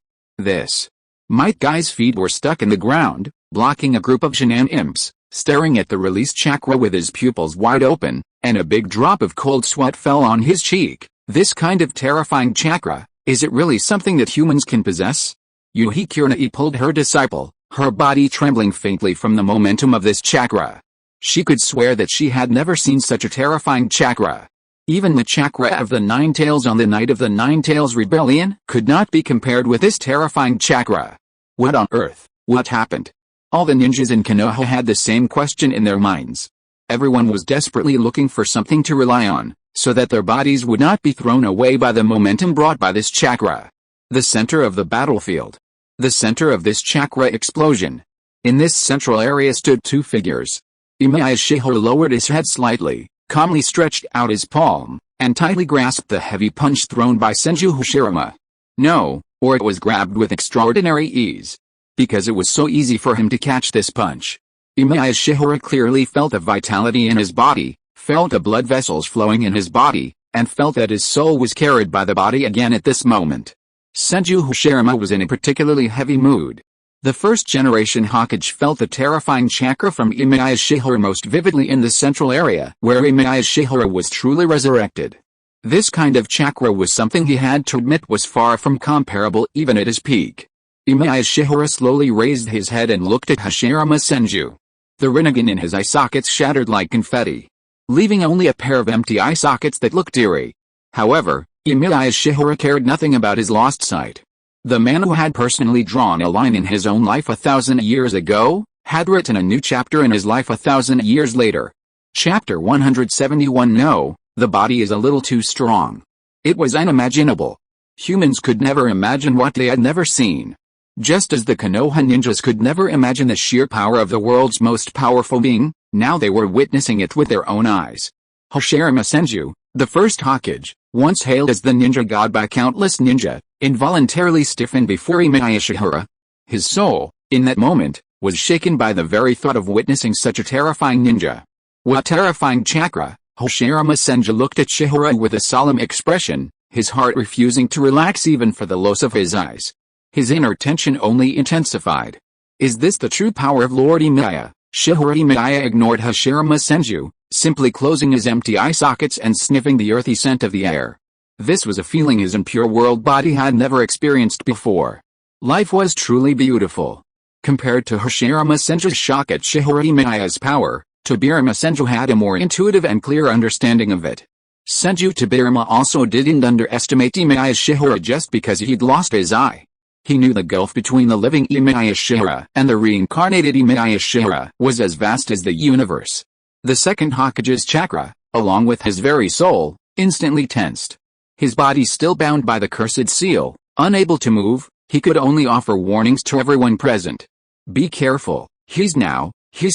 Might Guy's feet were stuck in the ground, blocking a group of Shin'an imps, staring at the released chakra with his pupils wide open, and a big drop of cold sweat fell on his cheek. This kind of terrifying chakra, is it really something that humans can possess? Yuhi Kurenai pulled her disciple, her body trembling faintly from the momentum of this chakra. She could swear that she had never seen such a terrifying chakra. Even the chakra of the Nine Tails on the night of the Nine Tails Rebellion could not be compared with this terrifying chakra. What on earth? What happened? All the ninjas in Konoha had the same question in their minds. Everyone was desperately looking for something to rely on, so that their bodies would not be thrown away by the momentum brought by this chakra. The center of the battlefield. The center of this chakra explosion. In this central area stood two figures. Emiya Shiyuan lowered his head slightly, calmly stretched out his palm, and tightly grasped the heavy punch thrown by Senju Hashirama. No, or it was grabbed with extraordinary ease. Because it was so easy for him to catch this punch. Emiya Shiyuan clearly felt the vitality in his body, felt the blood vessels flowing in his body, and felt that his soul was carried by the body again at this moment. Senju Hashirama was in a particularly heavy mood. The first-generation Hokage felt the terrifying chakra from Emiya Shiyuan most vividly in the central area where Emiya Shiyuan was truly resurrected. This kind of chakra was something he had to admit was far from comparable even at his peak. Emiya Shiyuan slowly raised his head and looked at Hashirama Senju. The Rinnegan in his eye sockets shattered like confetti, leaving only a pair of empty eye sockets that looked eerie. However, Emiya Shiyuan cared nothing about his lost sight. The man who had personally drawn a line in his own life 1,000 years ago, had written a new chapter in his life 1,000 years later. Chapter 171. No, the body is a little too strong. It was unimaginable. Humans could never imagine what they had never seen. Just as the Konoha ninjas could never imagine the sheer power of the world's most powerful being, now they were witnessing it with their own eyes. Hashirama Senju, the first Hokage, once hailed as the ninja god by countless ninja, involuntarily stiffened before Emiya Shiyuan. His soul, in that moment, was shaken by the very thought of witnessing such a terrifying ninja. What terrifying chakra! Hashirama Senju looked at Shihara with a solemn expression, his heart refusing to relax even for the loss of his eyes. His inner tension only intensified. Is this the true power of Lord Emiya? Emiya ignored Hashirama Senju, simply closing his empty eye sockets and sniffing the earthy scent of the air. This was a feeling his impure world body had never experienced before. Life was truly beautiful. Compared to Hashirama Senju's shock at Emiya's power, Tobirama Senju had a more intuitive and clear understanding of it. Senju Tobirama also didn't underestimate Emiya Shiyuan just because he'd lost his eye. He knew the gulf between the living Emiya Shiyuan and the reincarnated Emiya Shiyuan was as vast as the universe. The second Hokage's chakra, along with his very soul, instantly tensed. His body still bound by the cursed seal, unable to move, he could only offer warnings to everyone present. Be careful, he's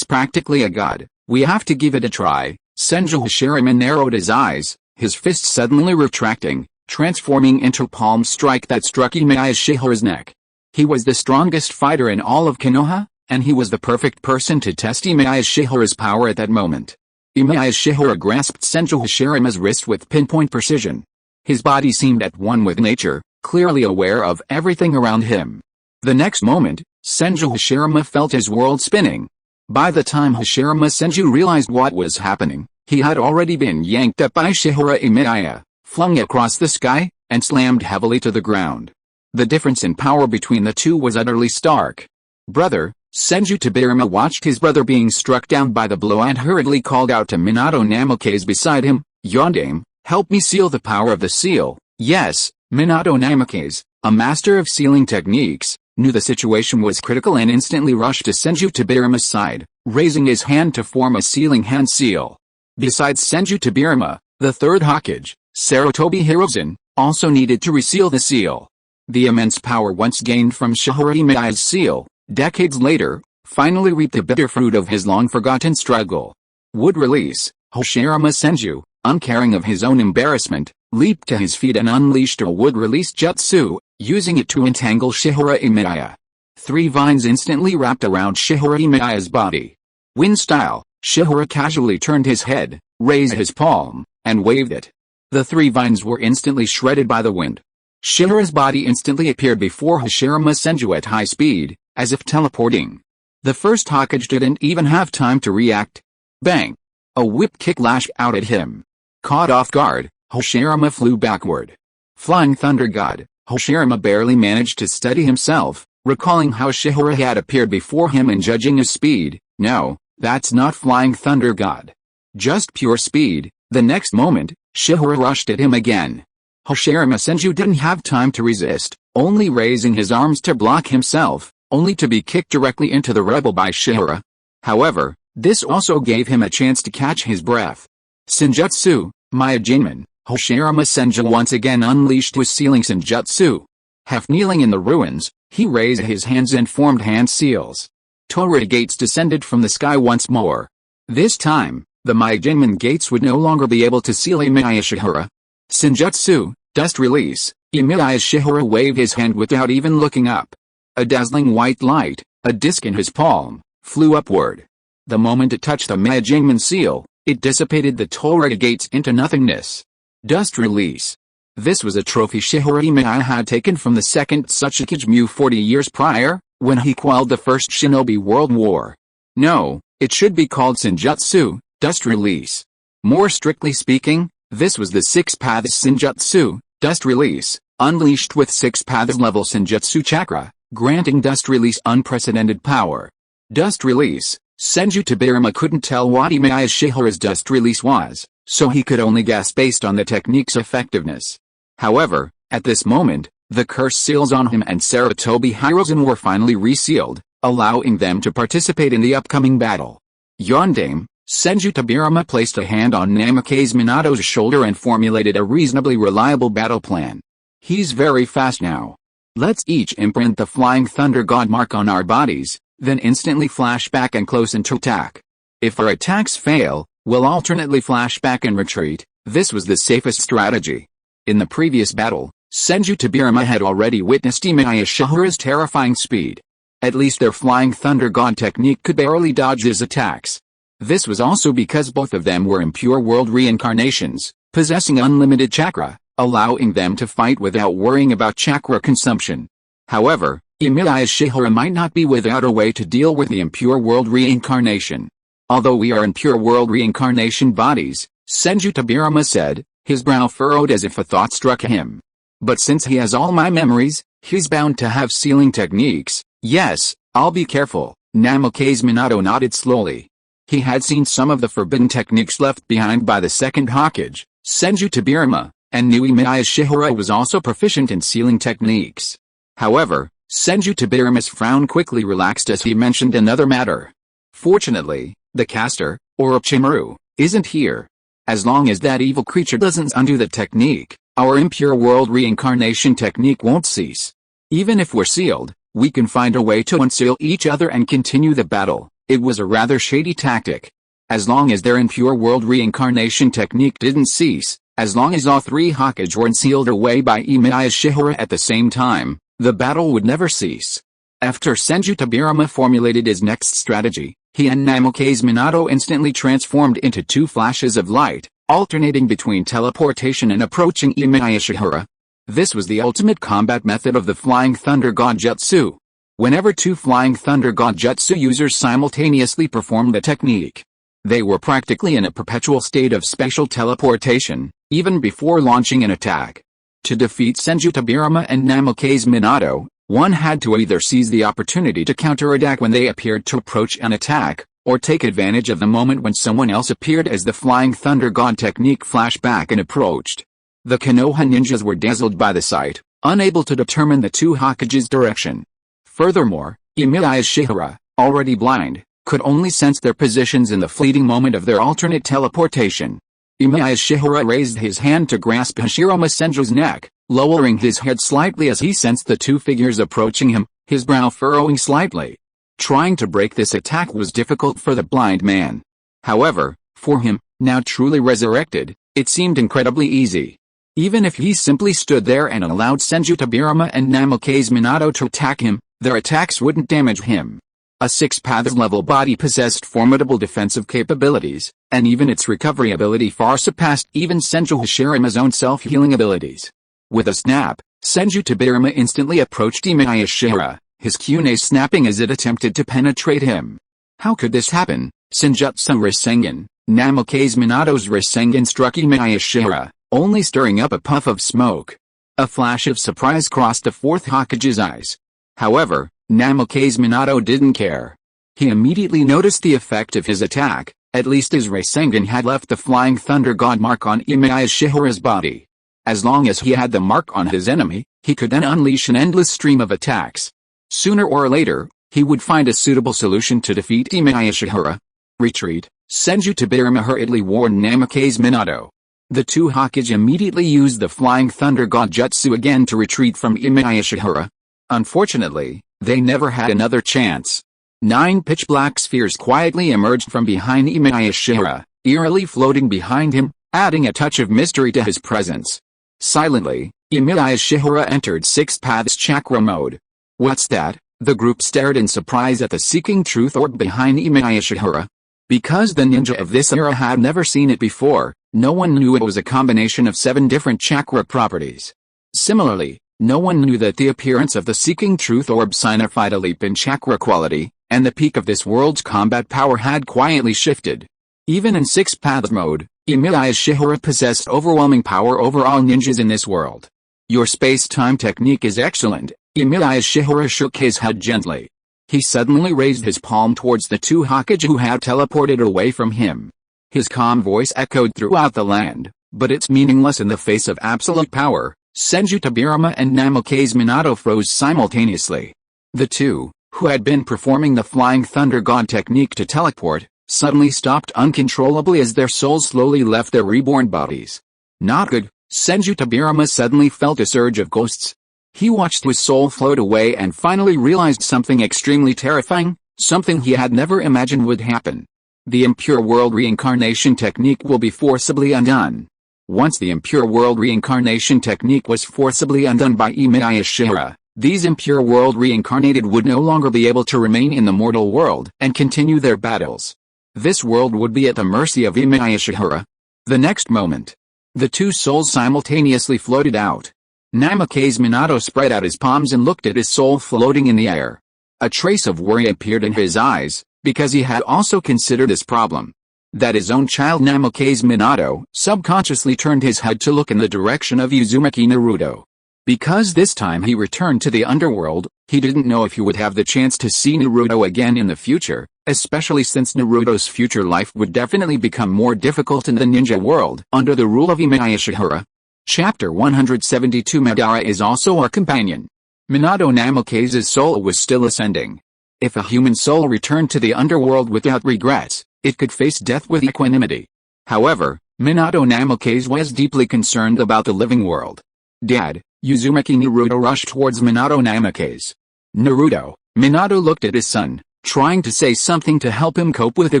practically a god, we have to give it a try. Senju Hashirama narrowed his eyes, his fist suddenly retracting, transforming into a palm strike that struck Emiya Shiyuan's neck. He was the strongest fighter in all of Konoha, and he was the perfect person to test Emiya Shiyuan's power at that moment. Emiya Shiyuan grasped Senju Hashirama's wrist with pinpoint precision. His body seemed at one with nature, clearly aware of everything around him. The next moment, Senju Hashirama felt his world spinning. By the time Hashirama Senju realized what was happening, he had already been yanked up by Shihara Emiya, flung across the sky, and slammed heavily to the ground. The difference in power between the two was utterly stark. Brother, Senju Tobirama watched his brother being struck down by the blow and hurriedly called out to Minato Namikaze beside him, Yondaime, help me seal the power of the seal. Yes, Minato Namikaze, a master of sealing techniques, knew the situation was critical and instantly rushed to Senju Tobirama's side, raising his hand to form a sealing hand seal. Besides Senju Tobirama, the third Hokage, Sarutobi Hiruzen, also needed to reseal the seal. The immense power once gained from Shihara Emiya's seal, decades later, finally reaped the bitter fruit of his long-forgotten struggle. Would release, Hashirama Senju, uncaring of his own embarrassment, leaped to his feet and unleashed a wood-release jutsu, using it to entangle Shihara Emiya. 3 vines instantly wrapped around Shihara Emiya's body. Wind style, Shihara casually turned his head, raised his palm, and waved it. The 3 vines were instantly shredded by the wind. Shihara's body instantly appeared before Hashirama Senju at high speed, as if teleporting. The first Hokage didn't even have time to react. Bang! A whip kick lashed out at him. Caught off guard, Hashirama flew backward. Flying Thunder God, Hashirama barely managed to steady himself, recalling how Shihara had appeared before him and judging his speed. No, that's not Flying Thunder God. Just pure speed. The next moment, Shihara rushed at him again. Hashirama Senju didn't have time to resist, only raising his arms to block himself, only to be kicked directly into the rubble by Shihara. However, this also gave him a chance to catch his breath. Senjutsu, Myojinman, Hashirama Senju once again unleashed his sealing Senjutsu. Half kneeling in the ruins, he raised his hands and formed hand seals. Torah gates descended from the sky once more. This time, the Myojinman gates would no longer be able to seal Emiya Shihara. Senjutsu, dust release, Emiya Shihara waved his hand without even looking up. A dazzling white light, a disc in his palm, flew upward. The moment it touched the Myojinman seal, it dissipated the Torah gates into nothingness. Dust release. This was a trophy Shihara Emiya had taken from the second Tsuchikage Mu 40 years prior, when he quelled the first Shinobi World War. No, it should be called Senjutsu, dust release. More strictly speaking, this was the 6 paths Senjutsu, dust release, unleashed with 6 paths level Senjutsu chakra, granting dust release unprecedented power. Dust release. Senju Tobirama couldn't tell what Emiya Shihara's dust release was, so he could only guess based on the technique's effectiveness. However, at this moment, the curse seals on him and Sarutobi Hiruzen were finally resealed, allowing them to participate in the upcoming battle. Yondaime, Senju Tobirama placed a hand on Namikaze Minato's shoulder and formulated a reasonably reliable battle plan. He's very fast now. Let's each imprint the Flying Thunder God mark on our bodies, then instantly flash back and close into attack. If our attacks fail, we'll alternately flash back and retreat. This was the safest strategy. In the previous battle, Senju Tobirama had already witnessed Emiya Shihara's terrifying speed. At least their Flying Thunder God technique could barely dodge his attacks. This was also because both of them were Impure World Reincarnations, possessing unlimited chakra, allowing them to fight without worrying about chakra consumption. However, Emiya Shiyuan might not be without a way to deal with the Impure World Reincarnation. Although we are Impure World Reincarnation bodies, Senju Tobirama said, his brow furrowed as if a thought struck him. But since he has all my memories, he's bound to have sealing techniques. Yes, I'll be careful. Namikaze Minato nodded slowly. He had seen some of the forbidden techniques left behind by the second Hokage, Senju Tobirama, and knew Emiya Shiyuan was also proficient in sealing techniques. However, Senju Tobirama's frown quickly relaxed as he mentioned another matter. Fortunately, the caster, or Orochimaru, isn't here. As long as that evil creature doesn't undo the technique, our Impure World Reincarnation technique won't cease. Even if we're sealed, we can find a way to unseal each other and continue the battle. It was a rather shady tactic. As long as their Impure World Reincarnation technique didn't cease, as long as all three Hokage were sealed away by Emiya Shiyuan at the same time, the battle would never cease. After Senju Tobirama formulated his next strategy, he and Namikaze Minato instantly transformed into two flashes of light, alternating between teleportation and approaching Emiya Shiyuan. This was the ultimate combat method of the Flying Thunder God Jutsu. Whenever two Flying Thunder God Jutsu users simultaneously performed the technique, they were practically in a perpetual state of spatial teleportation, even before launching an attack. To defeat Senju Tobirama and Namikaze Minato, one had to either seize the opportunity to counterattack when they appeared to approach an attack, or take advantage of the moment when someone else appeared as the Flying Thunder God technique flashed back and approached. The Konoha ninjas were dazzled by the sight, unable to determine the two Hokage's direction. Furthermore, Emiya Shiyuan, already blind, could only sense their positions in the fleeting moment of their alternate teleportation. Emiya Shiyuan raised his hand to grasp Hashirama Senju's neck, lowering his head slightly as he sensed the two figures approaching him, his brow furrowing slightly. Trying to break this attack was difficult for the blind man. However, for him, now truly resurrected, it seemed incredibly easy. Even if he simply stood there and allowed Senju Tobirama and Namikaze Minato to attack him, their attacks wouldn't damage him. A six-paths level body possessed formidable defensive capabilities, and even its recovery ability far surpassed even Senju Hashirama's own self-healing abilities. With a snap, Senju Tobirama instantly approached Emiya Shiyuan, his kunai snapping as it attempted to penetrate him. How could this happen? Senjutsu Rasengan, Namikaze Minato's Rasengan struck Emiya Shiyuan, only stirring up a puff of smoke. A flash of surprise crossed the fourth Hokage's eyes. However, Namikaze Minato didn't care. He immediately noticed the effect of his attack, at least his Rasengan had left the Flying Thunder God mark on Emiya Shiyuan's body. As long as he had the mark on his enemy, he could then unleash an endless stream of attacks. Sooner or later, he would find a suitable solution to defeat Emiya Shiyuan. Retreat, Senju Tobirama hurriedly warned Namikaze Minato. The two Hokage immediately used the Flying Thunder God Jutsu again to retreat from Emiya Shiyuan. Unfortunately, they never had another chance. 9 pitch-black spheres quietly emerged from behind Emiya Shiyuan, eerily floating behind him, adding a touch of mystery to his presence. Silently, Emiya Shiyuan entered Six Paths Chakra mode. What's that? The group stared in surprise at the Seeking Truth orb behind Emiya Shiyuan. Because the ninja of this era had never seen it before, no one knew it was a combination of 7 different chakra properties. Similarly, no one knew that the appearance of the Seeking Truth orb signified a leap in chakra quality, and the peak of this world's combat power had quietly shifted. Even in Six Paths mode, Emiya Shiyuan possessed overwhelming power over all ninjas in this world. Your space-time technique is excellent. Emiya Shiyuan shook his head gently. He suddenly raised his palm towards the two Hokage who had teleported away from him. His calm voice echoed throughout the land, but it's meaningless in the face of absolute power. Senju Tobirama and Namikaze Minato froze simultaneously. The two, who had been performing the Flying Thunder God technique to teleport, suddenly stopped uncontrollably as their souls slowly left their reborn bodies. Not good. Senju Tobirama suddenly felt a surge of ghosts. He watched his soul float away and finally realized something extremely terrifying, something he had never imagined would happen. The Impure World Reincarnation technique will be forcibly undone. Once the Impure World Reincarnation technique was forcibly undone by Emiya Shiyuan, these Impure World Reincarnated would no longer be able to remain in the mortal world and continue their battles. this world would be at the mercy of Emiya Shiyuan. The next moment, the two souls simultaneously floated out. Namake's Minato spread out his palms and looked at his soul floating in the air. A trace of worry appeared in his eyes, because he had also considered this problem. That his own child Namake's Minato subconsciously turned his head to look in the direction of Uzumaki Naruto. Because this time he returned to the underworld, he didn't know if he would have the chance to see Naruto again in the future, especially since Naruto's future life would definitely become more difficult in the ninja world under the rule of Emiya Shiyuan. Chapter 172. Madara is also our companion. Minato Namake's soul was still ascending. If a human soul returned to the underworld without regrets, it could face death with equanimity. However, Minato Namake was deeply concerned about the living world. Dad, Uzumaki Naruto rushed towards Minato Namake. Naruto, Minato looked at his son, trying to say something to help him cope with the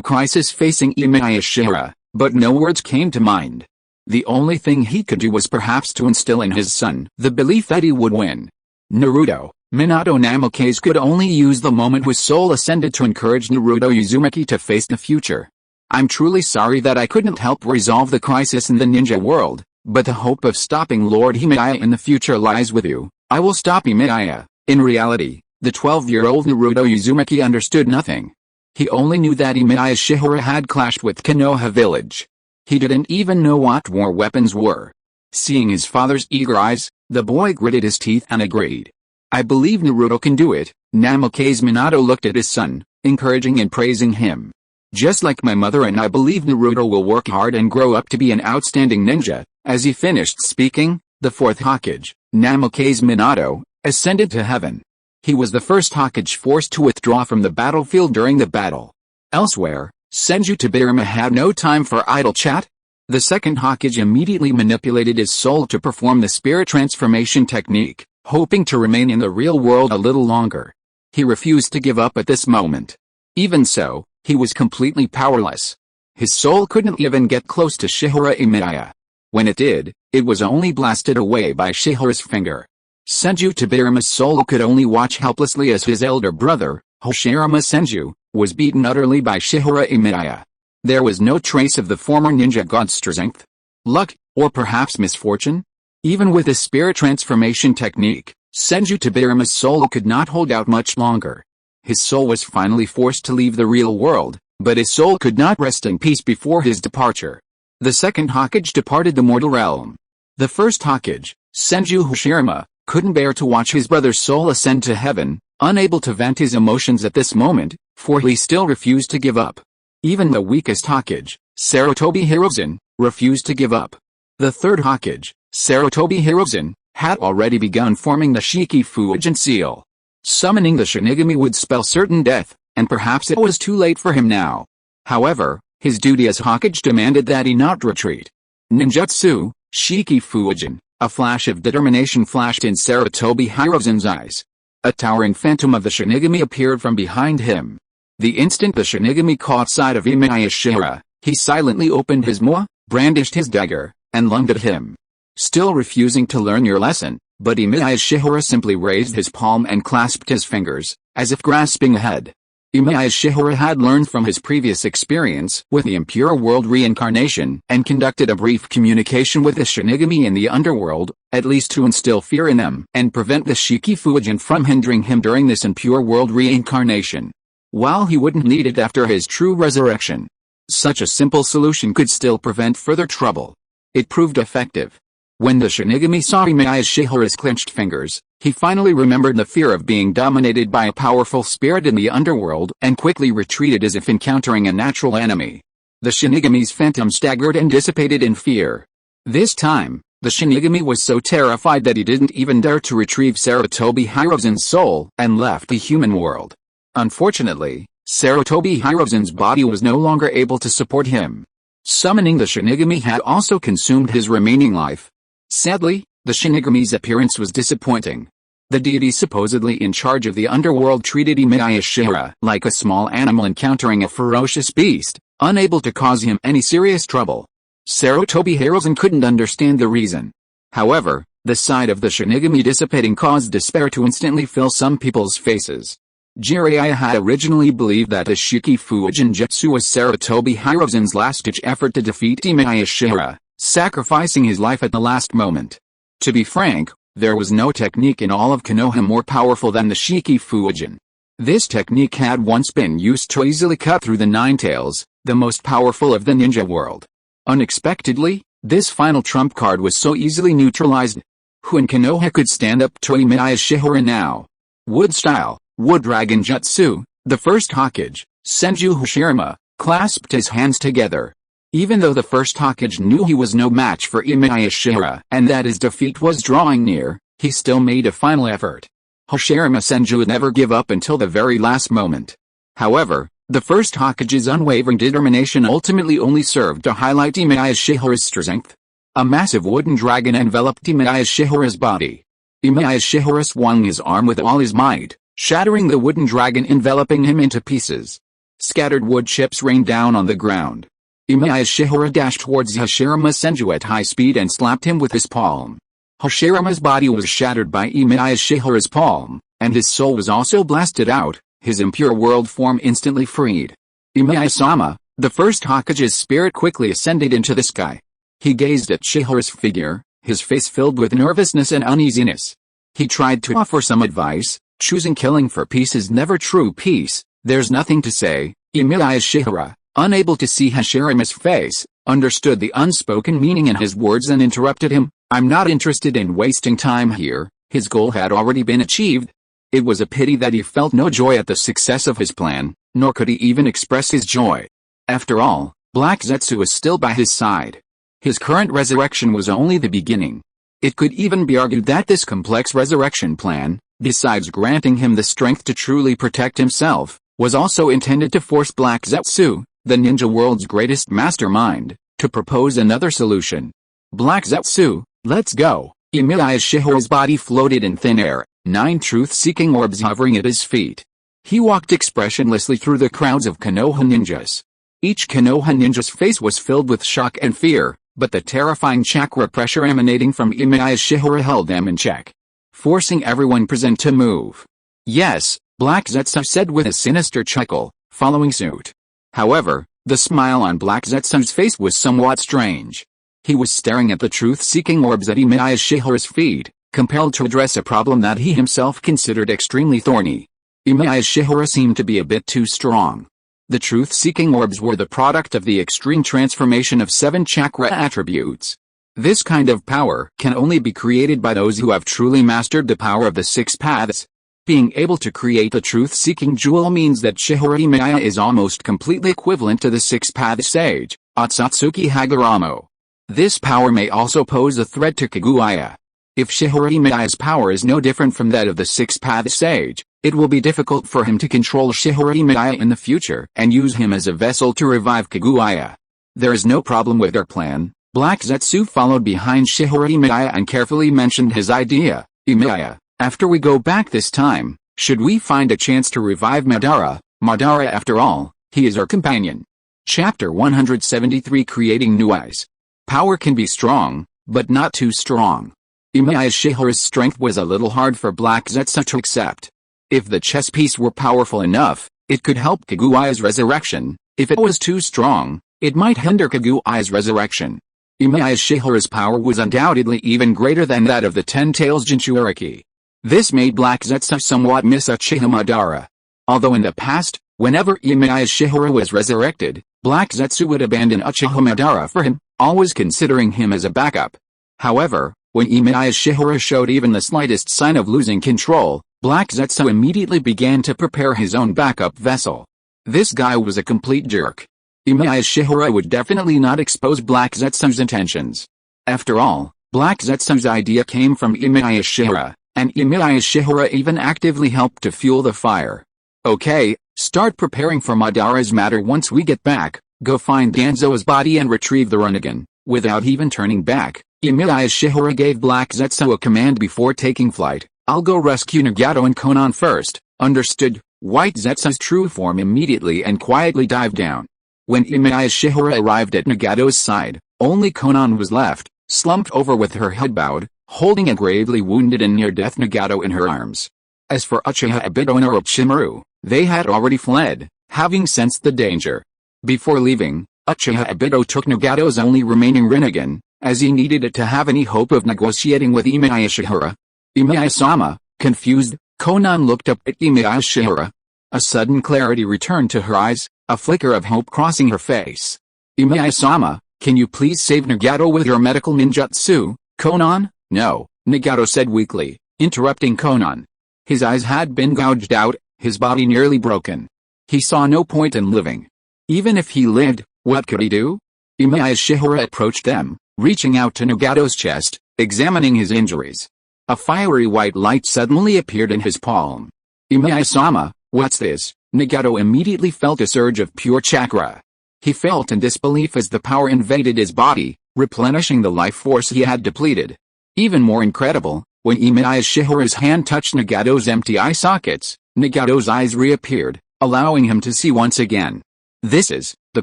crisis facing Emiya Shiyuan, but no words came to mind. The only thing he could do was perhaps to instill in his son the belief that he would win. Naruto, Minato Namake could only use the moment his soul ascended to encourage Naruto Uzumaki to face the future. I'm truly sorry that I couldn't help resolve the crisis in the ninja world, but the hope of stopping Lord Emiya in the future lies with you. I will stop Emiya. In reality, the 12-year-old Naruto Uzumaki understood nothing. He only knew that Emiya Shiyuan had clashed with Konoha village. He didn't even know what war weapons were. Seeing his father's eager eyes, the boy gritted his teeth and agreed. I believe Naruto can do it. Namake's Minato looked at his son, encouraging and praising him. Just like my mother, and I believe Naruto will work hard and grow up to be an outstanding ninja. As he finished speaking, the fourth Hokage, Namake's Minato, ascended to heaven. He was the first Hokage forced to withdraw from the battlefield during the battle. Elsewhere, Senju Tobirama had no time for idle chat. The second Hokage immediately manipulated his soul to perform the spirit transformation technique, hoping to remain in the real world a little longer. He refused to give up at this moment. Even so, he was completely powerless. His soul couldn't even get close to Shihara Emiya. When it did, it was only blasted away by Shihara's finger. Senju Tobirama's soul could only watch helplessly as his elder brother, Hashirama Senju, was beaten utterly by Shihara Emiya. There was no trace of the former ninja god's strength, luck, or perhaps misfortune. Even with his spirit transformation technique, Senju Tobirama's soul could not hold out much longer. His soul was finally forced to leave the real world, but his soul could not rest in peace before his departure. The second Hokage departed the mortal realm. The first Hokage, Senju Hashirama, couldn't bear to watch his brother's soul ascend to heaven, unable to vent his emotions at this moment, for he still refused to give up. Even the weakest Hokage, Sarutobi Hiruzen, refused to give up. The third Hokage, Sarutobi Hiruzen, had already begun forming the Shiki Fujin seal. Summoning the Shinigami would spell certain death, and perhaps it was too late for him now. However, his duty as Hokage demanded that he not retreat. Ninjutsu, Shiki Fujin. A flash of determination flashed in Sarutobi Hiruzen's eyes. A towering phantom of the Shinigami appeared from behind him. The instant the Shinigami caught sight of Emiya Shiyuan, he silently opened his maw, brandished his dagger, and lunged at him. Still refusing to learn your lesson, but Emiya Shiyuan simply raised his palm and clasped his fingers, as if grasping a head. Emiya Shiyuan had learned from his previous experience with the Impure World Reincarnation and conducted a brief communication with the Shinigami in the underworld, at least to instill fear in them and prevent the Shiki Fujin from hindering him during this Impure World Reincarnation. While he wouldn't need it after his true resurrection, such a simple solution could still prevent further trouble. It proved effective. When the Shinigami saw Emiya Shiyuan's clenched fingers, he finally remembered the fear of being dominated by a powerful spirit in the underworld and quickly retreated as if encountering a natural enemy. The Shinigami's phantom staggered and dissipated in fear. This time, the Shinigami was so terrified that he didn't even dare to retrieve Sarutobi Hiruzen's soul and left the human world. Unfortunately, Sarutobi Hiruzen's body was no longer able to support him. Summoning the Shinigami had also consumed his remaining life. Sadly, the Shinigami's appearance was disappointing. The deity supposedly in charge of the underworld treated Emiya Shiyuan like a small animal encountering a ferocious beast, unable to cause him any serious trouble. Sarutobi Hiruzen couldn't understand the reason. However, the sight of the Shinigami dissipating caused despair to instantly fill some people's faces. Jiraiya had originally believed that the Shikifu Jinjutsu was Sarutobi Hiruzen's last-ditch effort to defeat Emiya Shiyuan, sacrificing his life at the last moment. To be frank, there was no technique in all of Konoha more powerful than the Shikifu Jin. This technique had once been used to easily cut through the Nine Tails, the most powerful of the ninja world. Unexpectedly, this final trump card was so easily neutralized. Who in Konoha could stand up to Emiya Shiyuan now? Wood Style, Wood Dragon Jutsu, the first Hokage, Senju Hashirama, clasped his hands together. Even though the first Hokage knew he was no match for Emiya Shiyuan and that his defeat was drawing near, he still made a final effort. Hashirama Senju would never give up until the very last moment. However, the first Hokage's unwavering determination ultimately only served to highlight Emiya Shiyuan's strength. A massive wooden dragon enveloped Emiya Shiyuan's body. Emiya Shiyuan swung his arm with all his might, shattering the wooden dragon, enveloping him into pieces. Scattered wood chips rained down on the ground. Emiya Shiyuan dashed towards Hashirama Senju at high speed and slapped him with his palm. Hashirama's body was shattered by Emiya Shiyuan's palm, and his soul was also blasted out, his impure world form instantly freed. Emiya-sama, the first Hokage's spirit, quickly ascended into the sky. He gazed at Shihara's figure, his face filled with nervousness and uneasiness. He tried to offer some advice, choosing killing for peace is never true peace. There's nothing to say. Emiya Shiyuan, unable to see Hashirama's face, understood the unspoken meaning in his words and interrupted him. I'm not interested in wasting time here, his goal had already been achieved. It was a pity that he felt no joy at the success of his plan, nor could he even express his joy. After all, Black Zetsu was still by his side. His current resurrection was only the beginning. It could even be argued that this complex resurrection plan, besides granting him the strength to truly protect himself, was also intended to force Black Zetsu, the ninja world's greatest mastermind, to propose another solution. Black Zetsu, let's go. Emiya Shiyuan's body floated in thin air, 9 truth-seeking orbs hovering at his feet. He walked expressionlessly through the crowds of Konoha ninjas. Each Konoha ninja's face was filled with shock and fear, but the terrifying chakra pressure emanating from Emiya Shiyuan held them in check, forcing everyone present to move. Yes, Black Zetsu said with a sinister chuckle, following suit. However, the smile on Black Zetsu's face was somewhat strange. He was staring at the truth-seeking orbs at Emiya Shiyuan's feet, compelled to address a problem that he himself considered extremely thorny. Emiya Shiyuan seemed to be a bit too strong. The truth-seeking orbs were the product of the extreme transformation of 7 chakra attributes. This kind of power can only be created by those who have truly mastered the power of the 6 paths. Being able to create the truth-seeking jewel means that Shihara Emiya is almost completely equivalent to the 6-path sage, Otsutsuki Hagoromo. This power may also pose a threat to Kaguya. If Shihara Emiya's power is no different from that of the 6-path sage, it will be difficult for him to control Shihara Emiya in the future and use him as a vessel to revive Kaguya. There is no problem with our plan. Black Zetsu followed behind Shihara Emiya and carefully mentioned his idea. Emiya, after we go back this time, should we find a chance to revive Madara? Madara, after all, he is our companion. Chapter 173, Creating New Eyes. Power can be strong, but not too strong. Emiya Shiyuan's strength was a little hard for Black Zetsu to accept. If the chess piece were powerful enough, it could help Kaguya's resurrection. If it was too strong, it might hinder Kaguya's resurrection. Emiya Shiyuan's power was undoubtedly even greater than that of the 10 Tails Jinchuriki. This made Black Zetsu somewhat miss Uchiha Madara. Although in the past, whenever Emiya Shiyuan was resurrected, Black Zetsu would abandon Uchiha Madara for him, always considering him as a backup. However, when Emiya Shiyuan showed even the slightest sign of losing control, Black Zetsu immediately began to prepare his own backup vessel. This guy was a complete jerk. Emiya Shiyuan would definitely not expose Black Zetsu's intentions. After all, Black Zetsu's idea came from Emiya Shiyuan, and Emiya Shiyuan even actively helped to fuel the fire. Okay, start preparing for Madara's matter. Once we get back, go find Danzo's body and retrieve the Rinnegan. Without even turning back, Emiya Shiyuan gave Black Zetsu a command before taking flight. I'll go rescue Nagato and Konan first. Understood. White Zetsu's true form immediately and quietly dived down. When Emiya Shiyuan arrived at Nagato's side, only Konan was left, slumped over with her head bowed, holding a gravely wounded and near-death Nagato in her arms. As for Uchiha Obito and Orochimaru, they had already fled, having sensed the danger. Before leaving, Uchiha Obito took Nagato's only remaining Rinnegan, as he needed it to have any hope of negotiating with Emiya Shiyuan. Emiya-sama, confused, Konan looked up at Emiya Shiyuan. A sudden clarity returned to her eyes, a flicker of hope crossing her face. Emiya-sama, can you please save Nagato with your medical ninjutsu, Konan? No, Nagato said weakly, interrupting Konan. His eyes had been gouged out, his body nearly broken. He saw no point in living. Even if he lived, what could he do? Emiya Shiyuan approached them, reaching out to Nagato's chest, examining his injuries. A fiery white light suddenly appeared in his palm. Emiya-sama, what's this? Nagato immediately felt a surge of pure chakra. He felt in disbelief as the power invaded his body, replenishing the life force he had depleted. Even more incredible, when Emiya Shiyuan's hand touched Nagato's empty eye sockets, Nagato's eyes reappeared, allowing him to see once again. This is the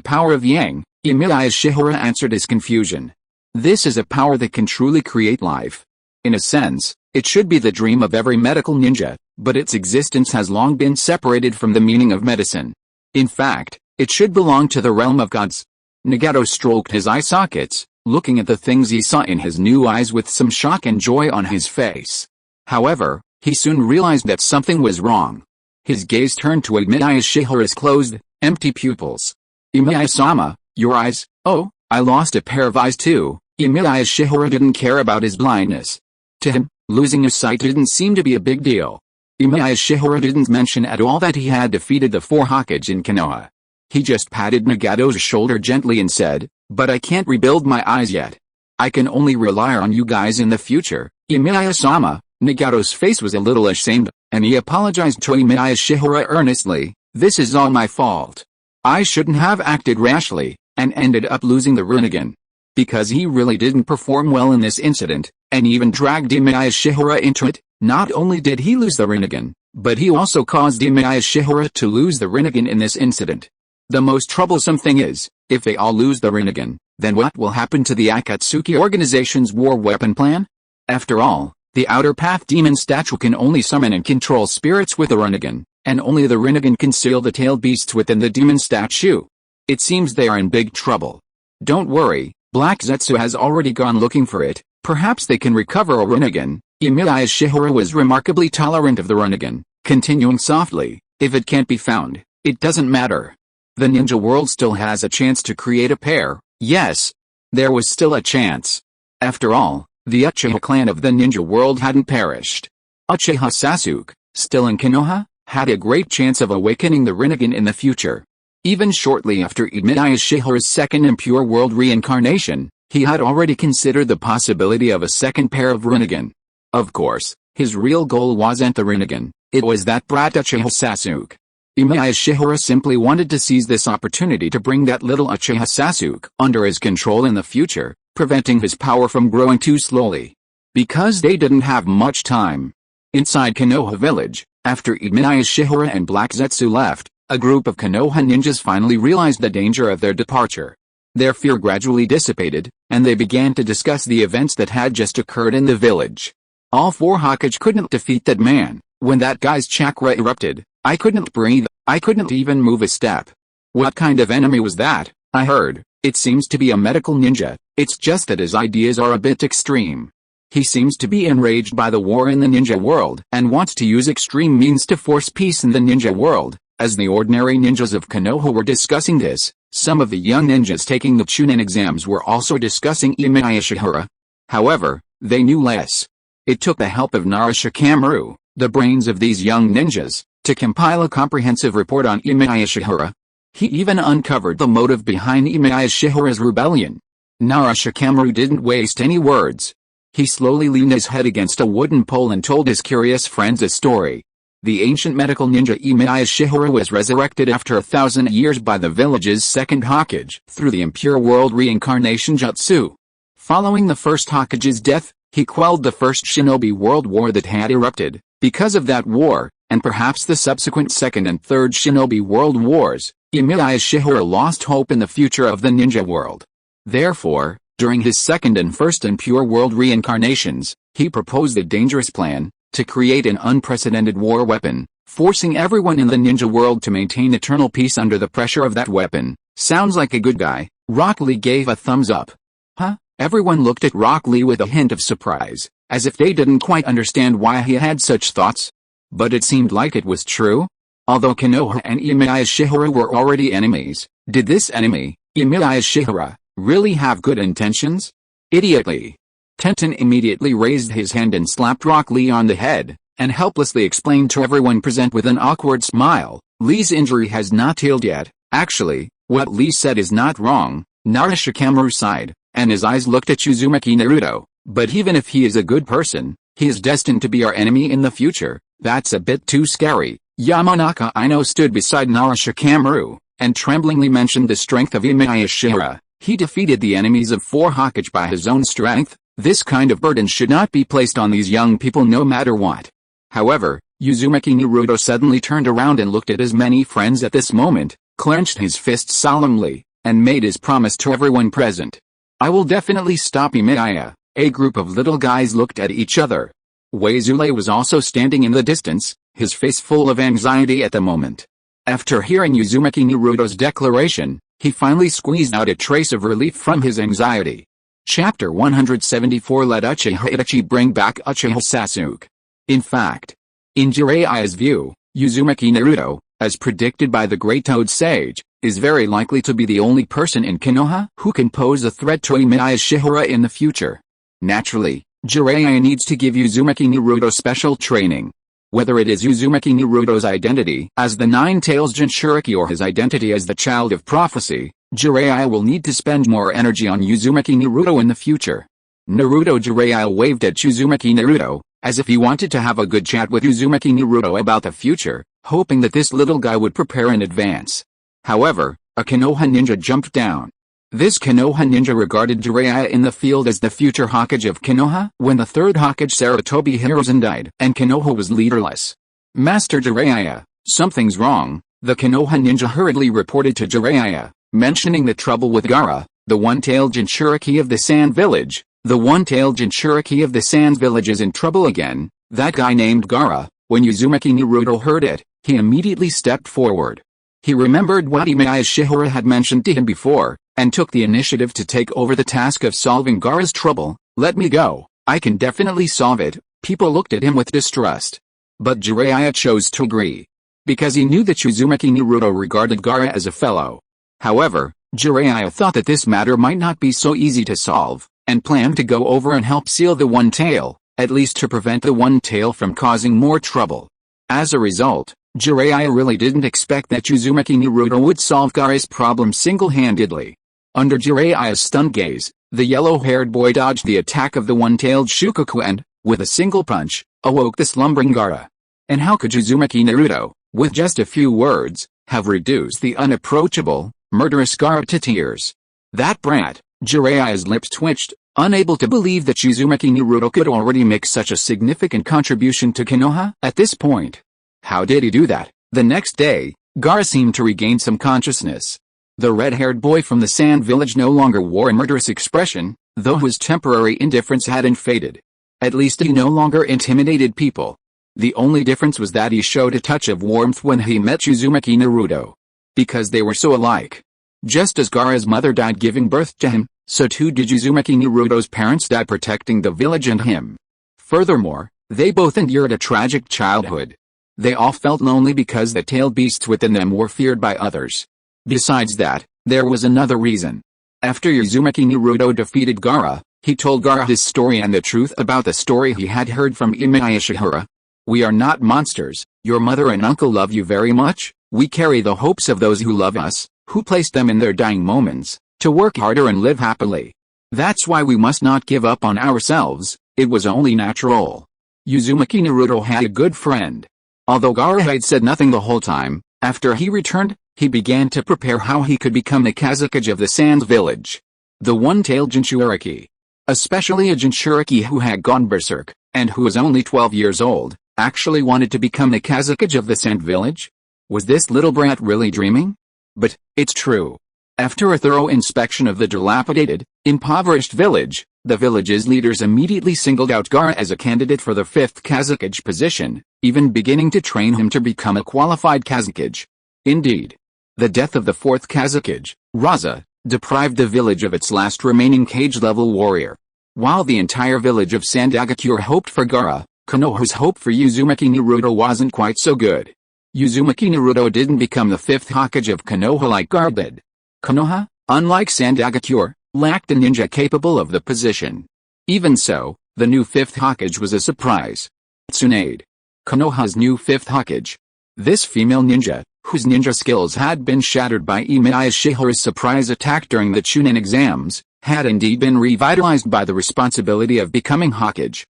power of Yang, Emiya Shiyuan answered his confusion. This is a power that can truly create life. In a sense, it should be the dream of every medical ninja, but its existence has long been separated from the meaning of medicine. In fact, it should belong to the realm of gods. Nagato stroked his eye sockets, looking at the things he saw in his new eyes with some shock and joy on his face. However, he soon realized that something was wrong. His gaze turned to Emiya Shiyuan's closed, empty pupils. Emiya-sama, your eyes? Oh, I lost a pair of eyes too. Emiya Shiyuan didn't care about his blindness. To him, losing his sight didn't seem to be a big deal. Emiya Shiyuan didn't mention at all that he had defeated the 4 Hokage in Konoha. He just patted Nagato's shoulder gently and said, but I can't rebuild my eyes yet. I can only rely on you guys in the future. Emiya-sama, Nagato's face was a little ashamed, and he apologized to Emiya Shiyuan earnestly. This is all my fault. I shouldn't have acted rashly, and ended up losing the Rinnegan. Because he really didn't perform well in this incident, and even dragged Emiya Shiyuan into it, not only did he lose the Rinnegan, but he also caused Emiya Shiyuan to lose the Rinnegan in this incident. The most troublesome thing is, if they all lose the Rinnegan, then what will happen to the Akatsuki organization's war weapon plan? After all, the Outer Path demon statue can only summon and control spirits with the Rinnegan, and only the Rinnegan can seal the tailed beasts within the demon statue. It seems they are in big trouble. Don't worry, Black Zetsu has already gone looking for it. Perhaps they can recover a Rinnegan. Emiya Shiyuan was remarkably tolerant of the Rinnegan, continuing softly, if it can't be found, it doesn't matter. The ninja world still has a chance to create a pair. Yes, there was still a chance. After all, the Uchiha clan of the ninja world hadn't perished. Uchiha Sasuke, still in Konoha, had a great chance of awakening the Rinnegan in the future. Even shortly after Emiya Shiyuan's second Impure World Reincarnation, he had already considered the possibility of a second pair of Rinnegan. Of course, his real goal wasn't the Rinnegan, it was that brat Uchiha Sasuke. Emiya Shiyuan simply wanted to seize this opportunity to bring that little Uchiha Sasuke under his control in the future, preventing his power from growing too slowly. Because they didn't have much time. Inside Konoha village, after Emiya Shiyuan and Black Zetsu left, a group of Konoha ninjas finally realized the danger of their departure. Their fear gradually dissipated, and they began to discuss the events that had just occurred in the village. All 4 Hokage couldn't defeat that man. When that guy's chakra erupted, I couldn't breathe, I couldn't even move a step. What kind of enemy was that? I heard. It seems to be a medical ninja, it's just that his ideas are a bit extreme. He seems to be enraged by the war in the ninja world and wants to use extreme means to force peace in the ninja world. As the ordinary ninjas of Konoha were discussing this, some of the young ninjas taking the Chunin exams were also discussing Emiya Shiyuan. However, they knew less. It took the help of Shikamaru, the brains of these young ninjas, to compile a comprehensive report on Emiya Shiyuan. He even uncovered the motive behind Emiya Shiyuan's rebellion. Shikamaru didn't waste any words. He slowly leaned his head against a wooden pole and told his curious friends a story. The ancient medical ninja Emiya Shiyuan was resurrected after 1,000 years by the village's second Hokage through the Impure World Reincarnation Jutsu. Following the first Hokage's death, he quelled the first Shinobi World War that had erupted. Because of that war, and perhaps the subsequent Second and Third Shinobi World Wars, Emiya Shiyuan lost hope in the future of the ninja world. Therefore, during his second and first Impure World Reincarnations, he proposed a dangerous plan, to create an unprecedented war weapon, forcing everyone in the ninja world to maintain eternal peace under the pressure of that weapon. Sounds like a good guy. Rock Lee gave a thumbs up. Huh? Everyone looked at Rock Lee with a hint of surprise, as if they didn't quite understand why he had such thoughts. But it seemed like it was true. Although Konoha and Emiya Shiyuan were already enemies, did this enemy, Emiya Shiyuan, really have good intentions? Idiotly. Tenten immediately raised his hand and slapped Rock Lee on the head, and helplessly explained to everyone present with an awkward smile, Lee's injury has not healed yet. Actually, what Lee said is not wrong. Shikamaru sighed, and his eyes looked at Uzumaki Naruto. But even if he is a good person, he is destined to be our enemy in the future. That's a bit too scary. Yamanaka Ino stood beside Shikamaru, and tremblingly mentioned the strength of Emiya Shiyuan. He defeated the enemies of 4 Hokage by his own strength. This kind of burden should not be placed on these young people no matter what. However, Uzumaki Naruto suddenly turned around and looked at his many friends at this moment, clenched his fists solemnly, and made his promise to everyone present. I will definitely stop Emiya. A group of little guys looked at each other. Waizule was also standing in the distance, his face full of anxiety at the moment. After hearing Uzumaki Naruto's declaration, he finally squeezed out a trace of relief from his anxiety. Chapter 174 Let Uchiha Itachi bring back Uchiha Sasuke. In fact, in Jiraiya's view, Uzumaki Naruto, as predicted by the Great Toad Sage, is very likely to be the only person in Konoha who can pose a threat to Emiya Shiyuan in the future. Naturally, Jiraiya needs to give Uzumaki Naruto special training. Whether it is Uzumaki Naruto's identity as the Nine-Tails Jinchuriki or his identity as the Child of Prophecy, Jiraiya will need to spend more energy on Uzumaki Naruto in the future. Jiraiya waved at Uzumaki Naruto, as if he wanted to have a good chat with Uzumaki Naruto about the future, hoping that this little guy would prepare in advance. However, a Konoha ninja jumped down. This Konoha ninja regarded Jiraiya in the field as the future Hokage of Konoha when the third Hokage Sarutobi Hiruzen died and Konoha was leaderless. Master Jiraiya, something's wrong, the Konoha ninja hurriedly reported to Jiraiya, mentioning the trouble with Gaara, the one-tailed Jinchuriki of the Sand Village. The one-tailed Jinchuriki of the Sand Village is in trouble again, that guy named Gaara. When Uzumaki Naruto heard it, he immediately stepped forward. He remembered what Emiya Shiyuan had mentioned to him before, and took the initiative to take over the task of solving Gaara's trouble. Let me go, I can definitely solve it. People looked at him with distrust. But Jiraiya chose to agree. Because he knew that Uzumaki Naruto regarded Gaara as a fellow. However, Jiraiya thought that this matter might not be so easy to solve, and planned to go over and help seal the One Tail, at least to prevent the One Tail from causing more trouble. As a result, Jiraiya really didn't expect that Uzumaki Naruto would solve Gaara's problem single-handedly. Under Jiraiya's stunned gaze, the yellow-haired boy dodged the attack of the one-tailed Shukaku and, with a single punch, awoke the slumbering Gaara. And how could Uzumaki Naruto, with just a few words, have reduced the unapproachable, murderous Gaara to tears? That brat! Jiraiya's lips twitched, unable to believe that Uzumaki Naruto could already make such a significant contribution to Konoha at this point. How did he do that? The next day, Gaara seemed to regain some consciousness. The red-haired boy from the Sand Village no longer wore a murderous expression, though his temporary indifference hadn't faded. At least he no longer intimidated people. The only difference was that he showed a touch of warmth when he met Uzumaki Naruto. Because they were so alike. Just as Gaara's mother died giving birth to him, so too did Uzumaki Naruto's parents die protecting the village and him. Furthermore, they both endured a tragic childhood. They all felt lonely because the tailed beasts within them were feared by others. Besides that, there was another reason. After Uzumaki Naruto defeated Gaara, he told Gaara his story and the truth about the story he had heard from Emiya Shiyuan. We are not monsters, your mother and uncle love you very much, we carry the hopes of those who love us, who placed them in their dying moments, to work harder and live happily. That's why we must not give up on ourselves, it was only natural. Uzumaki Naruto had a good friend. Although Gaara had said nothing the whole time, after he returned, he began to prepare how he could become the Kazekage of the Sands Village. The one-tailed Jinchuriki. Especially a Jinchuriki who had gone berserk, and who was only 12 years old, actually wanted to become the Kazekage of the Sand Village? Was this little brat really dreaming? But, it's true. After a thorough inspection of the dilapidated, Impoverished village. The village's leaders immediately singled out Gaara as a candidate for the 5th Kazekage position, even beginning to train him to become a qualified Kazekage. Indeed, the death of the 4th Kazekage, Raza, deprived the village of its last remaining cage-level warrior. While the entire village of Sandagakure hoped for Gaara, Konoha's hope for Uzumaki Naruto wasn't quite so good. Uzumaki Naruto didn't become the 5th Hokage of Konoha like Gaara did. Konoha, unlike Sandagakure, lacked a ninja capable of the position. Even so, the new 5th Hokage was a surprise. Tsunade, Konoha's new 5th Hokage. This female ninja, whose ninja skills had been shattered by Emiya Shiyuan's surprise attack during the Chunin exams, had indeed been revitalized by the responsibility of becoming Hokage.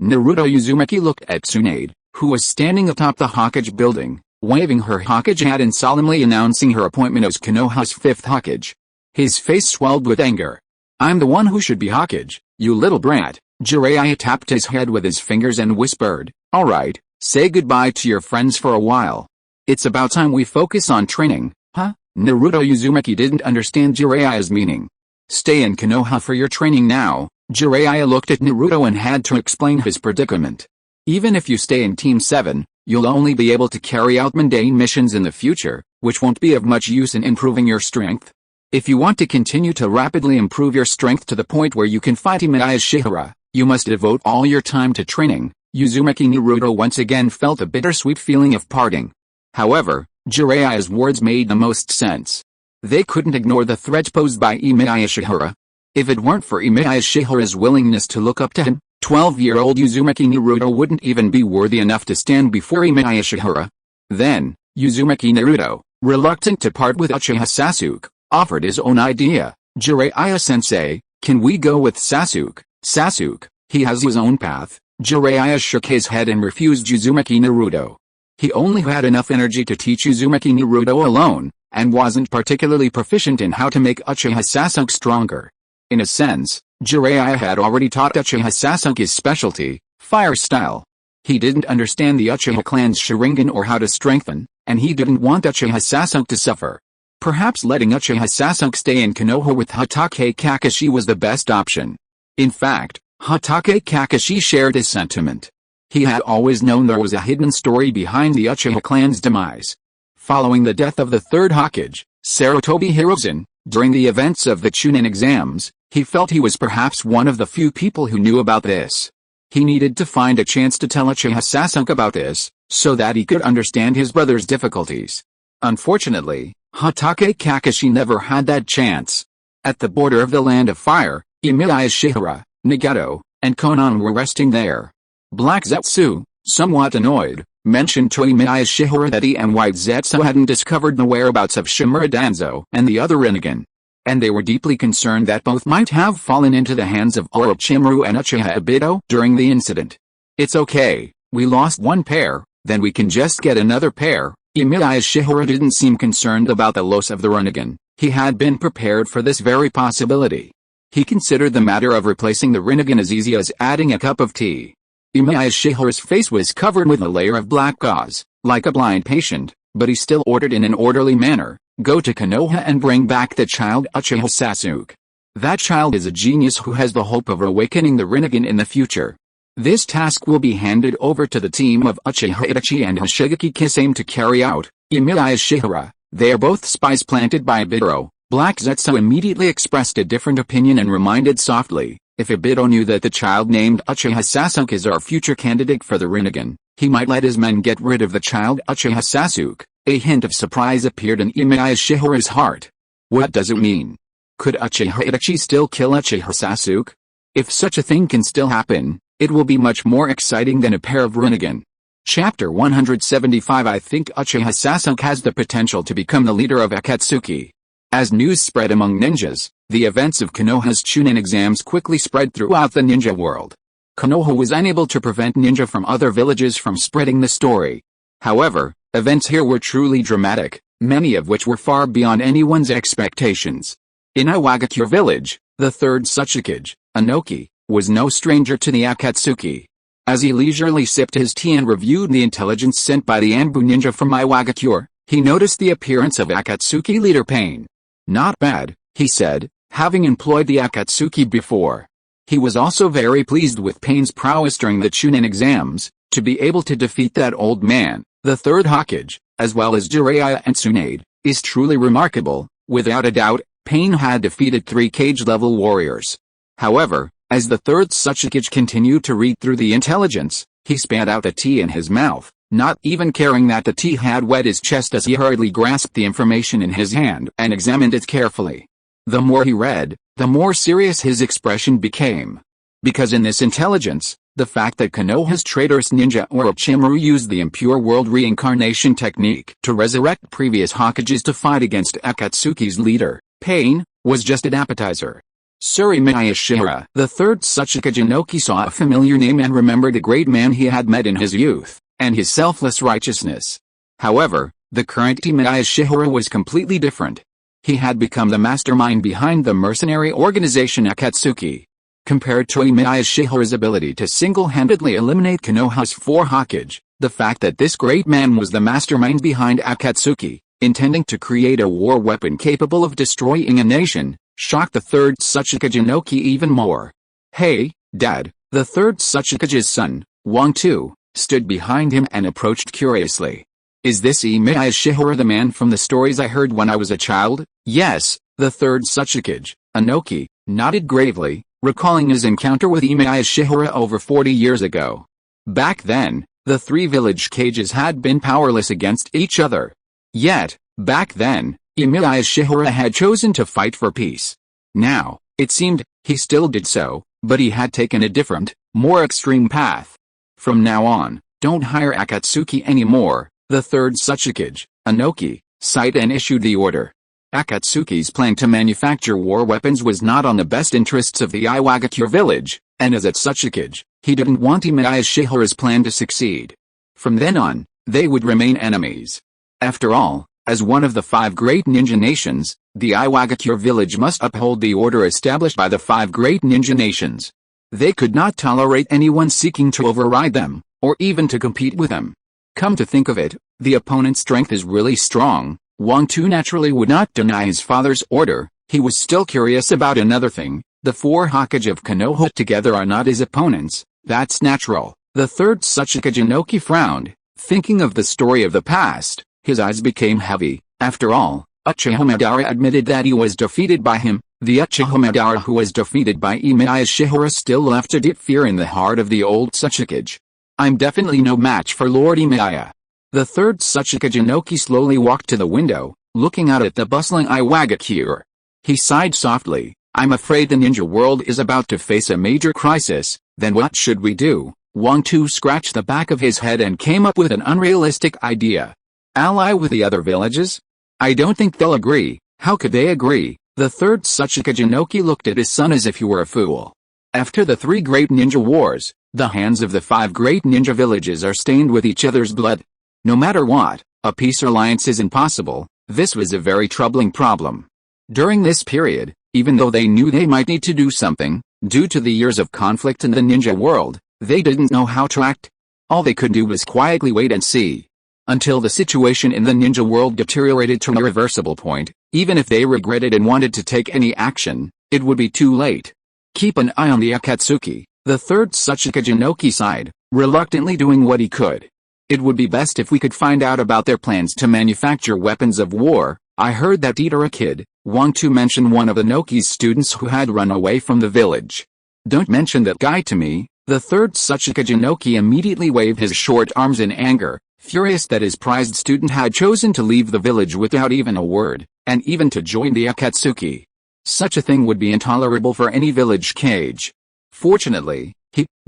Naruto Uzumaki looked at Tsunade, who was standing atop the Hokage building, waving her Hokage hat and solemnly announcing her appointment as Konoha's 5th Hokage. His face swelled with anger. "I'm the one who should be Hokage, you little brat." Jiraiya tapped his head with his fingers and whispered, "Alright, say goodbye to your friends for a while. It's about time we focus on training, huh?" Naruto Uzumaki didn't understand Jiraiya's meaning. "Stay in Konoha for your training now." Jiraiya looked at Naruto and had to explain his predicament. "Even if you stay in Team 7, you'll only be able to carry out mundane missions in the future, which won't be of much use in improving your strength. If you want to continue to rapidly improve your strength to the point where you can fight Emiya Shihara, you must devote all your time to training." Uzumaki Naruto once again felt a bittersweet feeling of parting. However, Jiraiya's words made the most sense. They couldn't ignore the threat posed by Emiya Shihara. If it weren't for Emiya Shihara's willingness to look up to him, 12-year-old Uzumaki Naruto wouldn't even be worthy enough to stand before Emiya Shihara. Then, Uzumaki Naruto, reluctant to part with Uchiha Sasuke, offered his own idea. "Jiraiya-sensei, can we go with Sasuke?" "Sasuke, he has his own path." Jiraiya shook his head and refused Uzumaki Naruto. He only had enough energy to teach Uzumaki Naruto alone, and wasn't particularly proficient in how to make Uchiha Sasuke stronger. In a sense, Jiraiya had already taught Uchiha Sasuke's specialty, fire style. He didn't understand the Uchiha clan's Sharingan or how to strengthen, and he didn't want Uchiha Sasuke to suffer. Perhaps letting Uchiha Sasuke stay in Konoha with Hatake Kakashi was the best option. In fact, Hatake Kakashi shared his sentiment. He had always known there was a hidden story behind the Uchiha clan's demise. Following the death of the 3rd Hokage, Sarutobi Hiruzen, during the events of the Chunin exams, he felt he was perhaps one of the few people who knew about this. He needed to find a chance to tell Uchiha Sasuke about this, so that he could understand his brother's difficulties. Unfortunately, Hatake Kakashi never had that chance. At the border of the Land of Fire, Emiya Shihara, Nagato, and Konan were resting there. Black Zetsu, somewhat annoyed, mentioned to Emiya Shihara that he and White Zetsu hadn't discovered the whereabouts of Shimura Danzo and the other Rinnegan. And they were deeply concerned that both might have fallen into the hands of Orochimaru and Uchiha Obito during the incident. "It's okay, we lost one pair, then we can just get another pair." Emiya Shihara didn't seem concerned about the loss of the Rinnegan. He had been prepared for this very possibility. He considered the matter of replacing the Rinnegan as easy as adding a cup of tea. Emiya Shihara's face was covered with a layer of black gauze, like a blind patient, but he still ordered in an orderly manner, "Go to Konoha and bring back the child Uchiha Sasuke. That child is a genius who has the hope of awakening the Rinnegan in the future. This task will be handed over to the team of Uchiha Itachi and Hoshigaki Kisame to carry out." Emiya Shihara, "They are both spies planted by Obito." Black Zetsu immediately expressed a different opinion and reminded softly, "If Obito knew that the child named Uchiha Sasuke is our future candidate for the Rinnegan, he might let his men get rid of the child Uchiha Sasuke." A hint of surprise appeared in Emiya Shihara's heart. What does it mean? Could Uchiha Itachi still kill Uchiha Sasuke? If such a thing can still happen, it will be much more exciting than a pair of Rinnegan. Chapter 175 I think Uchiha Sasuke has the potential to become the leader of Akatsuki. As news spread among ninjas, the events of Konoha's Chunin exams quickly spread throughout the ninja world. Konoha was unable to prevent ninja from other villages from spreading the story. However, events here were truly dramatic, many of which were far beyond anyone's expectations. In Awagakure village, the 3rd Tsuchikage, Inoki, was no stranger to the Akatsuki. As he leisurely sipped his tea and reviewed the intelligence sent by the Anbu ninja from Awagakure, he noticed the appearance of Akatsuki leader Pain. "Not bad," he said, having employed the Akatsuki before. He was also very pleased with Pain's prowess during the Chunin exams. To be able to defeat that old man, the third Hokage, as well as Jiraiya and Tsunade, is truly remarkable. Without a doubt, Pain had defeated 3 cage-level warriors. However, as the third Tsuchikage continued to read through the intelligence, he spat out the tea in his mouth, not even caring that the tea had wet his chest as he hurriedly grasped the information in his hand and examined it carefully. The more he read, the more serious his expression became. Because in this intelligence, the fact that Konoha's traitorous ninja Orochimaru used the Impure World Reincarnation technique to resurrect previous Hokages to fight against Akatsuki's leader, Pain, was just an appetizer. Emiya Shiyuan, the third Tsuchikage Inoki, saw a familiar name and remembered a great man he had met in his youth, and his selfless righteousness. However, the current Emiya Shiyuan was completely different. He had become the mastermind behind the mercenary organization Akatsuki. Compared to Emiya Shiyuan's ability to single-handedly eliminate Konoha's 4 Hokage, the fact that this great man was the mastermind behind Akatsuki, intending to create a war weapon capable of destroying a nation, shocked the third Tsuchikage Inoki even more. Hey, Dad, the third Tsuchikage's son, Wang Tu, stood behind him and approached curiously. Is this Emiya Shiyuan, the man from the stories I heard when I was a child? Yes, the third Tsuchikage, Inoki, nodded gravely, recalling his encounter with Emiya Shiyuan over 40 years ago. Back then, the 3 village cages had been powerless against each other. Yet, back then, Emiya Shiyuan had chosen to fight for peace. Now, it seemed, he still did so, but he had taken a different, more extreme path. From now on, don't hire Akatsuki anymore, the third Tsuchikage, Inoki, sighed and issued the order. Akatsuki's plan to manufacture war weapons was not on the best interests of the Iwagakure village, and as a Tsuchikage, he didn't want Emiya Shiyuan's plan to succeed. From then on, they would remain enemies. After all, as one of the 5 great ninja nations, the Iwagakure village must uphold the order established by the 5 great ninja nations. They could not tolerate anyone seeking to override them, or even to compete with them. Come to think of it, the opponent's strength is really strong. Wang Tu naturally would not deny his father's order. He was still curious about another thing. The 4 Hokage of Konoha together are not his opponents. That's natural. The third Tsuchikage Inoki frowned, thinking of the story of the past. His eyes became heavy. After all, Uchiha Madara admitted that he was defeated by him. The Uchiha Madara who was defeated by Emiya Shiyuan still left a deep fear in the heart of the old Tsuchikage. I'm definitely no match for Lord Emiya. The third Tsuchikage Inoki slowly walked to the window, looking out at the bustling Iwagakure. He sighed softly. I'm afraid the ninja world is about to face a major crisis. Then what should we do? Wang Tu scratched the back of his head and came up with an unrealistic idea. Ally with the other villages? I don't think they'll agree. How could they agree? The third Tsuchikage Inoki looked at his son as if he were a fool. After the 3 great ninja wars, the hands of the 5 great ninja villages are stained with each other's blood. No matter what, a peace alliance is impossible. This was a very troubling problem. During this period, even though they knew they might need to do something, due to the years of conflict in the ninja world, they didn't know how to act. All they could do was quietly wait and see. Until the situation in the ninja world deteriorated to an irreversible point, even if they regretted and wanted to take any action, it would be too late. Keep an eye on the Akatsuki, the third Tsuchikage Inoki sighed, reluctantly doing what he could. It would be best if we could find out about their plans to manufacture weapons of war. I heard that Deidara kid, Wang Tu mentioned one of Inoki's students who had run away from the village. Don't mention that guy to me. The third Tsuchikage Inoki immediately waved his short arms in anger, furious that his prized student had chosen to leave the village without even a word, and even to join the Akatsuki. Such a thing would be intolerable for any village cage. Fortunately,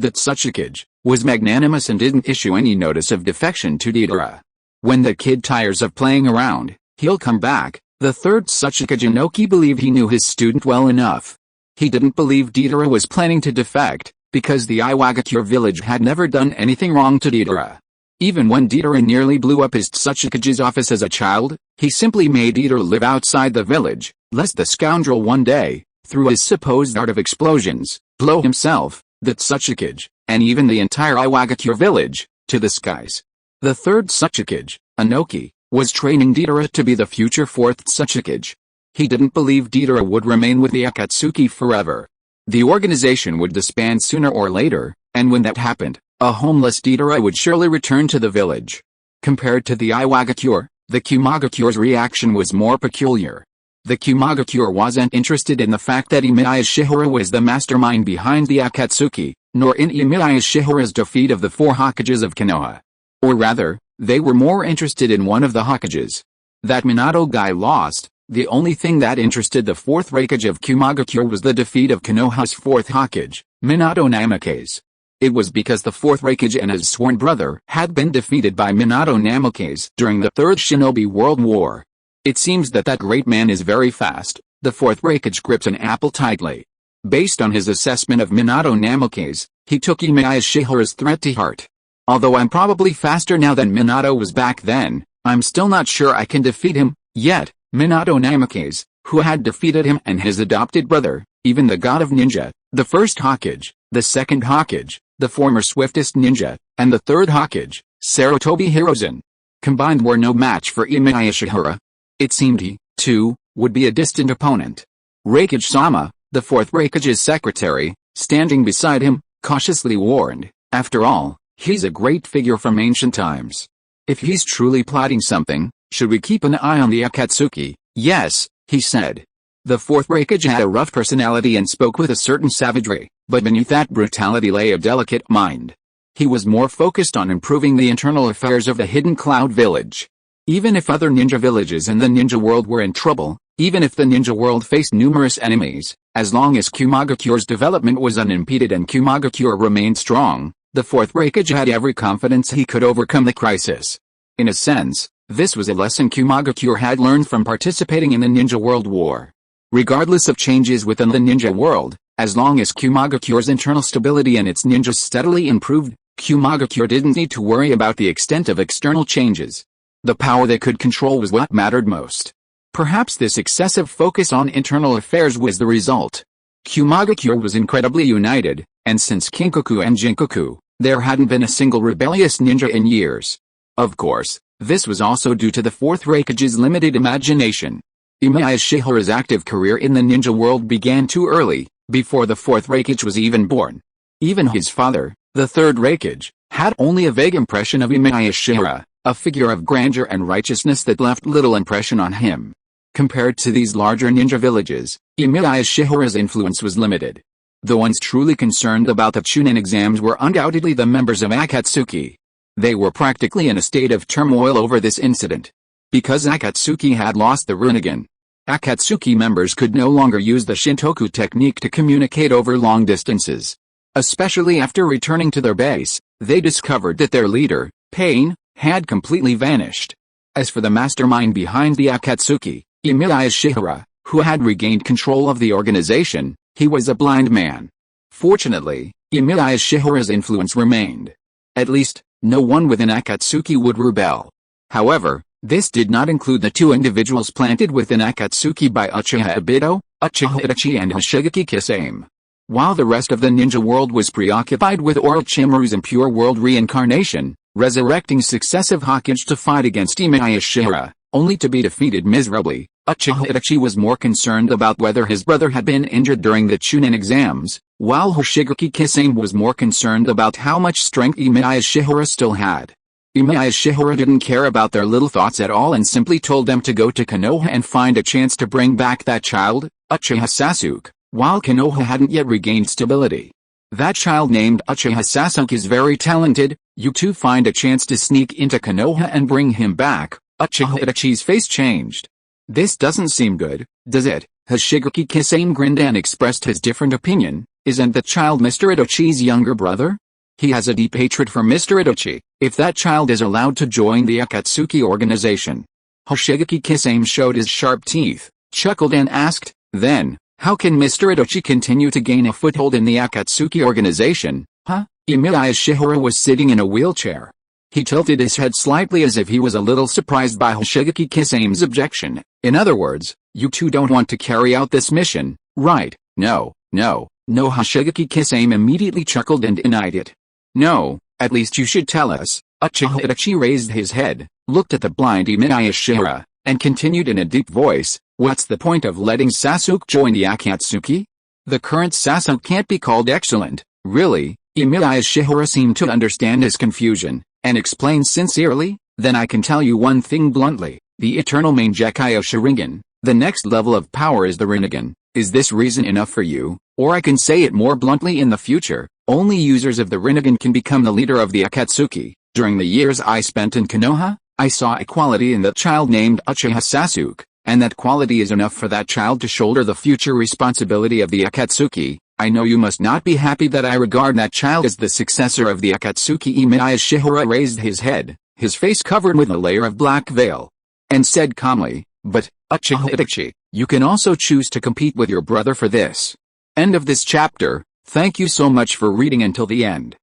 the Tsuchikage, was magnanimous and didn't issue any notice of defection to Deidara. When the kid tires of playing around, he'll come back. The third Tsuchikage Inoki believed he knew his student well enough. He didn't believe Deidara was planning to defect, because the Iwagakure village had never done anything wrong to Deidara. Even when Deidara nearly blew up his Tsuchikage's office as a child, he simply made Deidara live outside the village, lest the scoundrel one day, through his supposed art of explosions, blow himself, the Tsuchikage, and even the entire Iwagakure village, to the skies. The third Tsuchikage, Inoki, was training Deidara to be the future fourth Tsuchikage. He didn't believe Deidara would remain with the Akatsuki forever. The organization would disband sooner or later, and when that happened, a homeless Deidara would surely return to the village. Compared to the Iwagakure, the Kumogakure's reaction was more peculiar. The Kumogakure wasn't interested in the fact that Emiya Shiyuan was the mastermind behind the Akatsuki, nor in Emiya Shiyuan's defeat of the 4 Hokages of Konoha. Or rather, they were more interested in one of the Hokages. That Minato guy lost. The only thing that interested the 4th Raikage of Kumogakure was the defeat of Konoha's 4th Hokage, Minato Namikaze. It was because the 4th Raikage and his sworn brother had been defeated by Minato Namikaze during the 3rd Shinobi World War. It seems that great man is very fast. The 4th Raikage gripped an apple tightly. Based on his assessment of Minato Namikaze, he took Emiya Shiyuan's threat to heart. Although I'm probably faster now than Minato was back then, I'm still not sure I can defeat him, yet. Minato Namikaze, who had defeated him and his adopted brother, even the god of ninja, the 1st Hokage, the 2nd Hokage, the former swiftest ninja, and the 3rd Hokage, Sarutobi Hiruzen, combined were no match for Emiya Shiyuan. It seemed he, too, would be a distant opponent. Raikage-sama, the 4th Raikage's secretary, standing beside him, cautiously warned, after all, he's a great figure from ancient times. If he's truly plotting something, should we keep an eye on the Akatsuki? Yes, he said. The 4th Raikage had a rough personality and spoke with a certain savagery, but beneath that brutality lay a delicate mind. He was more focused on improving the internal affairs of the Hidden Cloud Village. Even if other ninja villages in the ninja world were in trouble, even if the ninja world faced numerous enemies, as long as Kumogakure's development was unimpeded and Kumogakure remained strong, the 4th Raikage had every confidence he could overcome the crisis. In a sense, this was a lesson Kumogakure had learned from participating in the Ninja World War. Regardless of changes within the ninja world, as long as Kumogakure's internal stability and its ninjas steadily improved, Kumogakure didn't need to worry about the extent of external changes. The power they could control was what mattered most. Perhaps this excessive focus on internal affairs was the result. Kumogakure was incredibly united, and since Kinkaku and Jinkaku, there hadn't been a single rebellious ninja in years. Of course, this was also due to the 4th Raikage's limited imagination. Emiya Shiyuan's active career in the ninja world began too early, before the 4th Raikage was even born. Even his father, the 3rd Raikage, had only a vague impression of Emiya Shiyuan, a figure of grandeur and righteousness that left little impression on him. Compared to these larger ninja villages, Emiya Shiyuan's influence was limited. The ones truly concerned about the Chunin exams were undoubtedly the members of Akatsuki. They were practically in a state of turmoil over this incident. Because Akatsuki had lost the Rinnegan, Akatsuki members could no longer use the Shintoku technique to communicate over long distances. Especially after returning to their base, they discovered that their leader, Pain, had completely vanished. As for the mastermind behind the Akatsuki, Emiya Shiyuan, who had regained control of the organization, he was a blind man. Fortunately, Emiya Shiyuan's influence remained. At least, no one within Akatsuki would rebel. However, this did not include the 2 individuals planted within Akatsuki by Uchiha Obito, Uchiha Itachi and Hoshigaki Kisame. While the rest of the ninja world was preoccupied with Orochimaru's Impure World Reincarnation, resurrecting successive Hokage to fight against Emiya Shiyuan, only to be defeated miserably, Uchiha Itachi was more concerned about whether his brother had been injured during the Chunin exams, while Hoshigaki Kisame was more concerned about how much strength Emiya Shiyuan still had. Emiya Shiyuan didn't care about their little thoughts at all and simply told them to go to Konoha and find a chance to bring back that child, Uchiha Sasuke, while Konoha hadn't yet regained stability. That child named Uchiha Sasuke is very talented, you two find a chance to sneak into Konoha and bring him back. Uchiha Itachi's face changed. This doesn't seem good, does it? Hoshigaki Kisame grinned and expressed his different opinion. Isn't the child Mr. Itachi's younger brother? He has a deep hatred for Mr. Itachi, if that child is allowed to join the Akatsuki organization. Hoshigaki Kisame showed his sharp teeth, chuckled and asked, then, how can Mr. Itachi continue to gain a foothold in the Akatsuki organization, huh? Emiya Shiyuan was sitting in a wheelchair. He tilted his head slightly as if he was a little surprised by Hoshigaki Kisame's objection. In other words, you two don't want to carry out this mission, right? No, Hoshigaki Kisame immediately chuckled and denied it. No, at least you should tell us. Uchiha Itachi raised his head, looked at the blind Emiya Shiyuan, and continued in a deep voice, "What's the point of letting Sasuke join the Akatsuki? The current Sasuke can't be called excellent, really." Emiya Shiyuan seemed to understand his confusion, and explained sincerely, "Then I can tell you one thing bluntly, the eternal Mangekyou Sharingan, the next level of power is the Rinnegan. Is this reason enough for you? Or I can say it more bluntly, in the future, only users of the Rinnegan can become the leader of the Akatsuki. During the years I spent in Konoha, I saw a quality in that child named Uchiha Sasuke, and that quality is enough for that child to shoulder the future responsibility of the Akatsuki. I know you must not be happy that I regard that child as the successor of the Akatsuki." Emiya Shiyuan raised his head, his face covered with a layer of black veil, and said calmly, "But, Uchiha Itachi, you can also choose to compete with your brother for this." End of this chapter. Thank you so much for reading until the end.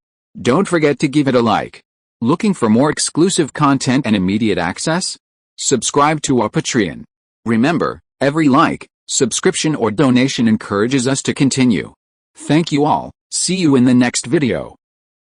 Don't forget to give it a like. Looking for more exclusive content and immediate access? Subscribe to our Patreon. Remember, every like, subscription or donation encourages us to continue. Thank you all. See you in the next video.